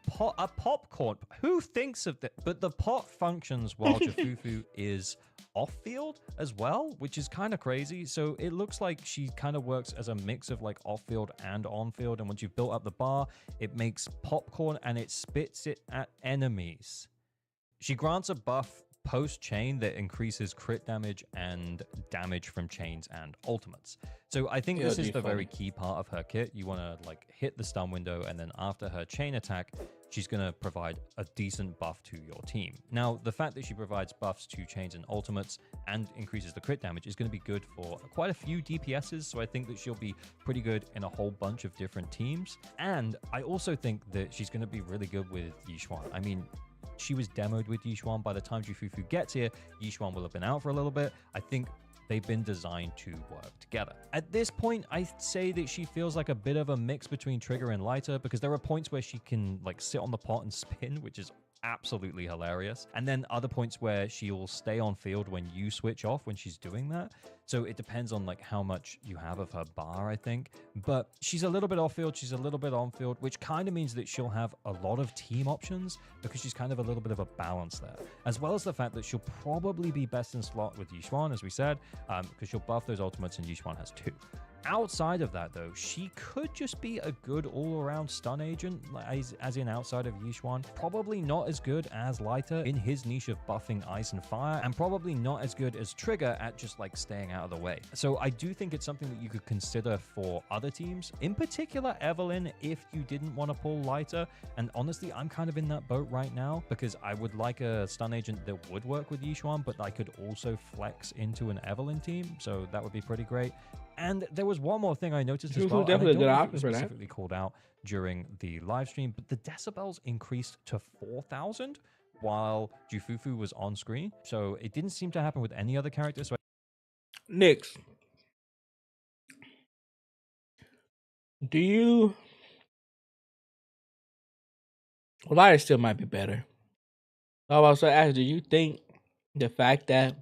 Who thinks of that? But the pot functions while Jué Qū is off-field as well, which is kind of crazy. So it looks like she kind of works as a mix of like off-field and on-field, and once you've built up the bar, it makes popcorn and it spits it at enemies. She grants a buff post-chain that increases crit damage and damage from chains and ultimates. So I think this is the very key part of her kit. You want to like hit the stun window, and then after her chain attack, she's going to provide a decent buff to your team. Now, the fact that she provides buffs to chains and ultimates and increases the crit damage is going to be good for quite a few DPSs, so I think that she'll be pretty good in a whole bunch of different teams. And I also think that she's going to be really good with Yixuan. I mean, she was demoed with Yixuan. By the time Jué Qū gets here, Yixuan will have been out for a little bit. I think they've been designed to work together. At this point, I say that she feels like a bit of a mix between Trigger and Lighter, because there are points where she can like sit on the pot and spin, which is absolutely hilarious. And then other points where she will stay on field when you switch off when she's doing that. So it depends on like how much you have of her bar, I think. But she's a little bit off field, she's a little bit on field, which kind of means that she'll have a lot of team options because she's kind of a little bit of a balance there. As well as the fact that she'll probably be best in slot with Yixuan, as we said, because she'll buff those ultimates and Yixuan has 2. Outside of that, though, she could just be a good all-around stun agent, as in outside of Yixuan. Probably not as good as Lighter in his niche of buffing ice and fire, and probably not as good as Trigger at just like staying out of the way. So I do think it's something that you could consider for other teams, in particular Evelyn, if you didn't want to pull Lighter. And honestly, I'm kind of in that boat right now because I would like a stun agent that would work with Yixuan, but I could also flex into an Evelyn team, so that would be pretty great. And there was one more thing I noticed as well. Definitely a good option for that. Specifically called out during the live stream, but the decibels increased to 4,000 while Jué Qū was on screen. So it didn't seem to happen with any other character. So Nyx, Do you? Well, Lighter still might be better. I was also ask, do you think the fact that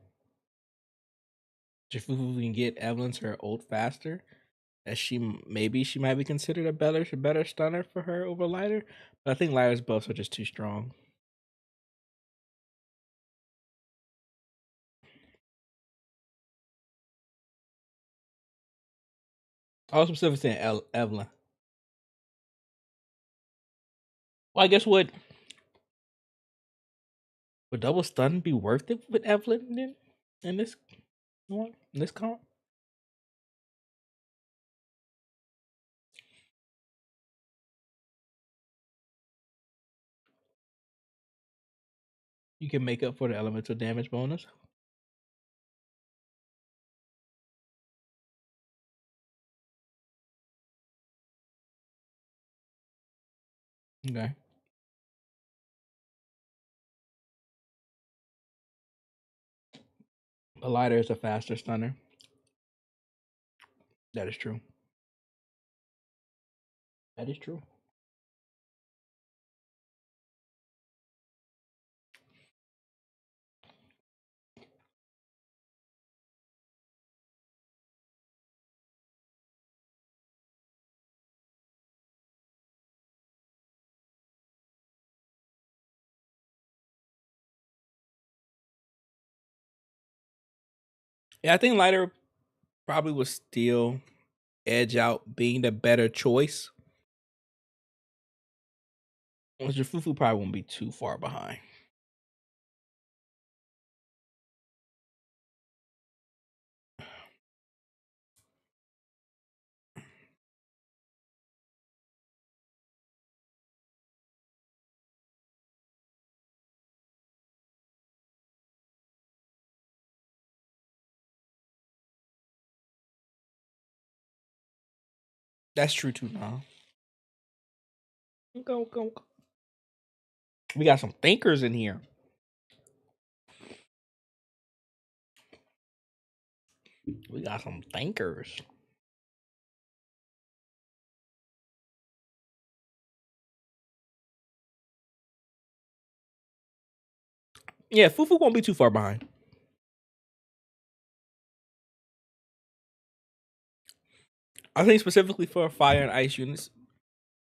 Jifufu can get Evelyn to her ult faster, that maybe she might be considered a better stunner for her over Lighter? But I think Lighter's buffs are just too strong. I was specifically saying Evelyn. Well, I guess would double stun be worth it with Evelyn then in this one? In this comp? You can make up for the elemental damage bonus. Okay. A Lighter is a faster stunner. That is true. That is true. Yeah, I think Lighter probably will still edge out being the better choice. Jifufu probably won't be too far behind. That's true too now. Go. We got some thinkers in here. We got some thinkers. Yeah, Fufu won't be too far behind. I think specifically for fire and ice units,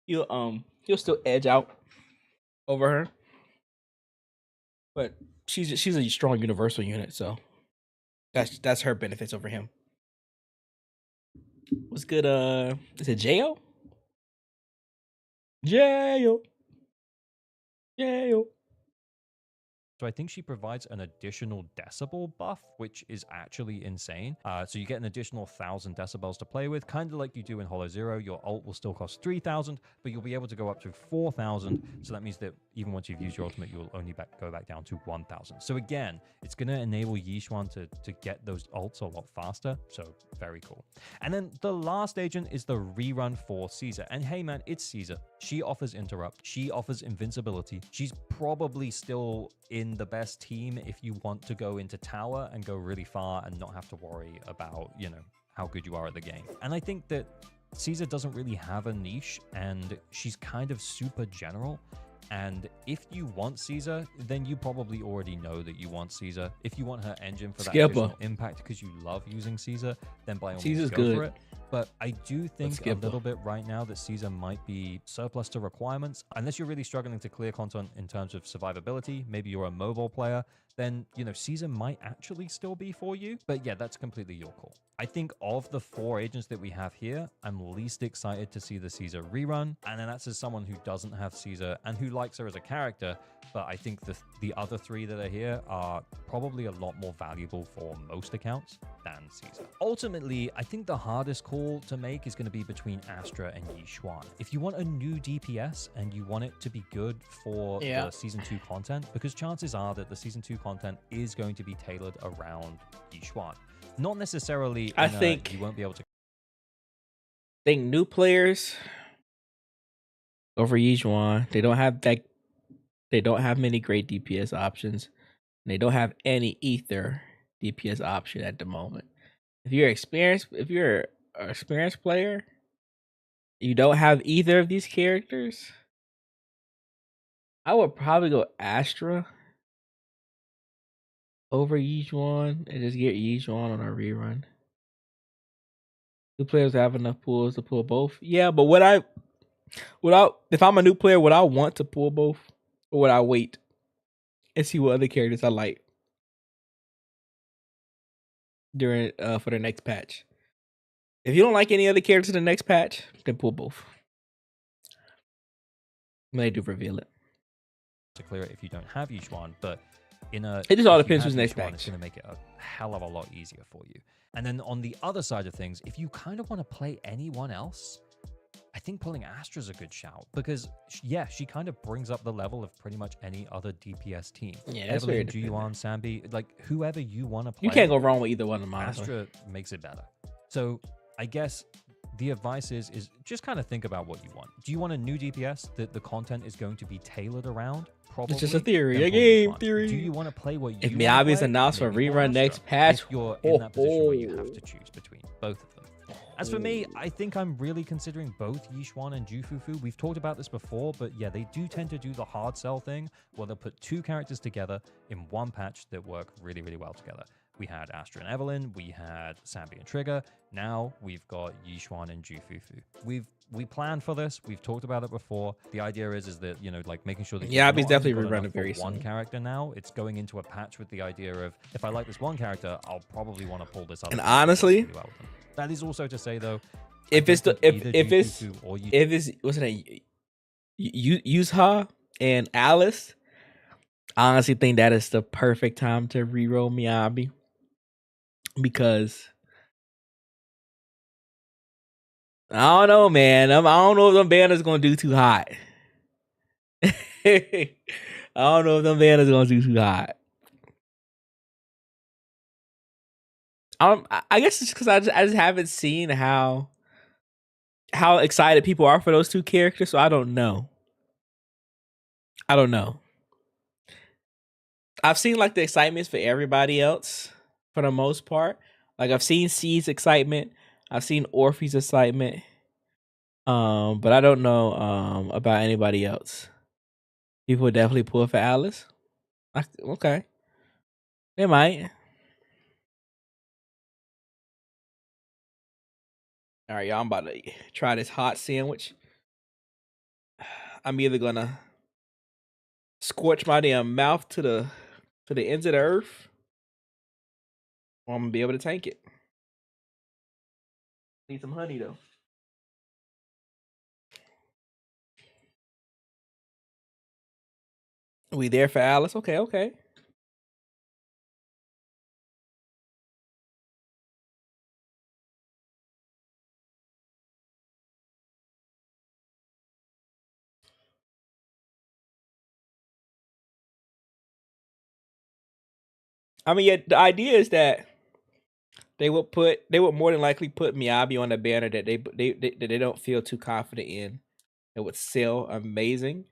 he'll still edge out over her. But she's a strong universal unit, so that's her benefits over him. What's good? Is it Jo? Jo. So I think she provides an additional decibel buff, which is actually insane. So you get an additional 1,000 decibels to play with, kind of like you do in HoYoverse Zero. Your ult will still cost 3,000, but you'll be able to go up to 4,000. So that means that even once you've used your ultimate, you'll only go back down to 1,000. So again, it's going to enable Yixuan to get those ults a lot faster. So very cool. And then the last agent is the rerun for Caesar. And hey man, it's Caesar. She offers interrupt. She offers invincibility. She's probably still in the best team if you want to go into tower and go really far and not have to worry about, how good you are at the game. And I think that Caesar doesn't really have a niche, and she's kind of super general. And if you want Caesar, then you probably already know that you want Caesar. If you want her engine for that additional impact because you love using Caesar, then by all means go for it. But I do think a little bit right now that Caesar might be surplus to requirements. Unless you're really struggling to clear content in terms of survivability, maybe you're a mobile player, then, Caesar might actually still be for you. But yeah, that's completely your call. I think of the 4 agents that we have here, I'm least excited to see the Caesar rerun. And then that's as someone who doesn't have Caesar and who likes her as a character. But I think the other 3 that are here are probably a lot more valuable for most accounts than Caesar. Ultimately, I think the hardest call to make is going to be between Astra and Yixuan. If you want a new DPS and you want it to be good for the Season 2 content, because chances are that the Season 2 content is going to be tailored around Yixuan. Not necessarily I think you won't be able to. I think new players over Yixuan, they don't have many great DPS options. And they don't have any ether DPS option at the moment. If you're an experienced player, you don't have either of these characters, I would probably go Astra over Yijuan and just get Yijuan on a rerun. New players have enough pools to pull both. Yeah, but if I'm a new player, would I want to pull both, or would I wait and see what other characters I like during for the next patch? If you don't like any other characters in the next patch, then pull both. When they do reveal it. To clear it if you don't have Yijuan, but it just all depends who's next patch. It's going to make it a hell of a lot easier for you. And then on the other side of things, if you kind of want to play anyone else, I think pulling Astra's a good shout because she kind of brings up the level of pretty much any other DPS team. Yeah, that's very Juan, Sambi, like whoever you want to play. You can't go wrong with either one of them. Astra makes it better. So I guess the advice is just kind of think about what you want. Do you want a new DPS that the content is going to be tailored around? Probably. It's just a theory, a game theory. Do you want to play what you If miHoYoverse announced for rerun next patch, if you're in that position where you have to choose between both of them. As for me, I think I'm really considering both Yijuan and Jufufu. We've talked about this before, but yeah, they do tend to do the hard sell thing where they'll put two characters together in one patch that work really, really well together. We had Astra and Evelyn, we had Sambi and Trigger. Now we've got Yijuan and Jufufu. We planned for this. We've talked about it before. The idea is that, you know, like making sure that yeah, he's definitely rerunning very soon. One character now. It's going into a patch with the idea of if I like this one character, I'll probably want to pull this other. And honestly, that is also to say though, if it's what's her name, Yuzha and Alice, I honestly think that is the perfect time to reroll miHoYo because I don't know, man. I don't know if them banners gonna do too hot. I don't know if them banners gonna do too hot. I guess it's because I just haven't seen how excited people are for those two characters, so I don't know. I've seen like the excitements for everybody else for the most part. Like I've seen C's excitement, I've seen Orphe's excitement, but I don't know about anybody else. People would definitely pull for Alice. Okay, they might. All right, y'all. I'm about to try this hot sandwich. I'm either gonna scorch my damn mouth to the ends of the earth, or I'm gonna be able to tank it. Need some honey though. We there for Alice? Okay. I mean, yeah, the idea is that they would more than likely put miHoYo on the banner that they don't feel too confident in. It would sell amazing.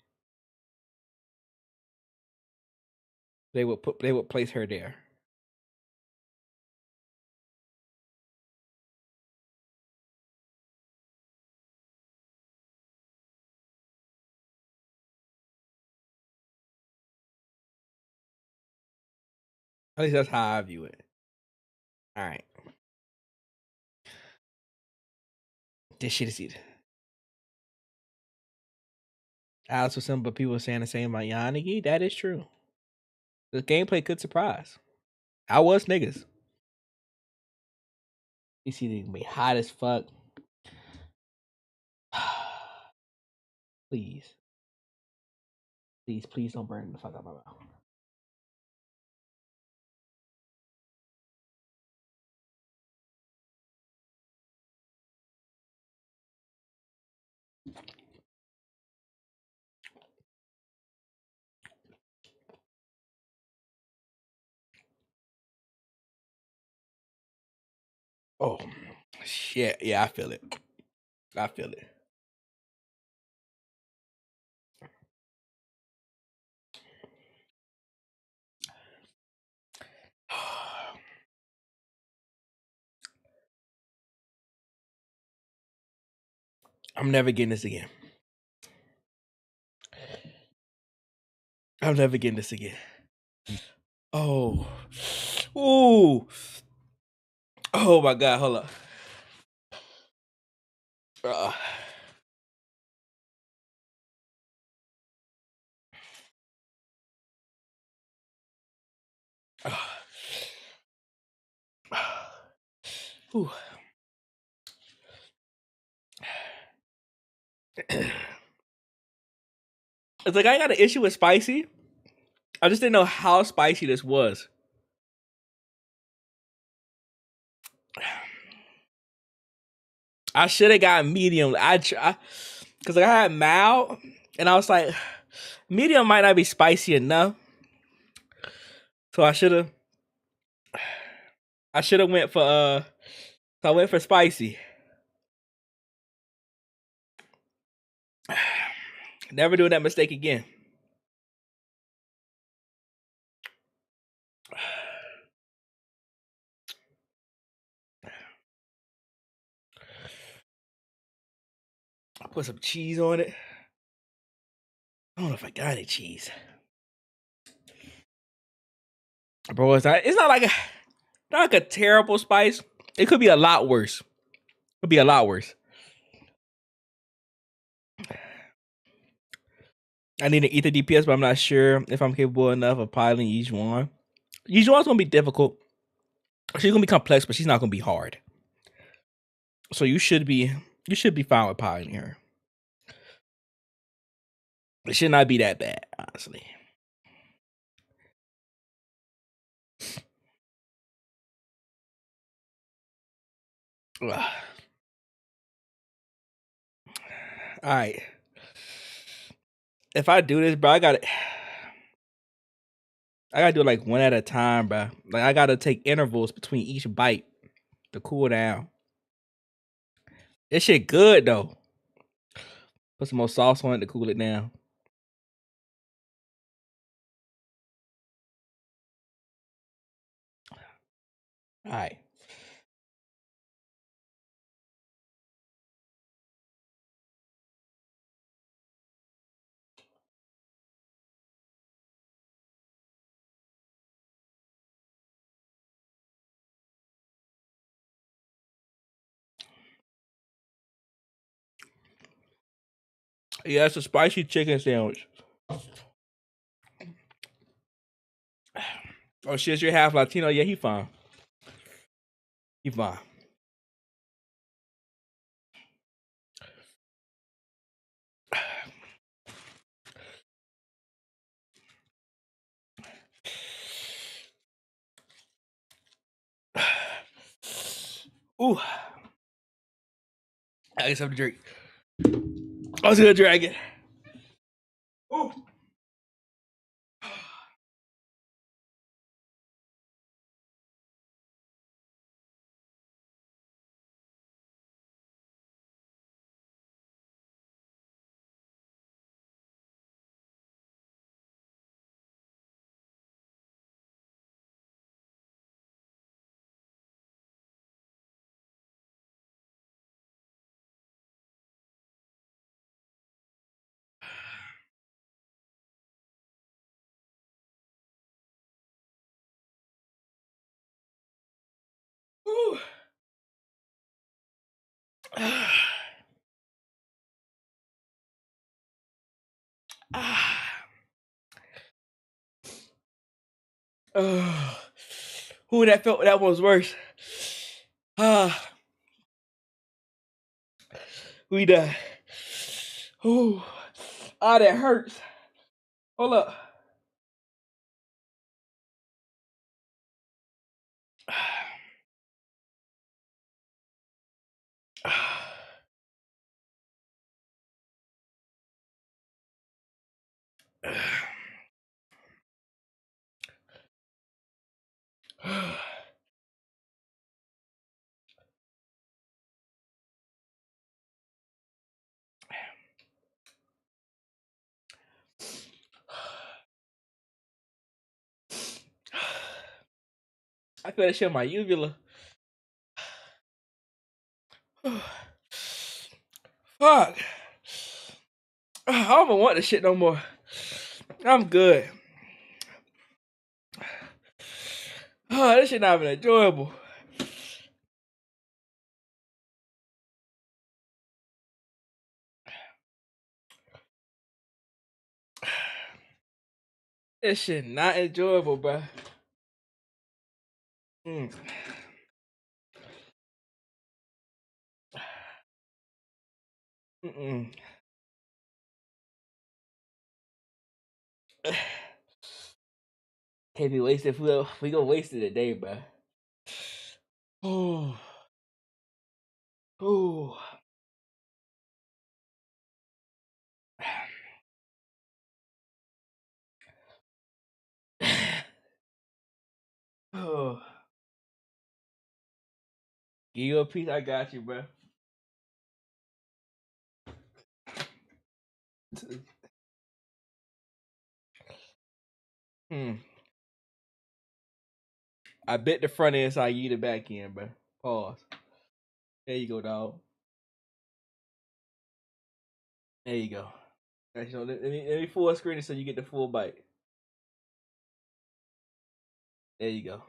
They would place her there. At least that's how I view it. All right. This shit is it. Alice was simple, but people were saying the same about Yanagi. That is true. The gameplay could surprise. I was niggas. You see, they be hot as fuck. Please don't burn the fuck out my mouth. Oh shit! Yeah, I feel it. I'm never getting this again. I'm never getting this again. Oh. Ooh. Oh my God, hold up. Ooh. It's like I got an issue with spicy. I just didn't know how spicy this was. I should have got medium. Because I had mild, and I was like, medium might not be spicy enough. So I should have went for so I went for spicy. Never doing that mistake again. I put some cheese on it. I don't know if I got any cheese. Bro, it's not like a terrible spice. It could be a lot worse. Could be a lot worse. I need an ether DPS, but I'm not sure if I'm capable enough of piloting each one. Each one's gonna be difficult. She's gonna be complex, but she's not gonna be hard. So you should be fine with piloting her. It should not be that bad, honestly. All right. If I do this, bro, I gotta do it like one at a time, bro. Like I gotta take intervals between each bite to cool down. This shit good though. Put some more sauce on it to cool it down. All right. Yeah, it's a spicy chicken sandwich. Oh shit, you're half Latino. Yeah, he fine. He fine. Ooh. I guess I have to drink. I was gonna drag it. Ooh. Ooh. Ooh, that was worse. We done. Ooh. Ah, that hurts. Hold up. I feel that shit in my uvula. Fuck. I don't want this shit no more. I'm good. Oh, this shit not even enjoyable. This shit not enjoyable, bro. Mm-mm. Can't be wasted food. We gonna waste it today, bro. Oh. Oh. Oh. Give you a piece, I got you, bro. I bit the front end, so I eat the back end, bro. Pause. There you go, dog. There you go. Actually, let me full screen it so you get the full bite. There you go.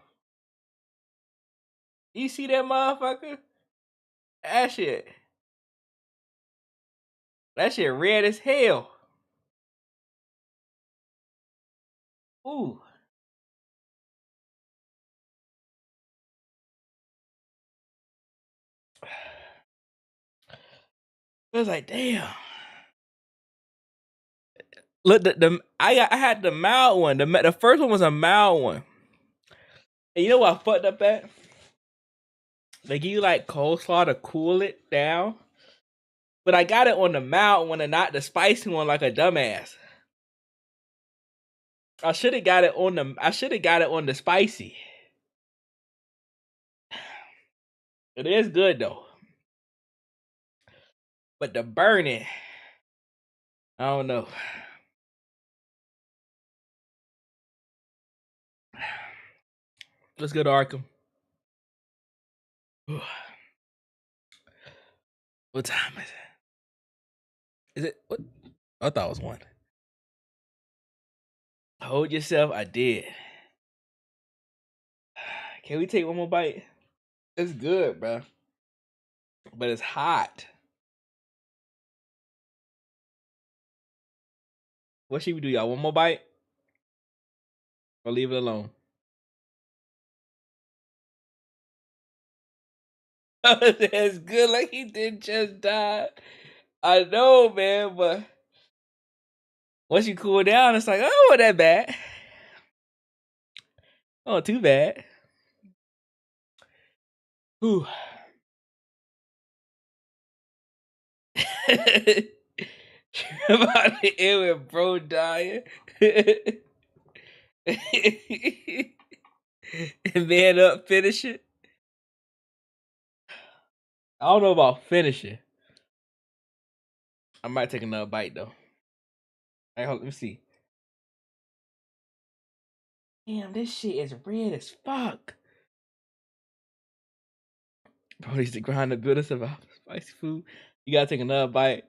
You see that motherfucker? That shit red as hell. Ooh. I was like, damn. Look, I had the mild one. The first one was a mild one. And you know what I fucked up at? They give you like coleslaw to cool it down. But I got it on the mild one and not the spicy one like a dumbass. I should have got it on the spicy. It is good though. But the burning, I don't know. Let's go to Arkham. What time is it? Is it what? I thought it was 1. Hold yourself. I did. Can we take one more bite? It's good, bro. But it's hot. What should we do, y'all? One more bite? Or leave it alone? That's good. Like he didn't just die. I know, man, but once you cool down, it's like, oh, not that bad. Oh, too bad. Whew. About to end with bro dying. And man up, finish it. I don't know about finishing. I might take another bite though. Hey, hold, let me see. Damn, this shit is red as fuck. Bro, used to grind the goodness about spicy food. You gotta take another bite.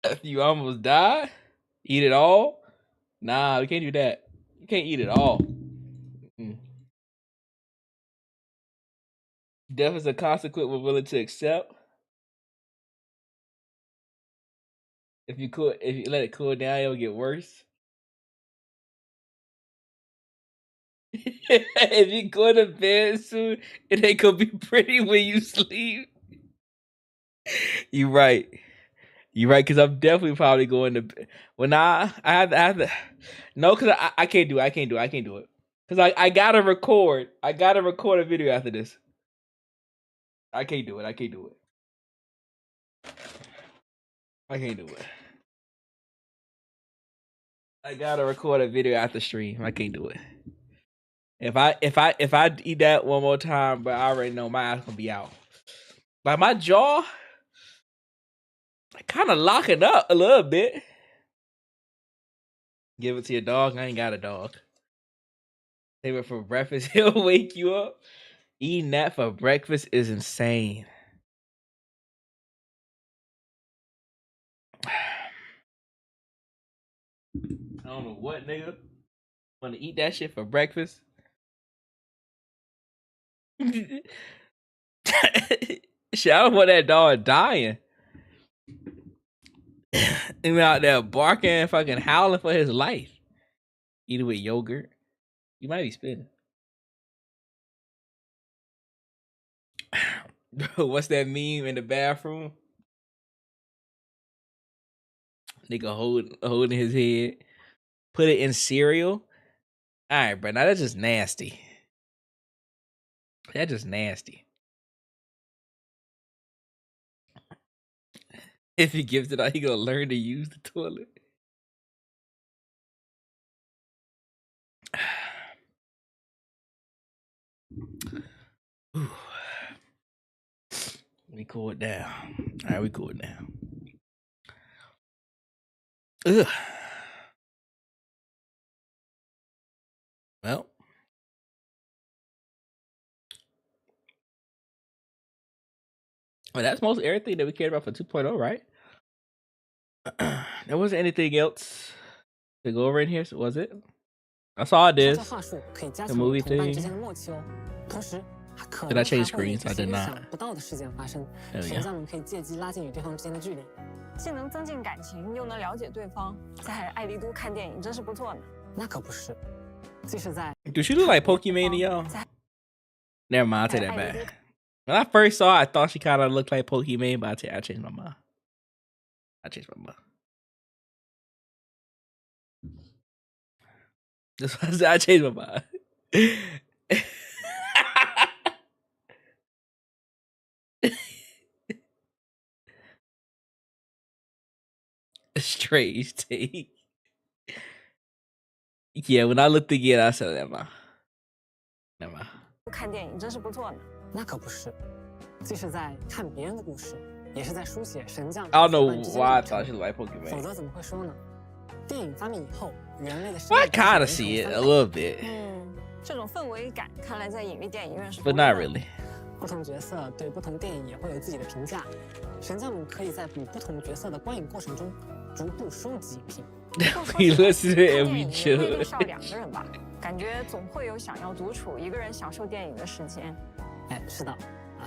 After you almost die, eat it all. Nah, we can't do that. You can't eat it all. Death is a consequence we're willing to accept. If you let it cool down, it'll get worse. If you go to bed soon, it ain't gonna be pretty when you sleep. You right. You right, because I'm definitely probably going to bed. Well, nah, I have to. No, because I can't do it. I can't do it. Because I gotta record. I gotta record a video after this. I can't do it. I can't do it. I gotta record a video after stream. I can't do it. If I eat that one more time, but I already know my ass gonna be out. Like my jaw, kind of locking up a little bit. Give it to your dog. I ain't got a dog. Save it for breakfast. He'll wake you up. Eating that for breakfast is insane. I don't know what nigga want to eat that shit for breakfast. Shit, I don't want that dog dying. Him out there barking and fucking howling for his life. Eat it with yogurt. You might be spitting. Bro, what's that meme in the bathroom? Nigga holding his head. Put it in cereal. Alright, bro. Now that's just nasty. That's just nasty. If he gives it out, he gonna learn to use the toilet. We cool it down. Alright, we cool it down. Ugh. Well. Well, that's most everything that we cared about for 2.0, right? There wasn't anything else to go over in here, so was it? I saw this. The movie thing. Did I change screens? I did not. There we go. 既能增进感情，又能了解对方，在爱丽都看电影真是不错呢。那可不是，即使在 Do she look like Pokemon to y'all? Never mind, I'll take that back. When I first saw her, I thought she kind of looked like Pokemon, but I changed my mind. I changed my mind. That's why I said I changed my mind. Strange take. Yeah, when I looked again, I said, never mind. Never mind. 看电影真是不错呢。那可不是，即使在看别人的故事，也是在书写神将。I don't know why I thought she looked like Pokemon. 否则怎么会说呢？电影发明以后，人类的 I kind of see it a little bit. 这种氛围感，看来在隐秘电影院是。But not really. 不同角色对不同电影也会有自己的评价，神将们可以在与不同角色的观影过程中逐步收集影评。We listen to every show. 会少两个人吧，感觉总会有想要独处一个人享受电影的时间。哎，是的，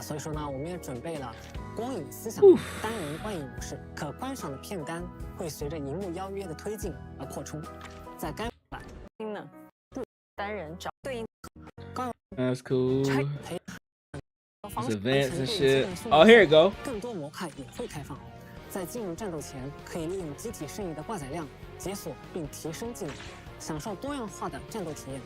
所以说呢，我们也准备了光影思想单人观影模式，可观赏的片单会随着荧幕邀约的推进而扩充。在该版呢，不单人找对应。That's cool. It's events and shit. Oh, here it go. 更多模块也会开放，在进入战斗前，可以利用机体剩余的挂载量解锁并提升技能，享受多样化的战斗体验。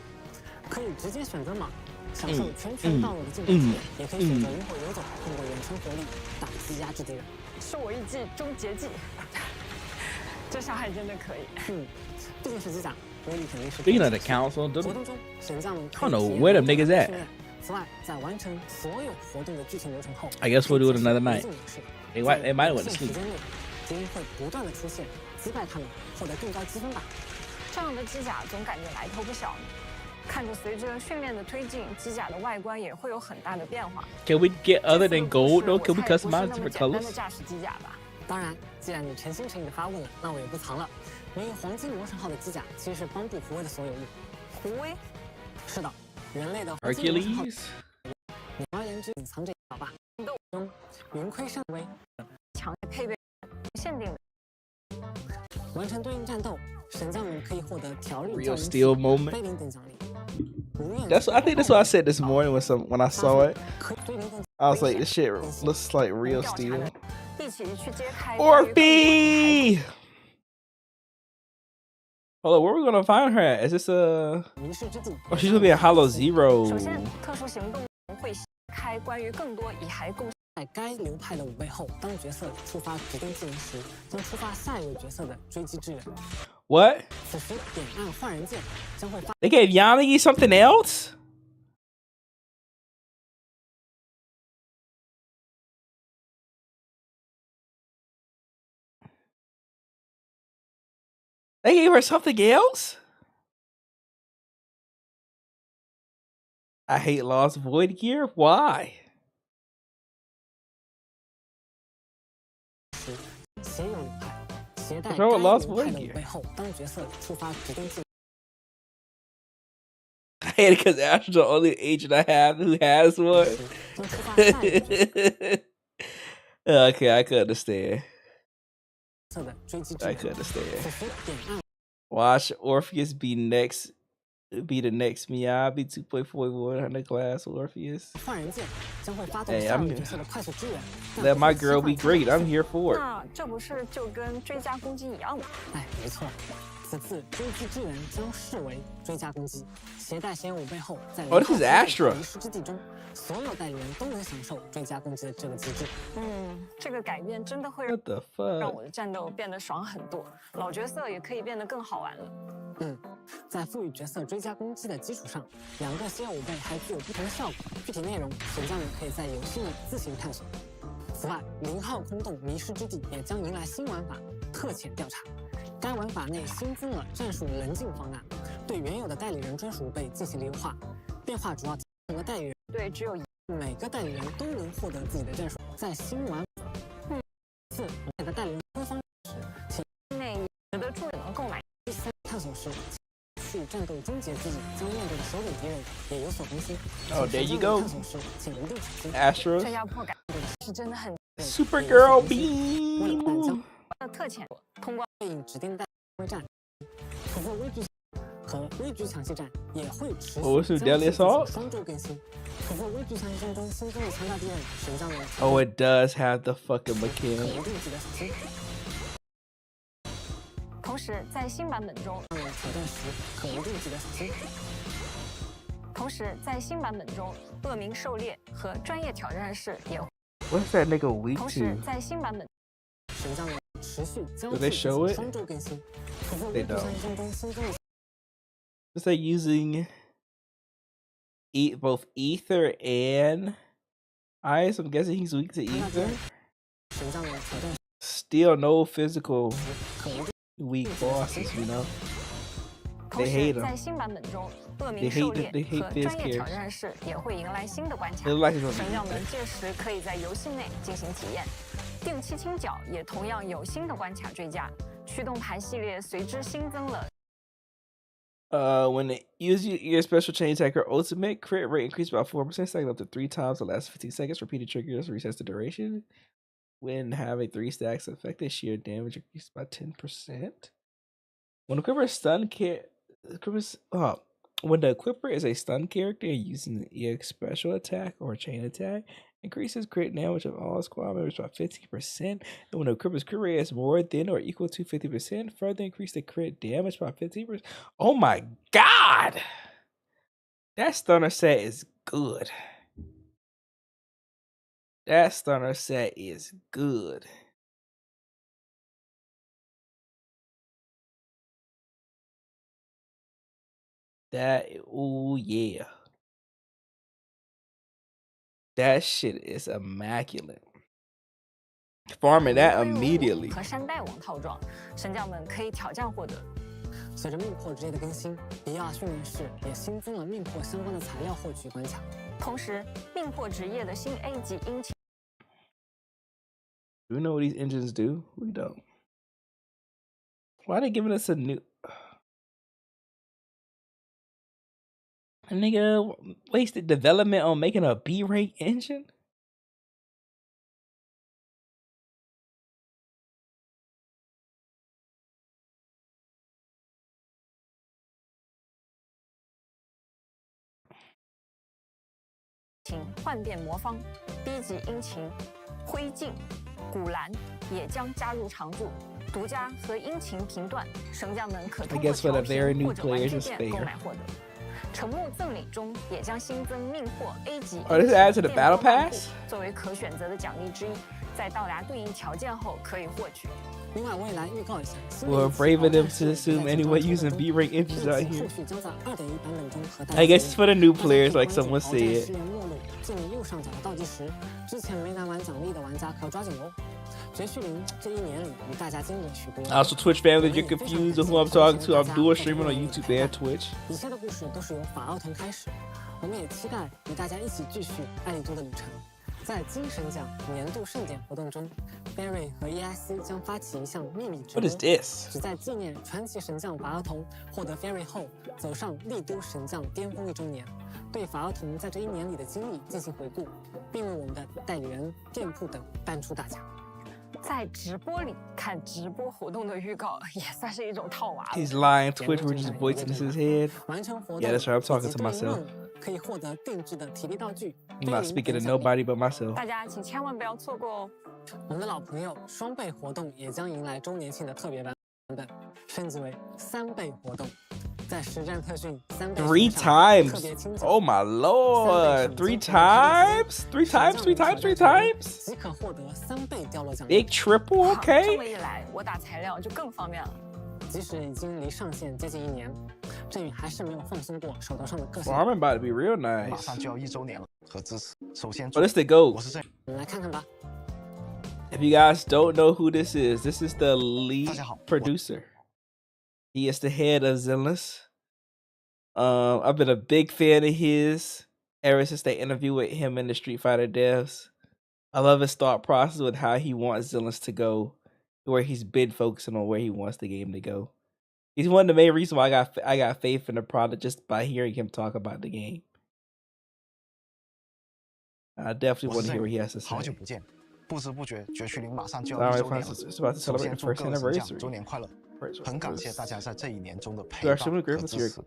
可以直接选择码，享受全权道路的进攻体验，也可以选择灵活游走，通过远程火力打击压制敌人。是我一记终结技，这下还真的可以。毕竟是机甲，威力肯定是。Speaking of the council, I 活动中，神将们 don't know where them niggas at. 此外，在完成所有活动的剧情流程后 I guess we'll do it another night. They might want to sleep. 敌人会不断的出现，击败他们，获得更高积分吧。这样的机甲总感觉来头不小呢。看着随着训练的推进，机甲的外观也会有很大的变化。Can we get other than gold though? Can we customize different colors? 驾驶机甲吧。当然，既然你诚心诚意的发问了，那我也不藏了。名为黄金魔神号的机甲其实是帮助胡威的所有物。胡威？是的。人类的 Hercules， 简而言之，隐藏这一小把中云盔山威强烈配备限定的。完成对应战斗，神将们可以获得条例 Real steel moment. 杯领等奖励。I think that's what I said this morning when I saw it. I was like, this shit looks like real steel. 一起去揭开 Orphe! Hold on, where are we gonna find her at? Is this oh, she's gonna be a Hollow Zero. 首先，特殊行动会开关于更多以孩共。在该流派的武备后，当角色触发指定技能时，将触发下一位角色的追击支援。What? 此时点按换人键将会发。They gave Yanagi something else? They gave her something else? I hate Lost Void Gear. Why? 邪勇流派，携带 What's wrong with 该 Lost 流派 Boy 的 gear? 武备后，当角色触发指定技能。 I hate it because Astra's the only agent I have who has one. Okay, I could understand. I could understand. Watch Orpheus be the next Miya, be 2.4100 class Orpheus. Hey, let my girl be great. I'm here for it. 那这不是就跟追加攻击一样吗？哎，没错。 此次追击之人将视为追加攻击，携带先武备后，在Oh, this is Astra. 迷失之地中，所有代理人都能享受追加攻击的这个机制。这个改变真的会让我的战斗变得爽很多，老角色也可以变得更好玩了。在赋予角色追加攻击的基础上，2个先武备还具有不同的效果，具体内容选项们可以在游戏内自行探索。此外，0号空洞迷失之地也将迎来新玩法——特潜调查。 该玩法内新增了战术棱镜方案，对原有的代理人专属武备进行了优化。变化主要整个代理人对只有每个代理人都能获得自己的战术。在新玩4每个代理人官方时，请内值得注能购买。第3探索时，去战斗终结之际将面对的首领敌人也有所更新。Oh, there you go. 探索时请一定小心。Astros. 这压迫感是真的很。 Supergirl Beam. 特潜通过对应指定代理战，此次微距和微距抢戏战也会持续双周更新。此次微距抢戏战中新增的强大敌人神将们。Oh, it does have the fucking mechanic. 一定记得小心。同时，在新版本中，挑战时可一定记得小心。同时，在新版本中，恶名狩猎和专业挑战士也。 What's that nigga weak to? 同时，在新版本，神将们。 Do they show it? They don't. Is they using both ether and ice? I'm guessing he's weak to ether. Still no physical weak bosses, you know. They hate him. 在新版本中，恶名狩猎和专业挑战士也会迎来新的关卡。神将们届时可以在游戏内进行体验。 定期清剿也同样有新的关卡追加，驱动盘系列随之新增了。When they use your special chain attacker ultimate, crit rate increased by 4%, stacking up to 3 times the last 15 seconds. Repeated triggers resets the duration. When having 3 stacks affected, sheer damage increased by 10%. When the equipper is stun when the equipper is a stun character using the EX special attack or chain attack. Increases crit damage of all squad members by 15%. And when the equipper's crit rate is more than or equal to 50%, further increase the crit damage by 15%. Oh my god! That stunner set is good. That stunner set is good. That, oh yeah. That shit is immaculate. Farming that immediately. 和山大王套装，神将们可以挑战获得。随着命魄职业的更新，比亚训练室也新增了命魄相关的材料获取关卡。同时，命魄职业的新 A 级引擎。Do we know what these engines do? We don't. Why are they giving us a new? A nigga wasted development on making a B-rate engine? 幻变魔方 B 级殷勤、灰烬、古兰也将加入常驻，独家和殷勤评断，神将们可通过调频或者玩具店购买获得。沉默赠礼中也将新增命获 A 级。Oh, this adds to the battle pass? 作为可选择的奖励之一，在到达对应条件后可以获取。 另外，我也来预告一下。Well, brave of them to assume anyone using B-rate engines out here. I guess it's for the new players, like someone said. 建议右上角的倒计时，之前没拿完奖励的玩家可要抓紧哦。绝区零这1年里与大家经历了许多。Also, Twitch family, if you're confused on who I'm talking to, I'm dual streaming on YouTube and Twitch. 以下的故事都是由法奥腾开始，我们也期待与大家一起继续艾利多的旅程。在金神奖年度盛典活动中 ，Barry 和 EIC 将发起一项秘密直播， What is this? 旨在纪念传奇神将法尔童获得 Barry 后走上丽都神将巅峰1周年，对法尔童在这1年里的经历进行回顾，并为我们的代理人、店铺等颁出大奖。在直播里看直播活动的预告也算是一种套娃了。 He's lying. Twitch, we're just voicing this in his head. 完成活动 Yeah, that's right. I'm talking to 以及对应 myself. 任务可以获得定制的体力道具。 I'm not speaking to nobody but myself. 大家请千万不要错过哦！我们的老朋友双倍活动也将迎来周年庆的特别版本，升级为3倍活动。在实战特训3倍 3 times. Oh my lord. 3 times? 3 times? 3 times? 3 times? 即可获得3倍掉落奖 Big triple, 这么 okay. 一来，我打材料就更方便了。即使已经离上线接近1年，振宇还是没有放松过手头上的各项。 Farming about to be real nice. 马上就要1周年了，和支持。首先， Oh, this the GOAT. 我是振宇。我们来看看吧。 If you guys don't know who this is the lead producer. He is the head of Zenless. I've been a big fan of his ever since they interview with him in the Street Fighter devs. I love his thought process with how he wants Zenless to go, where he's been focusing on where he wants the game to go. He's one of the main reasons why I got faith in the product just by hearing him talk about the game. I definitely want to hear what he has to say. 好久不见，不知不觉绝区零马上就要 Alright, 1周年 fine, 了。 it's about to 首 celebrate 先 the 祝 first 各位神将 anniversary. 周年快乐！很感谢大家在这1年中的 We 陪 are 伴 extremely 和 grateful 支 to your 持。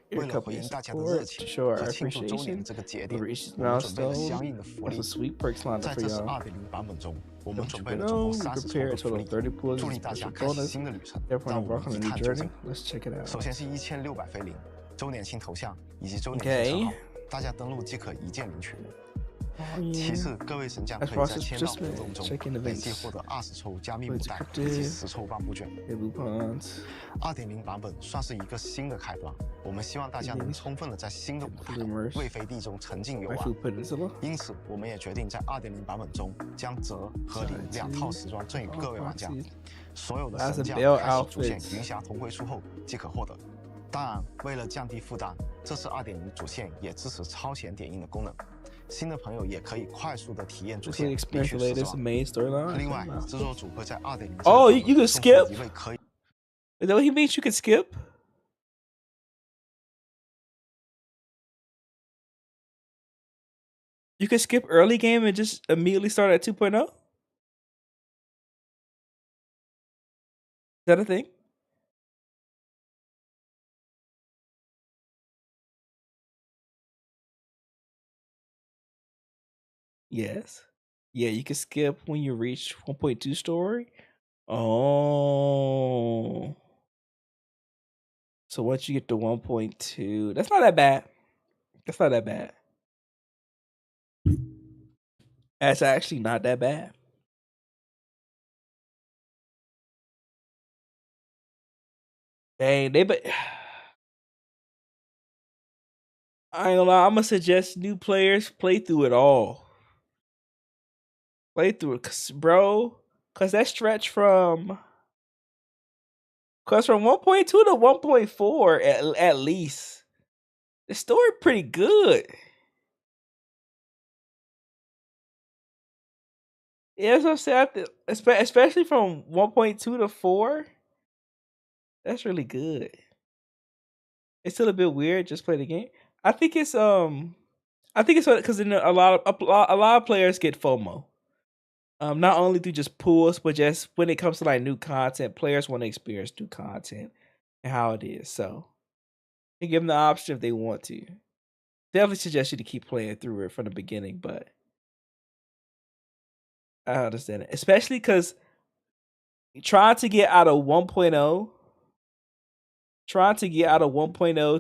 your 为了回应 company's 大家的 support 热 to 情 show our 和庆祝周年 appreciation. 这个节 We 点， reached 我们准备了 milestone. 相应的福 Got 利。 some sweet perks lined 在 up for 这次 y'all. 2.0版本中，我们准备了 No, 总共 we 30 抽 prepared 的 a 福 total 利 of 30 pools 祝 of 力大家 special 开启 bonus. 新的旅程， Therefore, 让 I'm 我们 welcome 一 to the new 探究 journey. 竟。 Let's check it out. 首先是1600菲林，周年庆头像以及周年 Okay. 庆称号，大家登录即可一键领取。其次，各位神将可 As 以 far 在 as 签到 adjustment, 活动中 check-in 累计 events. 获得20抽加密 Wait, 牡丹 encrypted. 以及10抽万步券。 Hey, Lupons. 2.0版本算是一个新的开端，我们希望大家能充分的在新的舞台未飞地中沉浸游玩。因此，我们也决定在2.0版本中将折和领2套时装赠予各位玩家。所有的神将开启主线云霞同归术后即可获得。当然，为了降低负担，这次2.0主线也支持超前点映的功能。新的朋友也可以快速的体验主线，并去时装。另外，制作组会在2.0 Oh, you can skip? 一位可以。 Is that what he means? You can skip? You can skip early game and just immediately start at 2.0? Is that a thing? Yes. Yeah, you can skip when you reach 1.2 story. Oh. So once you get to 1.2, that's not that bad. That's not that bad. That's actually not that bad. Dang, but I ain't gonna lie, I'm gonna suggest new players play through it all. Play through it, cause that stretch from 1.2 to 1.4 at least, the story pretty good. Yeah, that's what I'm saying. Especially from 1.2 to 4, that's really good. It's still a bit weird. Just play the game. I think it's because a lot of players get FOMO. Not only through just pools, but just when it comes to like new content, players want to experience new content and how it is. So you give them the option if they want to. Definitely suggest you to keep playing through it from the beginning, but I understand it, especially because trying to get out of 1.0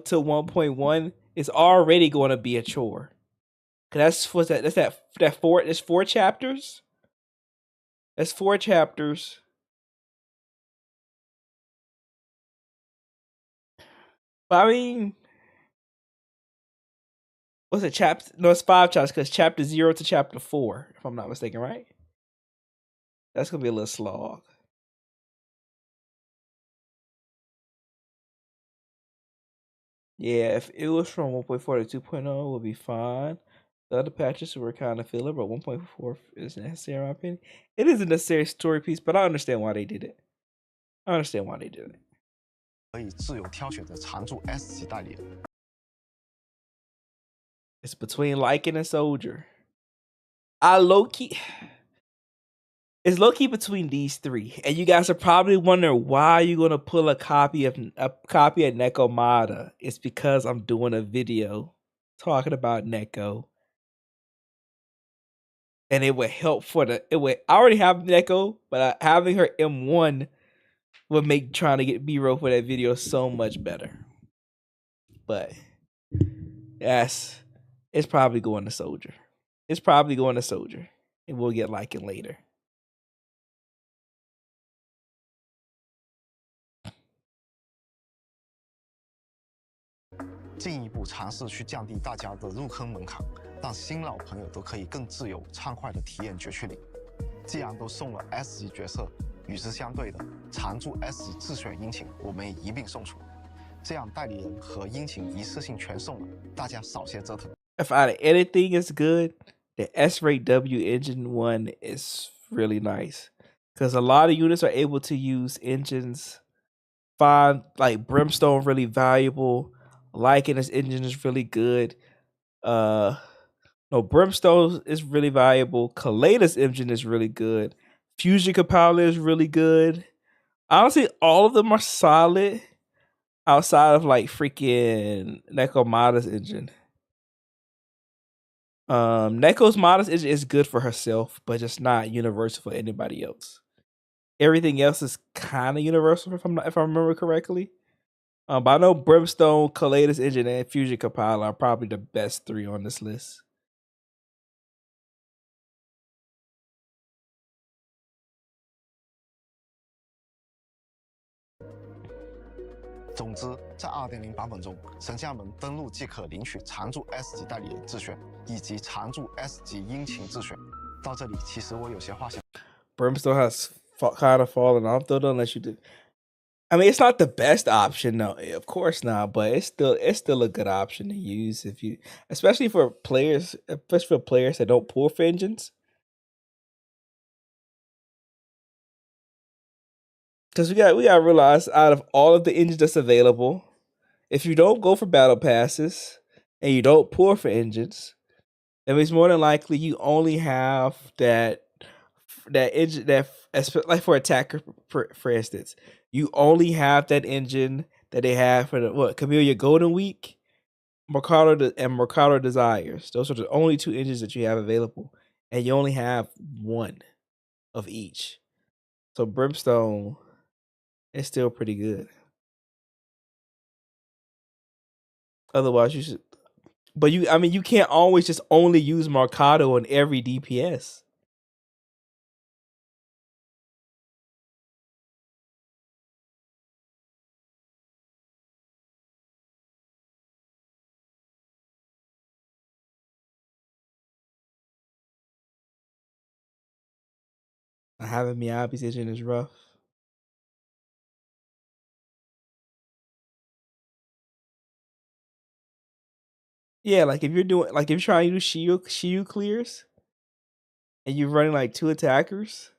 to 1.1 is already going to be a chore. Cause that's 4 chapters. That's 4 chapters. But I mean, what's it? No, it's 5 chapters because chapter 0 to chapter 4, if I'm not mistaken, right? That's gonna be a little slog. Yeah, if it was from 1.4 to 2.0, it would be fine. The other patches were kind of filler, but 1.4 is necessary in my opinion. It is a necessary story piece, but I understand why they did it. I understand why they did it. 可以自由挑选的常驻 S 级代理人。It's between Lycan and Soldier. I low key. It's low key between these three, and you guys are probably wondering why you're gonna pull a copy of Nekomata. It's because I'm doing a video talking about Neko, and it would help for the. It would. I already have Neko, but having her M1 would make trying to get B-roll for that video so much better. But yes, it's probably going to Soldier. It's probably going to Soldier, and we'll get Lycan later. 进一步尝试去降低大家的入坑门槛，让新老朋友都可以更自由畅快的体验绝区领。既然都送了 S 级角色，与之相对的常驻 S 级自选殷勤，我们也一并送出。这样代理人和殷勤一次性全送了，大家少些折腾。If out of anything is good, the S-Rate W engine one is really nice because a lot of units are able to use engines. Find like Brimstone really valuable. Lycan this engine is really good. No, Brimstone is really valuable. Kaleda's engine is really good. Fusion Compiler is really good. Honestly, all of them are solid outside of like freaking Nekomata's engine. Neko's Mata's engine is good for herself, but just not universal for anybody else. Everything else is kind of universal if I remember correctly. But I know Brimstone, Kaleda's engine, and Fusion Compiler are probably the best three on this list. 总之，在 2.0 版本中，神将们登录即可领取常驻 S 级代理人自选以及常驻 S 级殷勤自选。到这里，其实我有些话想。Brimstone has kind of fallen off though, unless you do. I mean, it's not the best option, no, of course not, but it's still a good option to use if you, especially for players that don't pull for engines. Because we gotta realize, out of all of the engines that's available, if you don't go for battle passes and you don't pull for engines, it means more than likely you only have that engine that, like for attacker, for instance, you only have that engine that they have for the Camellia Golden Week, Mercado Desires. Those are the only two engines that you have available, and you only have one of each. So Brimstone is still pretty good. Otherwise, you should. But you can't always just only use Mercado on every DPS. Having Miyabi's engine is rough. Yeah, like if you're trying to do Shiyu clears and you're running like two attackers,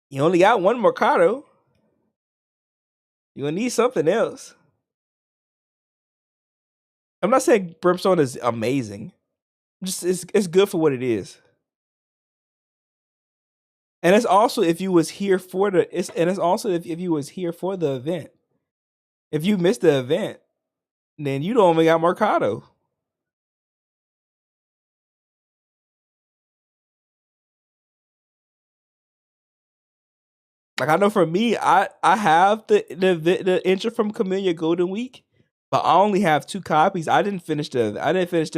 you only got one Mercado. You're gonna need something else. I'm not saying Brimstone is amazing. Just it's good for what it is. And it's also if you was here for the if you was here for the event. If you missed the event, then you don't only got Mercado. Like I know for me, I have the entry from Camellia Golden Week, but I only have 2 copies. I didn't finish the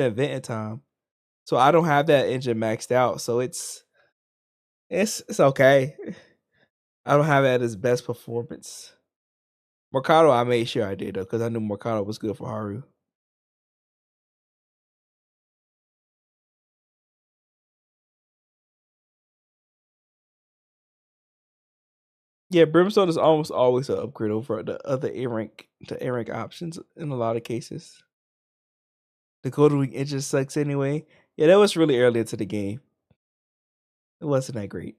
event in time, so I don't have that engine maxed out. So it's okay. I don't have it at its best performance. Mercado, I made sure I did though, because I knew Mercado was good for Haru. Yeah, Brimstone is almost always an upgrade over the other A rank options in a lot of cases. The Golden Week engine sucks anyway. Yeah, that was really early into the game. It wasn't that great.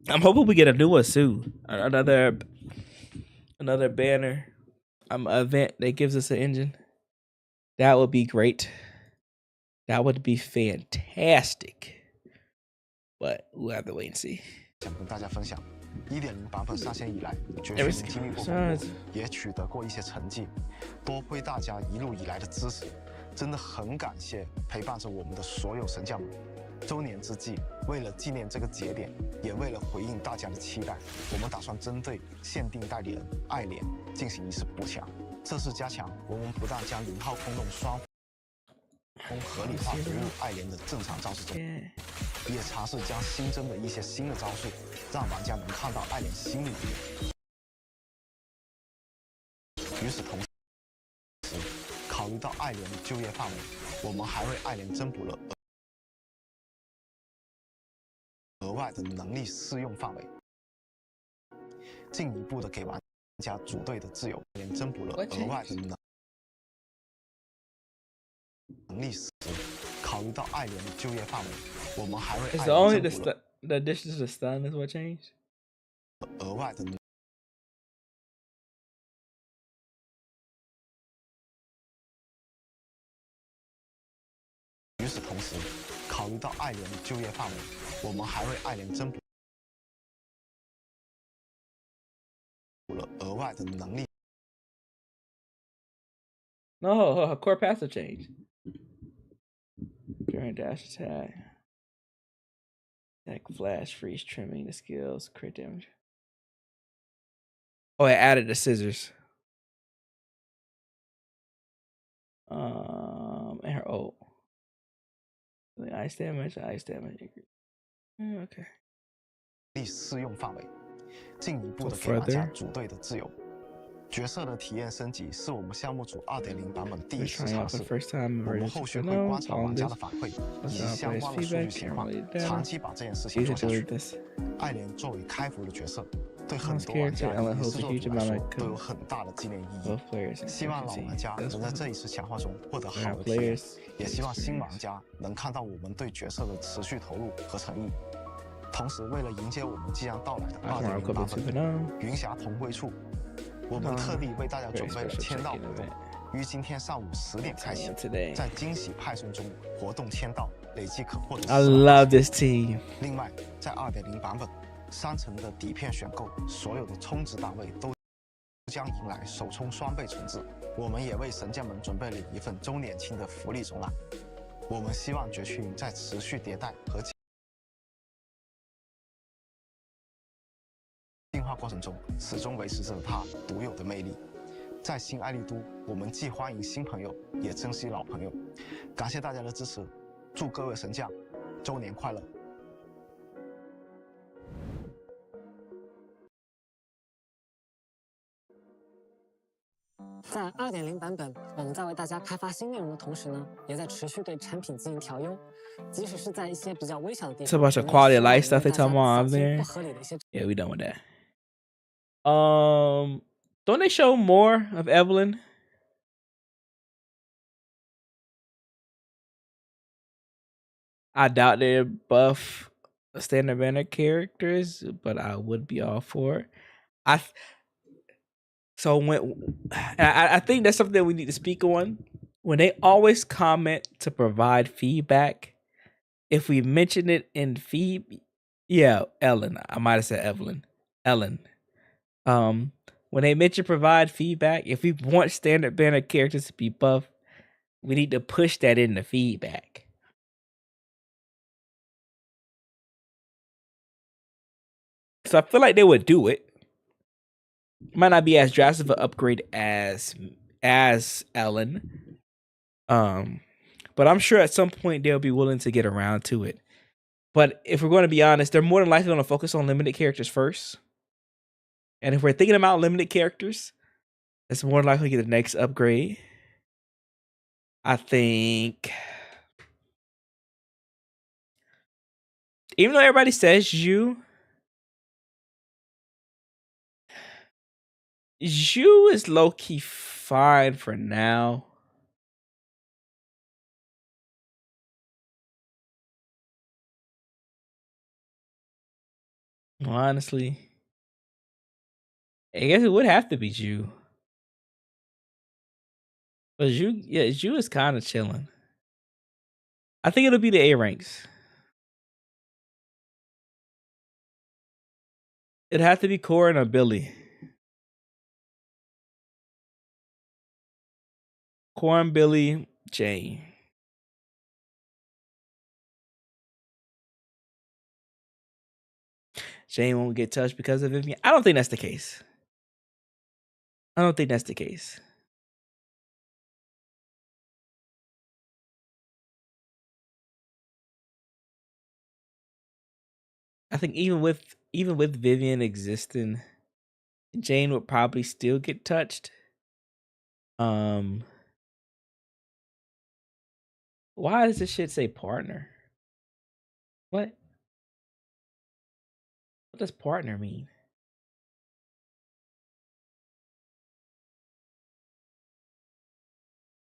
I'm hoping we get a new one soon. Another banner event that gives us an engine. That would be great. That would be fantastic. But we'll have to wait and see. 想跟大家分享，1.0版本上线以来，绝学经历过风波，也取得过一些成绩，多亏大家一路以来的支持，真的很感谢陪伴着我们的所有神将们。周年之际，为了纪念这个节点，也为了回应大家的期待，我们打算针对限定代理人爱莲进行一次补强。这次加强，我们不但将0号空洞双峰合理化融入爱莲的正常招式中，也尝试将新增的一些新的招数，让玩家能看到爱莲新的一面。与此同时，考虑到爱莲的就业范围，我们还为爱莲增补了额外的能力适用范围，进一步的给玩家组队的自由。爱莲增补了额外的能力适用。考虑到爱莲的就业范围，我们还为爱莲增补了 the addition to the stun is what changed. 额外的。与此同时，考虑到爱莲的就业范围，我们还为爱莲增补了额外的能力。No, her core passive change. During dash attack. Attack, flash, freeze, trimming the skills, crit damage. Oh, I added the scissors. And her ult. Ice damage. Okay. 力适用范围，进一步的给玩家组队的自由。角色的体验升级是我们项目组2.0版本第一次尝试，我们后续会观察玩家的反馈以及相关的数据情况，长期把这件事情做下去。爱莲作为开服的角色，对很多玩家以及制作组来说都有很大的纪念意义。希望老玩家能在这一次强化中获得好的体验，也希望新玩家能看到我们对角色的持续投入和诚意。同时，为了迎接我们即将到来的2.0版本云霞同归处，我们特地为大家准备了签到活动，于今天上午10点开启，在惊喜派送中活动签到，累计可获得。I love this team. 另外，在2.0版本3层的底片选购，所有的充值单位都将迎来首充双倍充值。我们也为神将们准备了一份周年庆的福利总览。我们希望绝区营在持续迭代和进化过程中，始终维持着它独有的魅力。在新爱丽都，我们既欢迎新朋友，也珍惜老朋友。感谢大家的支持，祝各位神将周年快乐！在2.0版本，我们在为大家开发新内容的同时呢，也在持续对产品进行调优。即使是在一些比较微小的地方， It's a bunch of quality of life stuff they talking about there. Yeah, we done with that. Don't they show more of Evelyn? I doubt they buff standard banner characters, but I would be all for it. I think that's something that we need to speak on. When they always comment to provide feedback, if we mention it in Ellen. I might have said Evelyn. Ellen. When they mention provide feedback, if we want standard banner characters to be buffed, we need to push that in the feedback. So I feel like they would do it. Might not be as drastic of an upgrade as Ellen. But I'm sure at some point they'll be willing to get around to it. But if we're going to be honest, they're more than likely going to focus on limited characters first. And if we're thinking about limited characters, it's more than likely to get the next upgrade. I think, even though everybody says Jué is low-key fine for now. Honestly, I guess it would have to be Jué. But Jué is kind of chilling. I think it'll be the A ranks. It'd have to be Corin or Billy. Corin, Billy, Jane. Jane won't get touched because of Vivian. I don't think that's the case. I think even with Vivian existing, Jane would probably still get touched. Why does this shit say partner? What does partner mean?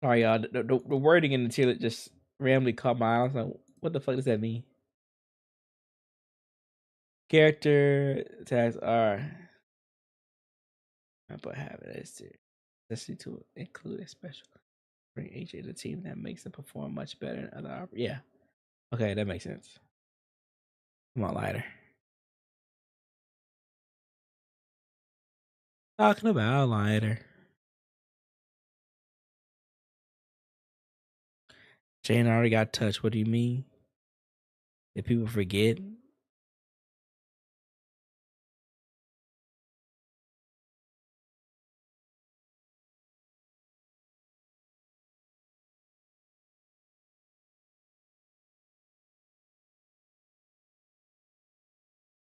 Sorry, y'all. The wording in the tier just randomly caught my eye. I was like, what the fuck does that mean? Character tags are. But have it as to include a special bring AJ to the team that makes them perform much better than other. Yeah. Okay, that makes sense. Come on, lighter. Talking about lighter. Jane already got touched. What do you mean? Did people forget?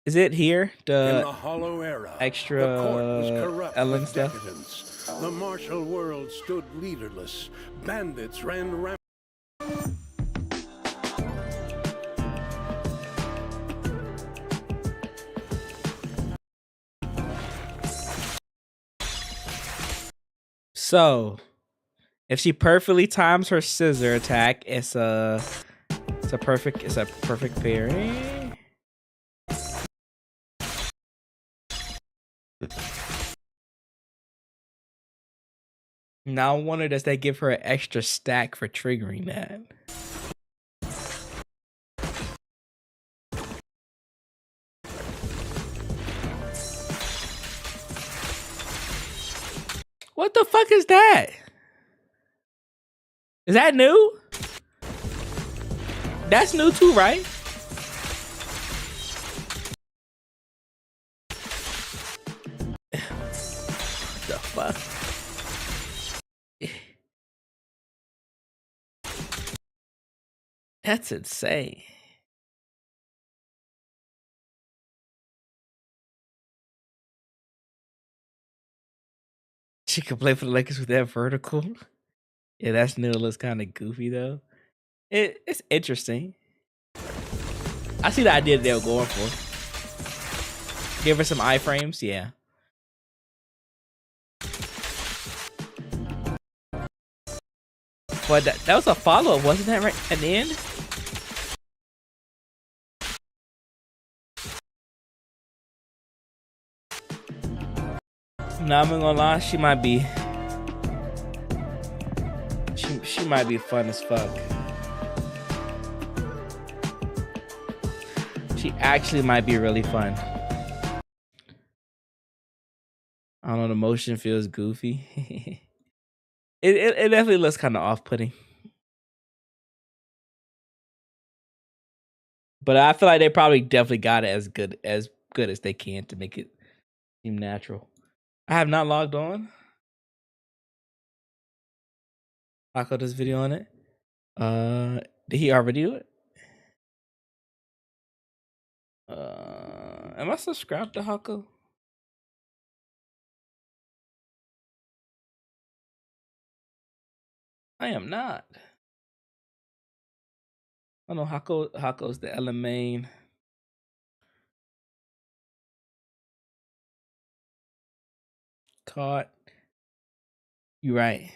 Is it here? In the hollow era, extra the court was corrupt Ellen with stuff? decadence. The martial world stood leaderless. Bandits ran rampant. So, if she perfectly times her scissor attack, it's a perfect parry. Now I wonder, does that give her an extra stack for triggering that? What the fuck is that? Is that new? That's new too, right? What the fuck? That's insane. She could play for the Lakers with that vertical. Yeah, that's new. It looks kind of goofy though. It's interesting. I see the idea that they were going for. Give her some iframes, yeah. But that was a follow-up, wasn't that right at the end? Nah, I'm not gonna lie, she might be fun as fuck. She actually might be really fun. I don't know, the motion feels goofy. It definitely looks kind of off-putting. But I feel like they probably definitely got it as good as they can to make it seem natural. I have not logged on. Hako does video on it. Did he already do it? Am I subscribed to Hako? I am not. Oh no, Hako's the Main. Caught. You right.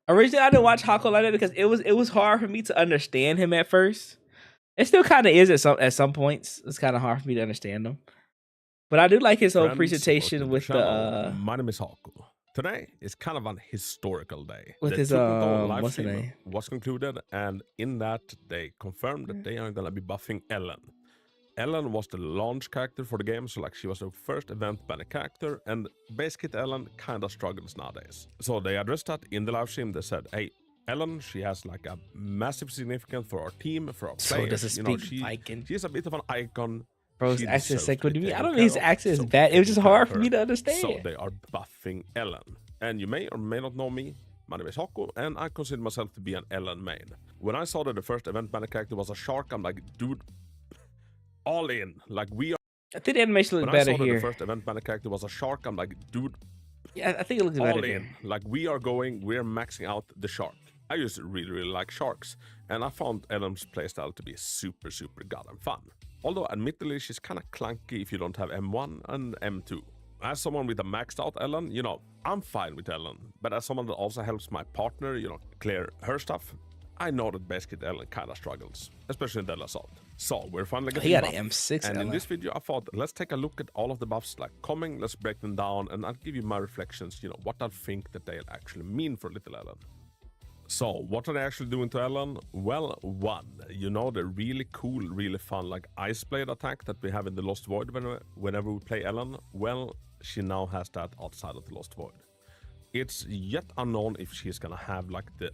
Originally, I didn't watch Hako like that because it was hard for me to understand him at first. It still kind of is at some points. It's kind of hard for me to understand them. But I do like his whole presentation with the. My name is HoYoverse. Today is kind of an historical day. With the his live what's the stream name? was concluded, and in that they confirmed that they are gonna be buffing Ellen. Ellen was the launch character for the game, so like she was the first event banner character, and base kit Ellen kind of struggles nowadays. So they addressed that in the live stream. They said, "Hey, Ellen, she has like a massive significance for our team, for our players. So does it speak she's a bit of an icon." Bro's accent is like, what do you mean? I don't mean his accent is bad. It was just hard for me to understand. So they are buffing Ellen. And you may or may not know me. My name is HoYoverse, and I consider myself to be an Ellen main. When I saw that the first event banner character was a shark, I'm like, dude, all in. Like, we are. I think the animation looks better here. When I saw that the first event banner character was a shark, I'm like, dude, yeah, I think it looks better all in. Here. Like, we're maxing out the shark. I used to really like sharks, and I found Ellen's playstyle to be super, super goddamn fun. Although, admittedly, she's kind of clunky if you don't have M1 and M2. As someone with a maxed out Ellen, I'm fine with Ellen. But as someone that also helps my partner, clear her stuff, I know that base kit Ellen kind of struggles, especially in the assault. So we're finally getting got an M6 and Ellen. In this video, I thought, let's take a look at all of the buffs coming, let's break them down, and I'll give you my reflections, what I think that they'll actually mean for little Ellen. So, what are they actually doing to Ellen? Well, one, the really cool, really fun, Ice Blade attack that we have in the Lost Void whenever we play Ellen? Well, she now has that outside of the Lost Void. It's yet unknown if she's gonna have,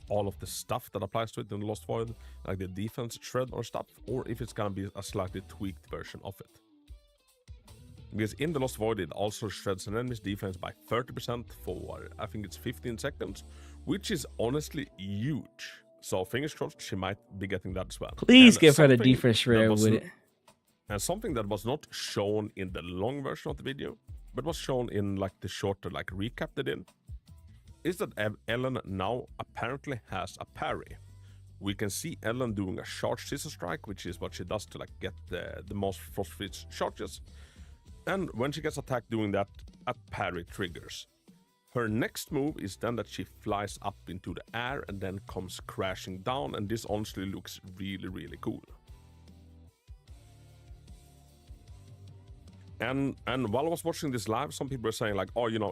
all of the stuff that applies to it in the Lost Void, like the defense shred or stuff, or if it's gonna be a slightly tweaked version of it. Because in the Lost Void, it also shreds an enemy's defense by 30% for, I think it's 15 seconds, which is honestly huge. So fingers crossed, she might be getting that as well. Please give her the defense shred with it. And something that was not shown in the long version of the video, but was shown in the shorter recap they did, is that Ellen now apparently has a parry. We can see Ellen doing a charge scissor strike, which is what she does to get the most frost freeze charges. And when she gets attacked doing that, a parry triggers. Her next move is then that she flies up into the air and then comes crashing down, and this honestly looks really, really cool. And while I was watching this live, some people were saying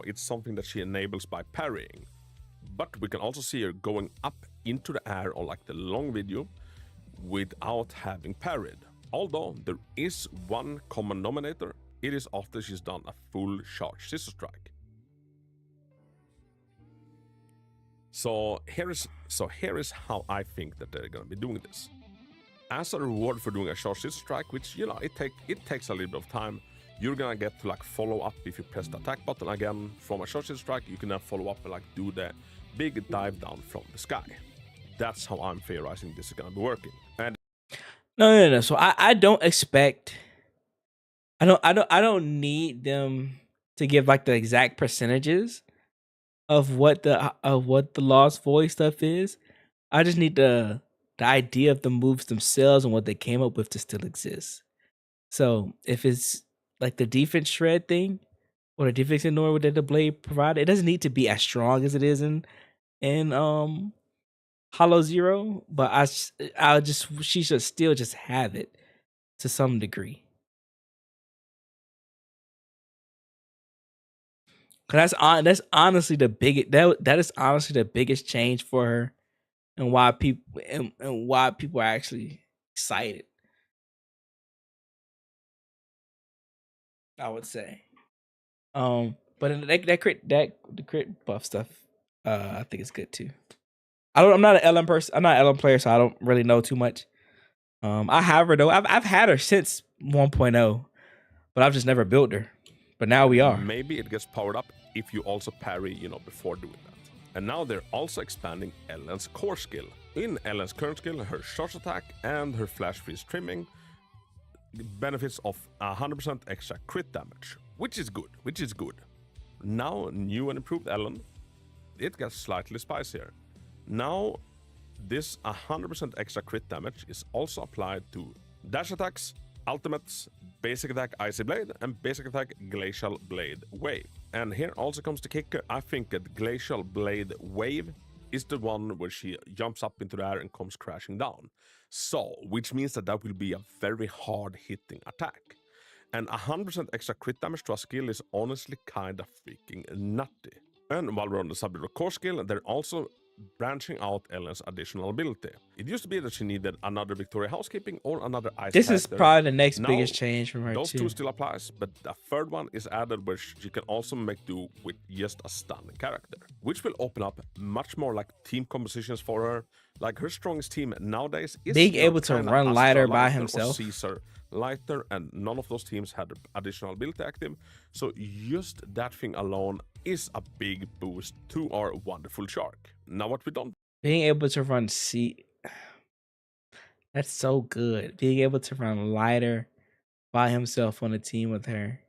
it's something that she enables by parrying. But we can also see her going up into the air on the long video without having parried. Although there is one common denominator. It is after she's done a full charge scissor strike. So here is how I think that they're gonna be doing this. As a reward for doing a charge scissor strike, which it takes a little bit of time, you're gonna get to follow up if you press the attack button again from a charge scissor strike. You can then follow up and do the big dive down from the sky. That's how I'm theorizing this is gonna be working. And no. So I don't expect. I don't need them to give the exact percentages of what the Lost Void stuff is. I just need the idea of the moves themselves and what they came up with to still exist. So if it's the defense shred thing or the defense ignore that the blade provided, it doesn't need to be as strong as it is in Hollow Zero, but she should still just have it to some degree. Cause that's honestly the biggest that is honestly the biggest change for her, and why people are actually excited. I would say, but the crit buff stuff, I think it's good too. I'm not an Ellen person. I'm not an Ellen player, so I don't really know too much. I have her though. I've had her since 1.0, but I've just never built her. But now we are. Maybe it gets powered up if you also parry, before doing that. And now they're also expanding Ellen's core skill. In Ellen's current skill, her charge attack and her flash freeze trimming benefits of 100% extra crit damage, which is good. Now, new and improved Ellen, it gets slightly spicier. Now, this 100% extra crit damage is also applied to dash attacks, ultimates, basic attack Icy Blade, and basic attack Glacial Blade Wave. And here also comes the kicker. I think that Glacial Blade Wave is the one where she jumps up into the air and comes crashing down. So, which means that will be a very hard-hitting attack. And 100% extra crit damage to a skill is honestly kind of freaking nutty. And while we're on the subject of core skill, they're also branching out Ellen's additional ability. It used to be that she needed another Victoria Housekeeping or another Ice This is character. probably the next Now, biggest change from her those too. two still applies, but a third one is added where she can also make do with just a stun character, which will open up much more like team compositions for her. Like her strongest team nowadays is being able to run lighter by himself. Caesar lighter, and none of those teams had additional ability active. So just that thing alone is a big boost to our wonderful shark. Now what we don't being able to run that's so good. Being able to run lighter by himself on a team with her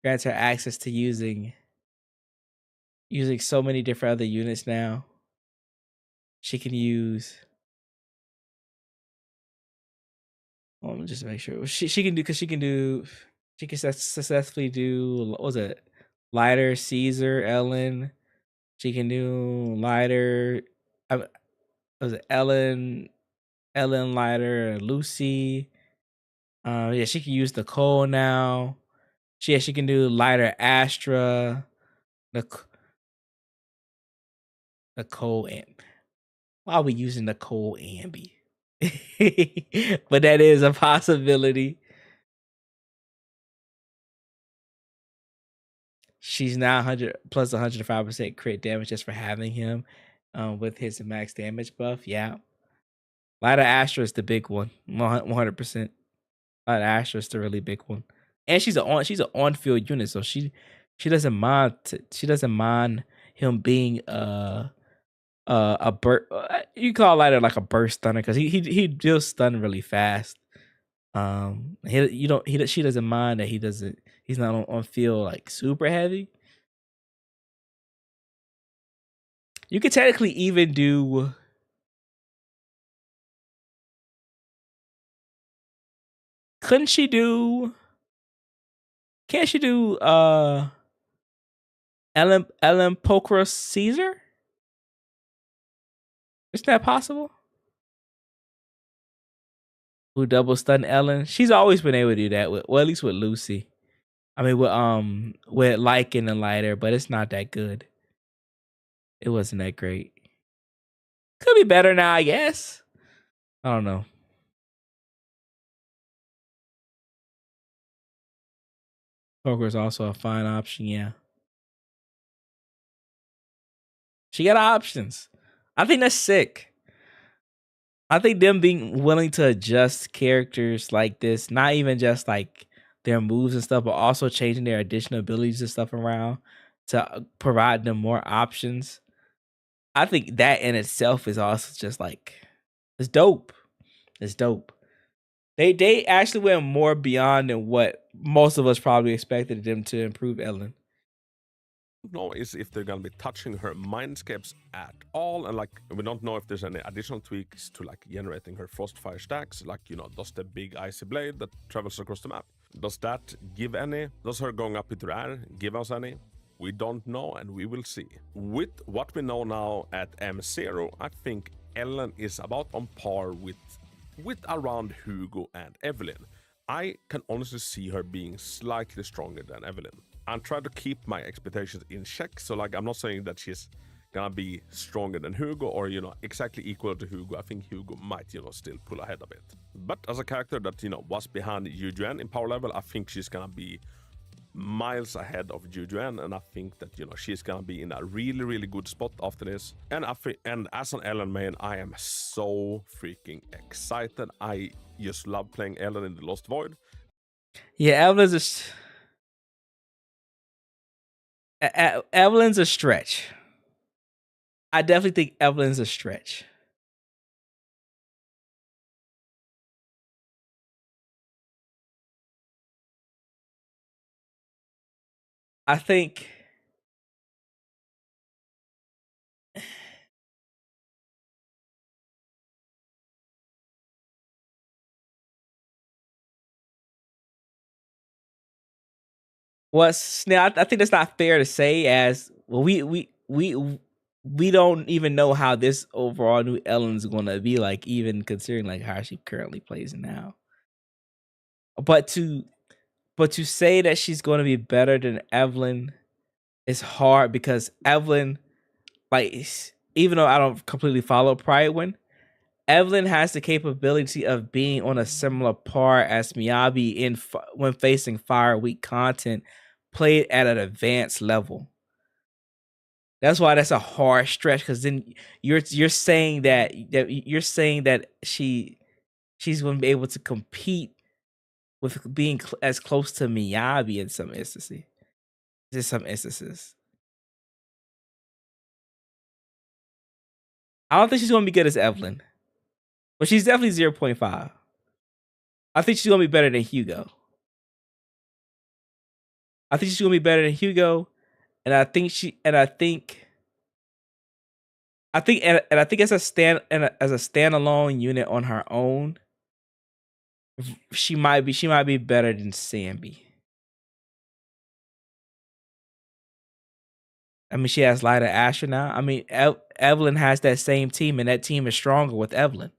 grants her access to using so many different other units now. She can use. Let me just make sure she can do, because she can successfully do, what was it, lighter Caesar, Ellen. She can do lighter. Was it Ellen lighter, Lucy? Yeah, she can use Nicole now. She can do lighter Astra, Nicole and why are we using Nicole Ambi? But that is a possibility. She's now 100 plus 105% crit damage just for having him with his max damage buff. Yeah. Lighter Astra is the big one. 100%. Lighter Astra is the really big one. And she's an on-field unit, so she doesn't mind him being a burst. You call Lighter like a burst stunner because he deals stun really fast. She doesn't mind that he's not on field like super heavy. You could technically even do can't she do Ellen Pocros Caesar? Is that possible? Who double stun Ellen? She's always been able to do that at least with Lucy. I mean with Lycan and Lighter, but it's not that good. It wasn't that great. Could be better now, I guess. I don't know. Poker is also a fine option, yeah. She got options. I think that's sick. I think them being willing to adjust characters like this, not even just like their moves and stuff, but also changing their additional abilities and stuff around to provide them more options. I think that in itself is also just like, it's dope. It's dope. They actually went more beyond than what most of us probably expected them to improve Ellen. Know is if they're gonna be touching her mindscapes at all, and like we don't know if there's any additional tweaks to like generating her frostfire stacks, like does the big icy blade that travels across the map, does that give any? Does her going up into the air give us any? We don't know, and we will see. With what we know now at M0, I think Ellen is about on par with around HoYoverse and Evelyn. I can honestly see her being slightly stronger than Evelyn. I'm trying to keep my expectations in check, so like I'm not saying that she's gonna be stronger than HoYoverse or exactly equal to HoYoverse. I think HoYoverse might still pull ahead a bit. But as a character that was behind Jué in power level, I think she's gonna be miles ahead of Jué, and I think that she's gonna be in a really, really good spot after this. And as an Ellen main, I am so freaking excited. I just love playing Ellen in the Lost Void. Yeah, Evelyn's a stretch. I definitely think Evelyn's a stretch. I think I think that's not fair to say, as well, we don't even know how this overall new Ellen's gonna be like, even considering like how she currently plays now. But to say that she's going to be better than Evelyn is hard, because Evelyn, like, even though I don't completely follow Pride One, Evelyn has the capability of being on a similar par as Miyabi when facing Fire Week content played at an advanced level. That's why that's a hard stretch, because then you're saying that she's going to be able to compete with being as close to Miyabi in some instances. I don't think she's going to be good as Evelyn, but she's definitely 0.5. I think she's going to be better than Hugo. I think she's going to be better than Hugo, and I think as a standalone unit on her own, she might be better than Sambi. I mean, she has Light of Asher now. I mean, Evelyn has that same team, and that team is stronger with Evelyn.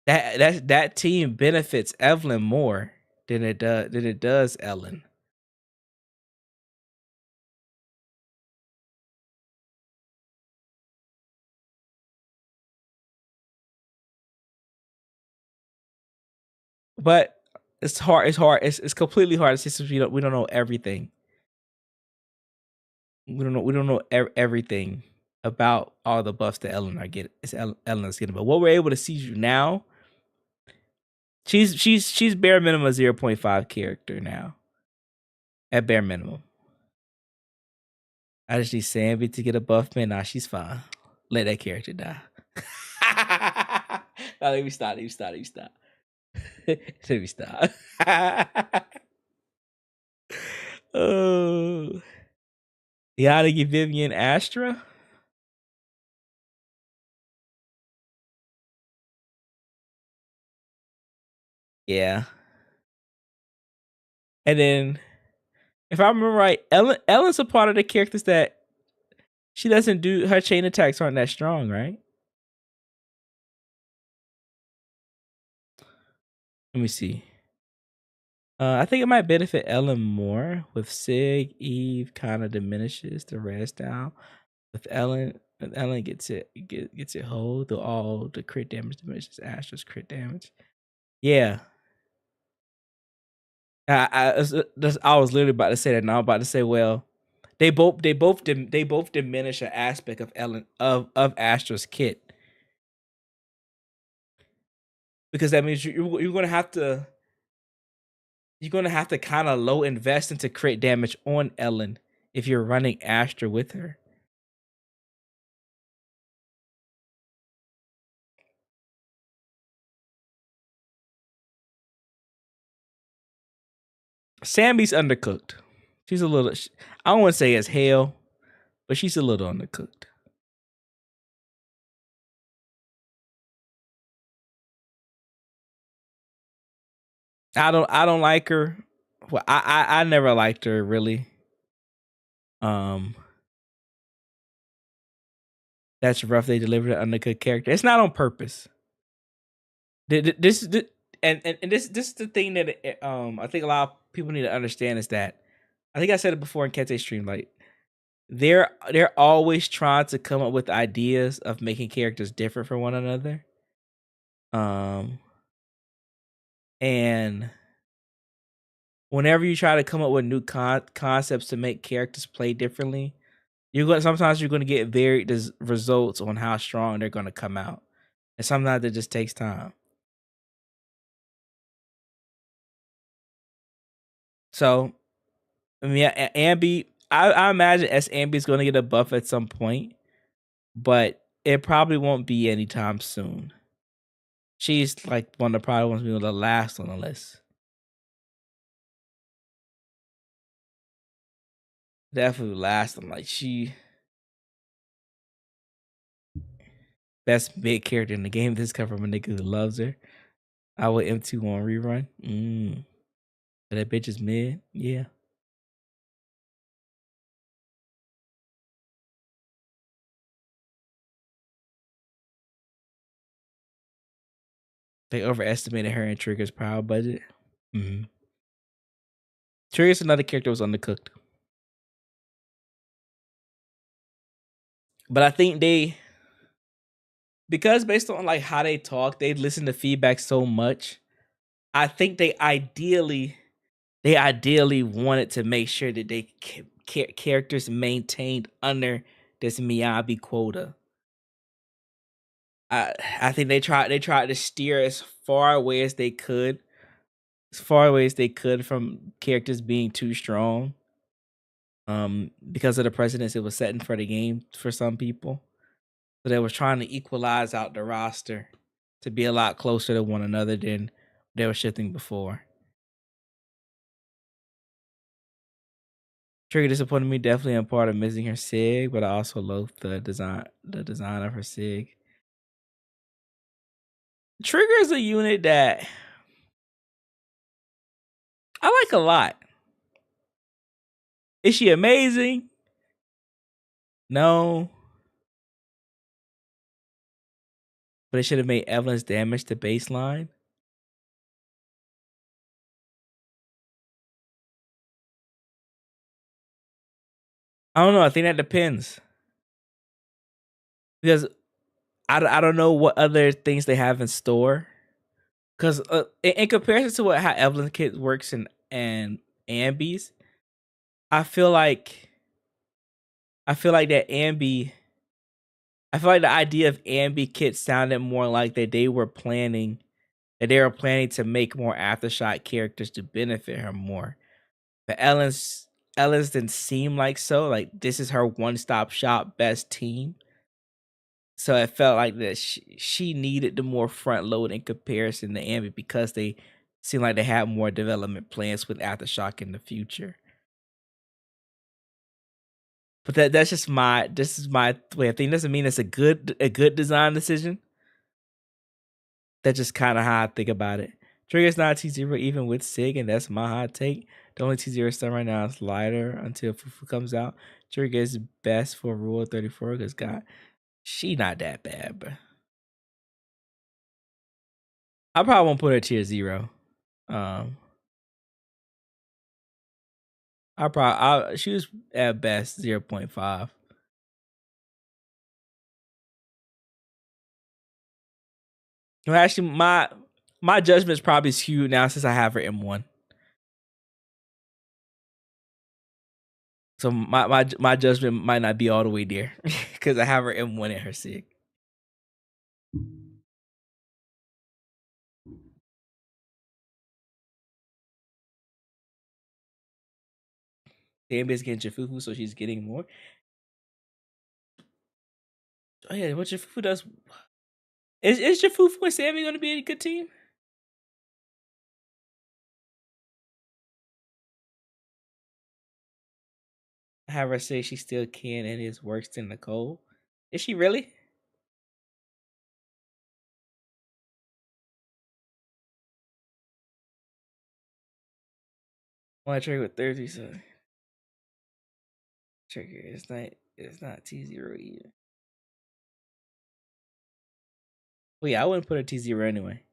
That team benefits Evelyn more than it does Ellen. But it's hard. It's completely hard to see, since we don't know everything. We don't know everything about all the buffs that Ellen is getting. But what we're able to see now, she's bare minimum a 0.5 character now. At bare minimum. I just need Sammy to get a buff, man. Nah, she's fine. Let that character die. No, let me stop. Let me stop. Oh, you gotta give Vivian Astra. Yeah. And then, if I remember right, Ellen's a part of the characters that she doesn't do. Her chain attacks aren't that strong, right? Let me see. I think it might benefit Ellen more. With Sig, Eve kind of diminishes the rest down. With Ellen gets it whole. All the crit damage diminishes Astra's crit damage. Yeah. I was literally about to say that. Now I'm about to say, well, they both diminish an aspect of Ellen of Astra's kit, because that means you're gonna have to kind of low invest into crit damage on Ellen if you're running Astra with her. Sammy's undercooked. She's a little. I don't want to say as hell, but she's a little undercooked. I don't like her. Well, I never liked her really. That's rough. They delivered an undercooked character. It's not on purpose. This is the thing that I think a lot of people need to understand, is that I think I said it before in Kente's stream. Like, they're always trying to come up with ideas of making characters different from one another. And whenever you try to come up with new concepts to make characters play differently, sometimes you're going to get varied results on how strong they're going to come out, and sometimes it just takes time. So, I mean, Ambi, I imagine Ambi is going to get a buff at some point, but it probably won't be anytime soon. She's like one of the probably ones to be the last on the list. Definitely last. I'm like she best mid character in the game. This comes from a nigga who loves her. I would M2 on rerun. But that bitch is mid. Yeah. They overestimated her and Trigger's power budget. Trigger's another character was undercooked. But I think because based on like how they talk, they listen to feedback so much. I think they ideally wanted to make sure that they characters maintained under this Miyabi quota. I think they tried to steer as far away as they could from characters being too strong. Because of the precedence it was setting for the game for some people. So they were trying to equalize out the roster to be a lot closer to one another than they were shifting before. Trigger disappointed me definitely in part of missing her SIG, but I also love the design of her SIG. Trigger is a unit that I like a lot. Is she amazing? No. But it should have made Evelyn's damage to baseline. I don't know. I think that depends. Because I don't know what other things they have in store. Because in comparison to how Evelyn Kit works in Ambi's, I feel like that Ambi. I feel like the idea of Ambi Kit sounded more like that they were planning to make more Aftershock characters to benefit her more. But Ellen's didn't seem like so. Like this is her one-stop shop best team. So it felt like that she needed the more front load in comparison to Ambi because they seem like they had more development plans with Aftershock in the future. But this is my way of thinking. Doesn't mean it's a good design decision. That's just kind of how I think about it. Trigger's not T0 even with SIG, and that's my hot take. The only T0 stun right now is Lighter until Fufu comes out. Trigger is best for Rule 34 because God, she not that bad, bro. I probably won't put her tier 0. She was at best 0.5. Well, actually, my judgment is probably skewed now since I have her M1. So my judgment might not be all the way there because I have her M1 in her SIG. Ambi's getting Jafufu, so she's getting more. Oh yeah, what Jafufu does? Is Jafufu and Sammy going to be a good team? I have her say she still can and is worse than Nicole. Is she really? I want to trade with 30, so trigger. It's not T0 either. Well, yeah, I wouldn't put a T0 anyway.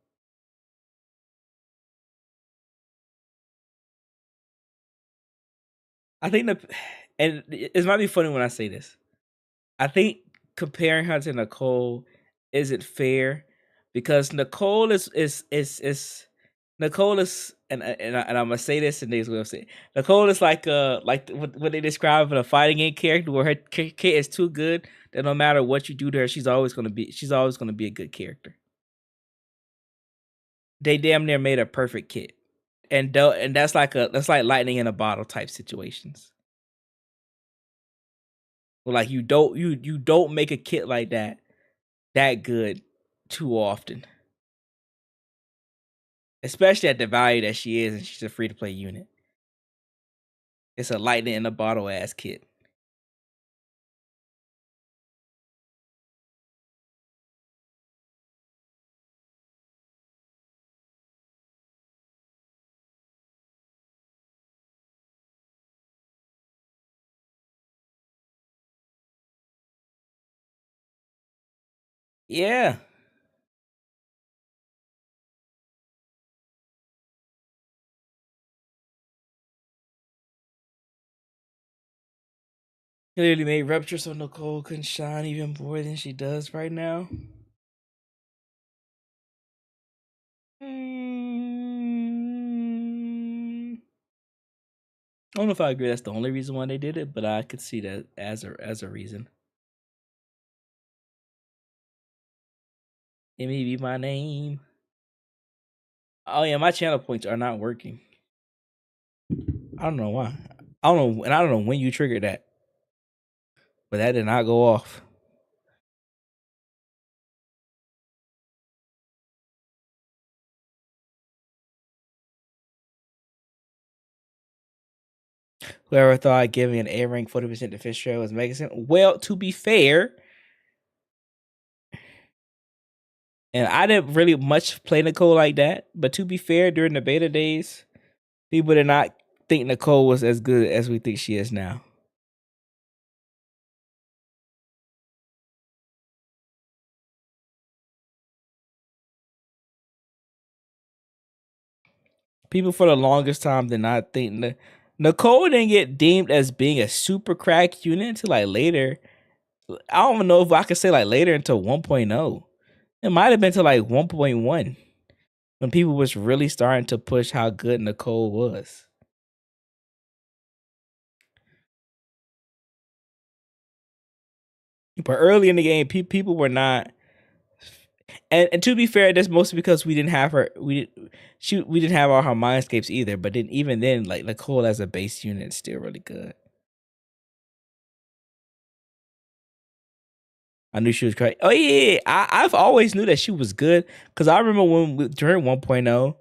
I think and it might be funny when I say this. I think comparing her to Nicole isn't fair because Nicole is Nicole is and I'm gonna say this in these way of saying Nicole is like what they describe in a fighting game character where her kit is too good that no matter what you do to her, she's always gonna be a good character. They damn near made a perfect kit, and that's like lightning in a bottle type situations. Well, like you don't make a kit like that good too often. Especially at the value that she is, and she's a free-to-play unit. It's a lightning in a bottle ass kit. Yeah. Clearly made rupture so Nicole couldn't shine even more than she does right now. I don't know if I agree that's the only reason why they did it, but I could see that as a reason. It may be my name. Oh yeah, my channel points are not working. I don't know why. I don't know, and I don't know when you triggered that, but that did not go off. Whoever thought giving an A rank 40% to Fish Trail was making sense? Well, to be fair, and I didn't really much play Nicole like that, but to be fair, during the beta days, people did not think Nicole was as good as we think she is now. People for the longest time did not think Nicole didn't get deemed as being a super crack unit until like later. I don't even know if I could say like later until 1.0. It might have been to like 1.1 when people was really starting to push how good Nicole was. But early in the game, people were not. And to be fair, that's mostly because we didn't have her. We didn't have all her mindscapes either. But then even then, like Nicole as a base unit is still really good. I knew she was great. Oh yeah, I've always knew that she was good because I remember when during 1.0,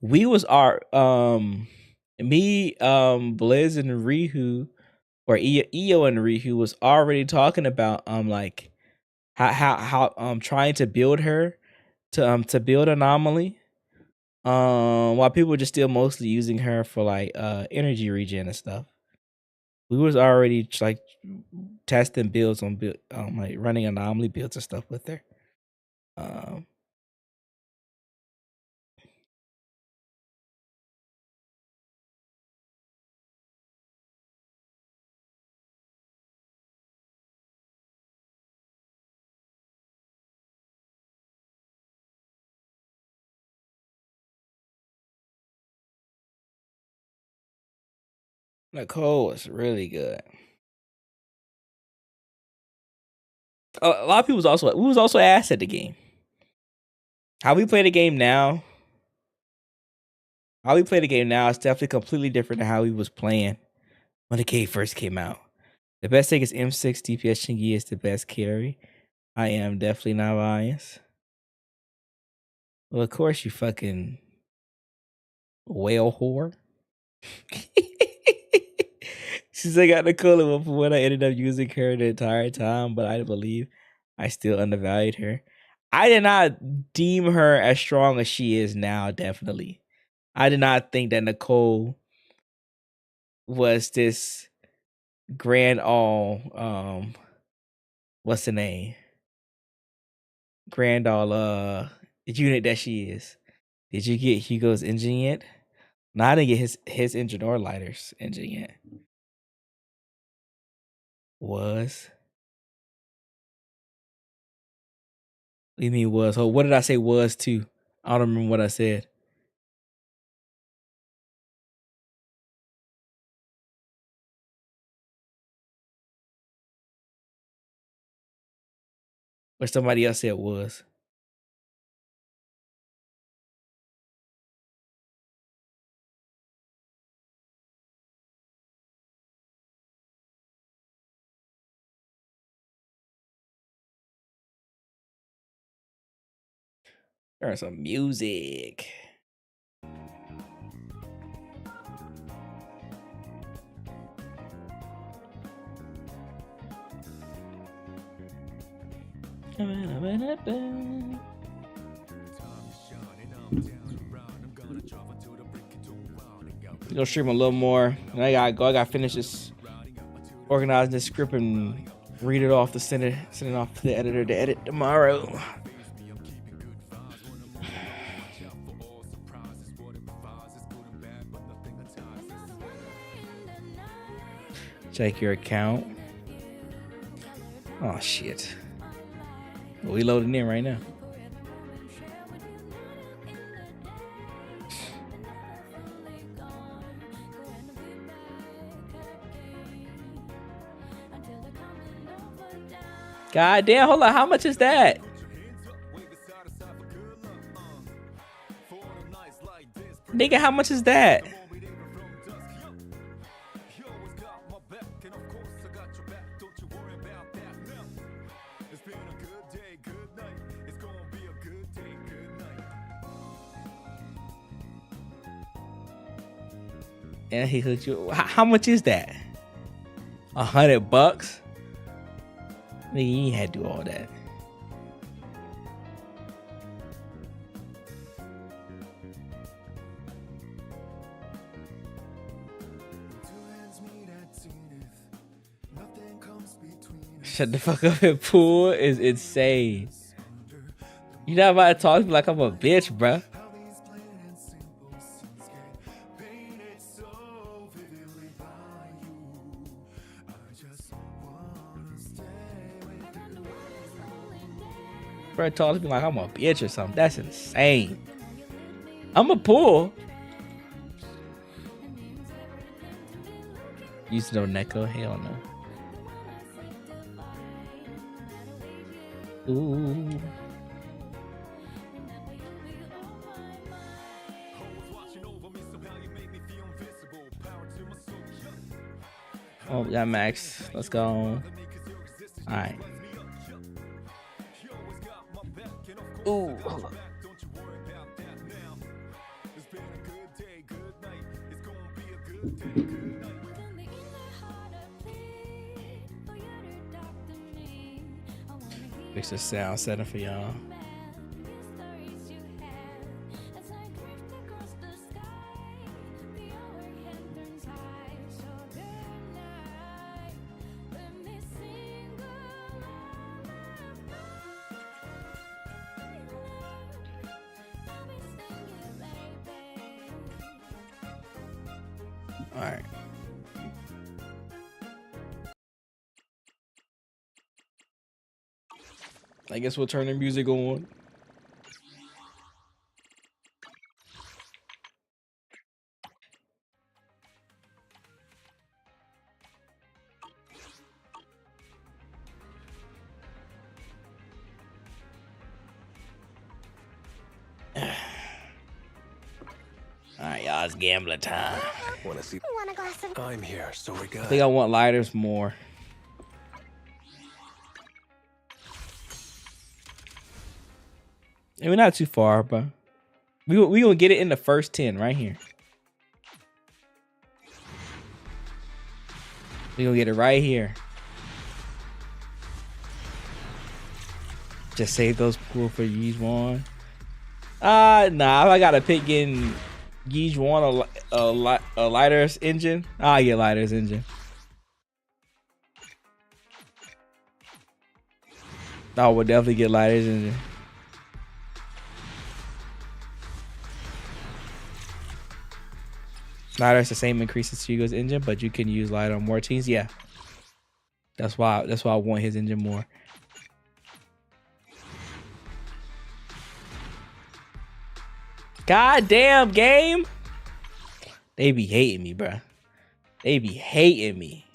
we was our me Blizz and Rihu or Io and Rihu was already talking about like how trying to build her to build Anomaly while people were just still mostly using her for like energy regen and stuff. We was already like testing builds on like running Anomaly builds and stuff with her. Nicole was really good. A lot of people was also asked at the game. How we play the game now is definitely completely different than how we was playing when the game first came out. The best thing is M6 DPS Shingi is the best carry. I am definitely not biased. Well, of course you fucking whale whore. Since I got Nicole for what I ended up using her the entire time, but I believe I still undervalued her. I did not deem her as strong as she is now, definitely. I did not think that Nicole was this grand all what's the name? Grand all unit that she is. Did you get Hugo's engine yet? No, I didn't get his engine or Lighter's engine yet. Was. What do you mean was? Oh, what did I say was to? I don't remember what I said. Or somebody else said was. There's some music. Gonna stream a little more. And I gotta finish this, organizing this script and read it off to send it off to the editor to edit tomorrow. Check your account. Oh shit. We loading in right now. God damn, hold on, how much is that? Nigga, how much is that? And he hooked you. How much is that? $100? Nigga, you ain't had to do all that. Shut the fuck up and pool is insane. You not about to talk to me like I'm a bitch, bruh. Bro, talk to me like I'm a bitch or something. That's insane. I'm a pool. Used to know Neko? Hell no. Ooh. Oh, we got Max. Let's go. All right. Ooh, hold on. Fix the sound setting for y'all. All right. I guess we'll turn the music on. All right, y'all, it's gambling time. Want to see? I'm here, so we're good. I think I want lighters more. And we're not too far, but we gonna get it in the first 10 right here. We gonna get it right here. Just save those pool for Yizhuan. Nah, if I gotta pick in Yizhuan a Lighter's engine, I'll get Lighter's engine. I would definitely get Lighter's engine. Lighter has the same increase as Hugo's engine, but you can use Lighter on more teams. Yeah, that's why I want his engine more. God damn game! They be hating me, bruh. They be hating me.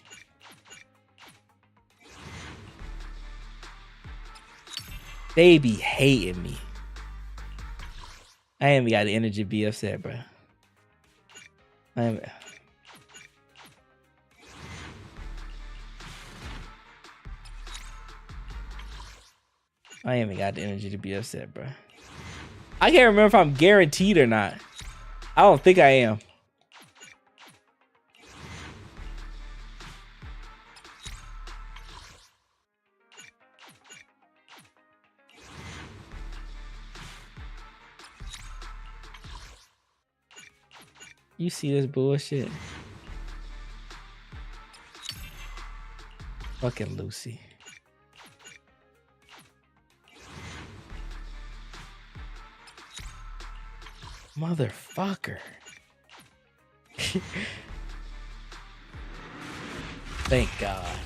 They be hating me. I ain't even got the energy to be upset, bruh. I ain't even got the energy to be upset, bro. I can't remember if I'm guaranteed or not. I don't think I am. You see this bullshit? Fucking Lucy. Motherfucker. Thank God.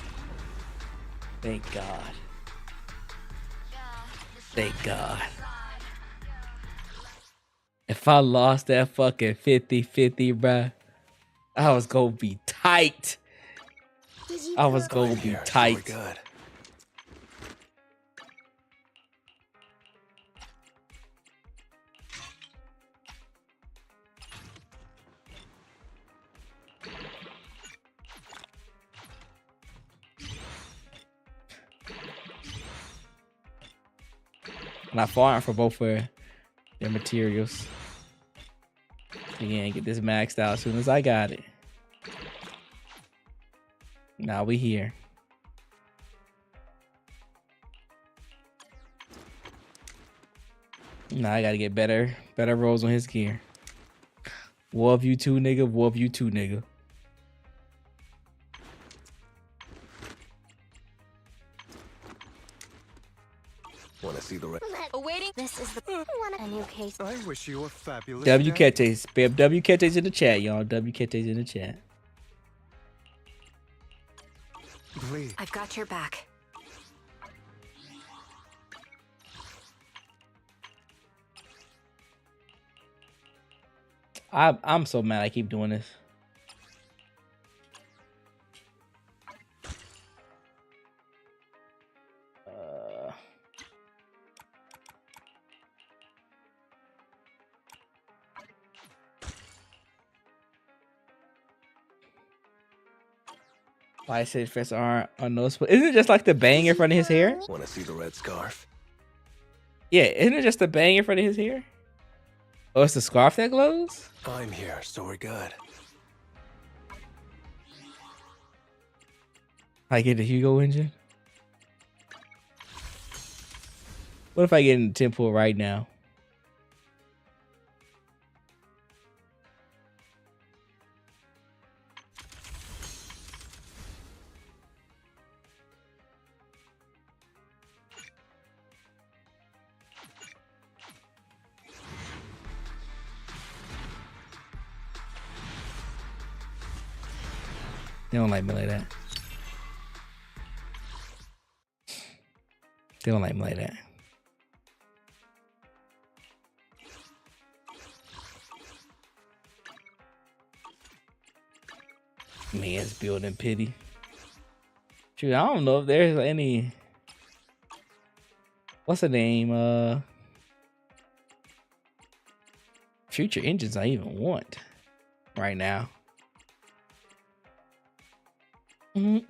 Thank God. Thank God. If I lost that fucking 50-50, bruh, I was gonna be tight. I was gonna be tight. Good. And I farmed for both of their materials. Again, get this maxed out as soon as I got it. Now we here. Now I gotta get better rolls on his gear. War of you two, nigga. War of you two, nigga. Want to see the Awaiting. This is the a new case. I wish you were fabulous. W Ketes. W Ketes in the chat, y'all. W Ketes in the chat. I've got your back. I'm so mad I keep doing this. Why I said face are unnoticeable? Isn't it just like the bang in front of his hair? Want to see the red scarf? Yeah, isn't it just the bang in front of his hair? Oh, it's the scarf that glows? I'm here, so we're good. I get the HoYoverse engine. What if I get in the temple right now? They don't like me like that. They don't like me like that. Man's building pity. Shoot, I don't know if there's any. What's the name? Future engines I even want right now. Let's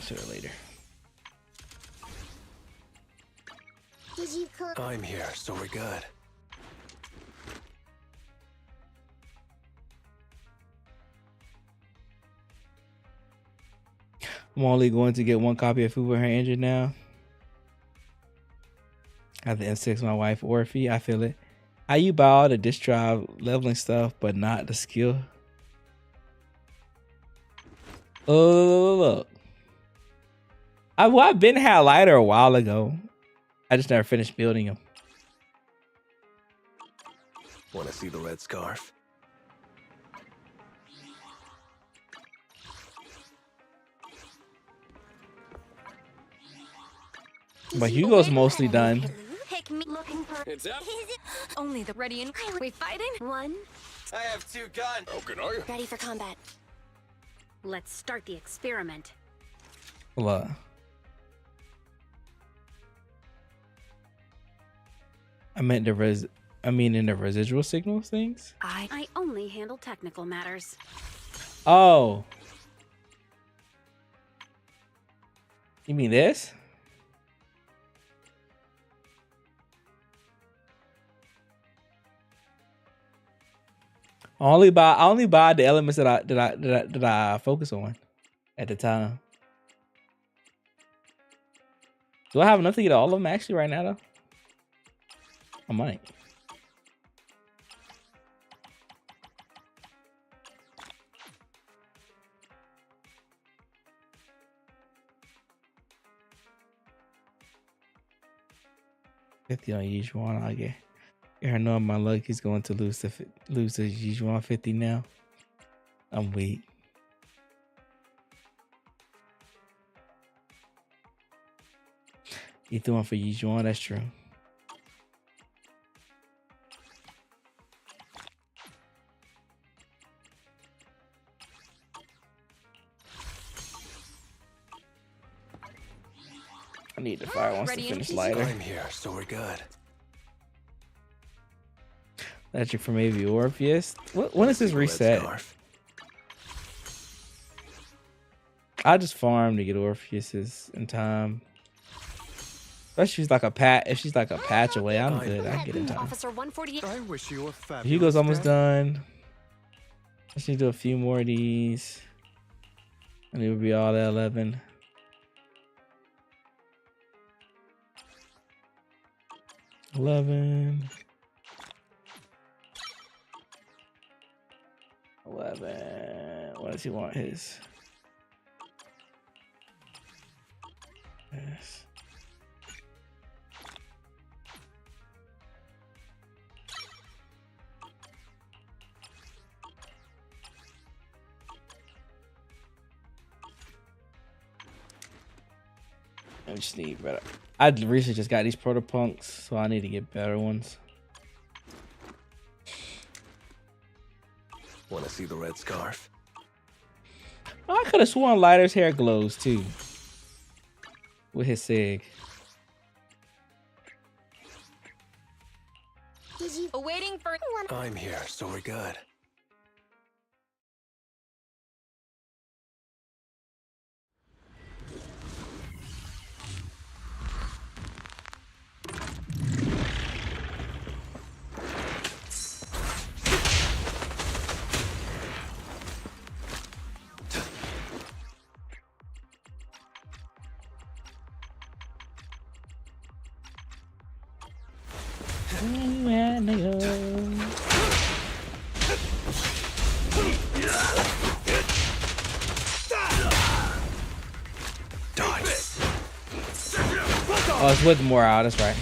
see her later. I'm here, so we're good. I'm only going to get one copy of Fubu her engine now. I have the M6 my wife Orphe. I feel it. How you buy all the disk drive leveling stuff, but not the skill? Look. I've been had a lighter a while ago. I just never finished building them. Want to see the red scarf? But Hugo's mostly done. It's up. Only the ready and we fighting. One. I have two guns. How can I? Ready for combat. Let's start the experiment. Hold on. I meant in the residual signals things. I only handle technical matters. Oh. You mean this? I only buy the elements that I focus on at the time. Do I have enough to get all of them actually right now though? I might. $50 on Yijuan. I get. I know my luck is going to lose to Yijuan 50 now. I'm weak. You threw one for Yijuan, that's true. I need to fire once to finish lighter. I'm here, so we're good. Magic from maybe Orpheus. When is this reset? I just farm to get Orpheus's in time. But she's like a if she's like a patch away, I'm good. I get in time. Officer 148. I wish you a fabulous Hugo's almost done. I just need to do a few more of these. And it will be all at 11. $11. What does he want? His. Yes. I just need better. I recently just got these protopunks, so I need to get better ones. Want to see the red scarf? Oh, I could have sworn Lighter's hair glows too. With his sig. Awaiting for I'm here, so we're good. Oh, it's with more out, that's right.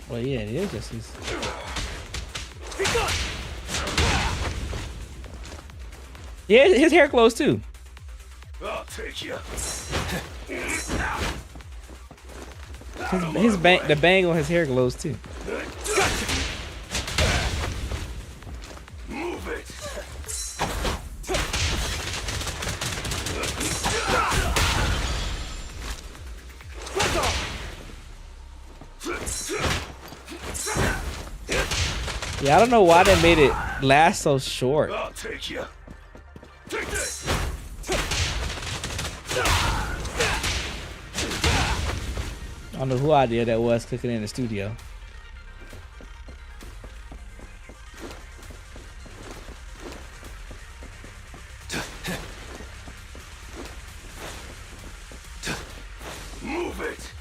Well, yeah, it is just his. Yeah, his hair glows too. I'll take you. The bang on his hair glows too. Move it. Yeah, I don't know why they made it last so short. I'll take you. Take this. I don't know who idea that was cooking in the studio. Move it.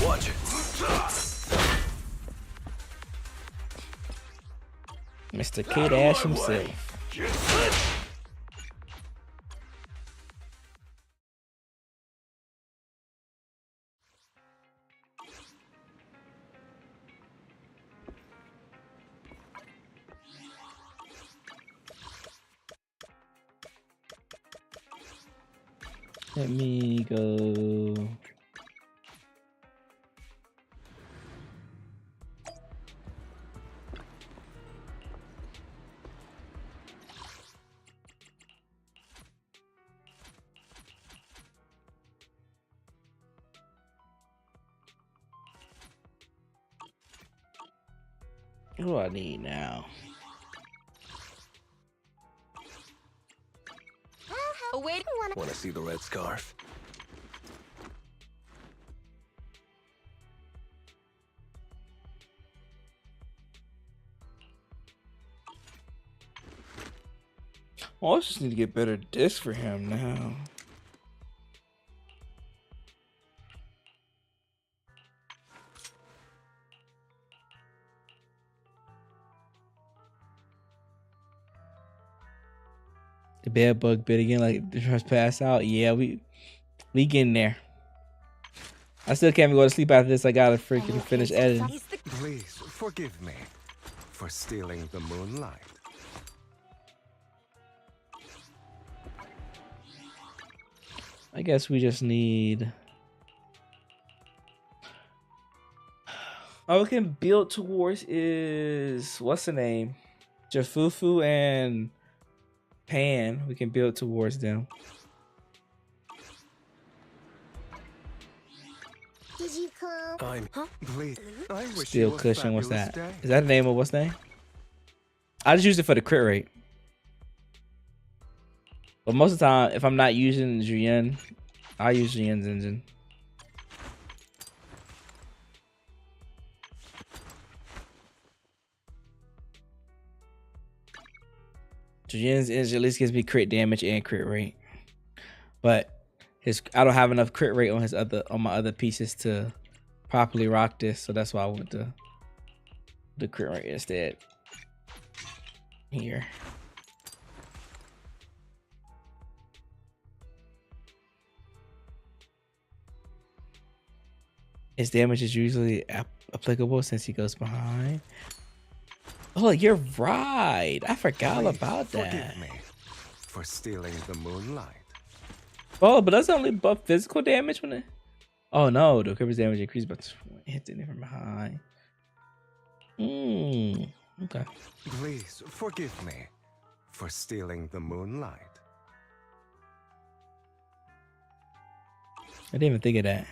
Watch it. Mr. Kate Ash himself. Let me go. What do I need now? awaiting one. Want to see the red scarf? Oh, I just need to get better discs for him now. The bed bug bit again, like the first pass out. Yeah, we getting there. I still can't go to sleep after this. I gotta freaking finish editing. Please forgive me for stealing the moonlight. I guess we just need. All we can build towards is what's the name? Jafufu and Pan. We can build towards them. Did you come? Please, I wish Steel cushion. What's that? Is that the name of what's name? I just use it for the crit rate. But most of the time, if I'm not using Juyen, I use Juyen's engine. Juyen's engine at least gives me crit damage and crit rate. But I don't have enough crit rate on my other pieces to properly rock this, so that's why I went to the crit rate instead. Here. His damage is usually applicable since he goes behind. Oh, you're right. I forgot about that. Forgive me for stealing the moonlight. Oh, but doesn't only buff physical damage when it. Oh no, the equipment's damage increased by 20. Hitting it from behind. Okay. Please forgive me for stealing the moonlight. I didn't even think of that.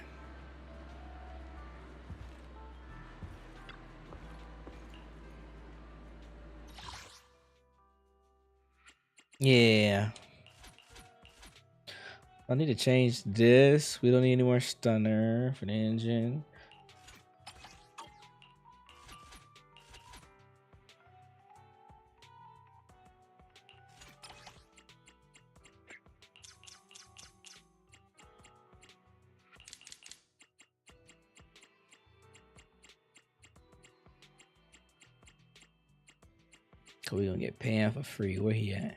Yeah. I need to change this. We don't need any more stunner for the engine. We're gonna get Pan for free. Where he at?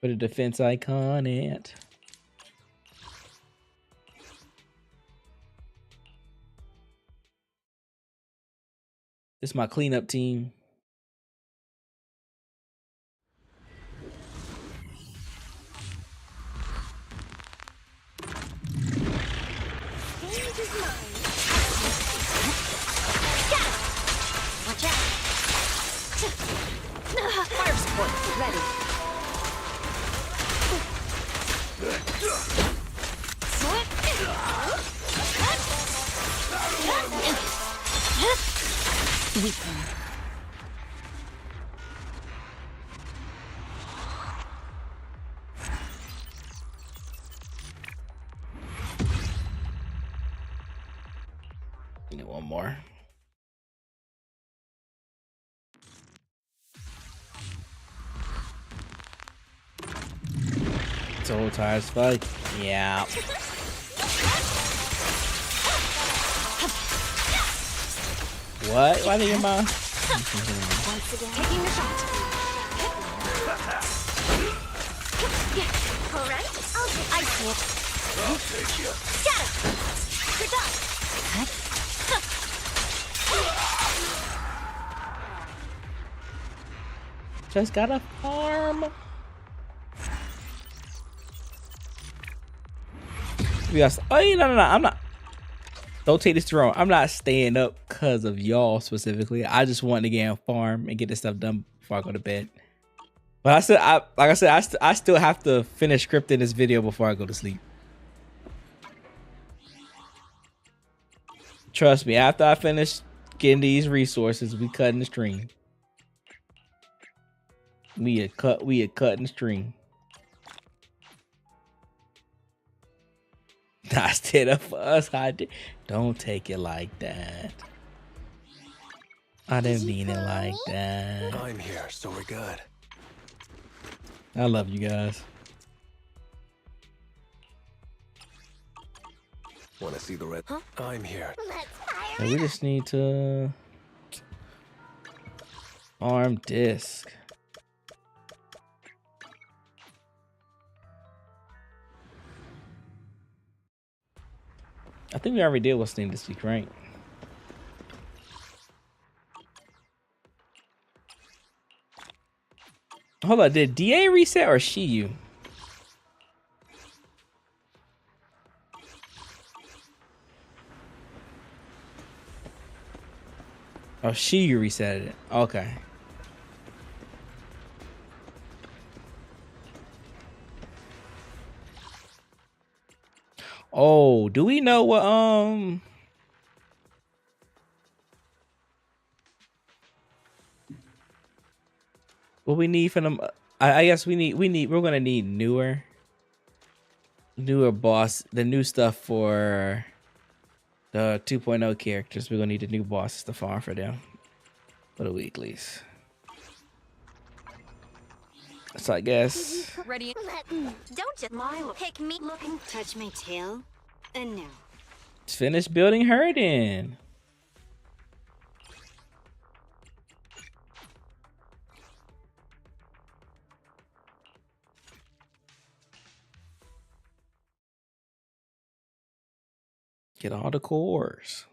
Put a defense icon at. This is my cleanup team. Watch out! Fire support ready. Weaken. Need one more. So tired as fuck. Yeah. What? Why did you mind? Once again, taking the shot. All right, I see it. I'll take you. Shatter. Good job. Just got a farm. Yes. Oh, no. I'm not. Don't take this wrong. I'm not staying up because of y'all specifically. I just want to get on farm and get this stuff done before I go to bed. But I still have to finish scripting this video before I go to sleep. Trust me, after I finish getting these resources, we cutting the stream. We are cutting the stream. I stayed up for us. I did. Don't take it like that. I didn't mean it like that. I'm here, so we're good. I love you guys. Want to see the red? Huh? I'm here. And we just need to arm disc. I think we already did what's named this week, right? Hold on, did DA reset or HoYoverse? Oh, HoYoverse reset it. Okay. Oh, do we know what we need from them? I guess we're gonna need newer boss, the new stuff for the 2.0 characters. We're gonna need the new bosses to farm for them for the weeklies. So I guess Ready? Don't just pick me. Look and touch my tail. And now. let's finish building her then. Get all the cores.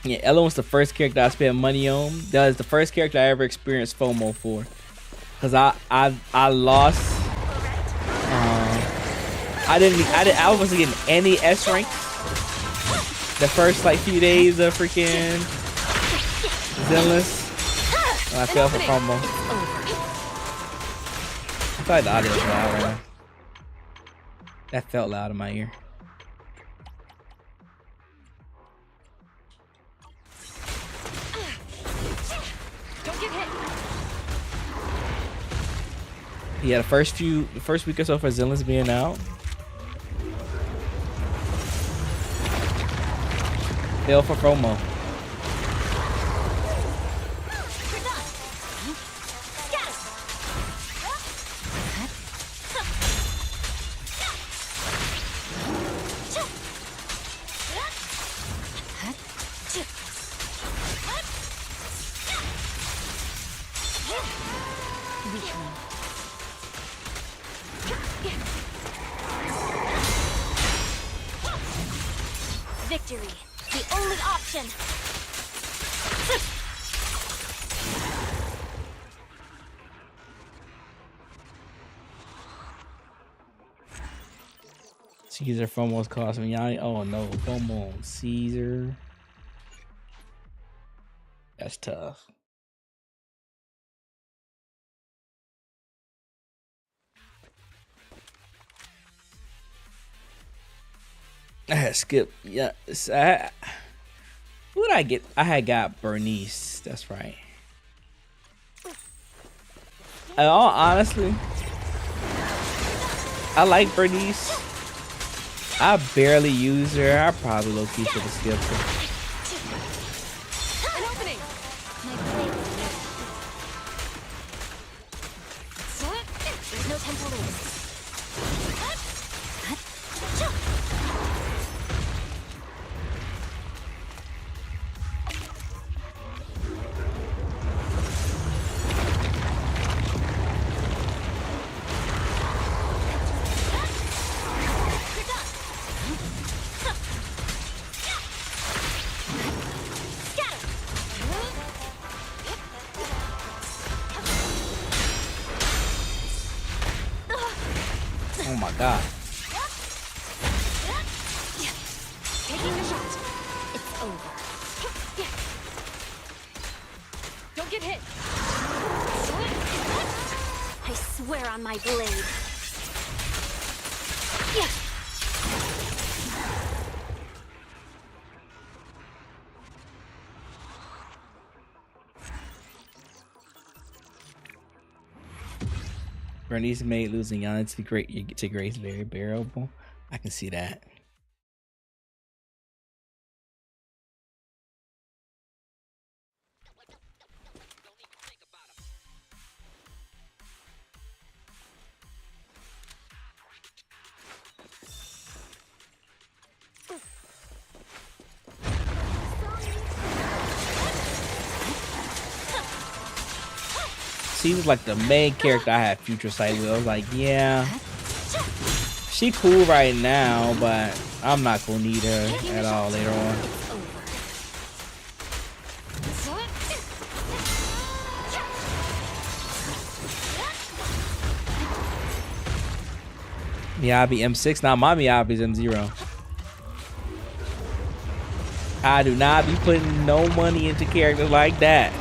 Yeah, Ella was the first character I spent money on. That was the first character I ever experienced FOMO for. Cause I lost. I wasn't getting any S ranks the first like few days of freaking Zenless. And I fell for FOMO. I feel like the audio is loud right now. That felt loud in my ear. Yeah, the first week or so for Zenless being out. Fell for FOMO. Victory, the only option. Caesar FOMO's cost me. Oh no, FOMO on Caesar. That's tough. I had skipped. Yeah, who did I get? I had got Bernice. That's right. Honestly, I like Bernice. I barely use her. I probably low-key should have skipped her. An opening. There's no time to lose. Oh my god. Taking the shot. It's over. Don't get hit. I swear on my blade. Bernice made losing Yana to Grace very bearable. I can see that. Seems like the main character I had future sight with. I was like, yeah, she cool right now, but I'm not gonna need her at all later on. Miyabi M6. Now my Miyabi's M0. I do not be putting no money into characters like that.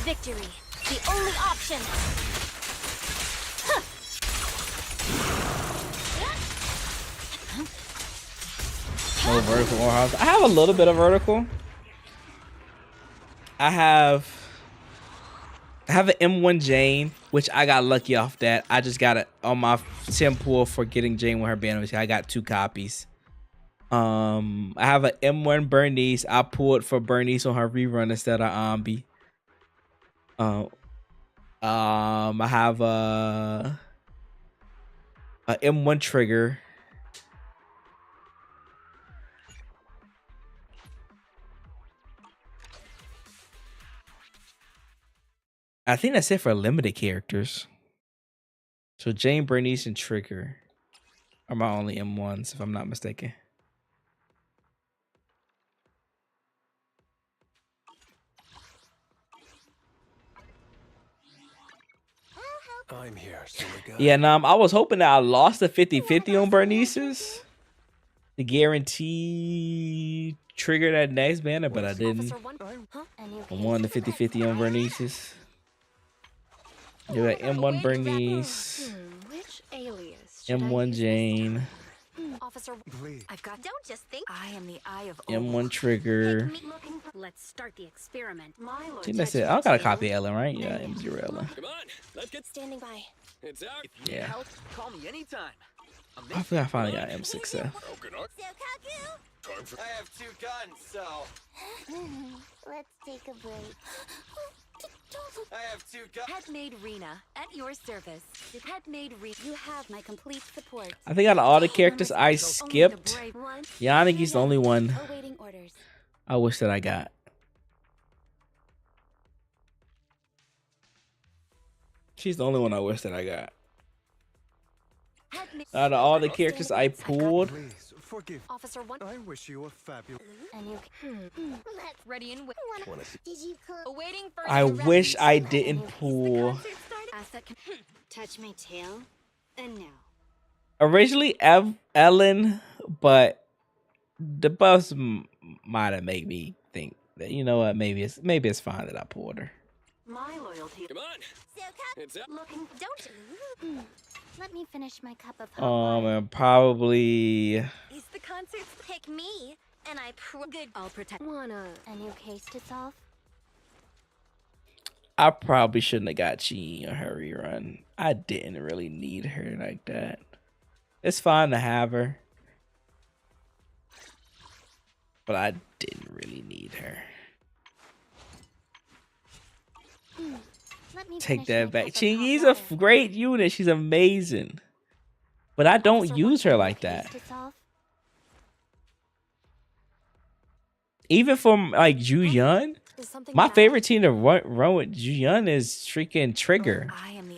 Victory, the only option. No vertical or house. I have a little bit of vertical. I have an M1 Jane, which I got lucky off that. I just got it on my sim pool for getting Jane with her band. I got 2 copies. I have an M1 Bernice. I pulled for Bernice on her rerun instead of Ambi. I have a M1 Trigger. I think that's it for limited characters. So Jane, Bernice, and Trigger are my only M1s, if I'm not mistaken. I'm here, yeah, I was hoping that I lost the 50-50 on Bernice's to guarantee trigger that next banner, but I didn't. I won the 50-50 on Bernice's. You got M1 Bernice, M1 Jane, Officer, I've got. Don't just think I am the eye of M1 Trigger. Let's start the experiment. I think that's it. I don't got a copy of Ellen, right? Yeah, M0 Ellen. Come on, let's get standing by. It's out. If you Yeah. need help, call me anytime. I feel I finally got M6 though. I have 2 guns, so Let's take a break. I have 2 guns. Headmaid Rena, at your service. Headmaid Rena, you have my complete support. I think out of all the characters I skipped, Yanagi's the only one Awaiting orders. I wish that I got. She's the only one I wish that I got. Out of all the characters I pulled, Please, forgive. Officer 1. I wish you a fabulous. And you Let's ready and wait. Did you call? Awaiting first I wish I didn't pull. Touch my tail. And now. Originally Ellen, but the buffs might have made me think that, you know what, maybe it's fine that I pulled her. My loyalty. Come on. It's out. Looking. Don't. Let me finish my cup of hot And probably Is the concert pick me? And I good. I'll protect. Wanna a new case to solve? I probably shouldn't have got Chi on her rerun. I didn't really need her like that. It's fine to have her, but I didn't really need her. Take that back. Chingy's a great unit. She's amazing, but I don't use her like that. Even from like Juyeon, my favorite team to run with Juyeon is freaking Trigger.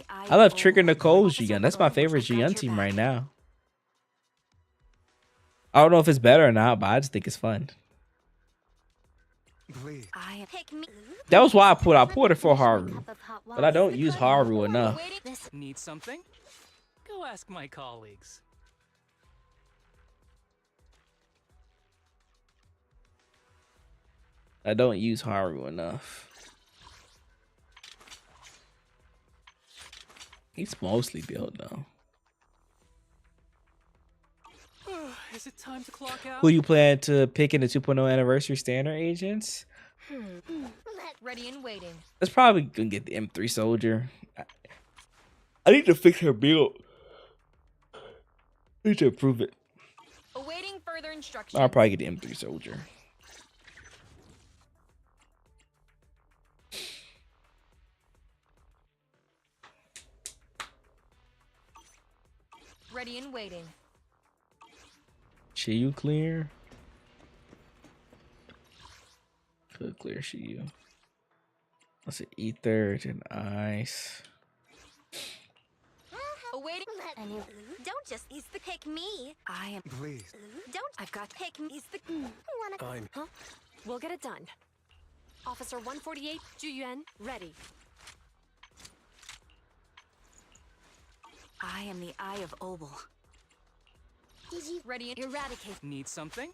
I love Trigger Nicole's Juyeon. That's my favorite Juyeon team right now. I don't know if it's better or not, but I just think it's fun. That was why I pulled it for Haru, but I don't use Haru enough. Need something? Go ask my colleagues. I don't use Haru enough. He's mostly built though. Is it time to clock out? Who you plan to pick in the 2.0 anniversary standard agents? Ready and waiting. That's probably gonna get the M3 soldier. I need to fix her build. I need to improve it. Awaiting further instructions. I'll probably get the M3 soldier. Ready and waiting. Shiyu clear. Could clear Shiyu. Let's see, ether and ice. Awaiting. And you don't just use the pick me. I am. Please. Don't I've got. pick me. Use the I'm. Huh? We'll get it done. Officer 148, Juyuan, ready. I am the Eye of Obel. Did you ready and eradicate? Need something?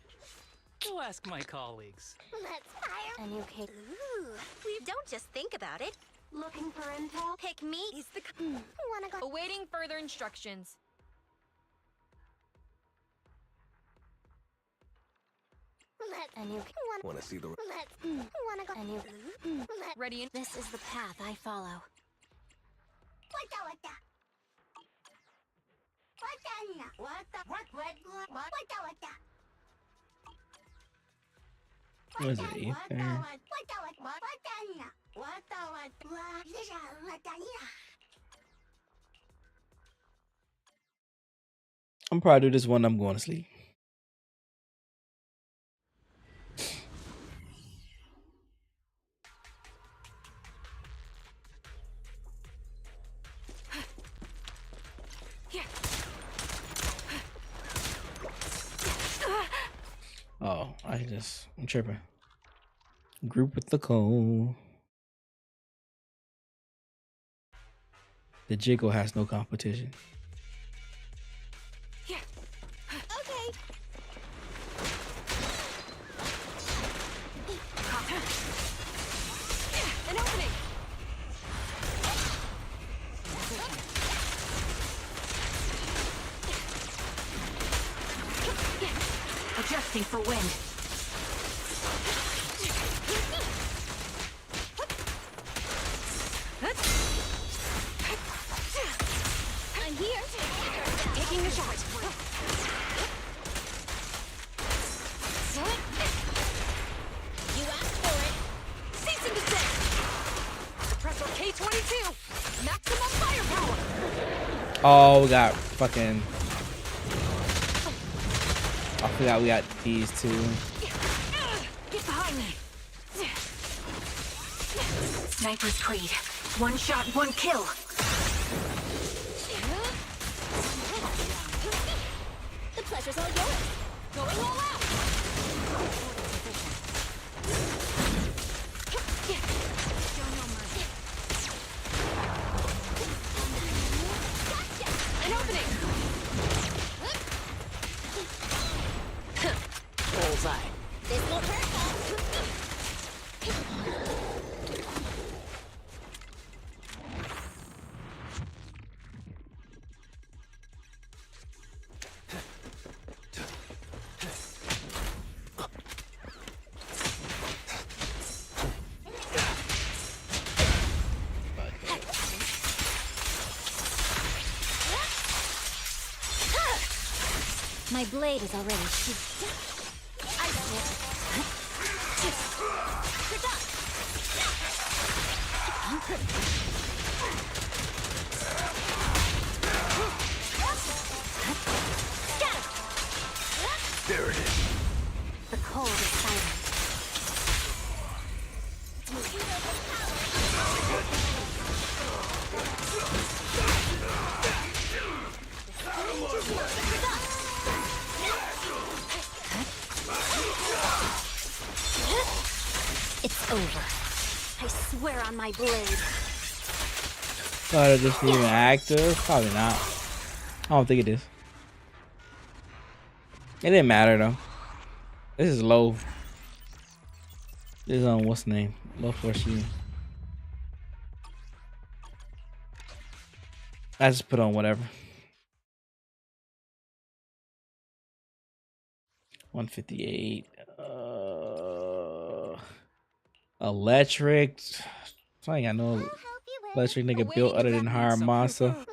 Go ask my colleagues. Let's fire. And you pick. Ooh, we don't just think about it. Looking for intel? Pick me. Use the. Wanna go? Awaiting further instructions. And you Wanna see the. wanna go? And you ready and this is the path I follow. What is it, ether? I'm probably do this one. I'm going to sleep. Oh, I'm tripping. Group with the coal. The jiggle has no competition. Okay. An opening. Adjusting for wind. I'm here. Taking a shot. You asked for it. Cease and desist. Suppressor K-22. Maximum firepower. Oh, we got fucking. I forgot we got these two. Get behind me. Sniper's Creed. One shot, one kill. The pleasure's all yours. Going all out. An opening. Bullseye. This will hurt. My blade is already sheathed. I got it. There it is. The cold is silent. It's over. I swear on my blade. Thought it just even active? Probably not. I don't think it is. It didn't matter though. This is low. This is on what's the name? Low force shooting. I just put on whatever. 158. Electric. I ain't got no electric nigga built other than Haramasa.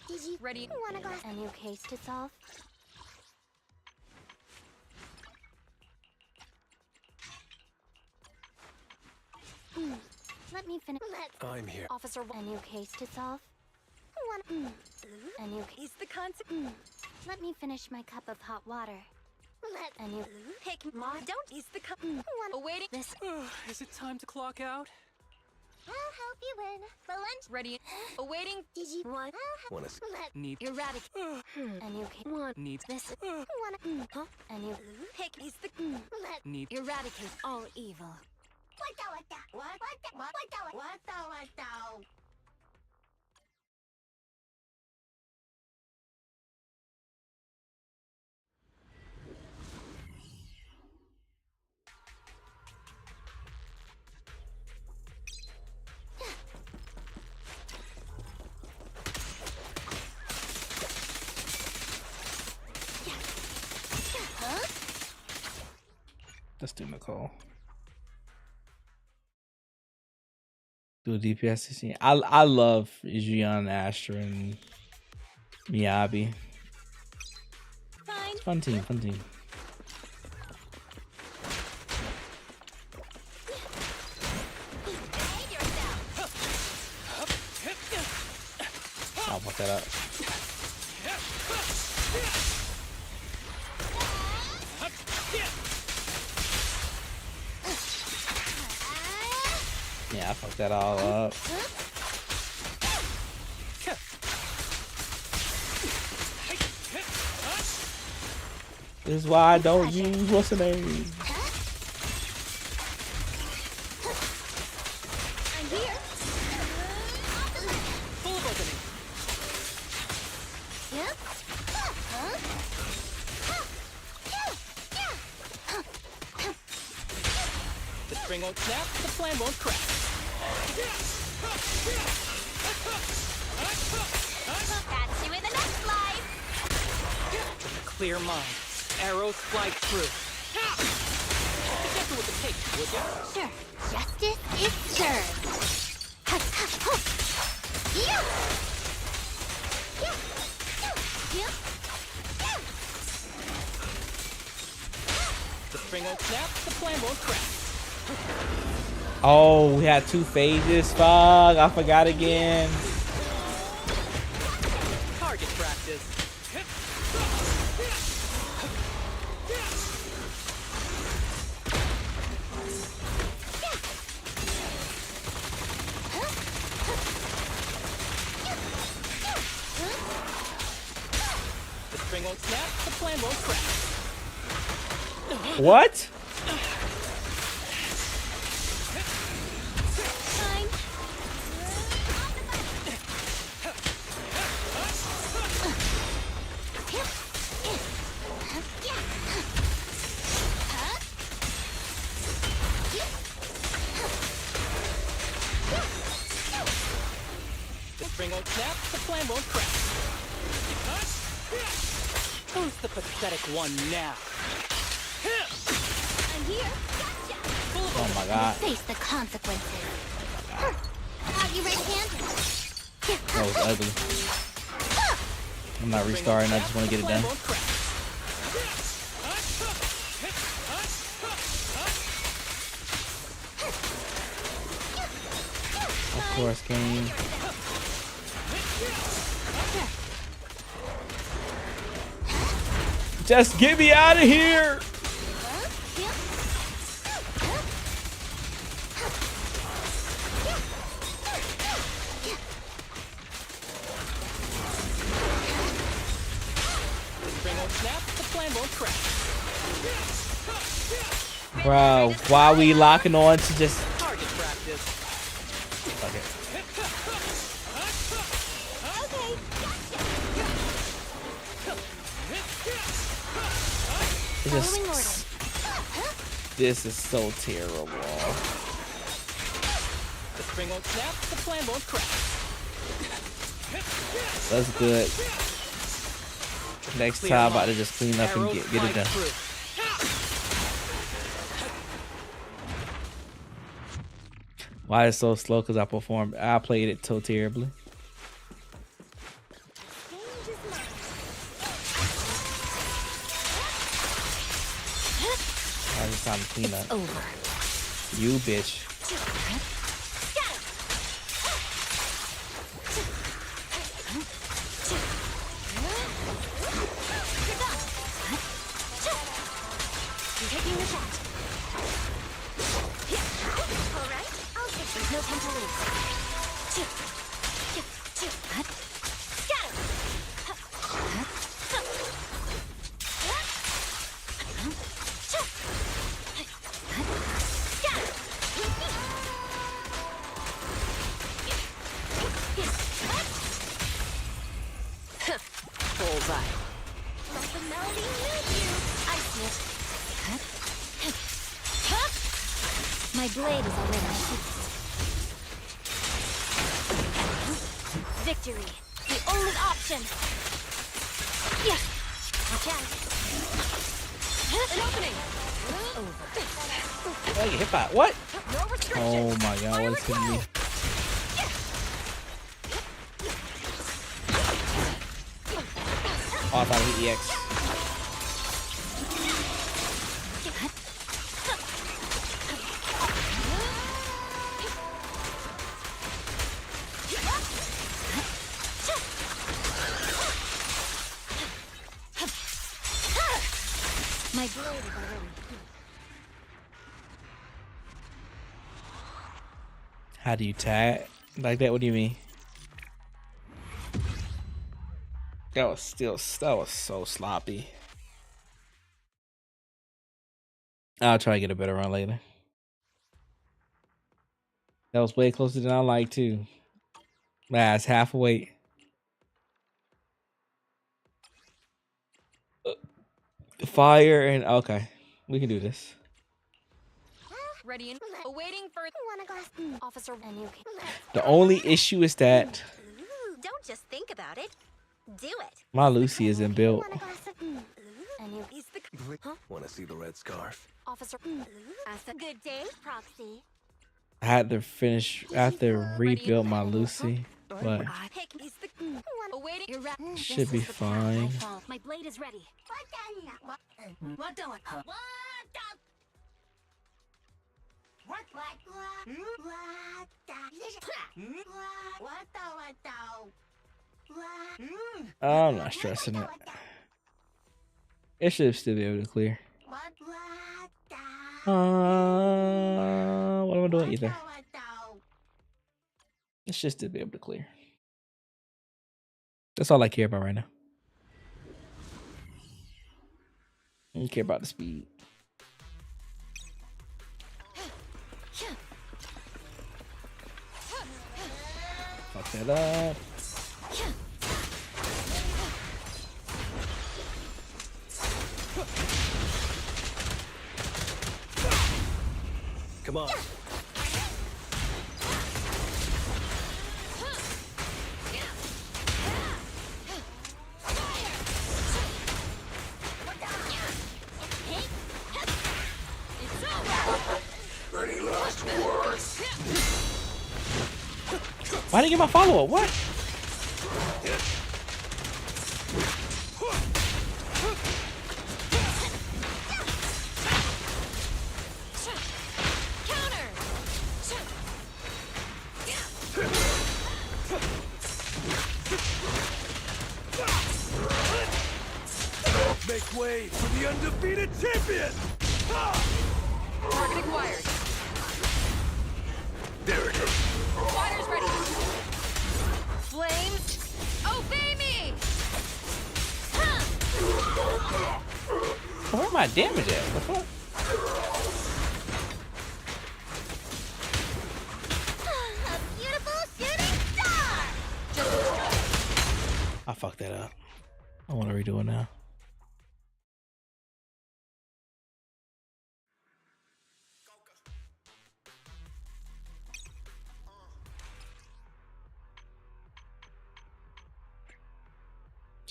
Did you ready? Want to go? A new case to solve? Let me finish. I'm here. Officer, a new case to solve? A new case. The concept. Let me finish my cup of hot water. A new pick. Don't ease the cup. Awaiting this. Is it time to clock out? I'll help you win. The lunch ready. Awaiting. Did you want? Need Eradicate. A new case. Needs this. Huh? A new pick is the. Need Eradicate all evil. Let's do Nicole. Do a DPS 16. I love Jian, Astra, and Miyabi. It's fun team, fun team. I'll fuck that up. Yeah, I fucked that all up. This is why I don't use what's the name. I'm here. full of opening. Yep. The string won't snap, the plan won't crack. Catch you in the next life. Clear mind. Arrows fly through. Together with the cake, would ya? Sure. Justice is served. Yeah. The string won't snap, the plan won't crack. Oh, we had 2 phases. Fuck, I forgot again. Target practice. The string won't snap, the plan won't crack. What? The string won't snap, the plan won't crack. Who's the pathetic one now? I'm here. Gotcha. Oh my god. Face the consequences. Have you raised hand? That was ugly. I'm not restarting, I just want to get it done. Of course, game. Just get me out of here! Bro, why are we locking on to just... Fuck it. This is so terrible. The spring won't snap, the plan won't crack. That's good. Next time, I'm about to just clean up and get it done. Why it's so slow? Because I played it so terribly. Now it's time to clean up. Over. You bitch. Taking the shot. Alright, I'll take there's no time to lose. Scatter! Bullseye. Let the melody move you. I see it. My blade is already sheathed. Victory, the only option. Yeah. Watch out. An opening. Oh, you hit by what? Oh my god, what's hitting me? Oh, I thought he EX. My blade is already. How do you tag like that? What do you mean? That was so sloppy. I'll try to get a better run later. That was way closer than I like to. Nah, it's half a weight. Fire and okay, we can do this. Ready and awaiting for officer. The only issue is that Don't just think about it. Do it. my Lucy isn't built. Want to see the red scarf? Officer. Good day, Proxy. I had to rebuild my Lucy, but should be fine. My blade is ready. I'm not stressing it. It should still be able to clear. What am I doing either? It should still be able to clear. That's all I care about right now. I don't care about the speed. Fuck that up. Come on. Any last words? Why didn't you get my follow-up? What? Make way for the undefeated champion! Target acquired. There it is. Fighters ready. Flames, obey me! Where my damage at? What the fuck? A beautiful shooting star. I fucked that up. I want to redo it now.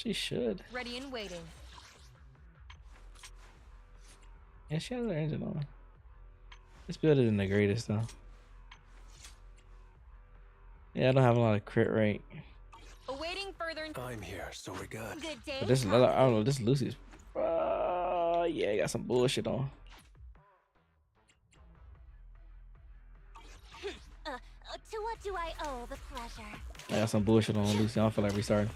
She should. Ready and waiting. Yeah, she has her engine on. This build isn't the greatest though. Yeah, I don't have a lot of crit rate. Awaiting further. I'm here, so we're good. Good day. But this another, I don't know, this Lucy's. Yeah, I got some bullshit on. To what do I owe the pleasure? I got some bullshit on Lucy. I don't feel like restarting.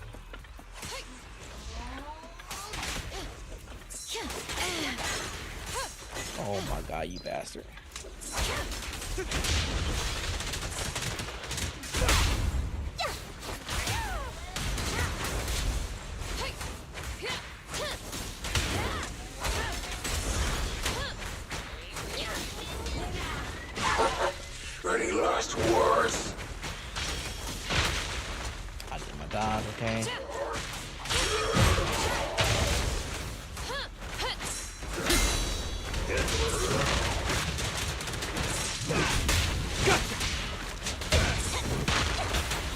Oh my god, you bastard. Any last words? I did my dodge, okay?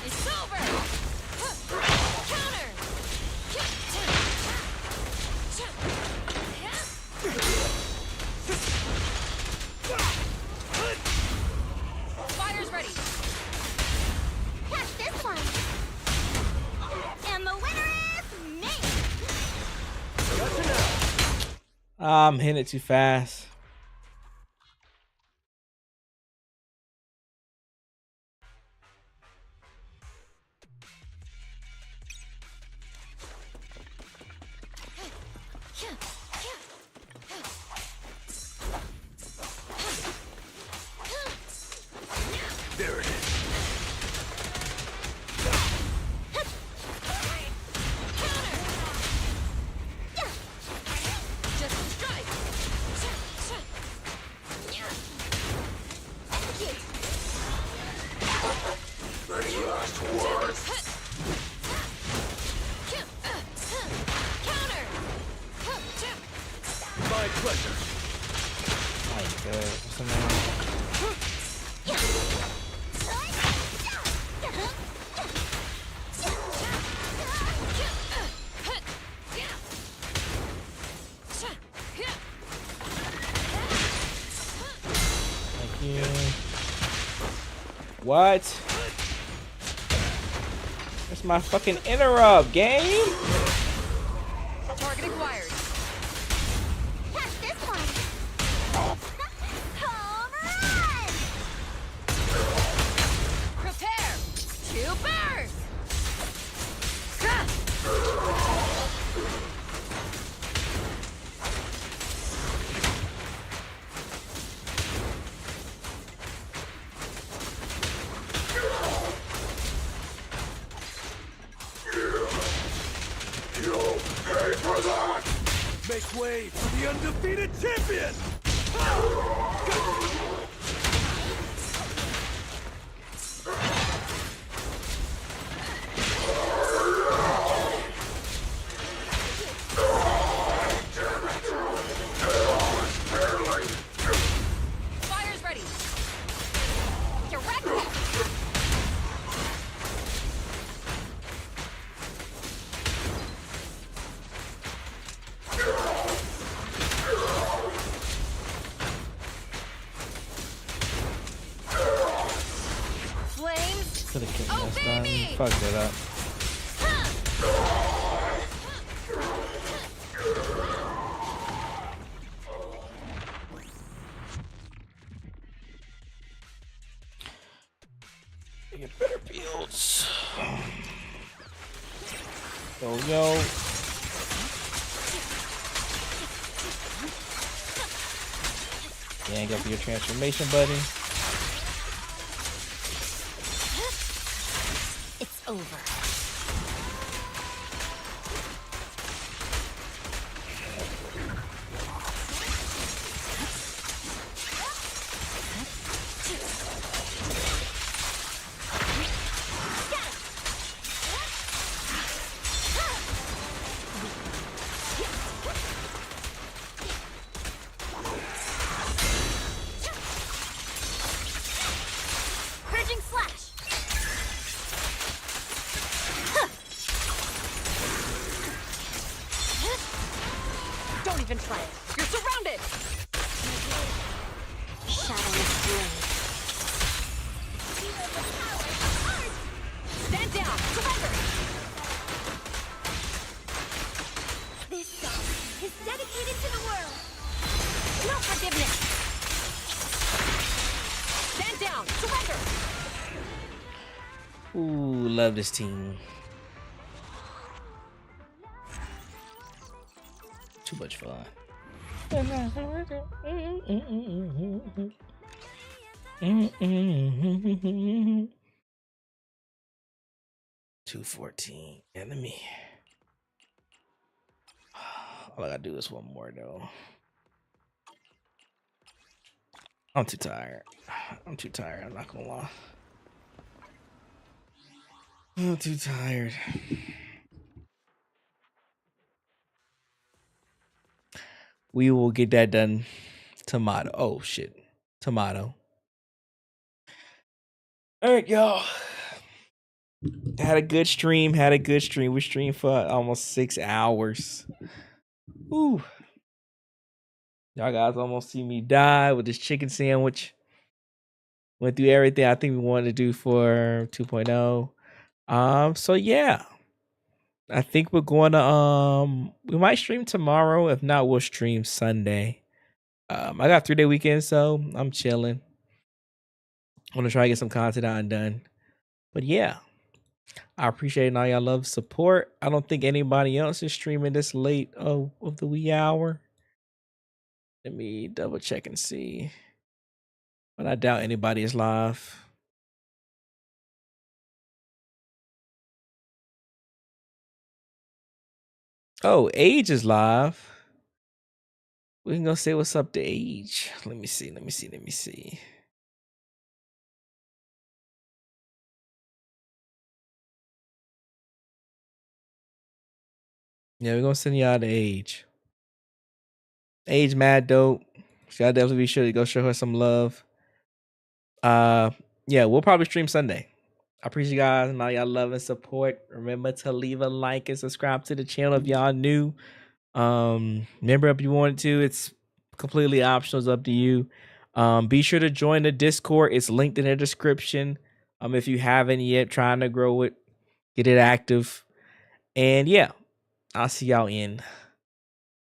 It's over. Counter. Fire's ready. Catch this one. And the winner is me. I'm hitting it too fast. There it is. Just strike. Any last words? Counter. My pleasure. My god, what's the name? Thank you. What? That's my fucking interrupt, game. Target acquired. Catch this one. Home run! Prepare to burn. You'll pay for that! Make way for the undefeated champion! Fire's ready. Direct hit. Flames. Could have killed me Obey this me. time. Fucked it up. Get better builds. Yo. Gang up your transformation, buddy. It's over. Purging slash. down. Surrender. Ooh, love this team. Too much fun. 214 enemy. All I gotta do is one more though. I'm too tired. I'm too tired. I'm not gonna lie. I'm too tired. We will get that done. Tomato. Oh shit. Tomato. All right, y'all. Had a good stream. We streamed for almost 6 hours. Ooh. Y'all guys almost see me die with this chicken sandwich. Went through everything I think we wanted to do for 2.0. So yeah. I think we're going to we might stream tomorrow. If not, we'll stream Sunday. I got 3-day weekend, so I'm chilling. I'm gonna try to get some content out and done. But yeah. I appreciate all y'all love support. I don't think anybody else is streaming this late of the wee hour. Let me double check and see. But I doubt anybody is live. Oh, Age is live. We can go say what's up to Age. Let me see. Yeah, we're gonna send y'all to Age. Age mad dope. So y'all definitely be sure to go show her some love. Yeah, we'll probably stream Sunday. I appreciate you guys and all y'all love and support. Remember to leave a like and subscribe to the channel if y'all new. Remember if you wanted to, it's completely optional. It's up to you. Be sure to join the Discord. It's linked in the description. If you haven't yet, trying to grow it, get it active. And yeah, I'll see y'all in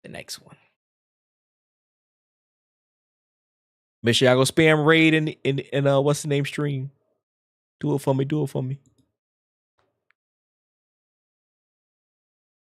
the next one. Make sure y'all go spam raid in what's the name stream. Do it for me.